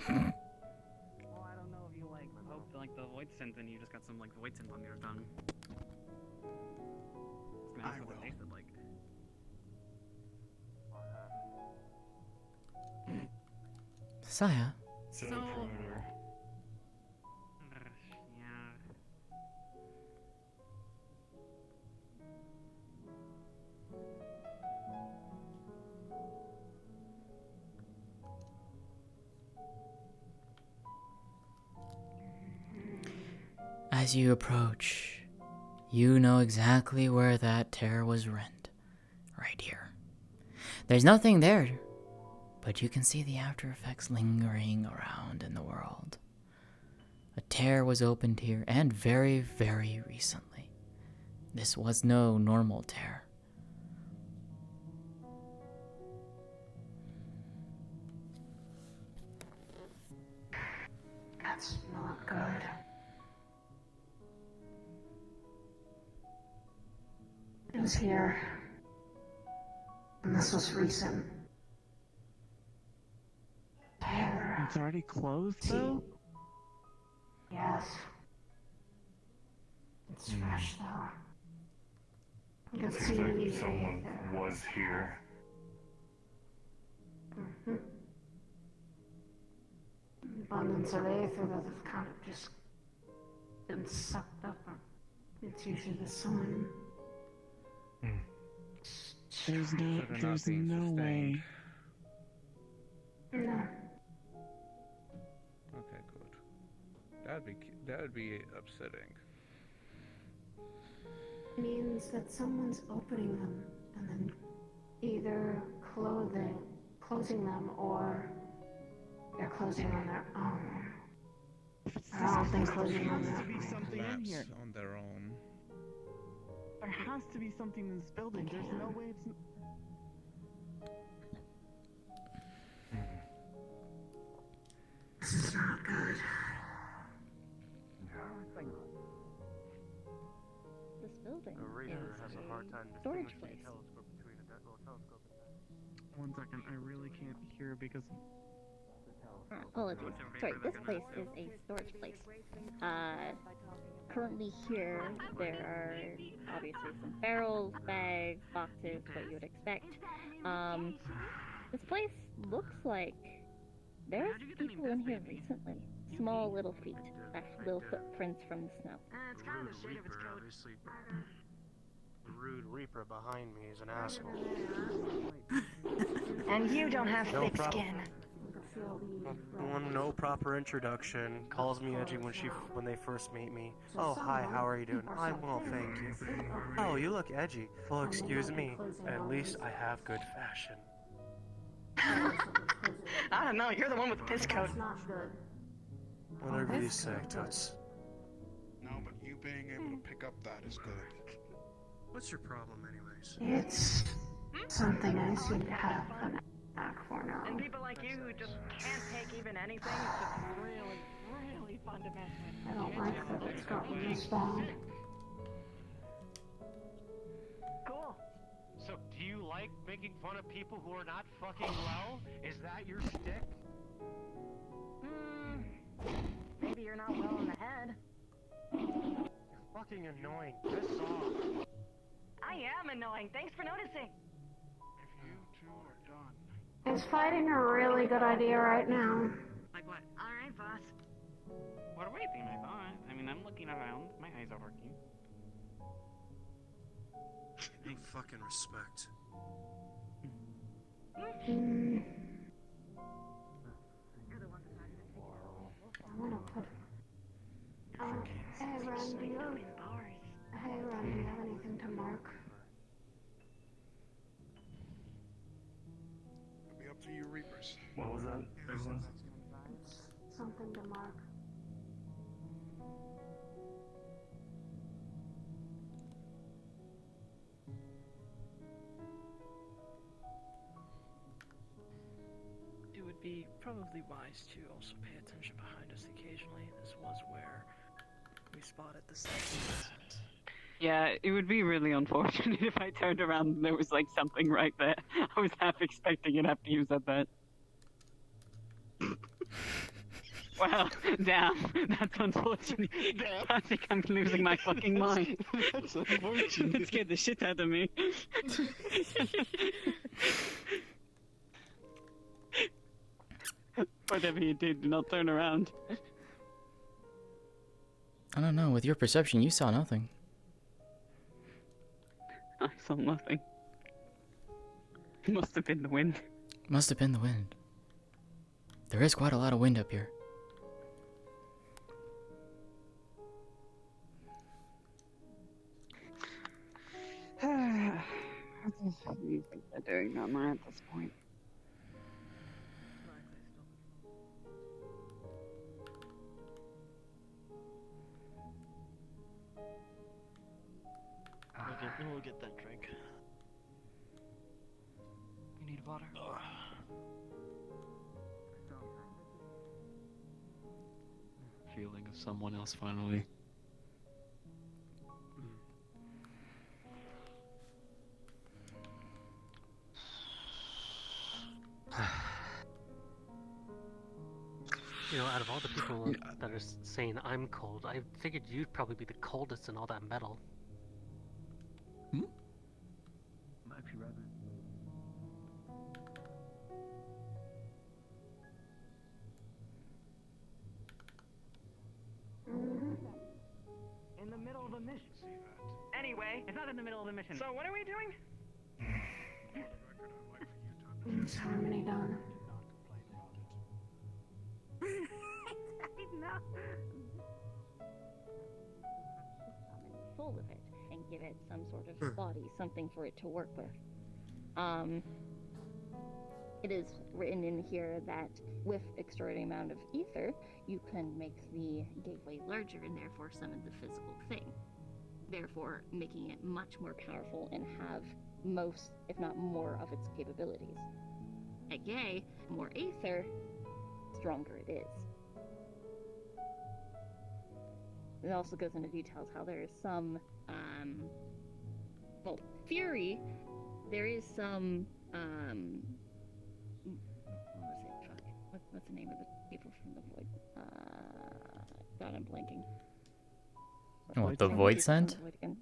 [SPEAKER 6] Well, I don't know if you like hope like the void scent and you just got some like void scent on your tongue. It's gonna have what it tasted like.
[SPEAKER 2] Saya,
[SPEAKER 6] So yeah.
[SPEAKER 2] as you approach, you know exactly where that tear was rent. Right here. There's nothing there, but you can see the after effects lingering around in the world. A tear was opened here, and very, very recently. This was no normal tear.
[SPEAKER 13] That's not good. It was here. And this was recent. Tear.
[SPEAKER 8] It's already closed, though?
[SPEAKER 13] Yes. It's fresh, though. You can
[SPEAKER 15] Looks
[SPEAKER 13] see
[SPEAKER 15] like
[SPEAKER 13] the
[SPEAKER 15] someone
[SPEAKER 13] there.
[SPEAKER 15] was here.
[SPEAKER 13] Abundance of aether that have kind of just been sucked up. It's usually the sun.
[SPEAKER 8] There's
[SPEAKER 21] So they're not
[SPEAKER 8] there's
[SPEAKER 21] being
[SPEAKER 8] no way.
[SPEAKER 13] No.
[SPEAKER 21] Okay, good. That'd be upsetting.
[SPEAKER 13] It means that someone's opening them and then either closing them or they're closing on their own. I don't think closing on
[SPEAKER 8] There
[SPEAKER 13] their
[SPEAKER 8] has to be something in
[SPEAKER 21] Perhaps
[SPEAKER 8] here.
[SPEAKER 21] on their own.
[SPEAKER 8] There has to be something in this building. There's no way it's.
[SPEAKER 13] This is not good.
[SPEAKER 18] This building
[SPEAKER 24] A reader has
[SPEAKER 18] is
[SPEAKER 24] a hard time
[SPEAKER 18] storage
[SPEAKER 24] distinguishing
[SPEAKER 18] place.
[SPEAKER 24] a telescope between a little telescope and
[SPEAKER 8] 1 second, I really can't hear because.
[SPEAKER 18] Apologies. Sorry, this place is a storage place. Currently here, there are obviously some barrels, bags, boxes, what you would expect. This place looks like there's people in here recently. Small little feet, little footprints from the snow.
[SPEAKER 24] it's kind of shit if it's obviously. The rude reaper behind me is an asshole.
[SPEAKER 23] And you don't have
[SPEAKER 24] No
[SPEAKER 23] thick
[SPEAKER 24] problem.
[SPEAKER 23] skin.
[SPEAKER 24] No proper introduction. Calls me edgy when they first meet me. Oh, hi, how are you doing? I'm well, thank you. Oh, you look edgy. Well, excuse me. At least I have good fashion.
[SPEAKER 23] I don't know, you're the one with the piss coat.
[SPEAKER 13] That's not good.
[SPEAKER 24] Whatever you say, Toots.
[SPEAKER 9] No, but you being able to pick up that is good.
[SPEAKER 5] What's your problem, anyways?
[SPEAKER 13] It's something I seem to have an knack for now.
[SPEAKER 23] And people like you who just can't take even anything, it's just really, really fun to mess with.
[SPEAKER 13] I don't like that it's gotten this bad.
[SPEAKER 4] like making fun of people who are not fucking well? Is that your shtick?
[SPEAKER 23] Maybe you're not well in the head.
[SPEAKER 4] You're fucking annoying. Piss off.
[SPEAKER 23] I am annoying. Thanks for noticing.
[SPEAKER 9] If you two are done.
[SPEAKER 13] Is fighting a really good idea right now?
[SPEAKER 6] Like what?
[SPEAKER 23] All right, boss.
[SPEAKER 6] What do I think I thought? I mean, I'm looking around. My eyes are working.
[SPEAKER 5] Any fucking respect.
[SPEAKER 13] I'm gonna put. Hey, Ron, do you have anything to mark?
[SPEAKER 9] It'll be up to you, Reapers.
[SPEAKER 15] What was that?
[SPEAKER 13] Something to mark.
[SPEAKER 1] It would be probably wise to also pay attention behind us occasionally. This was where we spotted the second.
[SPEAKER 6] Yeah, it would be really unfortunate if I turned around and there was like something right there. I was half expecting it after you said that. Well, damn, that's unfortunate. I think I'm losing my fucking mind.
[SPEAKER 4] That's unfortunate.
[SPEAKER 6] It scared the shit out of me. Whatever you did, do not turn around.
[SPEAKER 2] I don't know. With your perception, you saw nothing.
[SPEAKER 6] I saw nothing. It must have been the wind.
[SPEAKER 2] Must have been the wind. There is quite a lot of wind up here.
[SPEAKER 6] What do you think they're doing on there at this point?
[SPEAKER 4] We'll get that drink. You need water?
[SPEAKER 3] Feeling of someone else finally.
[SPEAKER 4] You know, out of all the people that are saying I'm cold, I figured you'd probably be the coldest in all that metal.
[SPEAKER 3] Actually, rather.
[SPEAKER 23] In the middle of a mission. Anyway,
[SPEAKER 6] It's not in the middle of the mission.
[SPEAKER 23] so what are we doing?
[SPEAKER 13] What's Harmony done?
[SPEAKER 23] No.
[SPEAKER 18] Full of it and give it some sort of body, something for it to work with. It is written in here that with extraordinary amount of ether, you can make the gateway larger and therefore summon the physical thing, therefore making it much more powerful and have most, if not more, of its capabilities. Again, more ether, stronger it is. It also goes into details how there is some, well, Fury, there is some, what was it? Fuck. What's the name of the people from the Void? God, I'm blanking.
[SPEAKER 2] What, the Void Sent?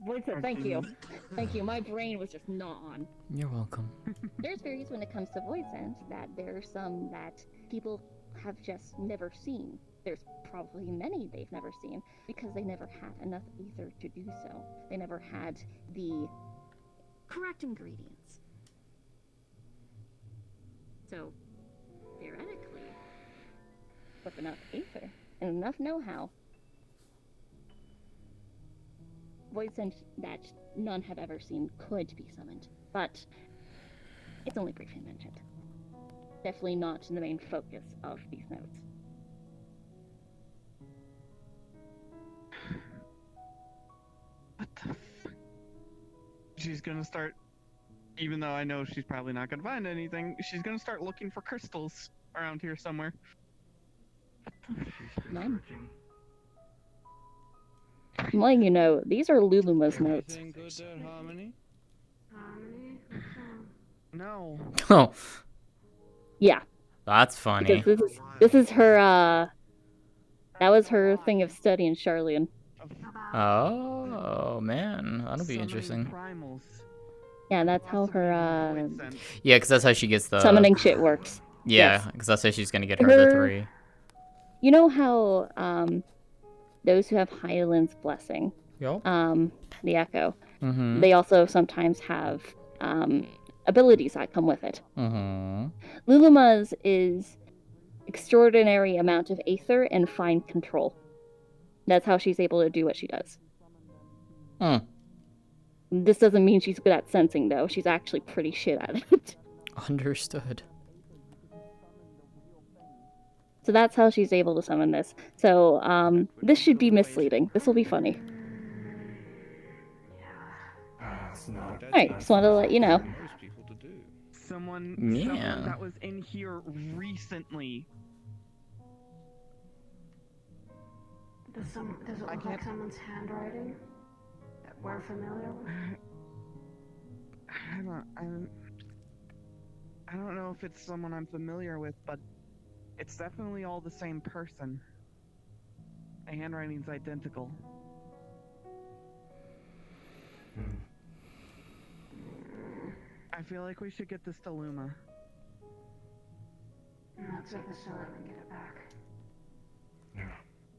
[SPEAKER 18] Void Sent, thank you. Thank you, my brain was just not on.
[SPEAKER 2] You're welcome.
[SPEAKER 18] There's theories when it comes to Void Sent that there are some that people have just never seen. There's probably many they've never seen because they never had enough ether to do so. They never had the correct ingredients. So, theoretically, with enough ether and enough know-how, Void Sent that none have ever seen could be summoned. But it's only briefly mentioned. Definitely not the main focus of these notes.
[SPEAKER 8] What the fuck? She's gonna start, even though I know she's probably not gonna find anything, she's gonna start looking for crystals around here somewhere.
[SPEAKER 18] None. I'm letting you know, these are Luluma's notes.
[SPEAKER 21] Everything good there, Harmony?
[SPEAKER 13] Harmony? What's wrong?
[SPEAKER 8] No.
[SPEAKER 2] Oh,
[SPEAKER 18] Yeah.
[SPEAKER 2] that's funny.
[SPEAKER 18] Because this is her that was her thing of studying Charlian.
[SPEAKER 2] Oh man, that'll be interesting.
[SPEAKER 18] Yeah, that's how her
[SPEAKER 2] Yeah, because that's how she gets the
[SPEAKER 18] summoning shit works.
[SPEAKER 2] Yeah,
[SPEAKER 18] Yes.
[SPEAKER 2] because that's how she's gonna get her to 3.
[SPEAKER 18] You know how those who have Hyland's blessing,
[SPEAKER 2] Yup.
[SPEAKER 18] the Echo,
[SPEAKER 2] Mhm.
[SPEAKER 18] they also sometimes have abilities that come with it.
[SPEAKER 2] Mhm.
[SPEAKER 18] Luluma's is extraordinary amount of aether and fine control. That's how she's able to do what she does.
[SPEAKER 2] Hmm.
[SPEAKER 18] This doesn't mean she's good at sensing, though. She's actually pretty shit at it.
[SPEAKER 2] Understood.
[SPEAKER 18] So that's how she's able to summon this. So this should be misleading. This will be funny. Alright, just wanted to let you know.
[SPEAKER 8] Someone
[SPEAKER 2] Yeah.
[SPEAKER 8] that was in here recently.
[SPEAKER 13] Does it look like someone's handwriting that we're familiar with?
[SPEAKER 8] I don't know if it's someone I'm familiar with, but it's definitely all the same person. The handwriting's identical. I feel like we should get this to Luma.
[SPEAKER 13] Let's take this to them and get it back.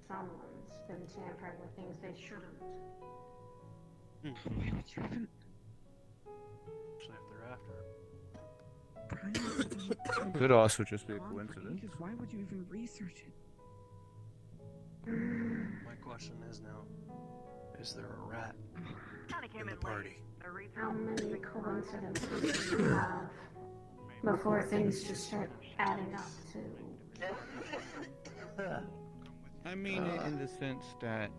[SPEAKER 13] Someone's been tampering with things they shouldn't.
[SPEAKER 8] Why would you even...
[SPEAKER 24] Especially if they're after it.
[SPEAKER 21] Could also just be a coincidence.
[SPEAKER 8] Why would you even research it?
[SPEAKER 24] My question is now, is there a rat in the party?
[SPEAKER 13] How many coincidences do you have before things just start adding up to...
[SPEAKER 21] I mean, in the sense that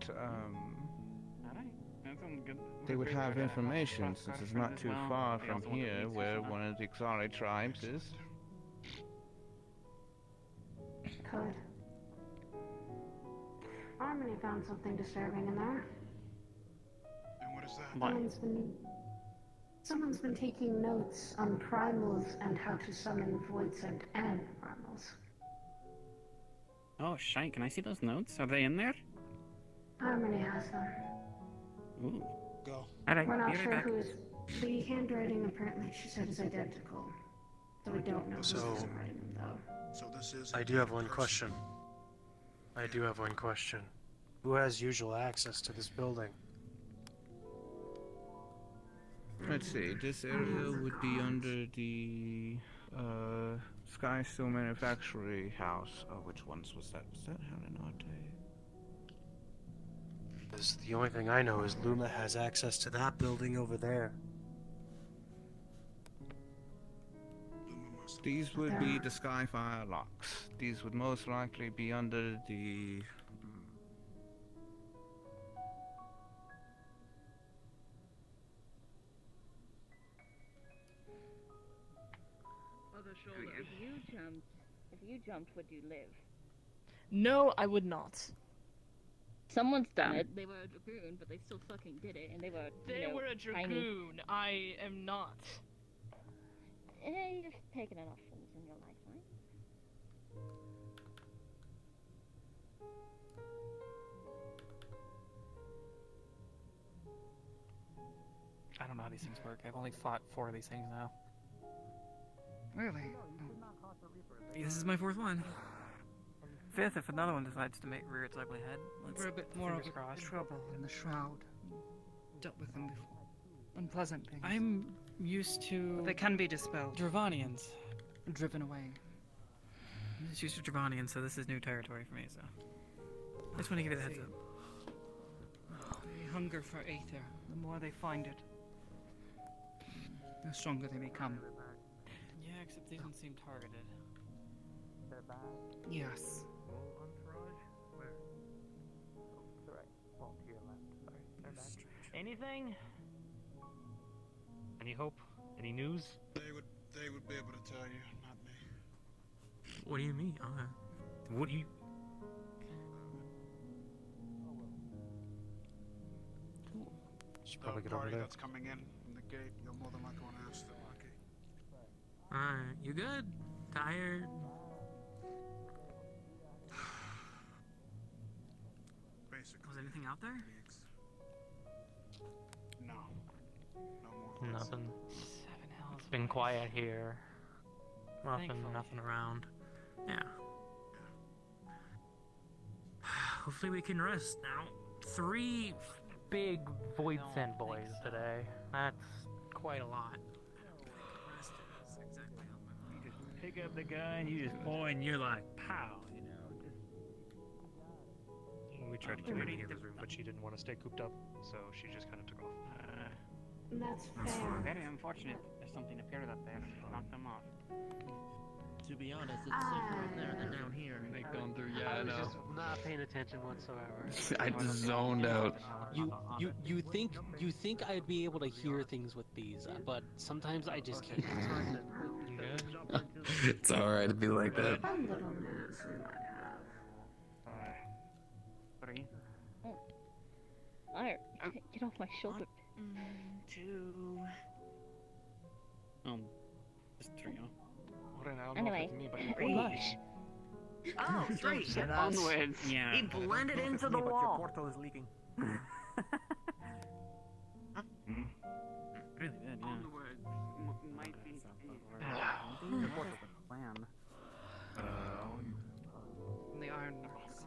[SPEAKER 21] they would have information, since it's not too far from here, where one of the Xari tribes is.
[SPEAKER 13] Could. Harmony found something disturbing in there.
[SPEAKER 9] And what is that?
[SPEAKER 13] Someone's been taking notes on primals and how to summon voidsent and primals.
[SPEAKER 6] Oh, shite, can I see those notes? Are they in there?
[SPEAKER 13] Harmony has them.
[SPEAKER 6] Ooh.
[SPEAKER 9] Go.
[SPEAKER 6] Alright,
[SPEAKER 13] We're not
[SPEAKER 6] be right
[SPEAKER 13] sure
[SPEAKER 6] back.
[SPEAKER 13] who is... The handwriting apparently she said is identical. So we don't know who's
[SPEAKER 24] So-
[SPEAKER 13] writing them, though.
[SPEAKER 9] So this is.
[SPEAKER 24] I do have one question. Who has usual access to this building?
[SPEAKER 21] Let's see, this area would be under the Sky Steel Manufactory House. Oh, which ones was that? Was that Harinate?
[SPEAKER 24] Because the only thing I know is Luma has access to that building over there.
[SPEAKER 21] These would be the Skyfire locks. These would most likely be under the...
[SPEAKER 18] If you jumped, would you live?
[SPEAKER 1] No, I would not.
[SPEAKER 18] Someone's done it. They were a dragoon, but they still fucking did it, and they were.
[SPEAKER 1] They were a dragoon. I am not.
[SPEAKER 18] You've taken enough fools in your life, right?
[SPEAKER 6] I don't know how these things work. I've only fought 4 of these things now.
[SPEAKER 10] Really?
[SPEAKER 6] This is my 4th one. 5th if another one decides to rear its ugly head.
[SPEAKER 10] We're a bit more of
[SPEAKER 6] crossed.
[SPEAKER 10] trouble in the Shroud. Dealt with them before. Unpleasant things.
[SPEAKER 6] I'm used to...
[SPEAKER 10] But they can be dispelled.
[SPEAKER 6] Dravanians.
[SPEAKER 10] Driven away.
[SPEAKER 6] I'm just used to Dravanians, so this is new territory for me, so... I just want to give you the heads up.
[SPEAKER 10] They hunger for aether. The more they find it, the stronger they become.
[SPEAKER 6] Yeah, except these ones seem targeted. They're bad.
[SPEAKER 10] Yes.
[SPEAKER 6] Anything? Any hope? Any news?
[SPEAKER 9] They would be able to tell you, not me.
[SPEAKER 19] What do you mean? Okay. What do you...
[SPEAKER 24] Should probably
[SPEAKER 9] The
[SPEAKER 24] get over
[SPEAKER 9] party
[SPEAKER 24] there.
[SPEAKER 9] that's coming in from the gate, you're more than likely to ask them, Lucky.
[SPEAKER 19] Alright, you good? Tired?
[SPEAKER 6] Was anything out there?
[SPEAKER 9] No. No more.
[SPEAKER 19] Nothing. It's been quiet here. Nothing around. Yeah. Hopefully we can rest now. 3 big Void Sand boys today. That's quite a lot.
[SPEAKER 6] You just pick up the gun, you just point, and you're like, pow, you know.
[SPEAKER 14] We tried to get Minnie in the room, but she didn't want to stay cooped up, so she just kind of took off.
[SPEAKER 13] That's fair.
[SPEAKER 6] Very unfortunate. There's something appeared up there. Knock them off.
[SPEAKER 17] To be honest, it's safer in there than down here.
[SPEAKER 21] They've gone through, yeah,
[SPEAKER 4] I
[SPEAKER 21] I
[SPEAKER 4] was
[SPEAKER 21] know.
[SPEAKER 4] just not paying attention whatsoever.
[SPEAKER 21] I just zoned out.
[SPEAKER 4] You think I'd be able to hear things with these, but sometimes I just can't.
[SPEAKER 21] It's alright to be like that.
[SPEAKER 6] What are you?
[SPEAKER 18] Fire. Get off my shoulder.
[SPEAKER 6] 2. Just 3, huh?
[SPEAKER 18] Anyway,
[SPEAKER 23] Oh, 3.
[SPEAKER 6] Onwards. Yeah.
[SPEAKER 23] He blended into the
[SPEAKER 11] But your
[SPEAKER 23] wall.
[SPEAKER 11] portal is leaking.
[SPEAKER 6] Really good, yeah.
[SPEAKER 23] Onwards. Might be.
[SPEAKER 6] The portal's plan.
[SPEAKER 10] The Iron Knuckles.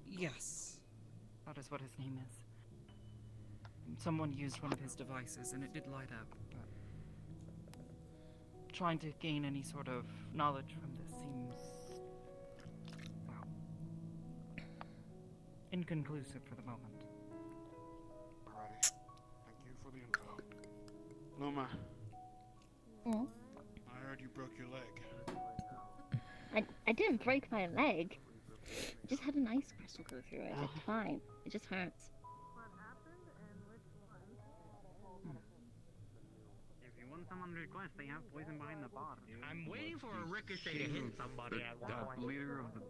[SPEAKER 10] Yes. That is what his name is. Someone used one of his devices and it did light up, but trying to gain any sort of knowledge from this seems, well, inconclusive for the moment.
[SPEAKER 9] Alrighty. Thank you for the info. Luma,
[SPEAKER 18] Mm.
[SPEAKER 9] I heard you broke your leg.
[SPEAKER 18] I didn't break my leg. I just had an ice crystal go through it. It's fine. It just hurts.
[SPEAKER 6] If you want someone to request, they have poison behind the bar, dude.
[SPEAKER 19] I'm waiting for a ricochet to hit somebody at one point.
[SPEAKER 3] Leader of the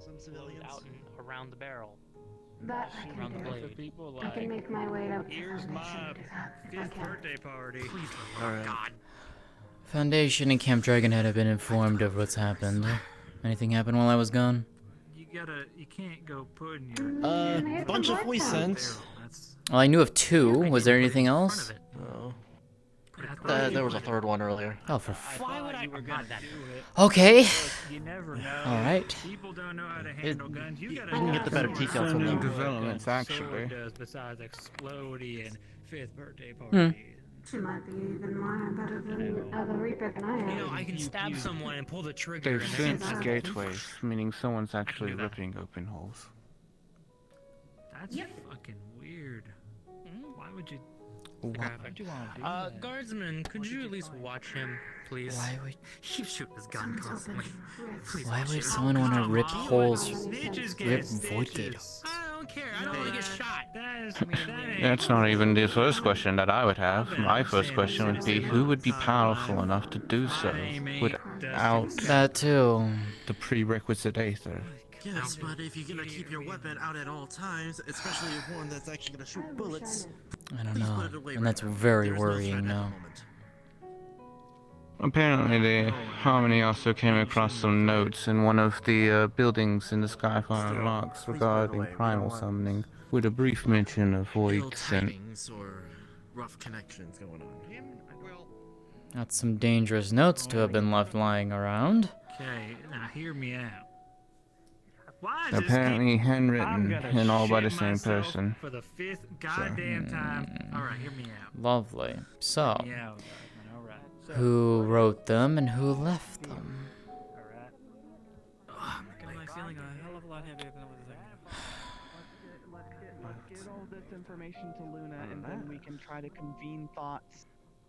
[SPEAKER 17] Some civilians
[SPEAKER 19] out and around the barrel.
[SPEAKER 13] That I
[SPEAKER 19] Around the
[SPEAKER 13] can do.
[SPEAKER 19] blade.
[SPEAKER 13] I can make my way up.
[SPEAKER 6] Here's my 5th birthday party.
[SPEAKER 2] Alright. Foundation and Camp Dragonhead have been informed of what's happened. Anything happened while I was gone?
[SPEAKER 6] You can't go putting your...
[SPEAKER 17] bunch of voice sends.
[SPEAKER 2] Well, I knew of 2. Was there anything else?
[SPEAKER 17] No. There was a 3rd one earlier.
[SPEAKER 2] Oh, for
[SPEAKER 19] Why would I?
[SPEAKER 2] Okay.
[SPEAKER 6] You never know.
[SPEAKER 2] Alright.
[SPEAKER 6] People don't know how to handle guns. You gotta
[SPEAKER 17] can get the better details from them.
[SPEAKER 21] Developments, actually.
[SPEAKER 6] Does besides exploding and 5th birthday party.
[SPEAKER 13] She might be even more better than the Reaper than I am.
[SPEAKER 19] You know, I can stab someone and pull the trigger.
[SPEAKER 21] They've
[SPEAKER 19] and
[SPEAKER 21] sent gateways, meaning someone's actually ripping open holes.
[SPEAKER 6] That's fucking weird. Why would you...
[SPEAKER 21] Why?
[SPEAKER 19] Guardsman, could you at least watch him, please?
[SPEAKER 2] Why would...
[SPEAKER 19] He keeps shooting his gun constantly. Please
[SPEAKER 2] Why
[SPEAKER 19] watch
[SPEAKER 2] would
[SPEAKER 19] him.
[SPEAKER 2] someone want to rip holes,
[SPEAKER 6] Snitches
[SPEAKER 2] rip
[SPEAKER 6] get
[SPEAKER 2] void gate?
[SPEAKER 6] stitches.
[SPEAKER 19] I don't care. I don't want to get shot.
[SPEAKER 21] That's not even the first question that I would have. My first question would be, who would be powerful enough to do so without
[SPEAKER 2] that too
[SPEAKER 21] the prerequisite aether?
[SPEAKER 17] Yes, but if you're gonna keep your weapon out at all times, especially if one that's actually gonna shoot bullets,
[SPEAKER 2] I don't
[SPEAKER 17] please
[SPEAKER 2] know,
[SPEAKER 17] put it away
[SPEAKER 2] and
[SPEAKER 17] right
[SPEAKER 2] that's
[SPEAKER 17] now.
[SPEAKER 2] very
[SPEAKER 17] There's no threat
[SPEAKER 2] worrying
[SPEAKER 17] at the
[SPEAKER 2] now.
[SPEAKER 17] moment.
[SPEAKER 21] Apparently, the Harmony also came across some notes in one of the buildings in the Skyfire locks regarding primal summoning, with a brief mention of
[SPEAKER 17] Ill
[SPEAKER 21] void scent.
[SPEAKER 17] tidings or rough connections going on.
[SPEAKER 2] That's some dangerous notes to have been left lying around.
[SPEAKER 6] Okay, now hear me out. Why is
[SPEAKER 21] Apparently
[SPEAKER 6] this I'm
[SPEAKER 21] handwritten
[SPEAKER 6] gonna
[SPEAKER 21] and all by
[SPEAKER 6] shit
[SPEAKER 21] the same
[SPEAKER 6] myself
[SPEAKER 21] person.
[SPEAKER 6] For the 5th goddamn time. Alright, hear me out.
[SPEAKER 2] Lovely. So,
[SPEAKER 6] Hear me out, Guardsman, alright. So,
[SPEAKER 2] who wrote them and who left them?
[SPEAKER 6] Alright. I'm feeling a hell of a lot
[SPEAKER 8] Let's get all this information to Luna, and then we can try to convene thoughts,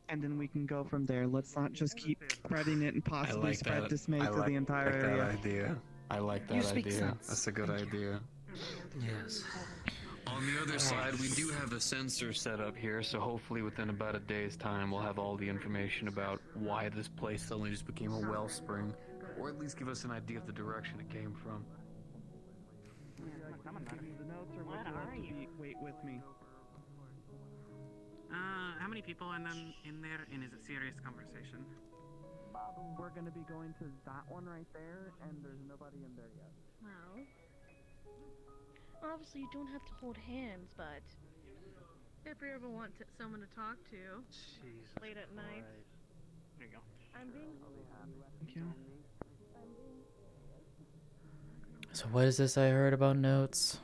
[SPEAKER 8] and then we can go from there. Let's not just keep spreading it and possibly spread dismay to the entire area.
[SPEAKER 3] idea. I like
[SPEAKER 8] You
[SPEAKER 3] that
[SPEAKER 8] speak
[SPEAKER 3] idea.
[SPEAKER 8] sense.
[SPEAKER 3] That's a good idea.
[SPEAKER 19] Yes.
[SPEAKER 3] On the other side, we do have the sensor set up here, so hopefully within about a day's time, we'll have all the information about why this place suddenly just became a wellspring, or at least give us an idea of the direction it came from.
[SPEAKER 8] Wait with me.
[SPEAKER 6] How many people in there, and is it serious conversation?
[SPEAKER 8] We're gonna be going to that one right there, and there's nobody in there yet.
[SPEAKER 18] Well, obviously you don't have to hold hands, but if you ever want someone to talk to late at night.
[SPEAKER 6] There you go.
[SPEAKER 18] I'm being.
[SPEAKER 8] Thank you.
[SPEAKER 2] So what is this I heard about notes?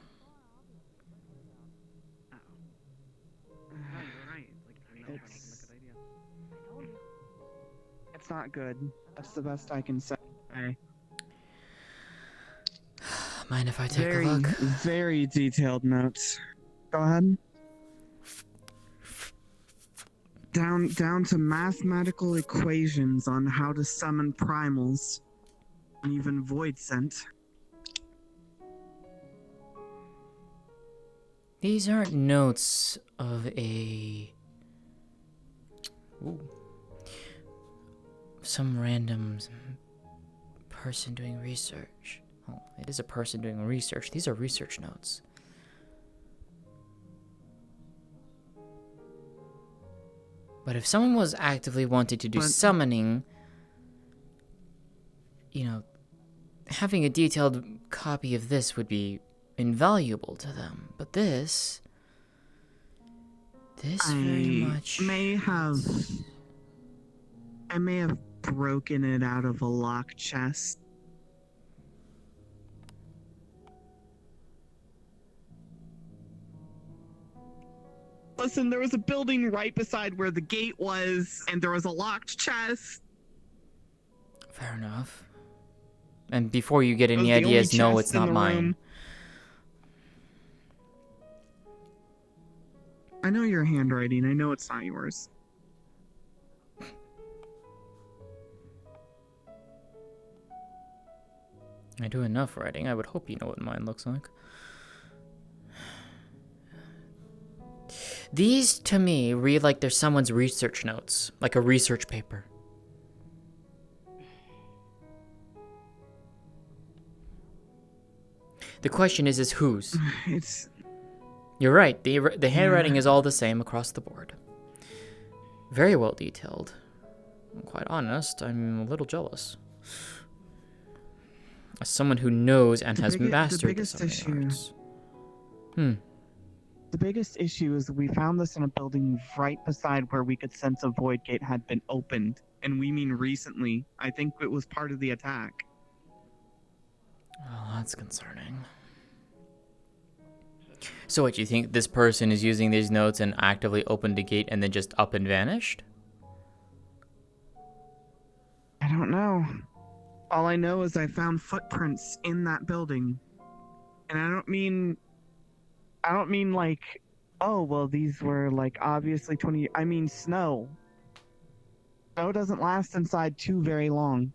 [SPEAKER 8] It's not good. That's the best I can say.
[SPEAKER 2] Mind if I take
[SPEAKER 8] very,
[SPEAKER 2] a look?
[SPEAKER 8] Very detailed notes. Go ahead. Down to mathematical equations on how to summon primals, and even void scent.
[SPEAKER 2] These aren't notes of a... Ooh. Some random person doing research. Oh, it is a person doing research. These are research notes. But if someone was actively wanting to do summoning, you know, having a detailed copy of this would be invaluable to them. But this very much...
[SPEAKER 8] I may have broken it out of a locked chest. Listen, there was a building right beside where the gate was, and there was a locked chest.
[SPEAKER 2] Fair enough. And before you get any ideas, no, it's not mine.
[SPEAKER 8] I know your handwriting. I know it's not yours.
[SPEAKER 2] I do enough writing. I would hope you know what mine looks like. These, to me, read like they're someone's research notes. Like a research paper. The question is whose? You're right. The handwriting is all the same across the board. Very well detailed. I'm quite honest, I'm a little jealous. As someone who knows and has mastered the summoning arts.
[SPEAKER 8] The biggest issue is we found this in a building right beside where we could sense a void gate had been opened. And we mean recently. I think it was part of the attack.
[SPEAKER 2] Oh, that's concerning. So what, you think this person is using these notes and actively opened a gate and then just up and vanished?
[SPEAKER 8] I don't know. All I know is I found footprints in that building. And I don't mean like, oh, well, these were like obviously 20. I mean snow. Snow doesn't last inside too very long.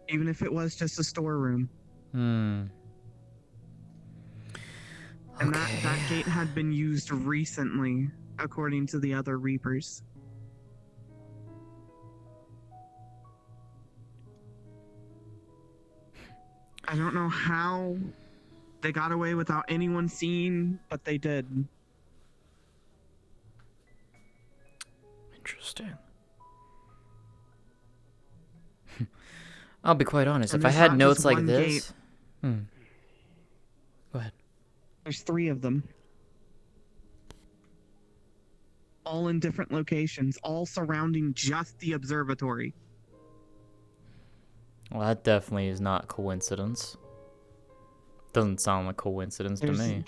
[SPEAKER 8] Even if it was just a storeroom. And that gate had been used recently, according to the other Reapers. I don't know how they got away without anyone seeing, but they did.
[SPEAKER 2] Interesting. I'll be quite honest,
[SPEAKER 8] And
[SPEAKER 2] if I
[SPEAKER 8] there's
[SPEAKER 2] had
[SPEAKER 8] not
[SPEAKER 2] notes
[SPEAKER 8] just
[SPEAKER 2] like
[SPEAKER 8] one
[SPEAKER 2] this...
[SPEAKER 8] gate.
[SPEAKER 2] Go ahead.
[SPEAKER 8] There's 3 of them. All in different locations, all surrounding just the observatory.
[SPEAKER 2] Well, that definitely is not coincidence. Doesn't sound like coincidence to me.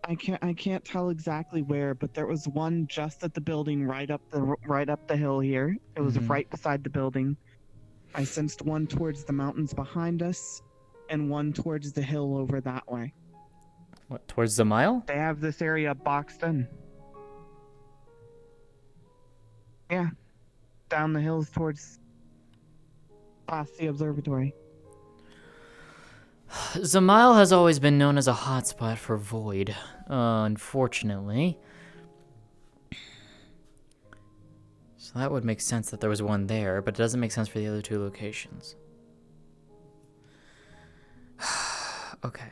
[SPEAKER 8] I can't tell exactly where, but there was one just at the building right up the hill here. It was right beside the building. I sensed one towards the mountains behind us, and one towards the hill over that way.
[SPEAKER 2] What, towards the mile?
[SPEAKER 8] They have this area boxed in. Yeah. Down the hills towards past the observatory.
[SPEAKER 2] Zamile has always been known as a hotspot for Void, unfortunately. So that would make sense that there was one there, but it doesn't make sense for the other two locations. Okay.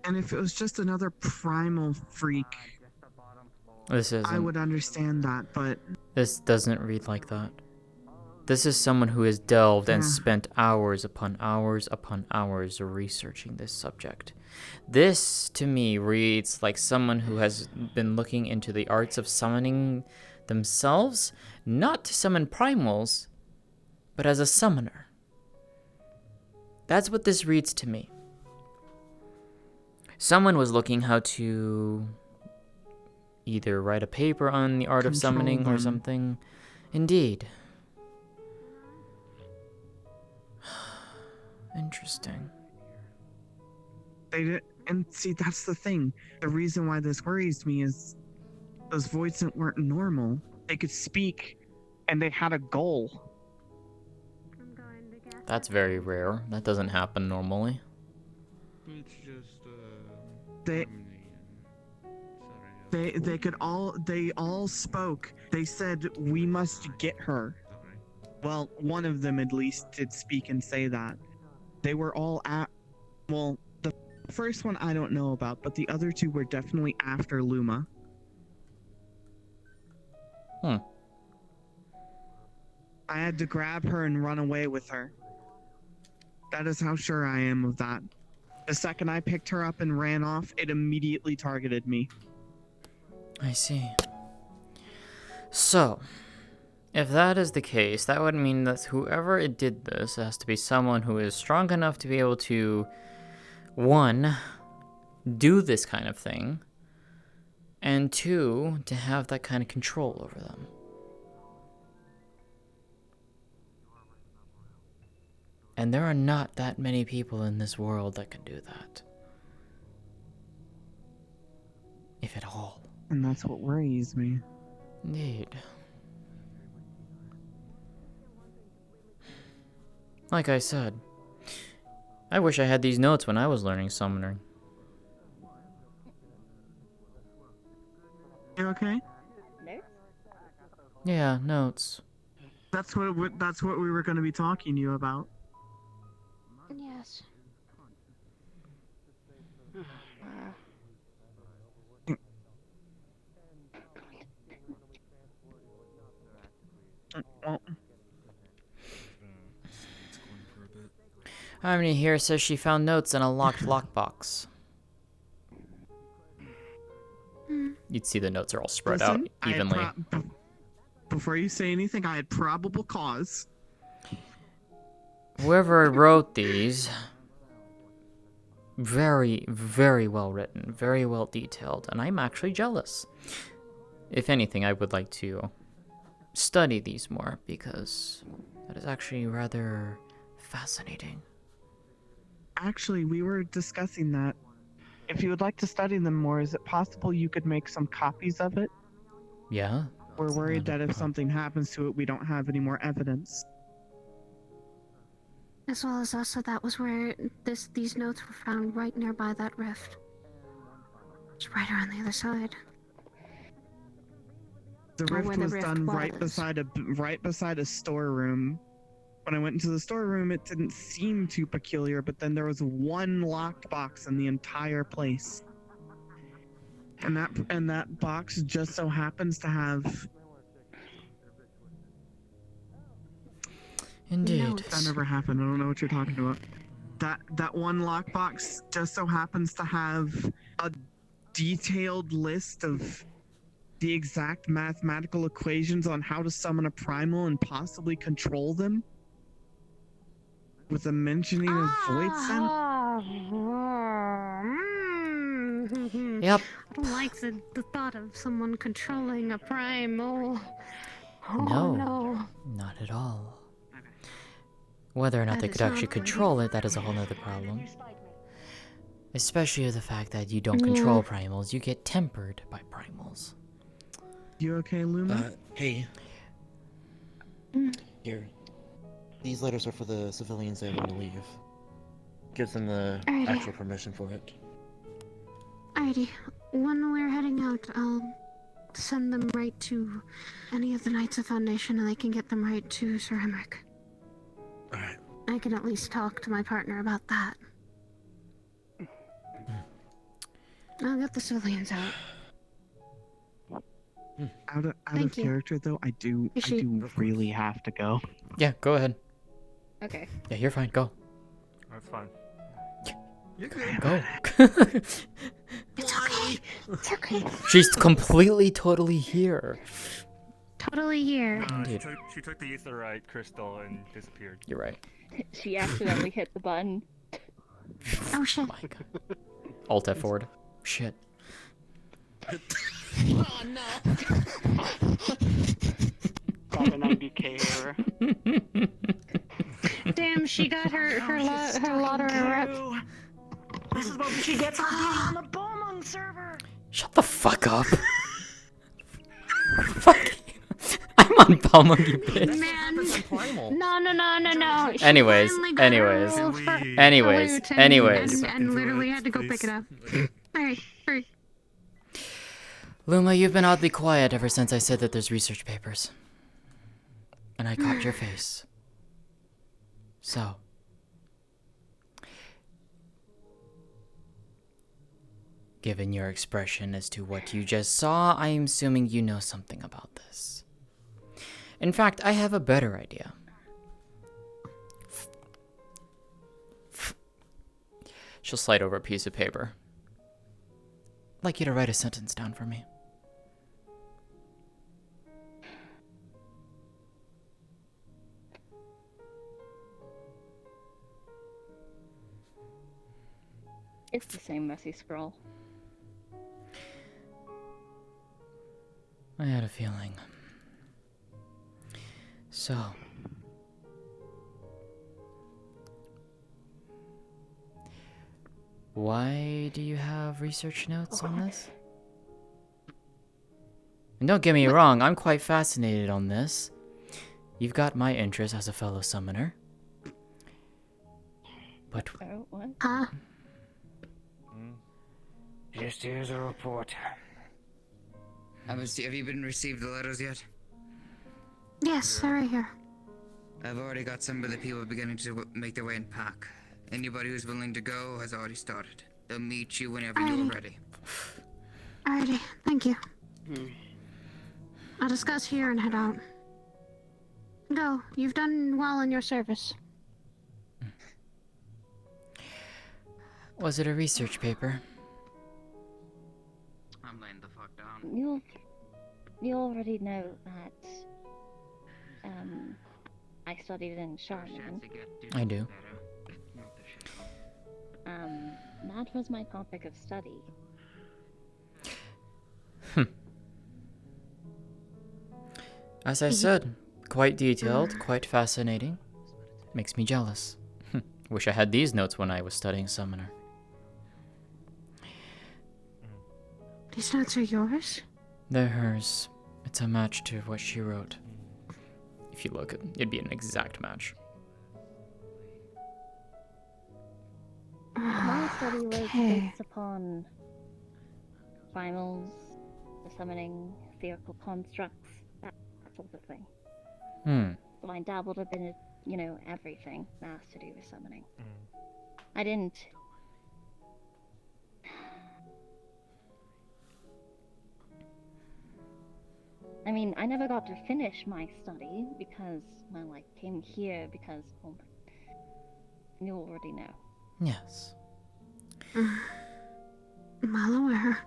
[SPEAKER 8] And if it was just another primal freak,
[SPEAKER 2] This isn't.
[SPEAKER 8] I would understand that, but
[SPEAKER 2] This doesn't read like that. This is someone who has delved and spent hours upon hours upon hours researching this subject. This, to me, reads like someone who has been looking into the arts of summoning themselves, not to summon primals, but as a summoner. That's what this reads to me. Someone was looking how to either write a paper on the art of summoning or something. Indeed. Interesting.
[SPEAKER 8] they did, and see, that's the thing. The reason why this worries me is those voids weren't normal. They could speak, and they had a goal.
[SPEAKER 2] That's very rare. That doesn't happen normally.
[SPEAKER 21] It's just,
[SPEAKER 8] they all spoke. They said, we must get her. Well, one of them at least did speak and say that. They were all well, the first one I don't know about, but the other two were definitely after Luma.
[SPEAKER 2] Hmm.
[SPEAKER 8] I had to grab her and run away with her. That is how sure I am of that. The second I picked her up and ran off, it immediately targeted me.
[SPEAKER 2] I see. So, if that is the case, that would mean that whoever it did this has to be someone who is strong enough to be able to, one, do this kind of thing, and two, to have that kind of control over them. And there are not that many people in this world that can do that. If at all.
[SPEAKER 8] And that's what worries me.
[SPEAKER 2] Indeed. Like I said, I wish I had these notes when I was learning summoning.
[SPEAKER 8] You okay?
[SPEAKER 2] Yeah, notes.
[SPEAKER 8] That's what we were going to be talking to you about.
[SPEAKER 13] Yes.
[SPEAKER 2] Harmony here says she found notes in a locked lockbox. You'd see the notes are all spread out evenly.
[SPEAKER 8] Before you say anything, I had probable cause.
[SPEAKER 2] Whoever wrote these, very, very well written, very well detailed, and I'm actually jealous. If anything, I would like to study these more, because that is actually rather fascinating.
[SPEAKER 8] Actually, we were discussing that. If you would like to study them more, is it possible you could make some copies of it?
[SPEAKER 2] Yeah.
[SPEAKER 8] We're worried that if something happens to it, we don't have any more evidence.
[SPEAKER 13] As well as also that was where these notes were found right nearby that rift. It's right around the other side.
[SPEAKER 8] The rift was done right beside a storeroom. When I went into the storeroom, it didn't seem too peculiar, but then there was one locked box in the entire place. And that box just so happens to have...
[SPEAKER 2] Indeed.
[SPEAKER 8] That never happened. I don't know what you're talking about. That one lockbox just so happens to have a detailed list of the exact mathematical equations on how to summon a primal and possibly control them. With a mentioning of void scent.
[SPEAKER 2] Yep.
[SPEAKER 13] I don't like the thought of someone controlling a primal. Oh, no.
[SPEAKER 2] Not at all. Whether or not
[SPEAKER 13] That
[SPEAKER 2] they
[SPEAKER 13] is
[SPEAKER 2] could actually
[SPEAKER 13] not good.
[SPEAKER 2] control it, that is a whole nother problem. Especially the fact that you don't control primals, you get tempered by primals.
[SPEAKER 8] You okay, Luma?
[SPEAKER 17] Hey. Here. These letters are for the civilians that want to leave. Gives them the
[SPEAKER 13] Alrighty.
[SPEAKER 17] actual permission for it.
[SPEAKER 13] Alrighty. When we're heading out, I'll send them right to any of the Knights of Foundation and they can get them right to Sir Hemrick.
[SPEAKER 17] Alright.
[SPEAKER 13] I can at least talk to my partner about that. I'll get the civilians out.
[SPEAKER 8] Out of
[SPEAKER 13] Thank you.
[SPEAKER 8] character though, I do really have to go.
[SPEAKER 2] Yeah, go ahead.
[SPEAKER 18] Okay.
[SPEAKER 2] Yeah, you're fine. Go.
[SPEAKER 15] That's fine.
[SPEAKER 2] Go.
[SPEAKER 13] It's okay. It's okay.
[SPEAKER 2] She's completely, totally here.
[SPEAKER 13] Totally here.
[SPEAKER 15] She took the aetherite crystal and disappeared.
[SPEAKER 2] You're right.
[SPEAKER 18] She accidentally hit the button.
[SPEAKER 13] Oh shit.
[SPEAKER 2] My God. Alt F forward. Shit.
[SPEAKER 7] Oh no! Got an IDK error.
[SPEAKER 13] Damn, she got her lottery rep.
[SPEAKER 23] This is what she gets on being on the Bowmung server.
[SPEAKER 2] Shut the fuck up. Fuck you. I'm on Palma, you bitch.
[SPEAKER 13] Man. No. She
[SPEAKER 2] Anyways,
[SPEAKER 13] finally got her little flute and literally had to go pick it up. Alright.
[SPEAKER 2] Luma, you've been oddly quiet ever since I said that there's research papers. And I caught your face. So. Given your expression as to what you just saw, I am assuming you know something about this. In fact, I have a better idea. She'll slide over a piece of paper. I'd like you to write a sentence down for me.
[SPEAKER 18] It's the same messy scroll.
[SPEAKER 2] I had a feeling. So. Why do you have research notes on this? And don't get me wrong, I'm quite fascinated on this. You've got my interest as a fellow summoner. But...
[SPEAKER 18] Oh, what?
[SPEAKER 13] Huh?
[SPEAKER 12] Just here's a report. Have you been received the letters yet?
[SPEAKER 13] Yes, they're right here.
[SPEAKER 12] I've already got some of the people beginning to make their way in pack. Anybody who's willing to go has already started. They'll meet you whenever you're ready.
[SPEAKER 13] Alrighty, thank you. I'll discuss here and head out. Go, you've done well in your service.
[SPEAKER 2] Was it a research paper?
[SPEAKER 12] I'm laying the fuck down.
[SPEAKER 18] You already know that I studied in Charlemagne.
[SPEAKER 2] I do.
[SPEAKER 18] That was my topic of study.
[SPEAKER 2] As I said, quite detailed, quite fascinating. Makes me jealous. Wish I had these notes when I was studying Summoner.
[SPEAKER 13] These notes are yours?
[SPEAKER 2] They're hers. It's a match to what she wrote. If you look, it'd be an exact match.
[SPEAKER 18] My study was based upon primals, the summoning, theoretical constructs, that sort of thing. So I dabbled a bit in, everything that has to do with summoning. I didn't... I mean, I never got to finish my study because, well, I came here because, well, you already know.
[SPEAKER 2] Yes.
[SPEAKER 13] Well aware.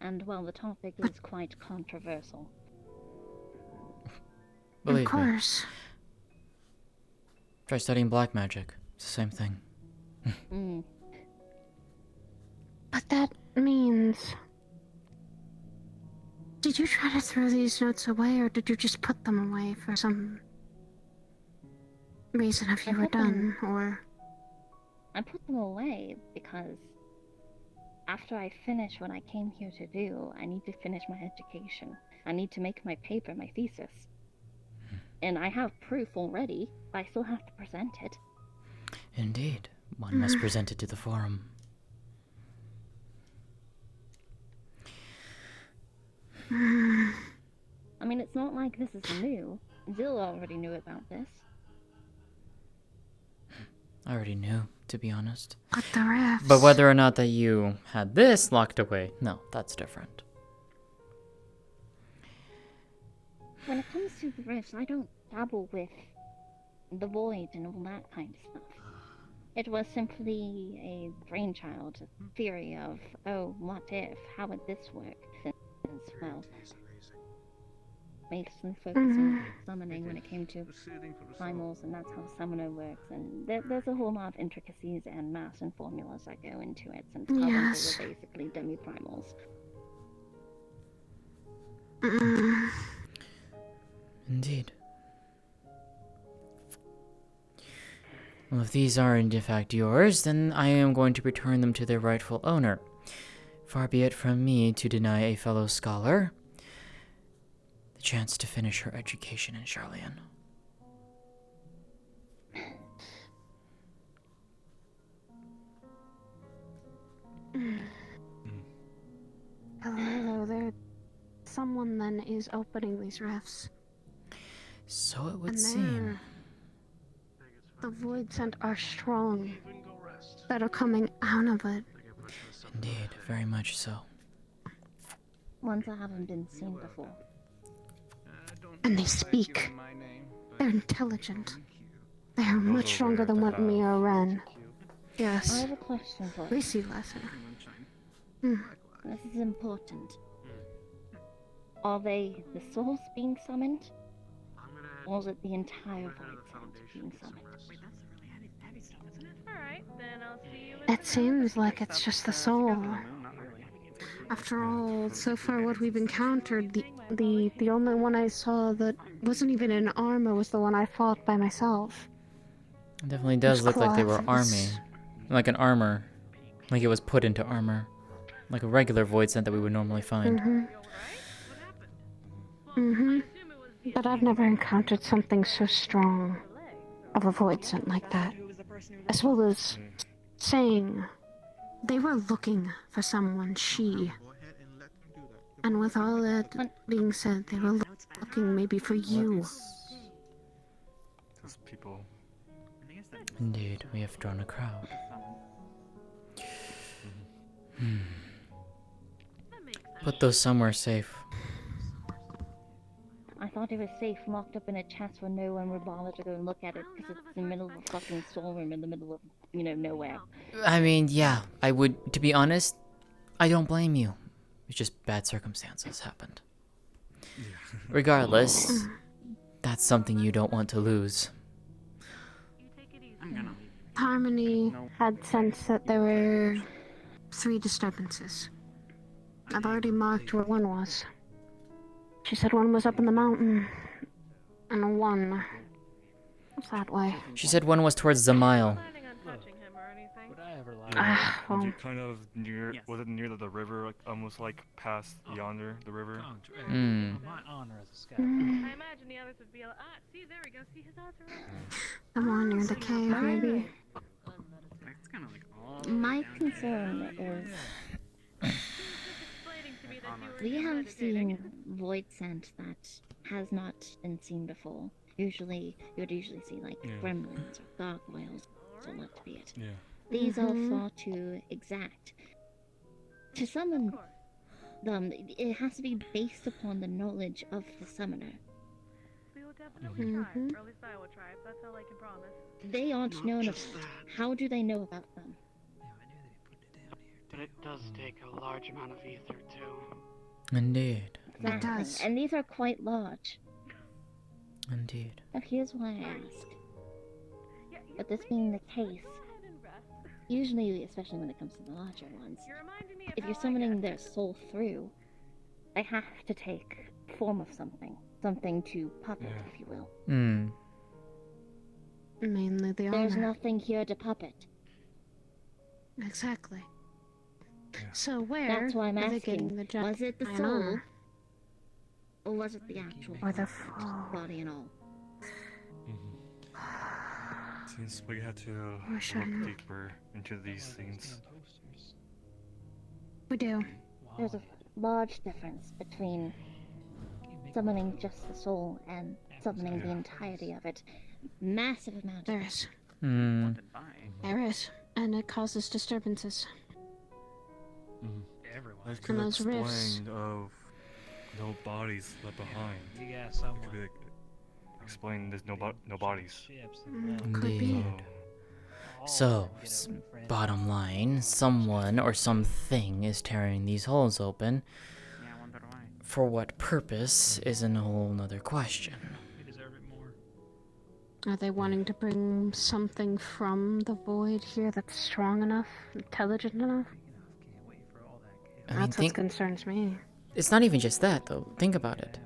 [SPEAKER 18] And, well, the topic is quite controversial.
[SPEAKER 2] Believe
[SPEAKER 13] of course.
[SPEAKER 2] Me. Try studying black magic. It's the same thing.
[SPEAKER 13] But that means... Did you try to throw these notes away, or did you just put them away for some reason if you were done, or...
[SPEAKER 18] I put them away because after I finish what I came here to do, I need to finish my education. I need to make my paper, my thesis. And I have proof already, but I still have to present it.
[SPEAKER 2] Indeed. One must present it to the forum.
[SPEAKER 18] I mean, it's not like this is new. Zill already knew about this.
[SPEAKER 2] I already knew, to be honest.
[SPEAKER 13] But the rifts...
[SPEAKER 2] But whether or not that you had this locked away, no, that's different.
[SPEAKER 18] When it comes to the rifts, I don't dabble with the void and all that kind of stuff. It was simply a brainchild, a theory of, oh, what if? How would this work? Since, well, basically focusing on summoning when it came to primals, and that's how summoner works. And there's a whole lot of intricacies and math and formulas that go into it, since yes. They were basically demi-primals.
[SPEAKER 2] Indeed. Well, if these are in fact yours, then I am going to return them to their rightful owner. Far be it from me to deny a fellow scholar the chance to finish her education in Charlian.
[SPEAKER 13] Hello there. Someone then is opening these rifts.
[SPEAKER 2] So it would seem.
[SPEAKER 13] The void scent are strong that are coming out of it.
[SPEAKER 2] Indeed, very much so.
[SPEAKER 18] Ones that haven't been seen before.
[SPEAKER 13] And they speak. They're intelligent. They are much stronger than what me or Ren. Yes.
[SPEAKER 18] I have a question for you.
[SPEAKER 13] We see lesser.
[SPEAKER 18] This is important. Are they the souls being summoned? Or is it the entire void scent being summoned?
[SPEAKER 13] It seems like it's just the soul. After all, so far what we've encountered, the only one I saw that wasn't even in armor was the one I fought by myself.
[SPEAKER 2] It definitely does look like they were army. Like an armor. Like it was put into armor. Like a regular void scent that we would normally find.
[SPEAKER 13] But I've never encountered something so strong of a void scent like that. As well as saying they were looking for someone, and with all that being said, they were looking maybe for you.
[SPEAKER 15] Those people.
[SPEAKER 2] Indeed, we have drawn a crowd. Put those somewhere safe.
[SPEAKER 18] I thought it was safe, locked up in a chest where no one would bother to go and look at it because it's in the middle of a fucking storeroom in the middle of, nowhere.
[SPEAKER 2] I mean, yeah, I would, to be honest, I don't blame you. It's just bad circumstances happened. Regardless, that's something you don't want to lose.
[SPEAKER 13] Harmony had sensed that there were 3 disturbances. I've already marked where one was. She said one was up in the mountain, and one was that way.
[SPEAKER 2] She said one was towards Zamile.
[SPEAKER 15] Was it kind of near? Was it near the river, like almost like past yonder, the river?
[SPEAKER 17] My honor as a scout.
[SPEAKER 1] I imagine the others would be like, see, there we go, see his odds are up.
[SPEAKER 13] Someone near the cave, maybe.
[SPEAKER 18] My concern is we have seen void scent that has not been seen before. Usually, you would usually see like gremlins or gargoyles, or what be it.
[SPEAKER 15] Yeah.
[SPEAKER 18] These are far too exact. To summon them, it has to be based upon the knowledge of the summoner.
[SPEAKER 1] We will definitely try, or at least I will try. That's all I can promise.
[SPEAKER 18] They aren't known of. How do they know about them?
[SPEAKER 7] But it does take a large amount of ether too.
[SPEAKER 2] Indeed.
[SPEAKER 18] Exactly. It does. And these are quite large.
[SPEAKER 2] Indeed.
[SPEAKER 18] Now here's why I ask. But this being the case, usually, especially when it comes to the larger ones, if you're summoning their soul through, They have to take form of something. Something to puppet, if you will.
[SPEAKER 2] Hmm.
[SPEAKER 13] Mainly the honor.
[SPEAKER 18] There's nothing here to puppet.
[SPEAKER 13] Exactly. So where
[SPEAKER 18] That's why I'm
[SPEAKER 13] are they
[SPEAKER 18] asking.
[SPEAKER 13] getting the
[SPEAKER 18] Was it the
[SPEAKER 13] giant
[SPEAKER 18] soul?
[SPEAKER 13] honor?
[SPEAKER 18] Or was it the actual
[SPEAKER 13] Or the
[SPEAKER 18] body and all?
[SPEAKER 15] Seems we had to
[SPEAKER 13] Wish I
[SPEAKER 15] look
[SPEAKER 13] knew.
[SPEAKER 15] deeper into these things.
[SPEAKER 13] We do.
[SPEAKER 18] There's a large difference between summoning just the soul and summoning the entirety of it. Massive amount.
[SPEAKER 13] There is.
[SPEAKER 2] Hmm.
[SPEAKER 13] There is. And it causes disturbances.
[SPEAKER 15] I
[SPEAKER 13] And
[SPEAKER 15] could
[SPEAKER 13] those rifts.
[SPEAKER 15] explain of no bodies left behind.
[SPEAKER 17] You got someone.
[SPEAKER 15] Could explain there's no bodies.
[SPEAKER 2] Indeed. So, bottom line, someone or something is tearing these holes open. For what purpose is a whole nother question.
[SPEAKER 13] Are they wanting to bring something from the void here that's strong enough, intelligent enough?
[SPEAKER 2] I mean,
[SPEAKER 13] That's what concerns me.
[SPEAKER 2] It's not even just that, though. Think about it.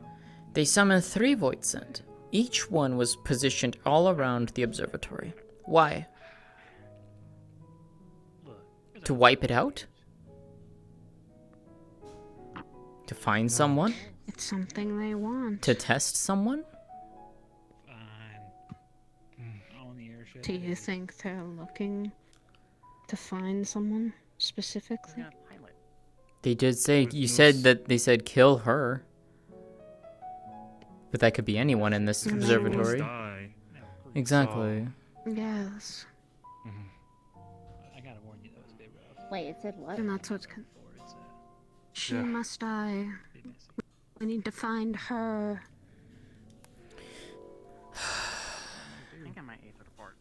[SPEAKER 2] They summoned 3 Voidsent. Each one was positioned all around the observatory. Why? To wipe it out? To find someone?
[SPEAKER 13] It's something they want.
[SPEAKER 2] To test someone?
[SPEAKER 13] Do you think they're looking to find someone specifically?
[SPEAKER 2] They did say, you said that they said kill her. But that could be anyone in this observatory. Exactly.
[SPEAKER 13] Yes.
[SPEAKER 17] I gotta warn you, that was a bit rough.
[SPEAKER 18] Wait, it said what?
[SPEAKER 13] And that's what's. She must die. We need to find her.
[SPEAKER 6] I think I might ace it apart.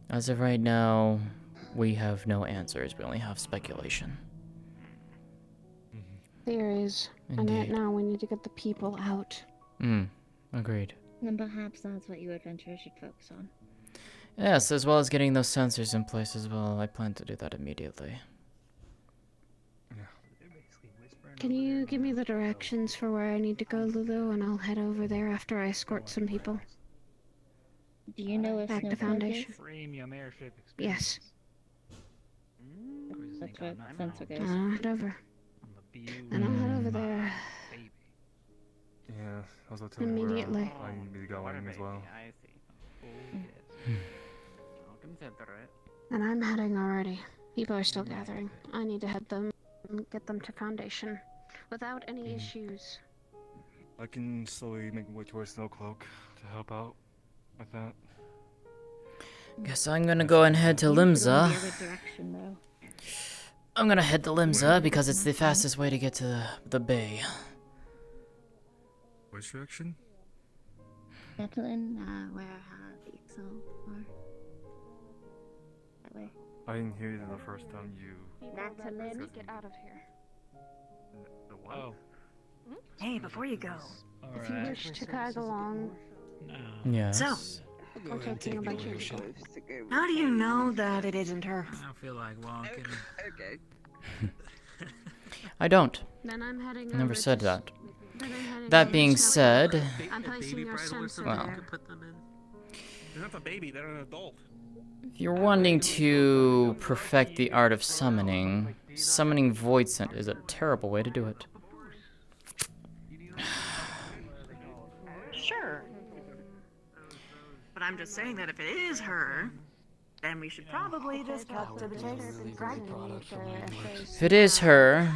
[SPEAKER 2] As of right now, we have no answers. We only have speculation.
[SPEAKER 13] Theories. And right
[SPEAKER 2] Indeed.
[SPEAKER 13] now we need to get the people out.
[SPEAKER 2] Agreed.
[SPEAKER 18] Then perhaps that's what you adventurers should focus on.
[SPEAKER 2] Yes, as well as getting those sensors in place as well. I plan to do that immediately.
[SPEAKER 13] Can you give me the directions for where I need to go, Lulu, and I'll head over there after I escort some people.
[SPEAKER 18] Do you know where
[SPEAKER 13] Back to
[SPEAKER 18] Snowflake
[SPEAKER 13] Foundation.
[SPEAKER 18] is?
[SPEAKER 17] Premium airship
[SPEAKER 13] Yes.
[SPEAKER 18] That's where the sensor goes.
[SPEAKER 13] I'll head over. And I'll head over there.
[SPEAKER 15] Yeah, I was about to tell you
[SPEAKER 13] Immediately.
[SPEAKER 15] where I need to go as well.
[SPEAKER 6] I see. I'll consider it.
[SPEAKER 13] And I'm heading already. People are still gathering. I need to head them, get them to Foundation, without any issues.
[SPEAKER 15] I can slowly make my way towards Snowcloak to help out with that.
[SPEAKER 2] Guess I'm gonna go and head to Limsa.
[SPEAKER 18] Direction, though.
[SPEAKER 2] I'm gonna head to Limsa because it's the fastest way to get to the bay.
[SPEAKER 15] Which direction?
[SPEAKER 18] Metlin, where the Excel are. That way.
[SPEAKER 15] I didn't hear you the first time you...
[SPEAKER 18] Metlin.
[SPEAKER 13] Get out of here.
[SPEAKER 15] The what?
[SPEAKER 17] Oh.
[SPEAKER 23] Hey, before you go,
[SPEAKER 13] If you wish to tag along.
[SPEAKER 2] Yes.
[SPEAKER 23] so,
[SPEAKER 13] We're taking a bunch of shit.
[SPEAKER 23] how do you know that it isn't her?
[SPEAKER 19] I don't feel like walking.
[SPEAKER 23] Okay.
[SPEAKER 2] I don't.
[SPEAKER 13] Then I'm heading
[SPEAKER 2] I never
[SPEAKER 13] over
[SPEAKER 2] said
[SPEAKER 13] to
[SPEAKER 2] that.
[SPEAKER 13] Then I'm heading
[SPEAKER 2] That
[SPEAKER 13] over
[SPEAKER 2] being
[SPEAKER 13] to
[SPEAKER 2] said,
[SPEAKER 13] Snowflake. I'm placing your sensor
[SPEAKER 2] Well.
[SPEAKER 13] there.
[SPEAKER 11] They're not a baby, they're an adult.
[SPEAKER 2] if you're wanting to perfect the art of summoning, summoning Voidsent is a terrible way to do it.
[SPEAKER 23] Sure. But I'm just saying that if it is her, then we should probably just cut to the chase.
[SPEAKER 2] If it is her,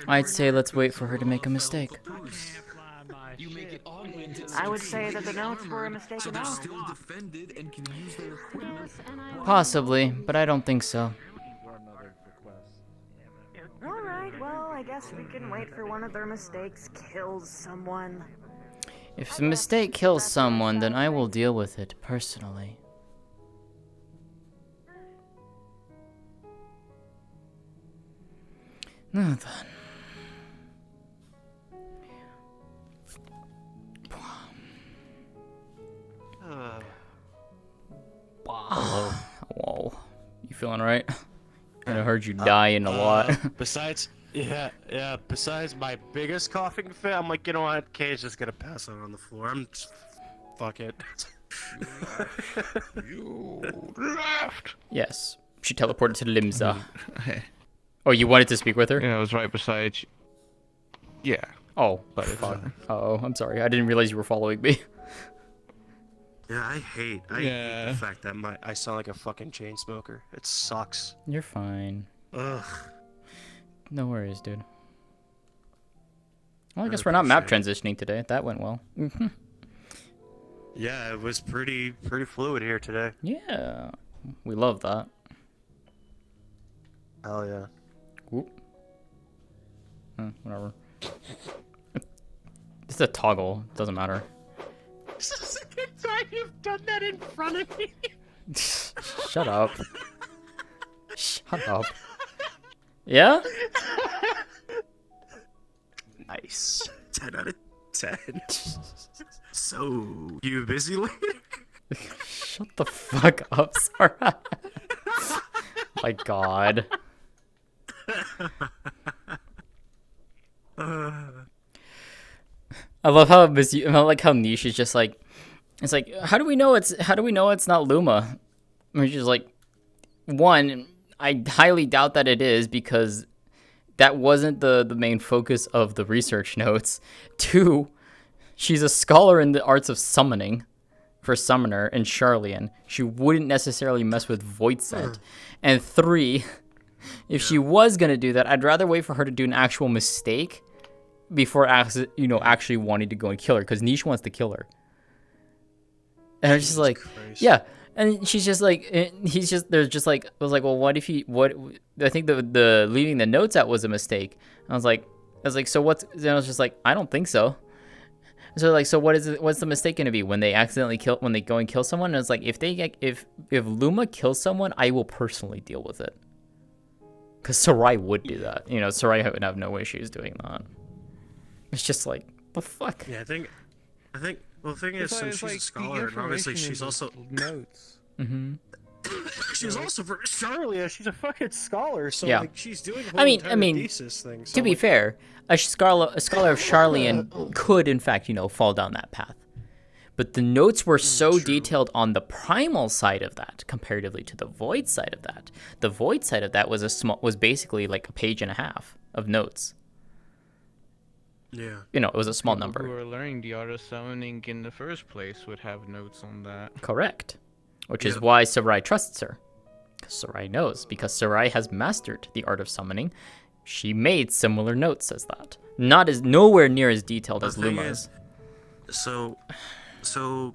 [SPEAKER 2] I'd say let's wait for her to make a mistake.
[SPEAKER 23] I would say that the notes were a mistake at all.
[SPEAKER 3] defended and can use their equipment.
[SPEAKER 2] Possibly, but I don't think so.
[SPEAKER 23] Alright, well, I guess we can wait for one of their mistakes kills someone.
[SPEAKER 2] If a mistake kills someone, then I will deal with it personally. Now then. Whoa. You feeling right? I heard you dying a lot.
[SPEAKER 5] Besides my biggest coughing fit, I'm like, you know what? Kay's just gonna pass out on the floor. I'm just, fuck it.
[SPEAKER 21] You left.
[SPEAKER 2] Yes. She teleported to Limsa. Oh, you wanted to speak with her?
[SPEAKER 21] Yeah, I was right beside you. Yeah.
[SPEAKER 2] Oh,
[SPEAKER 21] but
[SPEAKER 2] fuck. Oh, I'm sorry. I didn't realize you were following me.
[SPEAKER 5] Yeah, I hate the fact that I sound like a fucking chain smoker. It sucks.
[SPEAKER 2] You're fine.
[SPEAKER 5] Ugh.
[SPEAKER 2] No worries, dude. Well, I guess we're not map transitioning today. That went well.
[SPEAKER 5] Yeah, it was pretty fluid here today.
[SPEAKER 2] Yeah. We love that.
[SPEAKER 5] Hell yeah.
[SPEAKER 2] Whoop. Whatever. It's a toggle. Doesn't matter.
[SPEAKER 5] This is the second time you've done that in front of me.
[SPEAKER 2] Shut up. Shut up. Yeah?
[SPEAKER 5] Nice. 10 out of 10. So, you busy later?
[SPEAKER 2] Shut the fuck up, Sarah. My god. I love how Niche is just like, it's like, how do we know it's not Luma? Which is like, one, I highly doubt that it is because that wasn't the main focus of the research notes. Two, she's a scholar in the arts of summoning for Summoner and Charlian. She wouldn't necessarily mess with Void Scent. And three, if she was gonna do that, I'd rather wait for her to do an actual mistake before actually wanting to go and kill her, because Niche wants to kill her. And I was just like, yeah. And she's just like, well, what if I think the leaving the notes out was a mistake. And I was like, so what's, and I was just like, I don't think so. So like, so what's the mistake going to be when they go and kill someone? And it's like, if Luma kills someone, I will personally deal with it. Because Sarai would do that. Sarai would have no issues doing that. It's just like, the fuck?
[SPEAKER 5] Yeah, I think, well, the thing is, since she's a scholar, and obviously she's also...
[SPEAKER 21] Notes.
[SPEAKER 2] Mm-hmm.
[SPEAKER 5] She's also for Charlia. She's a fucking scholar, so
[SPEAKER 2] yeah.
[SPEAKER 5] like she's doing a whole thesis thing. So
[SPEAKER 2] to be fair, a scholar of Charlian could, in fact, was down that path. But the notes were so detailed on the primal side of that, comparatively to the void side of that. The void side of that was basically like a page and a half of notes.
[SPEAKER 5] Yeah.
[SPEAKER 2] It was a small number.
[SPEAKER 21] Who are learning the art of summoning in the first place would have notes on that.
[SPEAKER 2] Correct. Which is why Sarai trusts her. Because Sarai knows. Because Sarai has mastered the art of summoning. She made similar notes as that. Nowhere near as detailed as Luma's.
[SPEAKER 5] So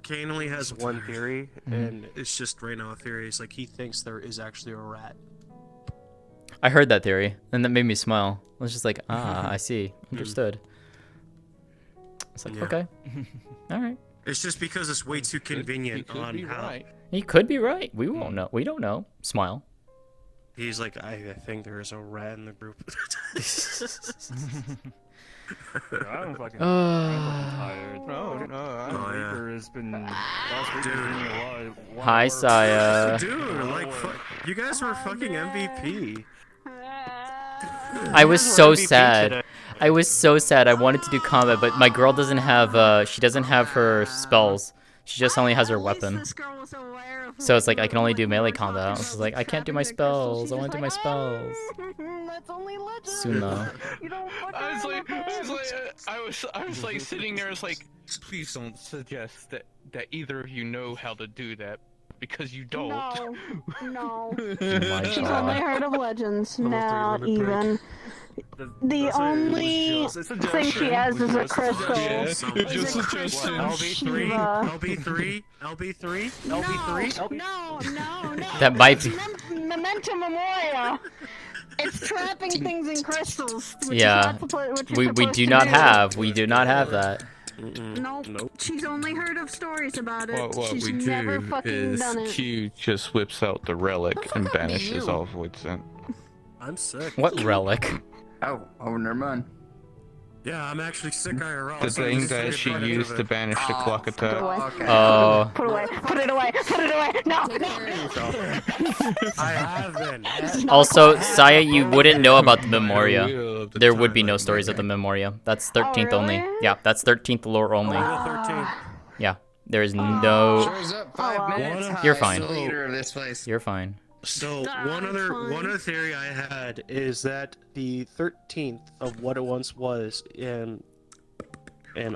[SPEAKER 5] Kane only has one theory, and it's just right now a theory. It's like he thinks there is actually a rat.
[SPEAKER 2] I heard that theory, and that made me smile. I was just like, I see. Understood. It's like, okay. All right.
[SPEAKER 5] It's just because it's way too convenient on how...
[SPEAKER 21] Right.
[SPEAKER 2] He could be right. We won't know. We don't know. Smile.
[SPEAKER 5] He's like, I think there is a rat in the group.
[SPEAKER 15] I'm fucking tired.
[SPEAKER 21] No,
[SPEAKER 15] Has been last week has been a lot.
[SPEAKER 2] Hi, Saya.
[SPEAKER 5] Dude, like, you guys were fucking MVP.
[SPEAKER 2] I was so sad. Today. I was so sad. I wanted to do combat, but my girl doesn't have. She doesn't have her spells. She just only has her weapon. So it's like I can only do melee combat. I was just like, I can't do my spells. I want to do my spells. Soon though.
[SPEAKER 21] I was like sitting there. I was like, please don't suggest that either of you know how to do that. Because you don't.
[SPEAKER 13] No.
[SPEAKER 2] She's
[SPEAKER 13] only heard of legends, not even. The only thing she has is a crystal.
[SPEAKER 21] Just suggestion.
[SPEAKER 5] LB3.
[SPEAKER 13] No.
[SPEAKER 2] That might be.
[SPEAKER 13] Memento Memoria. It's trapping things in crystals. Which
[SPEAKER 2] yeah.
[SPEAKER 13] Is what
[SPEAKER 2] we do not have. We do not have that.
[SPEAKER 13] Nope. She's only heard of stories about it.
[SPEAKER 21] What
[SPEAKER 13] She's
[SPEAKER 21] we
[SPEAKER 13] never
[SPEAKER 21] do
[SPEAKER 13] fucking
[SPEAKER 21] is
[SPEAKER 13] done it.
[SPEAKER 21] Q just whips out the relic and banishes all void scent.
[SPEAKER 5] I'm sick.
[SPEAKER 2] What relic?
[SPEAKER 16] Oh, never mind.
[SPEAKER 5] Yeah, I'm actually sick IRL.
[SPEAKER 21] The
[SPEAKER 5] so
[SPEAKER 21] thing
[SPEAKER 5] just
[SPEAKER 21] that
[SPEAKER 5] get
[SPEAKER 21] she
[SPEAKER 5] right into
[SPEAKER 21] used
[SPEAKER 5] it.
[SPEAKER 21] to banish the clock attack.
[SPEAKER 2] Oh.
[SPEAKER 23] Put away. Put it away. Put it away. No.
[SPEAKER 5] I have been.
[SPEAKER 2] Also, Saya, you wouldn't know about the Memoria. There would be no stories of the Memoria. That's 13th only. Yeah, that's 13th lore only. Yeah, there is no.
[SPEAKER 12] Shows up 5 minutes.
[SPEAKER 2] You're
[SPEAKER 12] Hi,
[SPEAKER 2] fine.
[SPEAKER 12] I'm the leader of this place.
[SPEAKER 2] You're fine.
[SPEAKER 5] So one other theory I had is that the 13th of what it once was, and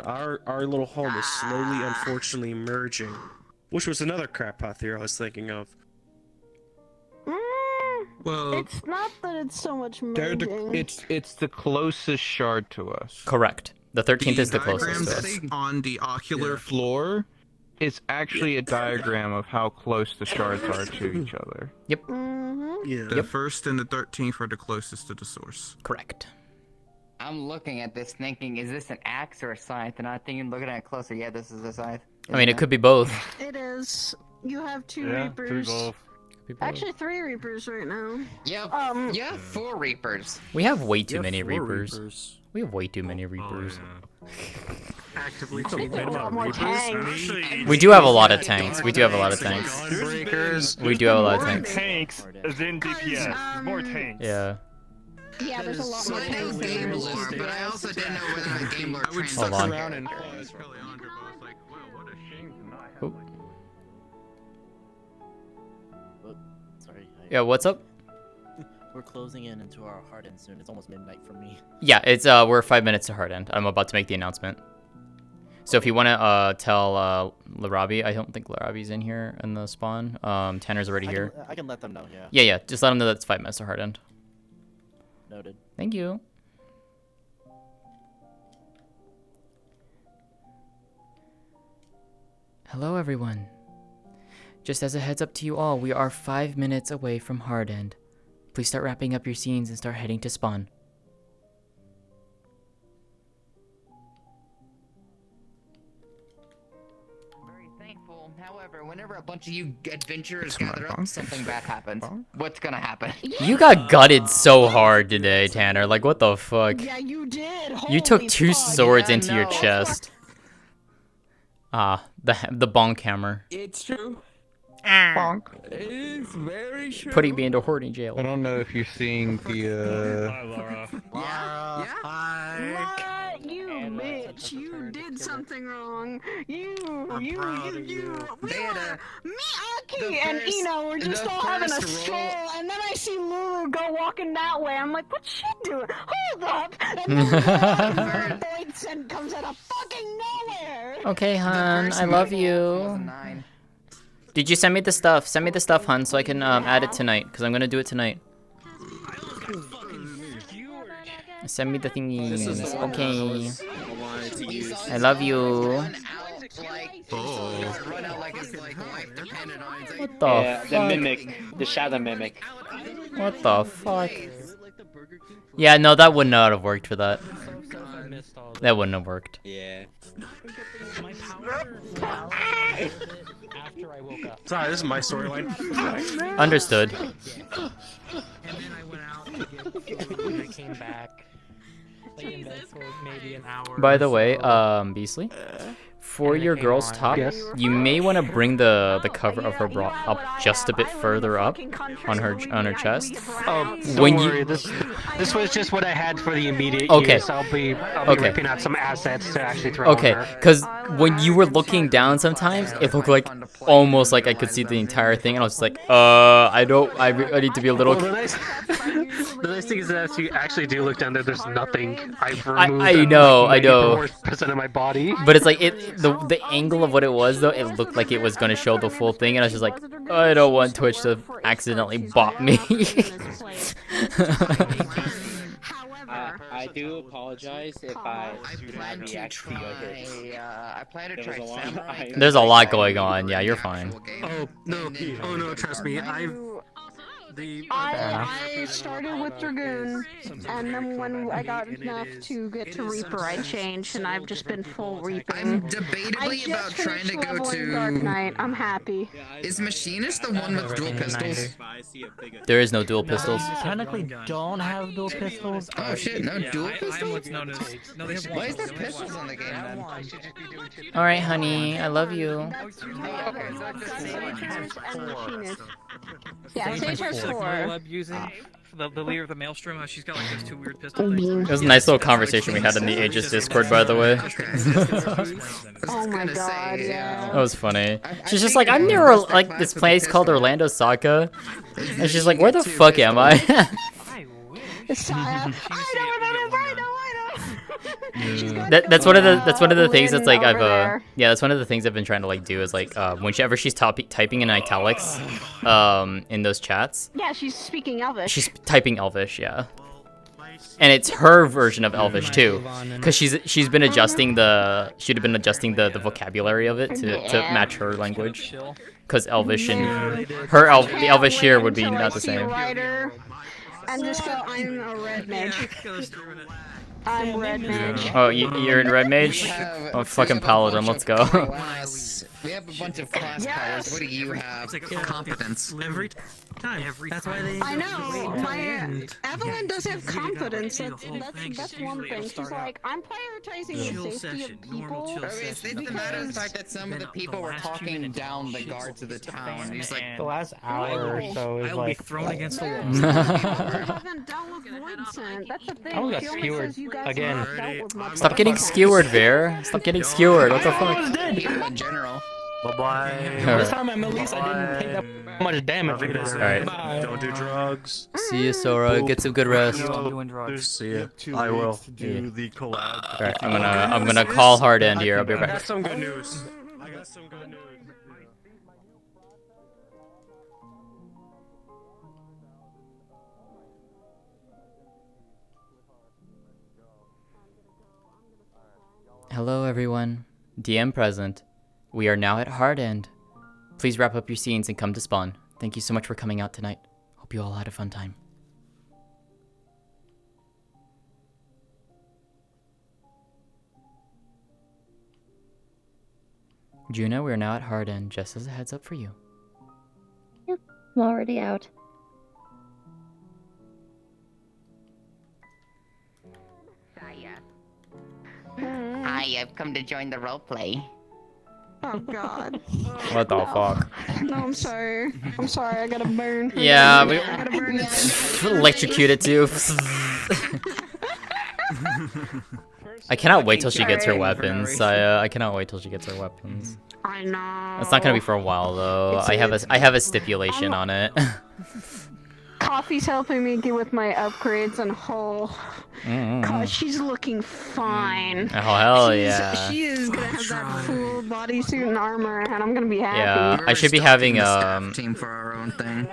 [SPEAKER 5] our little home is slowly, unfortunately, merging, which was another crackpot theory I was thinking of.
[SPEAKER 21] Well,
[SPEAKER 13] It's not that it's so much
[SPEAKER 21] they're
[SPEAKER 13] merging.
[SPEAKER 21] it's the closest shard to us.
[SPEAKER 2] Correct. The 13th is the closest to
[SPEAKER 21] diagram
[SPEAKER 2] us.
[SPEAKER 21] that's on the ocular floor is actually a diagram of how close the shards are to each other.
[SPEAKER 2] Yep.
[SPEAKER 21] The first and the 13th are the closest to the source.
[SPEAKER 2] Correct.
[SPEAKER 12] I'm looking at this thinking, is this an axe or a scythe? And I'm thinking, looking at it closer, yeah, this is a scythe.
[SPEAKER 2] I mean, it could be both.
[SPEAKER 13] It is. You have two
[SPEAKER 5] Yeah, could be
[SPEAKER 13] Reapers.
[SPEAKER 5] both.
[SPEAKER 13] Actually, 3 Reapers right now.
[SPEAKER 12] Yeah, yeah, 4 Reapers.
[SPEAKER 2] We have way too
[SPEAKER 5] Yeah,
[SPEAKER 2] many
[SPEAKER 5] 4
[SPEAKER 2] Reapers. We have way too many Reapers.
[SPEAKER 4] Actively
[SPEAKER 5] We
[SPEAKER 4] cheating.
[SPEAKER 5] a lot more tanks.
[SPEAKER 2] We do have a lot of tanks. We do have a lot of tanks.
[SPEAKER 15] Gunbreakers.
[SPEAKER 2] We do have a lot of
[SPEAKER 15] More
[SPEAKER 2] tanks.
[SPEAKER 15] tanks than DPS. There's more tanks.
[SPEAKER 2] Yeah.
[SPEAKER 13] Yeah, there's a lot more
[SPEAKER 12] I know
[SPEAKER 13] tanks than
[SPEAKER 12] game
[SPEAKER 13] there is
[SPEAKER 12] lore, but I also didn't know whether or not game lore
[SPEAKER 21] I would
[SPEAKER 2] Hold
[SPEAKER 21] suck
[SPEAKER 2] on.
[SPEAKER 21] around and pause Peleandra, but I was like, well, what a shame to not have
[SPEAKER 2] Oh.
[SPEAKER 17] Sorry.
[SPEAKER 2] Yeah, what's up?
[SPEAKER 17] We're closing in into our hard end soon. It's almost midnight for me.
[SPEAKER 2] Yeah, it's we're 5 minutes to hard end. I'm about to make the announcement. So if you want to tell Larabi, I don't think Larabi's in here in the spawn. Tanner's already here.
[SPEAKER 17] I can let them know, yeah.
[SPEAKER 2] Yeah, just let them know that it's 5 minutes to hard end.
[SPEAKER 17] Noted.
[SPEAKER 2] Thank you. Hello, everyone. Just as a heads up to you all, we are 5 minutes away from hard end. Please start wrapping up your scenes and start heading to spawn.
[SPEAKER 12] Very thankful. However, whenever a bunch of you adventurers gather up, something bad happens. What's gonna happen?
[SPEAKER 2] You got gutted so hard today, Tanner. Like, what the fuck?
[SPEAKER 13] Yeah, you did.
[SPEAKER 2] You took
[SPEAKER 13] Holy
[SPEAKER 2] 2
[SPEAKER 13] fuck.
[SPEAKER 2] swords
[SPEAKER 13] Yeah,
[SPEAKER 2] into your
[SPEAKER 13] no.
[SPEAKER 2] chest. Ah, the bonk hammer.
[SPEAKER 21] It's true.
[SPEAKER 2] Bonk.
[SPEAKER 21] It is very true.
[SPEAKER 2] Putting me into hoarding jail.
[SPEAKER 21] I don't know if you're seeing the.
[SPEAKER 15] Hi, Laura.
[SPEAKER 13] Laura, you bitch! You did something wrong. You. Me, Aki, and Eno were just all having a stroll, and then I see Lulu go walking that way. I'm like, what's she doing? Hold up! And then Boyd said comes out of fucking nowhere.
[SPEAKER 2] Okay, hun, I love you. Did you send me the stuff? Send me the stuff, hun, so I can add it tonight, because I'm going to do it tonight. Send me the thingies. Okay. I love you. What the fuck?
[SPEAKER 16] The mimic. The shadow mimic.
[SPEAKER 2] What the fuck? Yeah, no, that would not have worked for that. That wouldn't have worked.
[SPEAKER 17] Yeah.
[SPEAKER 4] After I woke up.
[SPEAKER 5] Sorry, this is my storyline.
[SPEAKER 2] Understood.
[SPEAKER 4] And then I went out to get food and I came back. Lay in bed for maybe an hour.
[SPEAKER 2] By the
[SPEAKER 4] or
[SPEAKER 2] way,
[SPEAKER 4] so.
[SPEAKER 2] Beasley, for
[SPEAKER 4] And
[SPEAKER 2] your
[SPEAKER 4] it
[SPEAKER 2] girl's
[SPEAKER 4] came
[SPEAKER 2] top,
[SPEAKER 4] on. Yes?
[SPEAKER 2] you may want to bring the cover of her bra up just a bit further up on her chest.
[SPEAKER 4] Oh,
[SPEAKER 2] When
[SPEAKER 4] don't
[SPEAKER 2] you-
[SPEAKER 4] worry. This was just what I had for the immediate
[SPEAKER 2] Okay.
[SPEAKER 4] use. I'll be
[SPEAKER 2] Okay.
[SPEAKER 4] ripping out some assets to actually throw
[SPEAKER 2] Okay,
[SPEAKER 4] on her.
[SPEAKER 2] because when you were looking down sometimes, it looked like almost like I could see the entire thing, and I was just like, I need to be a little.
[SPEAKER 4] Well, the nice thing is that if you actually do look down there, there's nothing. I've
[SPEAKER 2] I
[SPEAKER 4] removed
[SPEAKER 2] know, I know.
[SPEAKER 4] 94% of my body.
[SPEAKER 2] But it's like the angle of what it was though, it looked like it was gonna show the full thing, and I was just like, I don't want Twitch to accidentally bot me.
[SPEAKER 16] I do apologize if I did not react to your hits.
[SPEAKER 12] I plan to
[SPEAKER 16] There
[SPEAKER 12] try
[SPEAKER 16] was a lot-
[SPEAKER 12] samurai.
[SPEAKER 2] There's a lot going on. Yeah, you're fine.
[SPEAKER 4] Oh no! Oh no! Trust me,
[SPEAKER 13] I started with Dragoon, and then when I got enough to get to Reaper, I changed, and I've just been full Reaping.
[SPEAKER 12] I'm debatably about trying to go to
[SPEAKER 13] Dark Knight. I'm happy.
[SPEAKER 12] Is Machinist the one with dual pistols?
[SPEAKER 2] There is no dual pistols.
[SPEAKER 19] Technically don't have dual pistols.
[SPEAKER 12] Oh shit, no dual
[SPEAKER 19] I'm
[SPEAKER 12] pistols?
[SPEAKER 19] what's known as... No, they have
[SPEAKER 12] Why is there pistols on the game then?
[SPEAKER 2] All right, honey, I love you.
[SPEAKER 13] Yeah, Sage has 4.
[SPEAKER 1] Web using the leader of the Maelstrom. She's got like those 2 weird pistol things.
[SPEAKER 2] It was a nice little conversation we had in the Aegis Discord, by the way.
[SPEAKER 13] Oh my god, yeah.
[SPEAKER 2] That was funny. She's just like, I'm near like this place called Orlando Saka, and she's like, where the fuck am I? That's one of the things that's like that's one of the things I've been trying to like do is like whenever she's typing in italics in those chats.
[SPEAKER 13] Yeah, she's speaking Elvish.
[SPEAKER 2] She's typing Elvish, yeah. And it's her version of Elvish too, because she's been adjusting the the vocabulary of it to match her language, because Elvish and the Elvish here would be not the same.
[SPEAKER 13] And just go, I'm a red mage. I'm red mage.
[SPEAKER 2] Oh, you're in red mage? Oh, fucking paladin, let's go.
[SPEAKER 12] We have a bunch of class powers. What do you have? Competence.
[SPEAKER 19] Every time. That's why they.
[SPEAKER 13] I know. My Evelyn does have confidence. That's one thing. She's like, I'm prioritizing the safety of people.
[SPEAKER 12] It's the matter of the fact that some of the people were talking down the guards of the town. He's like,
[SPEAKER 14] the last hour or so is
[SPEAKER 19] I will
[SPEAKER 14] like
[SPEAKER 19] be thrown against the wall.
[SPEAKER 13] I haven't dealt with Woodson. That's the thing.
[SPEAKER 14] I only got skewered again.
[SPEAKER 2] Stop getting skewered, Ver. Stop getting skewered. What the fuck?
[SPEAKER 12] people in general.
[SPEAKER 14] Bye-bye. This time at least I didn't take that much damage.
[SPEAKER 2] Alright.
[SPEAKER 5] Don't do drugs.
[SPEAKER 2] See you, Sora. Get some good rest.
[SPEAKER 5] See ya. I will.
[SPEAKER 14] Do the collab.
[SPEAKER 2] Alright, I'm gonna call hard end here. I'll be right
[SPEAKER 5] I got
[SPEAKER 2] back.
[SPEAKER 5] some good news. I got some good news.
[SPEAKER 2] Hello, everyone. DM present. We are now at hard end. Please wrap up your scenes and come to spawn. Thank you so much for coming out tonight. Hope you all had a fun time. Juno, we are now at hard end, just as a heads up for you.
[SPEAKER 18] Yep, I'm already out.
[SPEAKER 20] Hi, I've come to join the roleplay.
[SPEAKER 13] Oh god.
[SPEAKER 2] What the fuck?
[SPEAKER 13] No, I'm sorry. I'm sorry, I gotta burn.
[SPEAKER 2] Yeah, we
[SPEAKER 13] I gotta burn.
[SPEAKER 2] electrocuted too. I cannot wait till she gets her weapons. I cannot wait till she gets her weapons.
[SPEAKER 13] I know.
[SPEAKER 2] It's not gonna be for a while though. I have a stipulation on it.
[SPEAKER 13] Coffee's helping me get with my upgrades and God, she's looking fine.
[SPEAKER 2] Oh hell yeah!
[SPEAKER 13] She is gonna have that full bodysuit and armor, and I'm gonna be happy.
[SPEAKER 2] Yeah, I should be having
[SPEAKER 12] team for our own thing.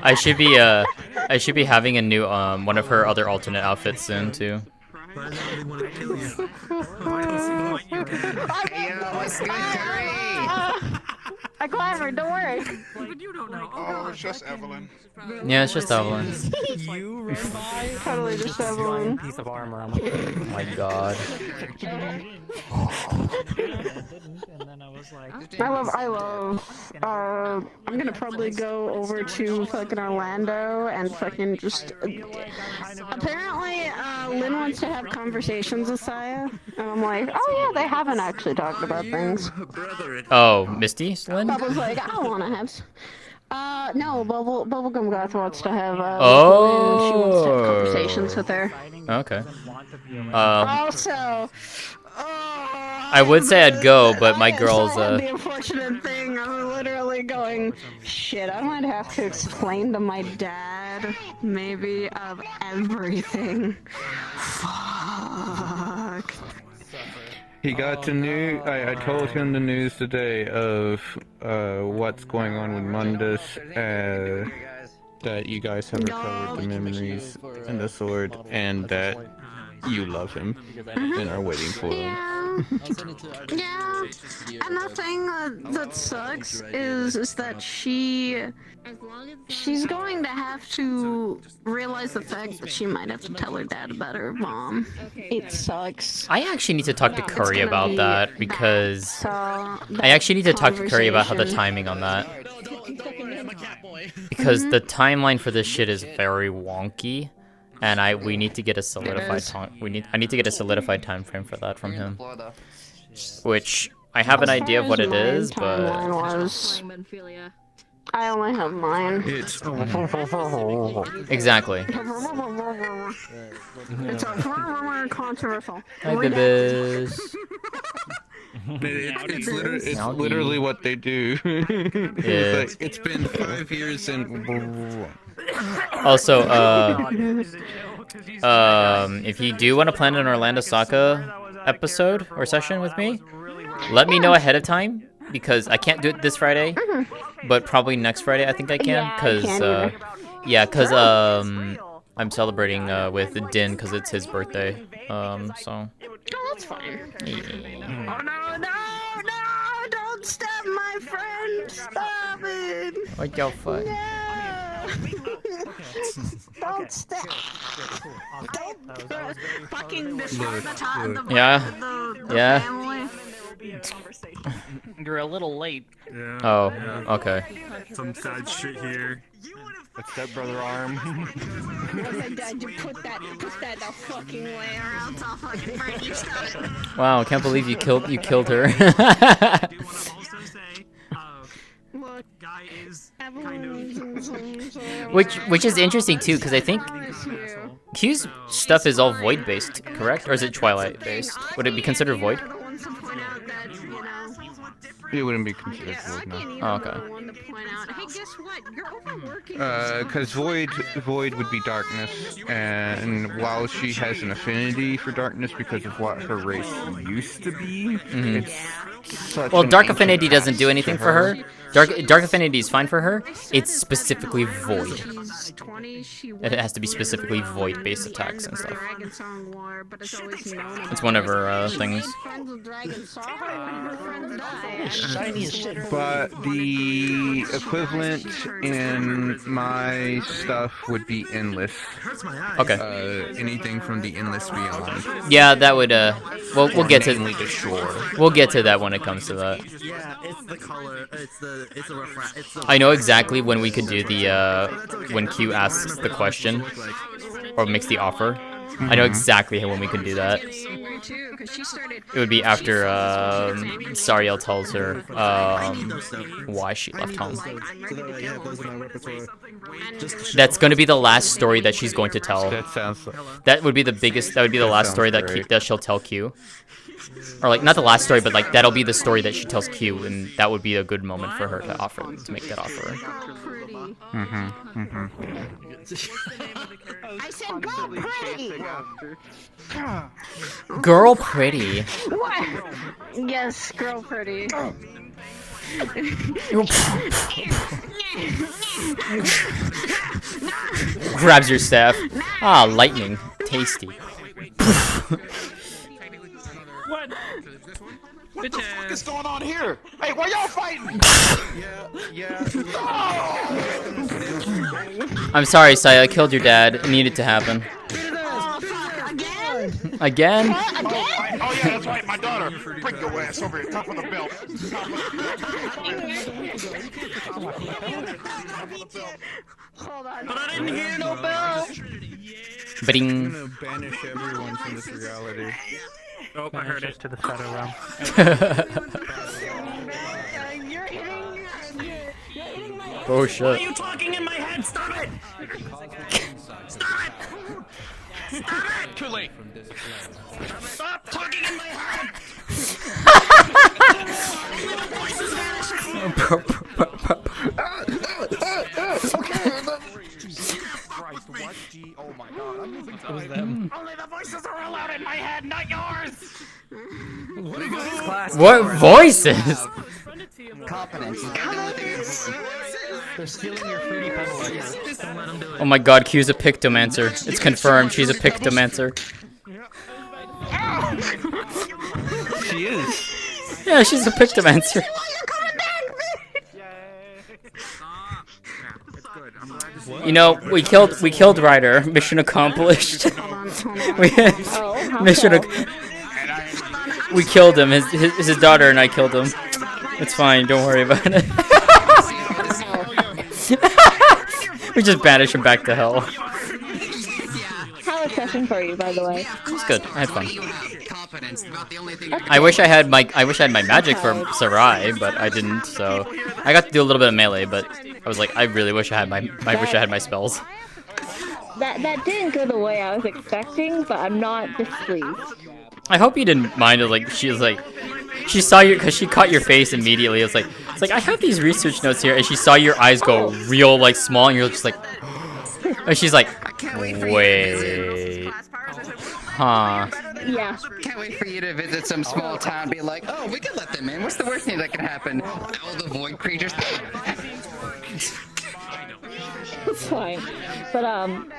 [SPEAKER 2] I should be having a new one of her other alternate outfits soon too.
[SPEAKER 13] I got her, don't worry.
[SPEAKER 1] Even you don't know.
[SPEAKER 9] Oh, it's just Evelyn.
[SPEAKER 2] Yeah, it's just Evelyn.
[SPEAKER 14] You ran by
[SPEAKER 13] Totally just Evelyn.
[SPEAKER 14] piece of armor. I'm like,
[SPEAKER 2] Oh my god.
[SPEAKER 13] I love. I'm gonna probably go over to fucking Orlando and fucking just. Apparently, Lynn wants to have conversations with Saya, and I'm like, oh yeah, they haven't actually talked about things.
[SPEAKER 2] Oh, Misty, Lynn?
[SPEAKER 13] Bubba's like, I want to have. No, Bubblegum Goth wants to have.
[SPEAKER 2] Oh.
[SPEAKER 13] She wants to have conversations with her.
[SPEAKER 2] Okay.
[SPEAKER 13] Also.
[SPEAKER 2] I would say I'd go, but my girl's
[SPEAKER 13] The unfortunate thing, I'm literally going, shit, I might have to explain to my dad, maybe, of everything. Fuck.
[SPEAKER 21] He got the news. I told him the news today of what's going on with Mundus, that you guys have recovered the memories and the sword, and that you love him and are waiting for him.
[SPEAKER 13] Yeah, and the thing that sucks is that she's going to have to realize the fact that she might have to tell her dad about her mom. It sucks.
[SPEAKER 2] I actually need to talk to Curry
[SPEAKER 13] gonna
[SPEAKER 2] about
[SPEAKER 13] be
[SPEAKER 2] that because
[SPEAKER 13] So
[SPEAKER 2] I actually need to talk to Curry about how the timing on that. Because the timeline for this shit is very wonky, and we need to get a solidified time. I need to get a solidified time frame for that from him. Which I have an idea of what it is, but
[SPEAKER 13] I only have mine.
[SPEAKER 5] It's
[SPEAKER 2] exactly.
[SPEAKER 13] It's controversial.
[SPEAKER 2] Hi, bibis.
[SPEAKER 21] It's literally what they do. It's, like, it's been 5 years and.
[SPEAKER 2] Also, if you do want to plan an Orlando Soccer episode or session with me, let me know ahead of time because I can't do it this Friday, but probably next Friday I think I can because I'm celebrating with Din because it's his birthday. So.
[SPEAKER 13] Oh, that's fine. Oh no! Don't stab my friend! Stop it!
[SPEAKER 2] What the fuck?
[SPEAKER 13] Don't stab! Don't fucking destroy the family.
[SPEAKER 6] You're a little late.
[SPEAKER 15] Yeah.
[SPEAKER 2] Oh,
[SPEAKER 15] yeah.
[SPEAKER 2] okay.
[SPEAKER 15] Some sad shit here. A stepbrother arm.
[SPEAKER 13] Dad, you put that the fucking way or else I'll fucking break you. Stop it.
[SPEAKER 2] Wow, I can't believe you killed her.
[SPEAKER 13] Look,
[SPEAKER 6] guy is
[SPEAKER 2] Which is interesting too, because I think Q's stuff is all void based, correct? Or is it Twilight based? Would it be considered void?
[SPEAKER 21] It wouldn't be considered void, no.
[SPEAKER 2] Oh, okay.
[SPEAKER 13] Hey, guess what? You're overworking.
[SPEAKER 21] Because void would be darkness, and while she has an affinity for darkness because of what her race used to be, it's such
[SPEAKER 2] well,
[SPEAKER 21] an
[SPEAKER 2] Dark
[SPEAKER 21] ancient
[SPEAKER 2] Affinity doesn't do
[SPEAKER 21] past
[SPEAKER 2] anything
[SPEAKER 21] to
[SPEAKER 2] for her. Dark Affinity is fine for her. It's specifically void. It has to be specifically void-based attacks and stuff. It's one of her things.
[SPEAKER 21] But the equivalent in my stuff would be endless.
[SPEAKER 2] Okay.
[SPEAKER 21] Anything from the endless beyond.
[SPEAKER 2] Yeah, that would. We'll get to
[SPEAKER 21] mainly the shore.
[SPEAKER 2] We'll get to that when it comes to that.
[SPEAKER 17] Yeah, it's the color. It's the
[SPEAKER 2] I know exactly when we could do the when Q asks the question or makes the offer. I know exactly when we can do that. It would be after Sariel tells her why she left home. That's going to be the last story that she's going to tell. That would be the biggest. That would be the last story that she'll tell Q. Or like not the last story, but like that'll be the story that she tells Q, and that would be a good moment for her to make that offer.
[SPEAKER 13] I said girl pretty.
[SPEAKER 2] Girl pretty.
[SPEAKER 13] What? Yes, girl pretty.
[SPEAKER 2] Grabs your staff. Ah, lightning. Tasty.
[SPEAKER 6] What?
[SPEAKER 9] What the fuck is going on here? Hey, why y'all fighting?
[SPEAKER 2] I'm sorry, Saya. I killed your dad. It needed to happen. Again?
[SPEAKER 9] Oh yeah, that's right, my daughter. Bring your ass over here, top of the belt.
[SPEAKER 13] Hold on.
[SPEAKER 6] But I didn't hear no bell.
[SPEAKER 2] Bing.
[SPEAKER 21] I'm gonna banish everyone from this reality.
[SPEAKER 6] Oh, I heard it.
[SPEAKER 4] To the shadow realm.
[SPEAKER 2] Oh shit.
[SPEAKER 6] Why are you talking in my head? Stop it! Stop it! Stop it!
[SPEAKER 9] Too late.
[SPEAKER 6] Stop talking in my head!
[SPEAKER 9] Oh my god, I'm losing time.
[SPEAKER 6] Only the voices are allowed in my head, not yours!
[SPEAKER 2] What voices?
[SPEAKER 16] Confidence.
[SPEAKER 14] They're stealing your fruity pebbles. Don't let them do it.
[SPEAKER 2] Oh my god, Q's a Pictomancer. It's confirmed, she's a Pictomancer.
[SPEAKER 17] she is.
[SPEAKER 2] Yeah, she's a pictomancer. You know, we killed Ryder. Mission accomplished. We killed him. His daughter and I killed him. It's fine. Don't worry about it. We just banish him back to hell.
[SPEAKER 18] How was session for you, by the way?
[SPEAKER 2] It was good. I had fun. I wish I had my magic for Sarai, but I didn't. So I got to do a little bit of melee, but I was like, I really wish I had my spells.
[SPEAKER 18] That didn't go the way I was expecting, but I'm not displeased.
[SPEAKER 2] I hope you didn't mind it. Like she saw you because she caught your face immediately. It's like I have these research notes here, and she saw your eyes go real like small, and you're just like, and she's like, wait, huh?
[SPEAKER 18] Yeah.
[SPEAKER 20] Can't wait for you to visit some small town and be like, oh, we can let them in. What's the worst thing that can happen? All the void creatures.
[SPEAKER 18] It's fine. But I'm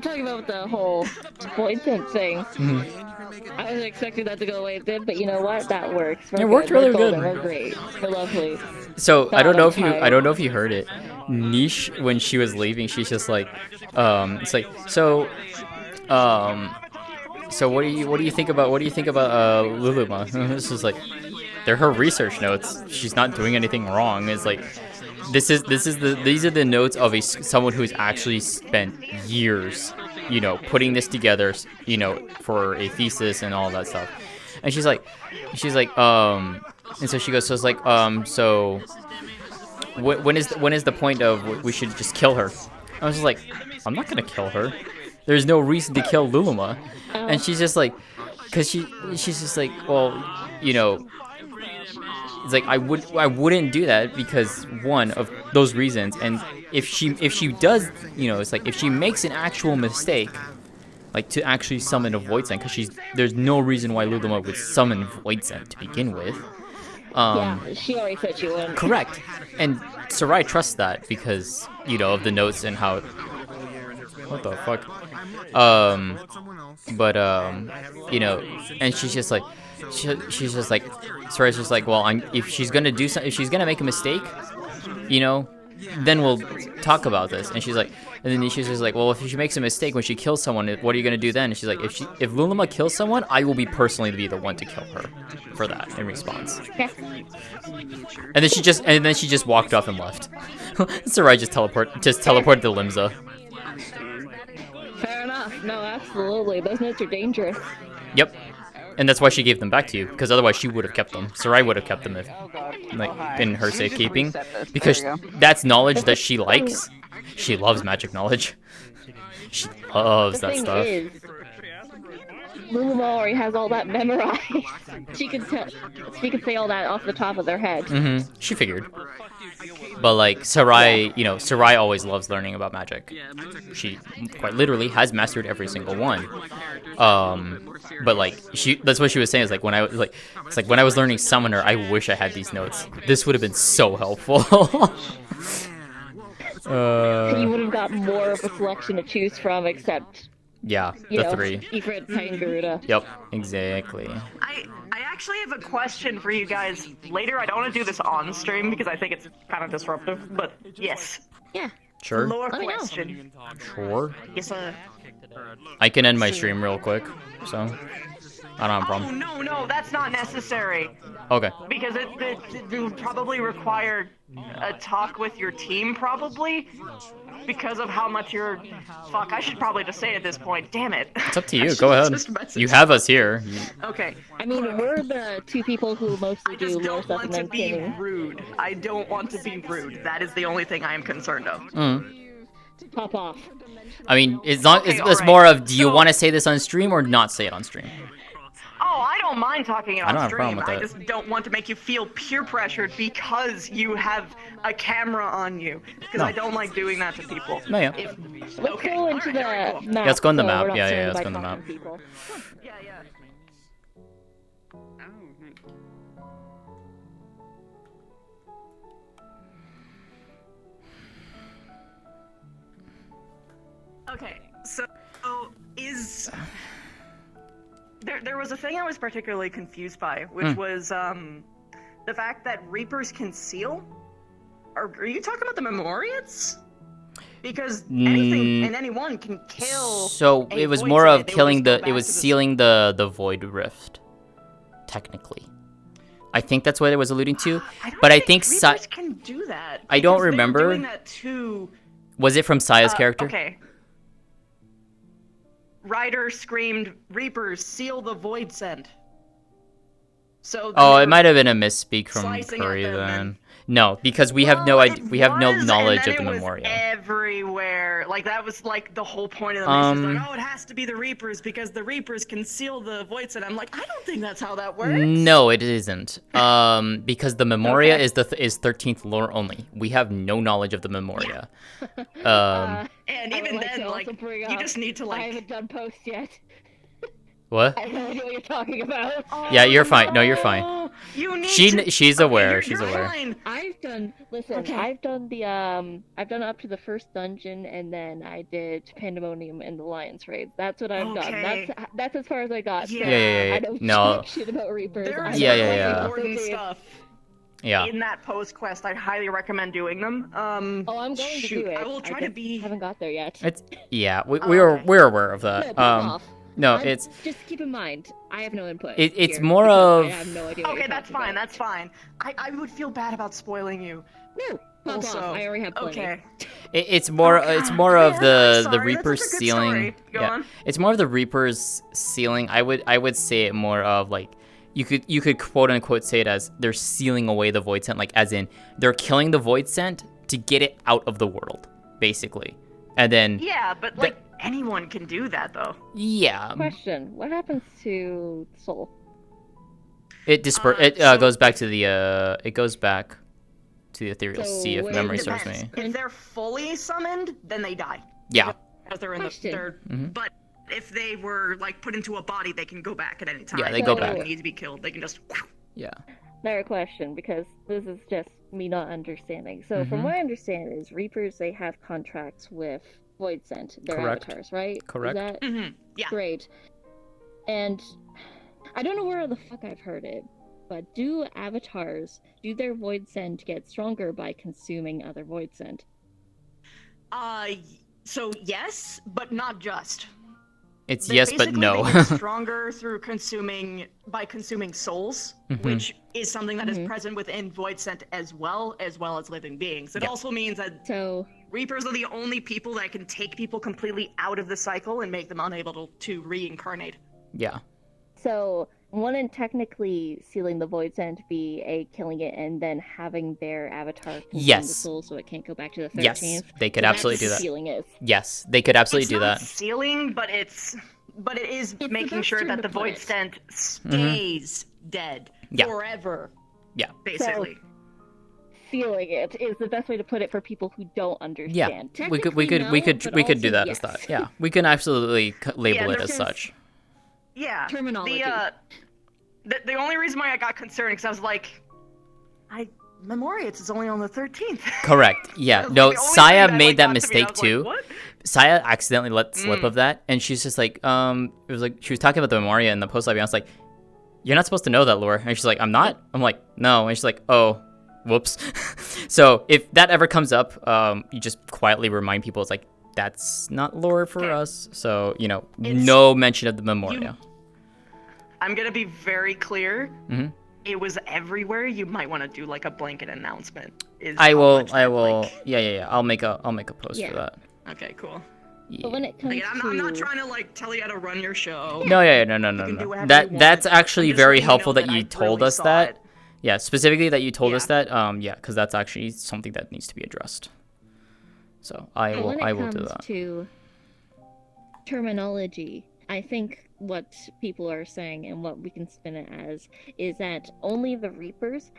[SPEAKER 18] talking about the whole void scent thing. I wasn't expecting that to go away a bit, but you know what? That works.
[SPEAKER 2] It worked really good.
[SPEAKER 18] We're great. We're lovely.
[SPEAKER 2] So I don't know if you heard it. Niche, when she was leaving, she's just like, it's like, so what do you think about Luluma? This is like, they're her research notes. She's not doing anything wrong. It's like, these are the notes of someone who's actually spent years, you know, putting this together, you know, for a thesis and all that stuff. And she's like, and so she goes, so it's like, so when is the point of we should just kill her? I was just like, I'm not gonna kill her. There's no reason to kill Luluma. And she's just like, cause she's just like, well, you know, it's like I wouldn't do that because one of those reasons, and if she does, you know, it's like if she makes an actual mistake, like to actually summon a void scent, because there's no reason why Luluma would summon void scent to begin with.
[SPEAKER 18] Yeah, she already said she wouldn't.
[SPEAKER 2] Correct, and Sarai trusts that because, you know, of the notes and how. What the fuck? You know, and she's just like, she's just like, Sarai's just like, well, if she's gonna do something, if she's gonna make a mistake, you know, then we'll talk about this. And she's like, and then she's just like, well, if she makes a mistake when she kills someone, what are you gonna do then? And she's like, if Luluma kills someone, I will be personally be the one to kill her for that in response.
[SPEAKER 18] Yeah.
[SPEAKER 2] And then she just walked off and left. Sarai just teleported to Limsa.
[SPEAKER 18] Fair enough. No, absolutely. Those notes are dangerous.
[SPEAKER 2] Yep. And that's why she gave them back to you, because otherwise she would have kept them. Sarai would have kept them if, like, in her safekeeping, because that's knowledge that she likes. She loves magic knowledge. She loves that stuff.
[SPEAKER 18] The thing is, Luluma already has all that memorized. She could say all that off the top of their head.
[SPEAKER 2] She figured. But like Sarai, you know, Sarai always loves learning about magic. She quite literally has mastered every single one. But like that's what she was saying. Is like when I was like, it's like when I was learning Summoner, I wish I had these notes. This would have been so helpful.
[SPEAKER 18] You would have got more of a selection to choose from, except.
[SPEAKER 2] Yeah,
[SPEAKER 18] the
[SPEAKER 2] three.
[SPEAKER 18] Ifrit, Titan, Garuda.
[SPEAKER 2] Yep, exactly.
[SPEAKER 23] I actually have a question for you guys later. I don't want to do this on stream because I think it's kind of disruptive, but yes.
[SPEAKER 18] Yeah.
[SPEAKER 2] Sure.
[SPEAKER 23] Lore question.
[SPEAKER 2] Sure.
[SPEAKER 23] Yes,
[SPEAKER 2] I can end my stream real quick, so I don't have a problem.
[SPEAKER 23] Oh, no, that's not necessary.
[SPEAKER 2] Okay.
[SPEAKER 23] Because it would probably require a talk with your team, probably. Because of how much you're... Fuck, I should probably just say at this point. Damn it.
[SPEAKER 2] It's up to you. Go ahead. You have us here.
[SPEAKER 23] Okay.
[SPEAKER 18] I mean, we're the two people who mostly do lore stuff and then
[SPEAKER 23] be rude. I don't want to be rude. That is the only thing I am concerned of.
[SPEAKER 18] Pop off.
[SPEAKER 2] I mean, it's more of, do you want to say this on stream or not say it on stream?
[SPEAKER 23] Oh, I don't mind talking it on
[SPEAKER 2] I don't have a problem
[SPEAKER 23] stream.
[SPEAKER 2] with that.
[SPEAKER 23] I just don't want to make you feel peer pressured because you have a camera on you. Because
[SPEAKER 2] No.
[SPEAKER 23] I don't like doing that to people.
[SPEAKER 2] No, yeah.
[SPEAKER 18] Let's go into the map.
[SPEAKER 2] Yeah, let's go on the
[SPEAKER 18] so
[SPEAKER 2] map.
[SPEAKER 18] we're not
[SPEAKER 2] Yeah,
[SPEAKER 18] surrounded
[SPEAKER 2] let's
[SPEAKER 18] by
[SPEAKER 2] go on the map.
[SPEAKER 18] talking people.
[SPEAKER 23] Okay, so is There was a thing I was particularly confused by, which was the fact that Reapers can seal. Are you talking about the Memoriates? Because anything and anyone can kill.
[SPEAKER 2] So
[SPEAKER 23] a
[SPEAKER 2] it was
[SPEAKER 23] void
[SPEAKER 2] more
[SPEAKER 23] sent,
[SPEAKER 2] of
[SPEAKER 23] they would
[SPEAKER 2] killing
[SPEAKER 23] just go
[SPEAKER 2] the. It
[SPEAKER 23] back
[SPEAKER 2] was
[SPEAKER 23] to the-
[SPEAKER 2] sealing the void rift. Technically, I think that's what it was alluding to. But I think
[SPEAKER 23] Reapers can do that.
[SPEAKER 2] I don't
[SPEAKER 23] because they were
[SPEAKER 2] remember.
[SPEAKER 23] doing that too.
[SPEAKER 2] Was it from Saya's character?
[SPEAKER 23] Okay. Ryder screamed, "Reapers, seal the void send." So.
[SPEAKER 2] Oh,
[SPEAKER 23] they
[SPEAKER 2] it
[SPEAKER 23] were
[SPEAKER 2] might have been a misspeak from
[SPEAKER 23] slicing at
[SPEAKER 2] Curry
[SPEAKER 23] them
[SPEAKER 2] then. No, because we have no idea. We have no
[SPEAKER 23] was,
[SPEAKER 2] knowledge
[SPEAKER 23] and
[SPEAKER 2] of
[SPEAKER 23] then
[SPEAKER 2] the
[SPEAKER 23] it was
[SPEAKER 2] Memoria.
[SPEAKER 23] everywhere. Like that was like the whole point of the mission. It's like, oh, it has to be the Reapers because the Reapers can seal the void send. I'm like, I don't think that's how that works.
[SPEAKER 2] No, it isn't. Because the Memoria is 13th lore only. We have no knowledge of the Memoria.
[SPEAKER 23] And even
[SPEAKER 18] would like
[SPEAKER 23] then,
[SPEAKER 18] to
[SPEAKER 23] like,
[SPEAKER 18] also bring
[SPEAKER 23] you
[SPEAKER 18] up,
[SPEAKER 23] just need to
[SPEAKER 18] I
[SPEAKER 23] like.
[SPEAKER 18] haven't done post yet.
[SPEAKER 2] What?
[SPEAKER 18] I have no idea what you're talking about.
[SPEAKER 2] Yeah, you're fine. No, you're fine.
[SPEAKER 23] You need
[SPEAKER 2] She's aware. She's aware.
[SPEAKER 23] Fine.
[SPEAKER 18] I've done. Listen,
[SPEAKER 23] Okay.
[SPEAKER 18] I've done the I've done up to the first dungeon, and then I did Pandemonium and the Lions raids. That's what I've
[SPEAKER 23] Okay.
[SPEAKER 18] done. That's as far as I got.
[SPEAKER 23] Yeah.
[SPEAKER 18] So
[SPEAKER 2] Yeah.
[SPEAKER 18] I don't
[SPEAKER 2] No.
[SPEAKER 18] jack shit about Reapers.
[SPEAKER 23] There's
[SPEAKER 2] Yeah.
[SPEAKER 23] important stuff.
[SPEAKER 2] Yeah.
[SPEAKER 23] In that post quest, I highly recommend doing them.
[SPEAKER 18] Oh, I'm going to do it.
[SPEAKER 23] I will try to
[SPEAKER 18] just
[SPEAKER 23] be.
[SPEAKER 18] haven't got there yet.
[SPEAKER 2] It's we're aware of
[SPEAKER 18] No,
[SPEAKER 2] that.
[SPEAKER 18] put them off.
[SPEAKER 2] No,
[SPEAKER 18] I'm-
[SPEAKER 2] it's
[SPEAKER 18] just keep in mind, I have no input.
[SPEAKER 2] it's
[SPEAKER 18] here
[SPEAKER 2] more
[SPEAKER 18] because
[SPEAKER 2] of
[SPEAKER 18] I have no idea what
[SPEAKER 23] Okay,
[SPEAKER 18] you're
[SPEAKER 23] that's
[SPEAKER 18] talking
[SPEAKER 23] fine.
[SPEAKER 18] about.
[SPEAKER 23] That's fine. I would feel bad about spoiling you.
[SPEAKER 18] No, pop
[SPEAKER 23] Also,
[SPEAKER 18] off. I already have plenty.
[SPEAKER 23] okay.
[SPEAKER 2] it's more it's more of
[SPEAKER 23] I'm
[SPEAKER 2] the
[SPEAKER 23] sorry,
[SPEAKER 2] Reapers
[SPEAKER 23] that's such a good
[SPEAKER 2] sealing.
[SPEAKER 23] story. Go on.
[SPEAKER 2] It's more of the Reapers sealing. I would say it more of like you could quote unquote say it as they're sealing away the void scent, like as in they're killing the void scent to get it out of the world, basically. And then
[SPEAKER 23] Yeah, but like anyone can do that though.
[SPEAKER 2] yeah,
[SPEAKER 18] Question: what happens to Soul?
[SPEAKER 2] it goes back to the ethereal sea if
[SPEAKER 23] it
[SPEAKER 2] memory serves
[SPEAKER 23] depends.
[SPEAKER 2] me.
[SPEAKER 23] If they're fully summoned, then they die.
[SPEAKER 2] Yeah.
[SPEAKER 23] Because they're in
[SPEAKER 18] Question.
[SPEAKER 23] But if they were like put into a body, they can go back at any time.
[SPEAKER 2] Yeah, they go back.
[SPEAKER 23] They don't need to be killed. They can just.
[SPEAKER 2] Yeah.
[SPEAKER 18] Another question, because this is just me not understanding. So, from
[SPEAKER 2] Mhm.
[SPEAKER 18] what I understand, is Reapers they have contracts with Void Scent, their
[SPEAKER 2] Correct.
[SPEAKER 18] avatars, right?
[SPEAKER 2] Correct.
[SPEAKER 18] Is that
[SPEAKER 23] Mhm, yeah.
[SPEAKER 18] great? And I don't know where the fuck I've heard it, but do their Void Scent get stronger by consuming other Void Scent?
[SPEAKER 23] So yes, but not just.
[SPEAKER 2] It's
[SPEAKER 23] They
[SPEAKER 2] yes, but
[SPEAKER 23] basically
[SPEAKER 2] no.
[SPEAKER 23] They get stronger through consuming souls,
[SPEAKER 2] Mhm.
[SPEAKER 23] which is something that is present within Void Scent as well as living beings. It also means that Reapers are the only people that can take people completely out of the cycle and make them unable to reincarnate.
[SPEAKER 2] Yeah.
[SPEAKER 18] So, wouldn't technically sealing the Void Scent be a killing it and then having their avatar consume the
[SPEAKER 2] Yes.
[SPEAKER 18] soul so it can't go back to the 13th?
[SPEAKER 2] Yes, they could
[SPEAKER 18] So
[SPEAKER 2] absolutely
[SPEAKER 18] that's
[SPEAKER 2] do
[SPEAKER 18] what
[SPEAKER 2] that.
[SPEAKER 18] Sealing is.
[SPEAKER 2] Yes, they could absolutely
[SPEAKER 23] It's
[SPEAKER 2] do
[SPEAKER 23] not
[SPEAKER 2] that.
[SPEAKER 23] sealing, but it is
[SPEAKER 18] the
[SPEAKER 23] making
[SPEAKER 18] best
[SPEAKER 23] sure
[SPEAKER 18] term
[SPEAKER 23] that
[SPEAKER 18] to
[SPEAKER 23] the
[SPEAKER 18] put
[SPEAKER 23] Void
[SPEAKER 18] it.
[SPEAKER 23] Scent stays dead
[SPEAKER 2] Yeah.
[SPEAKER 23] forever.
[SPEAKER 2] Yeah.
[SPEAKER 23] Basically.
[SPEAKER 18] Sealing it is the best way to put it for people who don't understand.
[SPEAKER 2] Yeah, we could
[SPEAKER 18] Technically, no, but
[SPEAKER 2] do
[SPEAKER 18] also
[SPEAKER 2] that
[SPEAKER 18] yes.
[SPEAKER 2] as that. Yeah, we can absolutely label it as
[SPEAKER 23] there's-
[SPEAKER 2] such.
[SPEAKER 23] Yeah.
[SPEAKER 18] Terminology.
[SPEAKER 23] The only reason why I got concerned because I was like, Memoriates is only on the 13th.
[SPEAKER 2] Correct. Yeah.
[SPEAKER 23] That's
[SPEAKER 2] No,
[SPEAKER 23] the only
[SPEAKER 2] Saya
[SPEAKER 23] thing that,
[SPEAKER 2] made that
[SPEAKER 23] got to me, and I
[SPEAKER 2] mistake
[SPEAKER 23] was like,
[SPEAKER 2] too.
[SPEAKER 23] what?
[SPEAKER 2] Saya accidentally let slip
[SPEAKER 23] Mm.
[SPEAKER 2] of that, and she's just like, it was like she was talking about the Memoria in the post lobby. I was like, you're not supposed to know that lore, and she's like, I'm not. I'm like, no, and she's like, oh, whoops. So if that ever comes up, you just quietly remind people, it's like that's not lore for us. So no mention of the Memoria.
[SPEAKER 23] I'm gonna be very clear.
[SPEAKER 2] hmm
[SPEAKER 23] It was everywhere. You might want to do like a blanket announcement.
[SPEAKER 2] I will. Yeah. I'll make a post
[SPEAKER 23] Yeah.
[SPEAKER 2] for that.
[SPEAKER 23] Okay, cool.
[SPEAKER 18] But when it comes
[SPEAKER 23] Like, I'm not trying to like tell you how to run your show.
[SPEAKER 2] No, no.
[SPEAKER 23] You can do
[SPEAKER 2] No.
[SPEAKER 23] whatever
[SPEAKER 2] That's
[SPEAKER 23] you want.
[SPEAKER 2] actually
[SPEAKER 23] I'm just
[SPEAKER 2] very
[SPEAKER 23] letting you
[SPEAKER 2] helpful
[SPEAKER 23] know
[SPEAKER 2] that you
[SPEAKER 23] I
[SPEAKER 2] told
[SPEAKER 23] really
[SPEAKER 2] us
[SPEAKER 23] saw
[SPEAKER 2] that.
[SPEAKER 23] it.
[SPEAKER 2] Yeah, specifically that you told us that. Yeah, because that's actually something that needs to be addressed. So I
[SPEAKER 18] But
[SPEAKER 2] will.
[SPEAKER 18] when it
[SPEAKER 2] I will do
[SPEAKER 18] comes
[SPEAKER 2] that.
[SPEAKER 18] to terminology, I think what people are saying and what we can spin it as is that only the Reapers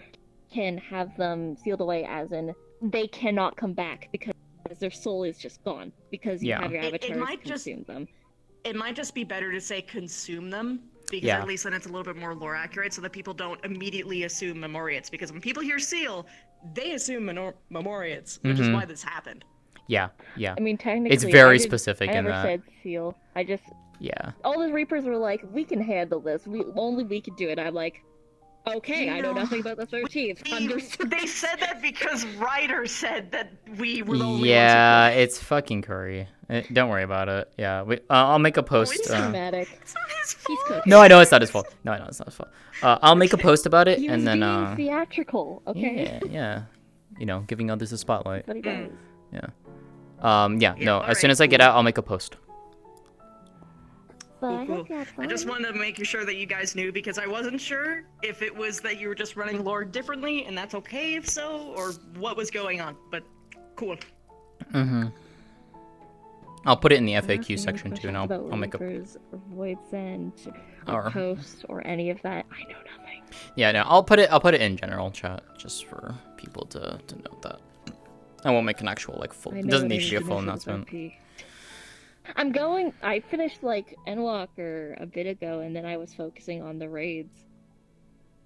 [SPEAKER 18] can have them sealed away, as in they cannot come back because their soul is just gone because you have your avatars
[SPEAKER 23] might just-
[SPEAKER 18] consume them.
[SPEAKER 23] It might just be better to say consume them because
[SPEAKER 2] Yeah.
[SPEAKER 23] at least then it's a little bit more lore accurate, so that people don't immediately assume Memoriates. Because when people hear seal, they assume Memoriates, which is
[SPEAKER 2] Mhm.
[SPEAKER 23] why this happened.
[SPEAKER 2] Yeah, yeah.
[SPEAKER 18] I mean, technically,
[SPEAKER 2] it's very
[SPEAKER 18] I
[SPEAKER 2] specific in
[SPEAKER 18] never
[SPEAKER 2] that.
[SPEAKER 18] said seal. I just
[SPEAKER 2] Yeah.
[SPEAKER 18] all the Reapers were like, we can handle this. Only we can do it. I'm like, okay, I know nothing about the 13th. Understood.
[SPEAKER 23] They said that because Ryder said that we were the only
[SPEAKER 2] Yeah,
[SPEAKER 23] ones who
[SPEAKER 2] it's fucking Curry. Don't worry about it. Yeah, I'll make a post.
[SPEAKER 18] It's dramatic.
[SPEAKER 23] It's not his fault.
[SPEAKER 18] He's cooking.
[SPEAKER 2] No, I know it's not his fault. No, I know it's not his fault. I'll make a post about it,
[SPEAKER 18] He
[SPEAKER 2] and
[SPEAKER 18] was
[SPEAKER 2] then
[SPEAKER 18] being theatrical. Okay.
[SPEAKER 2] yeah, you know, giving others a spotlight.
[SPEAKER 18] That's what he does.
[SPEAKER 2] Yeah. No. As soon as I get out, I'll make a post.
[SPEAKER 23] Cool. I just wanted to make sure that you guys knew because I wasn't sure if it was that you were just running lore differently, and that's okay if so, or what was going on. But cool.
[SPEAKER 2] I'll put it in the FAQ section too, and I'll make a.
[SPEAKER 18] Void Send, or post, or any of that. I know nothing.
[SPEAKER 2] Yeah, no, I'll put it in general chat just for people to note that. I won't make an actual like full. It doesn't need to be a full announcement.
[SPEAKER 18] I finished like Endwalker a bit ago, and then I was focusing on the raids.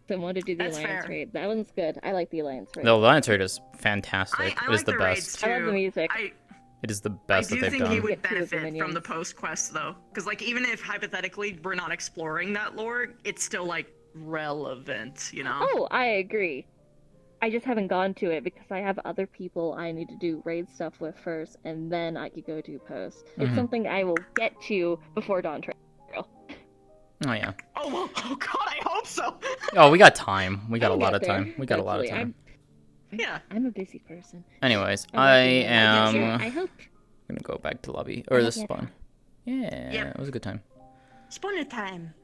[SPEAKER 18] So I wanted to do the Alliance raid. That one's good. I like the Alliance raid.
[SPEAKER 2] The Alliance raid is fantastic.
[SPEAKER 23] I
[SPEAKER 2] it is
[SPEAKER 23] like
[SPEAKER 2] the
[SPEAKER 23] the
[SPEAKER 2] best.
[SPEAKER 23] raids too.
[SPEAKER 18] I love the music.
[SPEAKER 2] It is the best that they've done.
[SPEAKER 23] I do think he would benefit from the post quest though, because like even if hypothetically we're not exploring that lore, it's still like relevant, you know?
[SPEAKER 18] Oh, I agree. I just haven't gone to it because I have other people I need to do raid stuff with first, and then I could go do posts. It's something I will get to before Dawn Trail.
[SPEAKER 2] Oh yeah.
[SPEAKER 23] Oh well, oh god, I hope so.
[SPEAKER 2] Oh, we got time. We got a
[SPEAKER 18] I'll
[SPEAKER 2] lot
[SPEAKER 18] get
[SPEAKER 2] of time.
[SPEAKER 18] there,
[SPEAKER 2] We got a lot of
[SPEAKER 18] hopefully.
[SPEAKER 2] time.
[SPEAKER 18] I'm a busy person.
[SPEAKER 2] Anyways,
[SPEAKER 18] I
[SPEAKER 2] am.
[SPEAKER 18] I hope.
[SPEAKER 2] Gonna go back to lobby or the
[SPEAKER 18] Yeah.
[SPEAKER 2] spawn. Yeah, it was a good time.
[SPEAKER 23] Spawner time.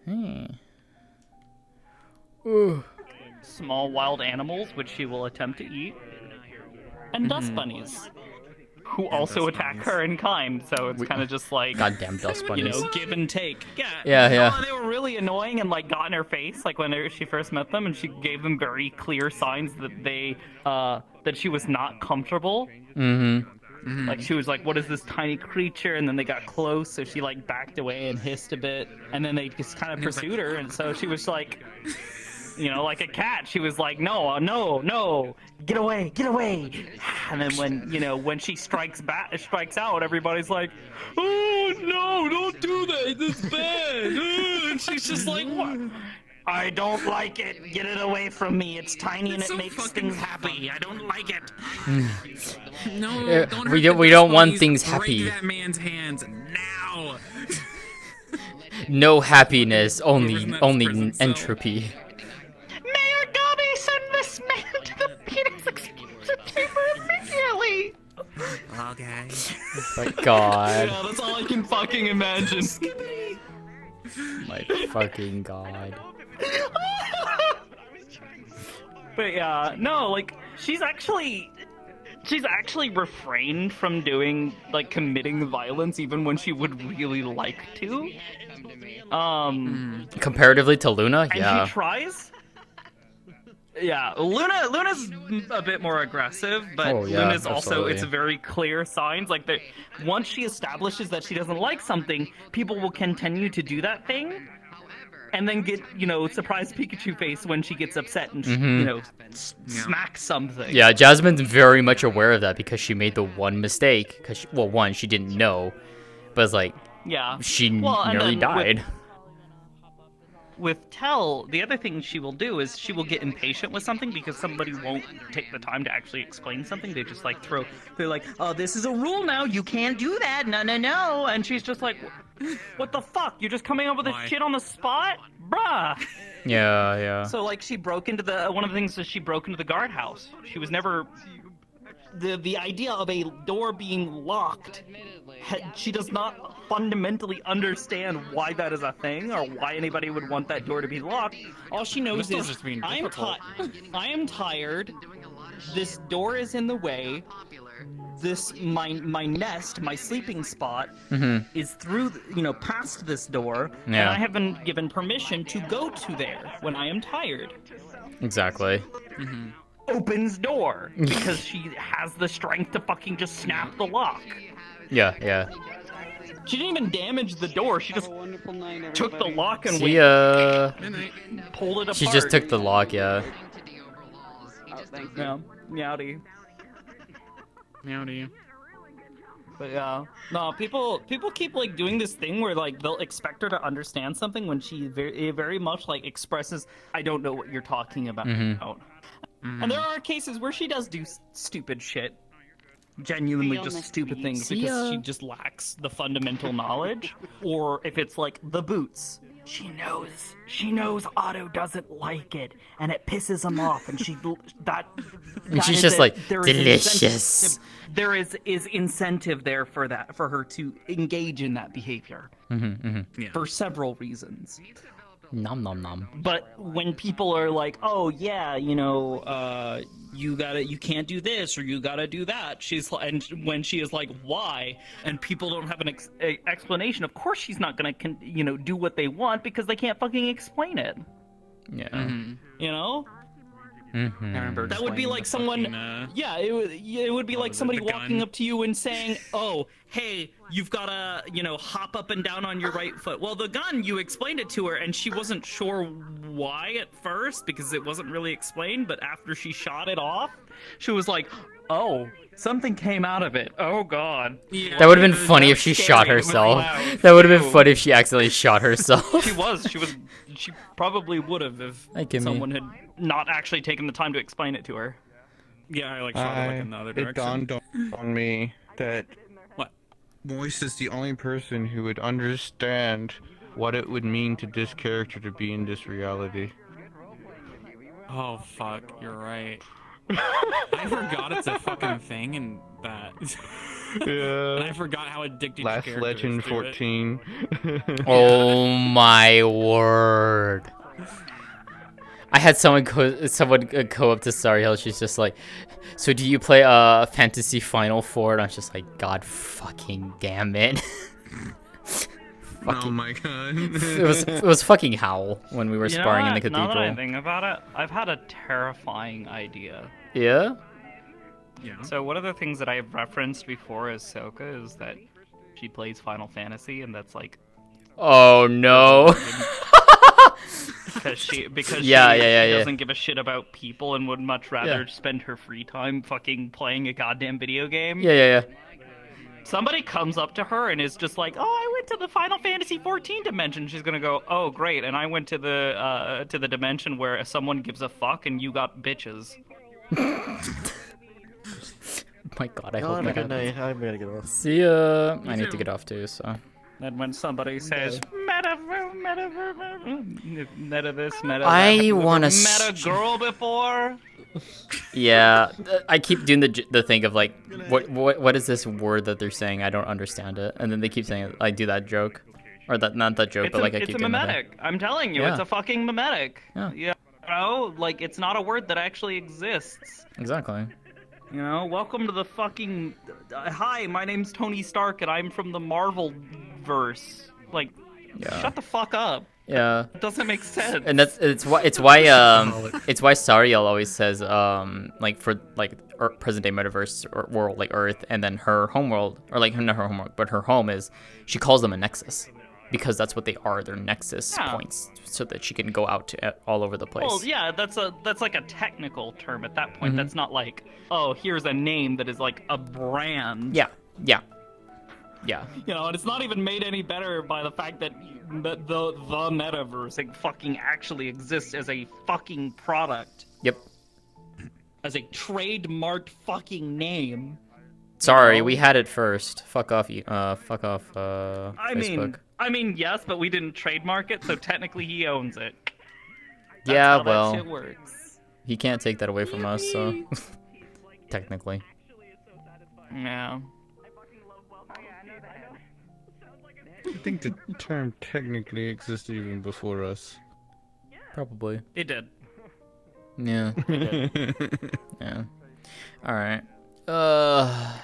[SPEAKER 8] Small wild animals, which she will attempt to eat, and dust bunnies, who also attack her in kind. So it's kind of just like
[SPEAKER 2] goddamn dust bunnies.
[SPEAKER 8] You know, give and take.
[SPEAKER 2] Yeah.
[SPEAKER 8] They were really annoying and like got in her face, like when she first met them, and she gave them very clear signs that they that she was not comfortable. Like she was like, "What is this tiny creature?" And then they got close, so she like backed away and hissed a bit, and then they just kind of pursued her, and so she was like, you know, like a cat. She was like, "No, get away!" And then when she strikes out, everybody's like, "Oh no, don't do that! It's bad!" And she's just like, "What? I don't like it. Get it away from me. It's tiny and it makes things happy. I don't like it."
[SPEAKER 21] No,
[SPEAKER 2] we don't want things happy.
[SPEAKER 21] Break that man's hands now.
[SPEAKER 2] No happiness, only entropy.
[SPEAKER 23] Mayor Dobby, send this man to the penis execution chamber immediately.
[SPEAKER 21] Okay.
[SPEAKER 2] My God.
[SPEAKER 8] Yeah, that's all I can fucking imagine.
[SPEAKER 2] My fucking God.
[SPEAKER 8] But yeah, no, like she's actually refrained from doing like committing violence even when she would really like to.
[SPEAKER 2] Comparatively to Luna,
[SPEAKER 8] and
[SPEAKER 2] yeah.
[SPEAKER 8] she tries. Yeah, Luna's a bit more aggressive, but Luna's also, it's very clear signs. Like, once she establishes that she doesn't like something, people will continue to do that thing, and then get, surprise Pikachu face when she gets upset and, smacks something.
[SPEAKER 2] Yeah, Jasmine's very much aware of that because she made the one mistake. Because, one, she didn't know, but it's like, she nearly died.
[SPEAKER 8] With Tell, the other thing she will do is she will get impatient with something because somebody won't take the time to actually explain something. They just they're like, "Oh, this is a rule now. You can't do that. No." And she's just like, "What the fuck? You're just coming up with this shit on the spot? Bruh."
[SPEAKER 2] Yeah.
[SPEAKER 8] So like she broke into one of the things is she broke into the guardhouse. She was never the idea of a door being locked. She does not fundamentally understand why that is a thing or why anybody would want that door to be locked. All she knows is I am tired. This door is in the way. This my nest, my sleeping spot, is through past this door, and I have been given permission to go to there when I am tired.
[SPEAKER 2] Exactly.
[SPEAKER 8] Opens door because she has the strength to fucking just snap the lock.
[SPEAKER 2] Yeah.
[SPEAKER 8] She didn't even damage the door. She just took the lock and pulled it apart.
[SPEAKER 2] She just took the lock, yeah.
[SPEAKER 8] Yeah, meowdy. But yeah, no, people keep like doing this thing where like they'll expect her to understand something when she very much like expresses, I don't know what you're talking about. And there are cases where she does do stupid shit, genuinely just stupid things because she just lacks the fundamental knowledge. Or if it's like the boots, she knows Otto doesn't like it and it pisses him off, and
[SPEAKER 2] And she's just like, delicious.
[SPEAKER 8] There is incentive there for her to engage in that behavior for several reasons.
[SPEAKER 2] Nom nom nom.
[SPEAKER 8] But when people are like, oh yeah, you can't do this or you gotta do that, and when she is like, why, and people don't have an explanation, of course she's not gonna do what they want because they can't fucking explain it.
[SPEAKER 2] Yeah.
[SPEAKER 8] You know.
[SPEAKER 19] I remember
[SPEAKER 8] that would be like someone. It would be like somebody walking up to you and saying, "Oh, hey, you've got to, hop up and down on your right foot." Well, the gun, you explained it to her, and she wasn't sure why at first because it wasn't really explained. But after she shot it off, she was like, "Oh, something came out of it. Oh God."
[SPEAKER 2] Yeah, that would have been funny if she shot herself. That would have been funny if she accidentally shot herself.
[SPEAKER 8] She probably would have if someone had not actually taken the time to explain it to her.
[SPEAKER 15] Yeah, I shot her in the other direction.
[SPEAKER 21] It dawned on me that Moist is the only person who would understand what it would mean to this character to be in this reality.
[SPEAKER 15] Oh fuck, you're right. I forgot it's a fucking thing and that.
[SPEAKER 21] Yeah.
[SPEAKER 15] And I forgot how addicted
[SPEAKER 21] Last
[SPEAKER 15] your character
[SPEAKER 21] Legend
[SPEAKER 15] is to
[SPEAKER 21] 14.
[SPEAKER 2] Oh my word. I had someone go up to Sorry Hill. She's just like, so do you play Fantasy Final 4? And I was just like, God fucking damn it.
[SPEAKER 21] Oh my god.
[SPEAKER 2] it was fucking Howl when we were sparring in the cathedral.
[SPEAKER 8] Now that I think about it, I've had a terrifying idea.
[SPEAKER 2] Yeah?
[SPEAKER 15] Yeah.
[SPEAKER 8] So one of the things that I've referenced before as Soka is that she plays Final Fantasy, and that's like...
[SPEAKER 2] Oh no.
[SPEAKER 8] because she
[SPEAKER 2] yeah.
[SPEAKER 8] doesn't give a shit about people and would much rather spend her free time fucking playing a goddamn video game.
[SPEAKER 2] Yeah.
[SPEAKER 8] Somebody comes up to her and is just like, "Oh, I went to the Final Fantasy 14 dimension." She's gonna go, "Oh, great!" And I went to the dimension where someone gives a fuck and you got bitches.
[SPEAKER 2] My God, I hope that happens.
[SPEAKER 5] I'm gonna get off.
[SPEAKER 2] See ya. I need to get off too, so.
[SPEAKER 8] And when somebody says meta this, meta
[SPEAKER 2] I want to
[SPEAKER 8] meta girl before.
[SPEAKER 2] Yeah, I keep doing the thing of like, what is this word that they're saying? I don't understand it, and then they keep saying I do that joke, or that not that joke, but like I keep doing that.
[SPEAKER 8] It's a mimetic. I'm telling you, it's a fucking mimetic. Yeah. Like it's not a word that actually exists.
[SPEAKER 2] Exactly.
[SPEAKER 8] Welcome to the fucking. Hi, my name's Tony Stark, and I'm from the Marvel verse. Like, shut the fuck up.
[SPEAKER 2] Yeah.
[SPEAKER 8] It doesn't make sense.
[SPEAKER 2] And it's why Sariel always says like for like present day metaverse or world like Earth, and then her homeworld, or like not her homeworld, but her home is, she calls them a nexus. Because that's what they are, they're nexus points, so that she can go out to all over the place.
[SPEAKER 8] Well, yeah, that's like a technical term at that point. That's not like, oh, here's a name that is like a brand.
[SPEAKER 2] Yeah.
[SPEAKER 8] And it's not even made any better by the fact that the metaverse fucking actually exists as a fucking product.
[SPEAKER 2] Yep.
[SPEAKER 8] As a trademarked fucking name.
[SPEAKER 2] Sorry, we had it first. Fuck off, Facebook.
[SPEAKER 8] I mean, yes, but we didn't trademark it, so technically he owns it.
[SPEAKER 2] That's
[SPEAKER 8] how
[SPEAKER 2] well,
[SPEAKER 8] that shit works.
[SPEAKER 2] He can't take that away from us, so technically.
[SPEAKER 8] Yeah.
[SPEAKER 21] I think the term technically existed even before us.
[SPEAKER 2] Probably.
[SPEAKER 8] It did.
[SPEAKER 2] Yeah. Yeah. All right.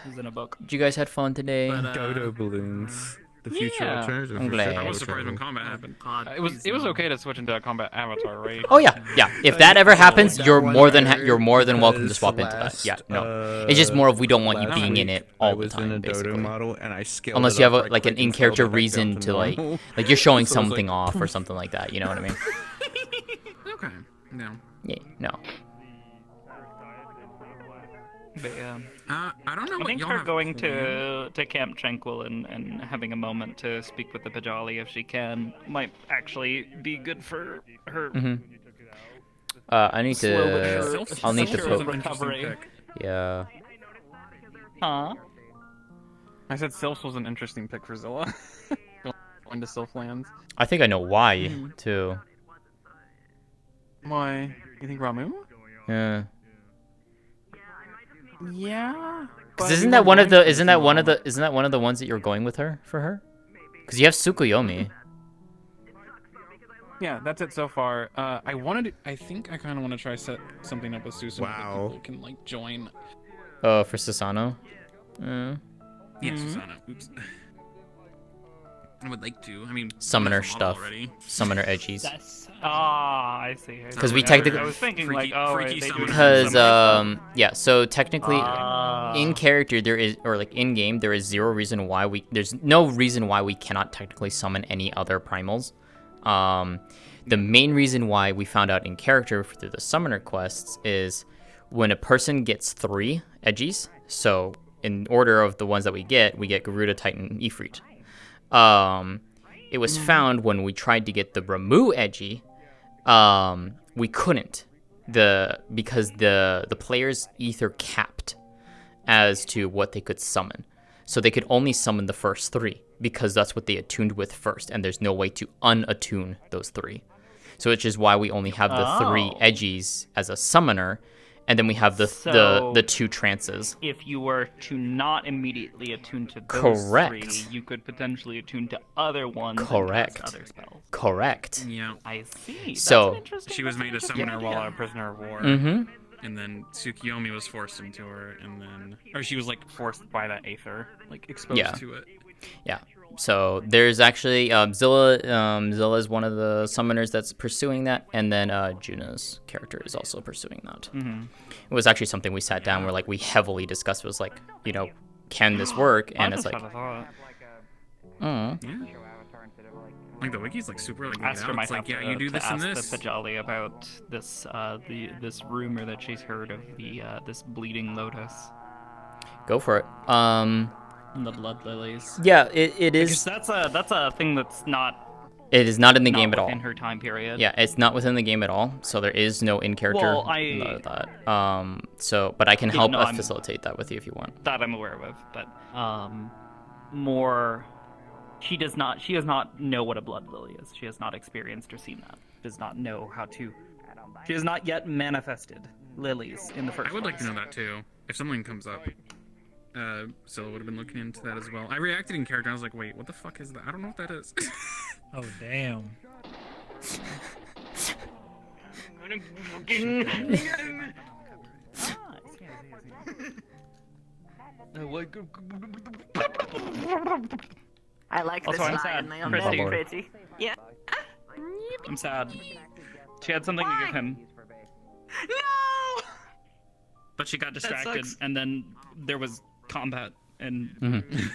[SPEAKER 8] He's in a book.
[SPEAKER 2] Did you guys have fun today?
[SPEAKER 21] Dodo balloons. The future alternative.
[SPEAKER 2] I'm glad.
[SPEAKER 15] I was surprised when combat happened.
[SPEAKER 7] It was okay to switch into a combat avatar, right?
[SPEAKER 2] Oh yeah. If that ever happens, you're more than welcome to swap into that. Yeah, no. It's just more of we don't want you being in it all the time, basically.
[SPEAKER 21] Model and I
[SPEAKER 2] unless you have like an in-character reason to like you're showing something off or something like that. You know what I mean?
[SPEAKER 15] Okay. No.
[SPEAKER 2] Yeah. No.
[SPEAKER 8] But yeah.
[SPEAKER 21] I don't know
[SPEAKER 8] I
[SPEAKER 21] what
[SPEAKER 8] think
[SPEAKER 21] y'all
[SPEAKER 8] her
[SPEAKER 21] have
[SPEAKER 8] going
[SPEAKER 21] planned.
[SPEAKER 8] to Camp Tranquil and having a moment to speak with the Pajali if she can might actually be good for her.
[SPEAKER 2] I need
[SPEAKER 8] Slow but
[SPEAKER 2] to.
[SPEAKER 8] sure-
[SPEAKER 2] I'll need to
[SPEAKER 8] slow
[SPEAKER 2] poke.
[SPEAKER 8] recovery.
[SPEAKER 2] Yeah.
[SPEAKER 8] Huh?
[SPEAKER 7] I said Sylphs was an interesting pick for Zilla. Going to Sylphlands.
[SPEAKER 2] I think I know why too.
[SPEAKER 7] Why? You think Ramu?
[SPEAKER 2] Yeah.
[SPEAKER 7] Yeah.
[SPEAKER 2] Because isn't that one of the ones that you're going with her for her? Because you have Tsukuyomi.
[SPEAKER 7] Yeah, that's it so far. I think I kind of want to try set something up with Susan.
[SPEAKER 21] Wow.
[SPEAKER 7] People can like join.
[SPEAKER 2] Oh, for Susano. Yeah.
[SPEAKER 21] Yeah, Susanna. Oops. I would like to. I mean,
[SPEAKER 2] Summoner
[SPEAKER 21] there's a
[SPEAKER 2] stuff.
[SPEAKER 21] lot already.
[SPEAKER 2] Summoner edgies.
[SPEAKER 8] I see.
[SPEAKER 2] Because we technically.
[SPEAKER 8] I was thinking like, oh, right, they do
[SPEAKER 2] Because
[SPEAKER 8] some
[SPEAKER 2] yeah, so technically in character there is, or like in game there is zero reason why there's no reason why we cannot technically summon any other primals. The main reason why we found out in character through the summoner quests is when a person gets 3 edgies. So in order of the ones that we get Garuda, Titan, Ifrit. It was found when we tried to get the Ramu edgy, we couldn't, because the players ether capped as to what they could summon, so they could only summon the first 3 because that's what they attuned with first, and there's no way to unattune those 3. So which is why we only have the 3 edgies as a summoner, and then we have the 2 trances.
[SPEAKER 8] If you were to not immediately attune to those
[SPEAKER 2] Correct.
[SPEAKER 8] 3, you could potentially attune to other ones.
[SPEAKER 2] Correct.
[SPEAKER 8] And cast other spells.
[SPEAKER 2] Correct.
[SPEAKER 21] Yeah.
[SPEAKER 8] I see.
[SPEAKER 2] So
[SPEAKER 21] she was made a summoner while a prisoner of war.
[SPEAKER 2] Mm-hmm.
[SPEAKER 21] And then Tsukiyomi was forced into her, and then, or she was like
[SPEAKER 7] forced by that aether, like exposed to it.
[SPEAKER 2] Yeah. So there's actually Zilla. Zilla is one of the summoners that's pursuing that, and then Juna's character is also pursuing that. It was actually something we sat down where like we heavily discussed. Was like, you know, can this work? And it's like,
[SPEAKER 21] like the wiki's like super like
[SPEAKER 8] Ask her
[SPEAKER 21] it's like, yeah, you do this and this.
[SPEAKER 8] the Pajali about this this rumor that she's heard of the this bleeding lotus.
[SPEAKER 2] Go for it.
[SPEAKER 8] The blood lilies.
[SPEAKER 2] Yeah, it is.
[SPEAKER 8] Because that's a thing that's not.
[SPEAKER 2] It is not in the game at all.
[SPEAKER 8] Within her time period.
[SPEAKER 2] Yeah, it's not within the game at all. So there is no in character.
[SPEAKER 8] Well,
[SPEAKER 2] that. So, but I can help facilitate that with you if you want.
[SPEAKER 8] That I'm aware of, but more. She does not know what a blood lily is. She has not experienced or seen that. Does not know how to. She has not yet manifested lilies in the first.
[SPEAKER 21] I would like to know that too. If something comes up. Zilla would have been looking into that as well. I reacted in character. I was like, wait, what the fuck is that? I don't know what that is.
[SPEAKER 14] Oh, damn.
[SPEAKER 23] I like this
[SPEAKER 8] Also, I'm
[SPEAKER 23] line.
[SPEAKER 8] sad.
[SPEAKER 23] They are
[SPEAKER 8] Christy.
[SPEAKER 23] very pretty. Yeah.
[SPEAKER 8] I'm sad. She had something to give him.
[SPEAKER 23] No!
[SPEAKER 8] But she got distracted,
[SPEAKER 23] sucks.
[SPEAKER 8] and then there was combat, and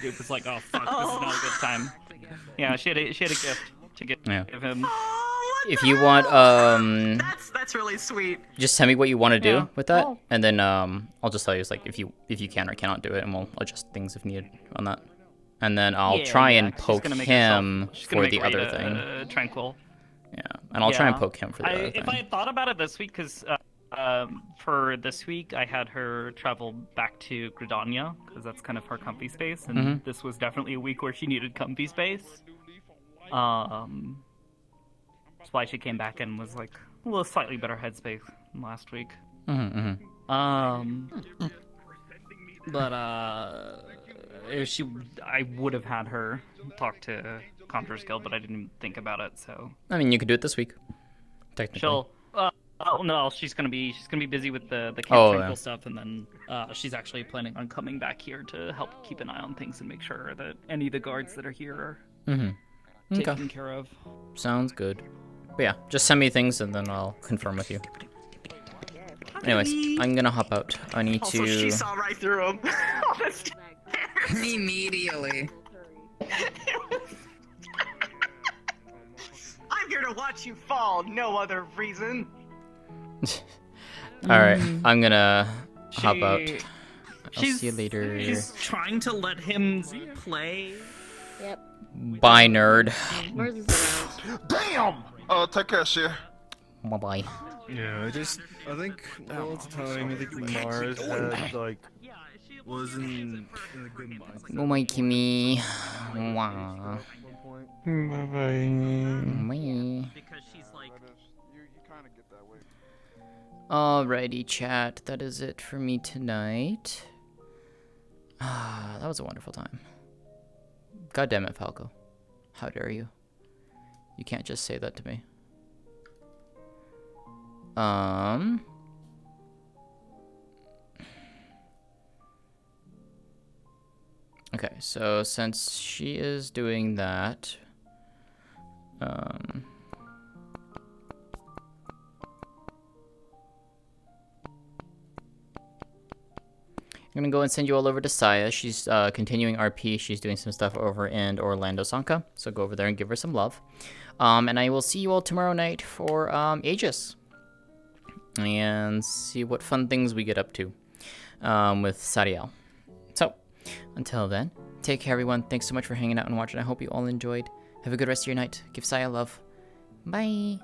[SPEAKER 8] it was like, oh fuck, this is not a good time. Yeah, she had a gift to give him.
[SPEAKER 2] If you want,
[SPEAKER 23] That's really sweet.
[SPEAKER 2] just tell me what you want to do with that, and then I'll just tell you, it's like if you can or cannot do it, and we'll adjust things if needed on that. And then I'll try and poke him for the other thing.
[SPEAKER 8] Tranquil.
[SPEAKER 2] Yeah, and I'll try and poke him for the other thing.
[SPEAKER 8] If I had thought about it this week, because for this week I had her travel back to Gridania, because that's kind of her comfy space, and this was definitely a week where she needed comfy space. That's why she came back and was like a little slightly better headspace than last week. But if I would have had her talk to Conjurer's Guild, but I didn't think about it. So
[SPEAKER 2] I mean, you could do it this week. Technically.
[SPEAKER 8] She'll. No, she's gonna be busy with the Camp Tranquil stuff, and then she's actually planning on coming back here to help keep an eye on things and make sure that any of the guards that are here are taken care of.
[SPEAKER 2] Sounds good. But yeah, just send me things and then I'll confirm with you. Anyways, I'm gonna hop out. I need
[SPEAKER 23] Also,
[SPEAKER 2] to.
[SPEAKER 23] she saw right through him.
[SPEAKER 12] Immediately.
[SPEAKER 23] I'm here to watch you fall, no other reason.
[SPEAKER 2] All right, I'm gonna hop out. I'll see you later.
[SPEAKER 8] She's trying to let him play.
[SPEAKER 18] Yep.
[SPEAKER 2] Bye, nerd.
[SPEAKER 18] Mars is around.
[SPEAKER 9] Damn! Take care, Cher.
[SPEAKER 2] Bye bye.
[SPEAKER 10] Yeah, I think all the time, I think Mars had, like, wasn't in a good mindset.
[SPEAKER 2] Oh my Kimmy. Wow.
[SPEAKER 21] Bye bye.
[SPEAKER 2] Bye.
[SPEAKER 8] Because she's like.
[SPEAKER 9] You kind of get that way.
[SPEAKER 2] Alrighty, chat. That is it for me tonight. Ah, that was a wonderful time. God damn it, Falco. How dare you? You can't just say that to me. Okay, so since she is doing that, I'm gonna go and send you all over to Saya. She's continuing RP. She's doing some stuff over in Orlando Sanka, so go over there and give her some love. And I will see you all tomorrow night for Aegis, and see what fun things we get up to with Sariel. So, until then, take care, everyone. Thanks so much for hanging out and watching. I hope you all enjoyed. Have a good rest of your night. Give Saya love. Bye.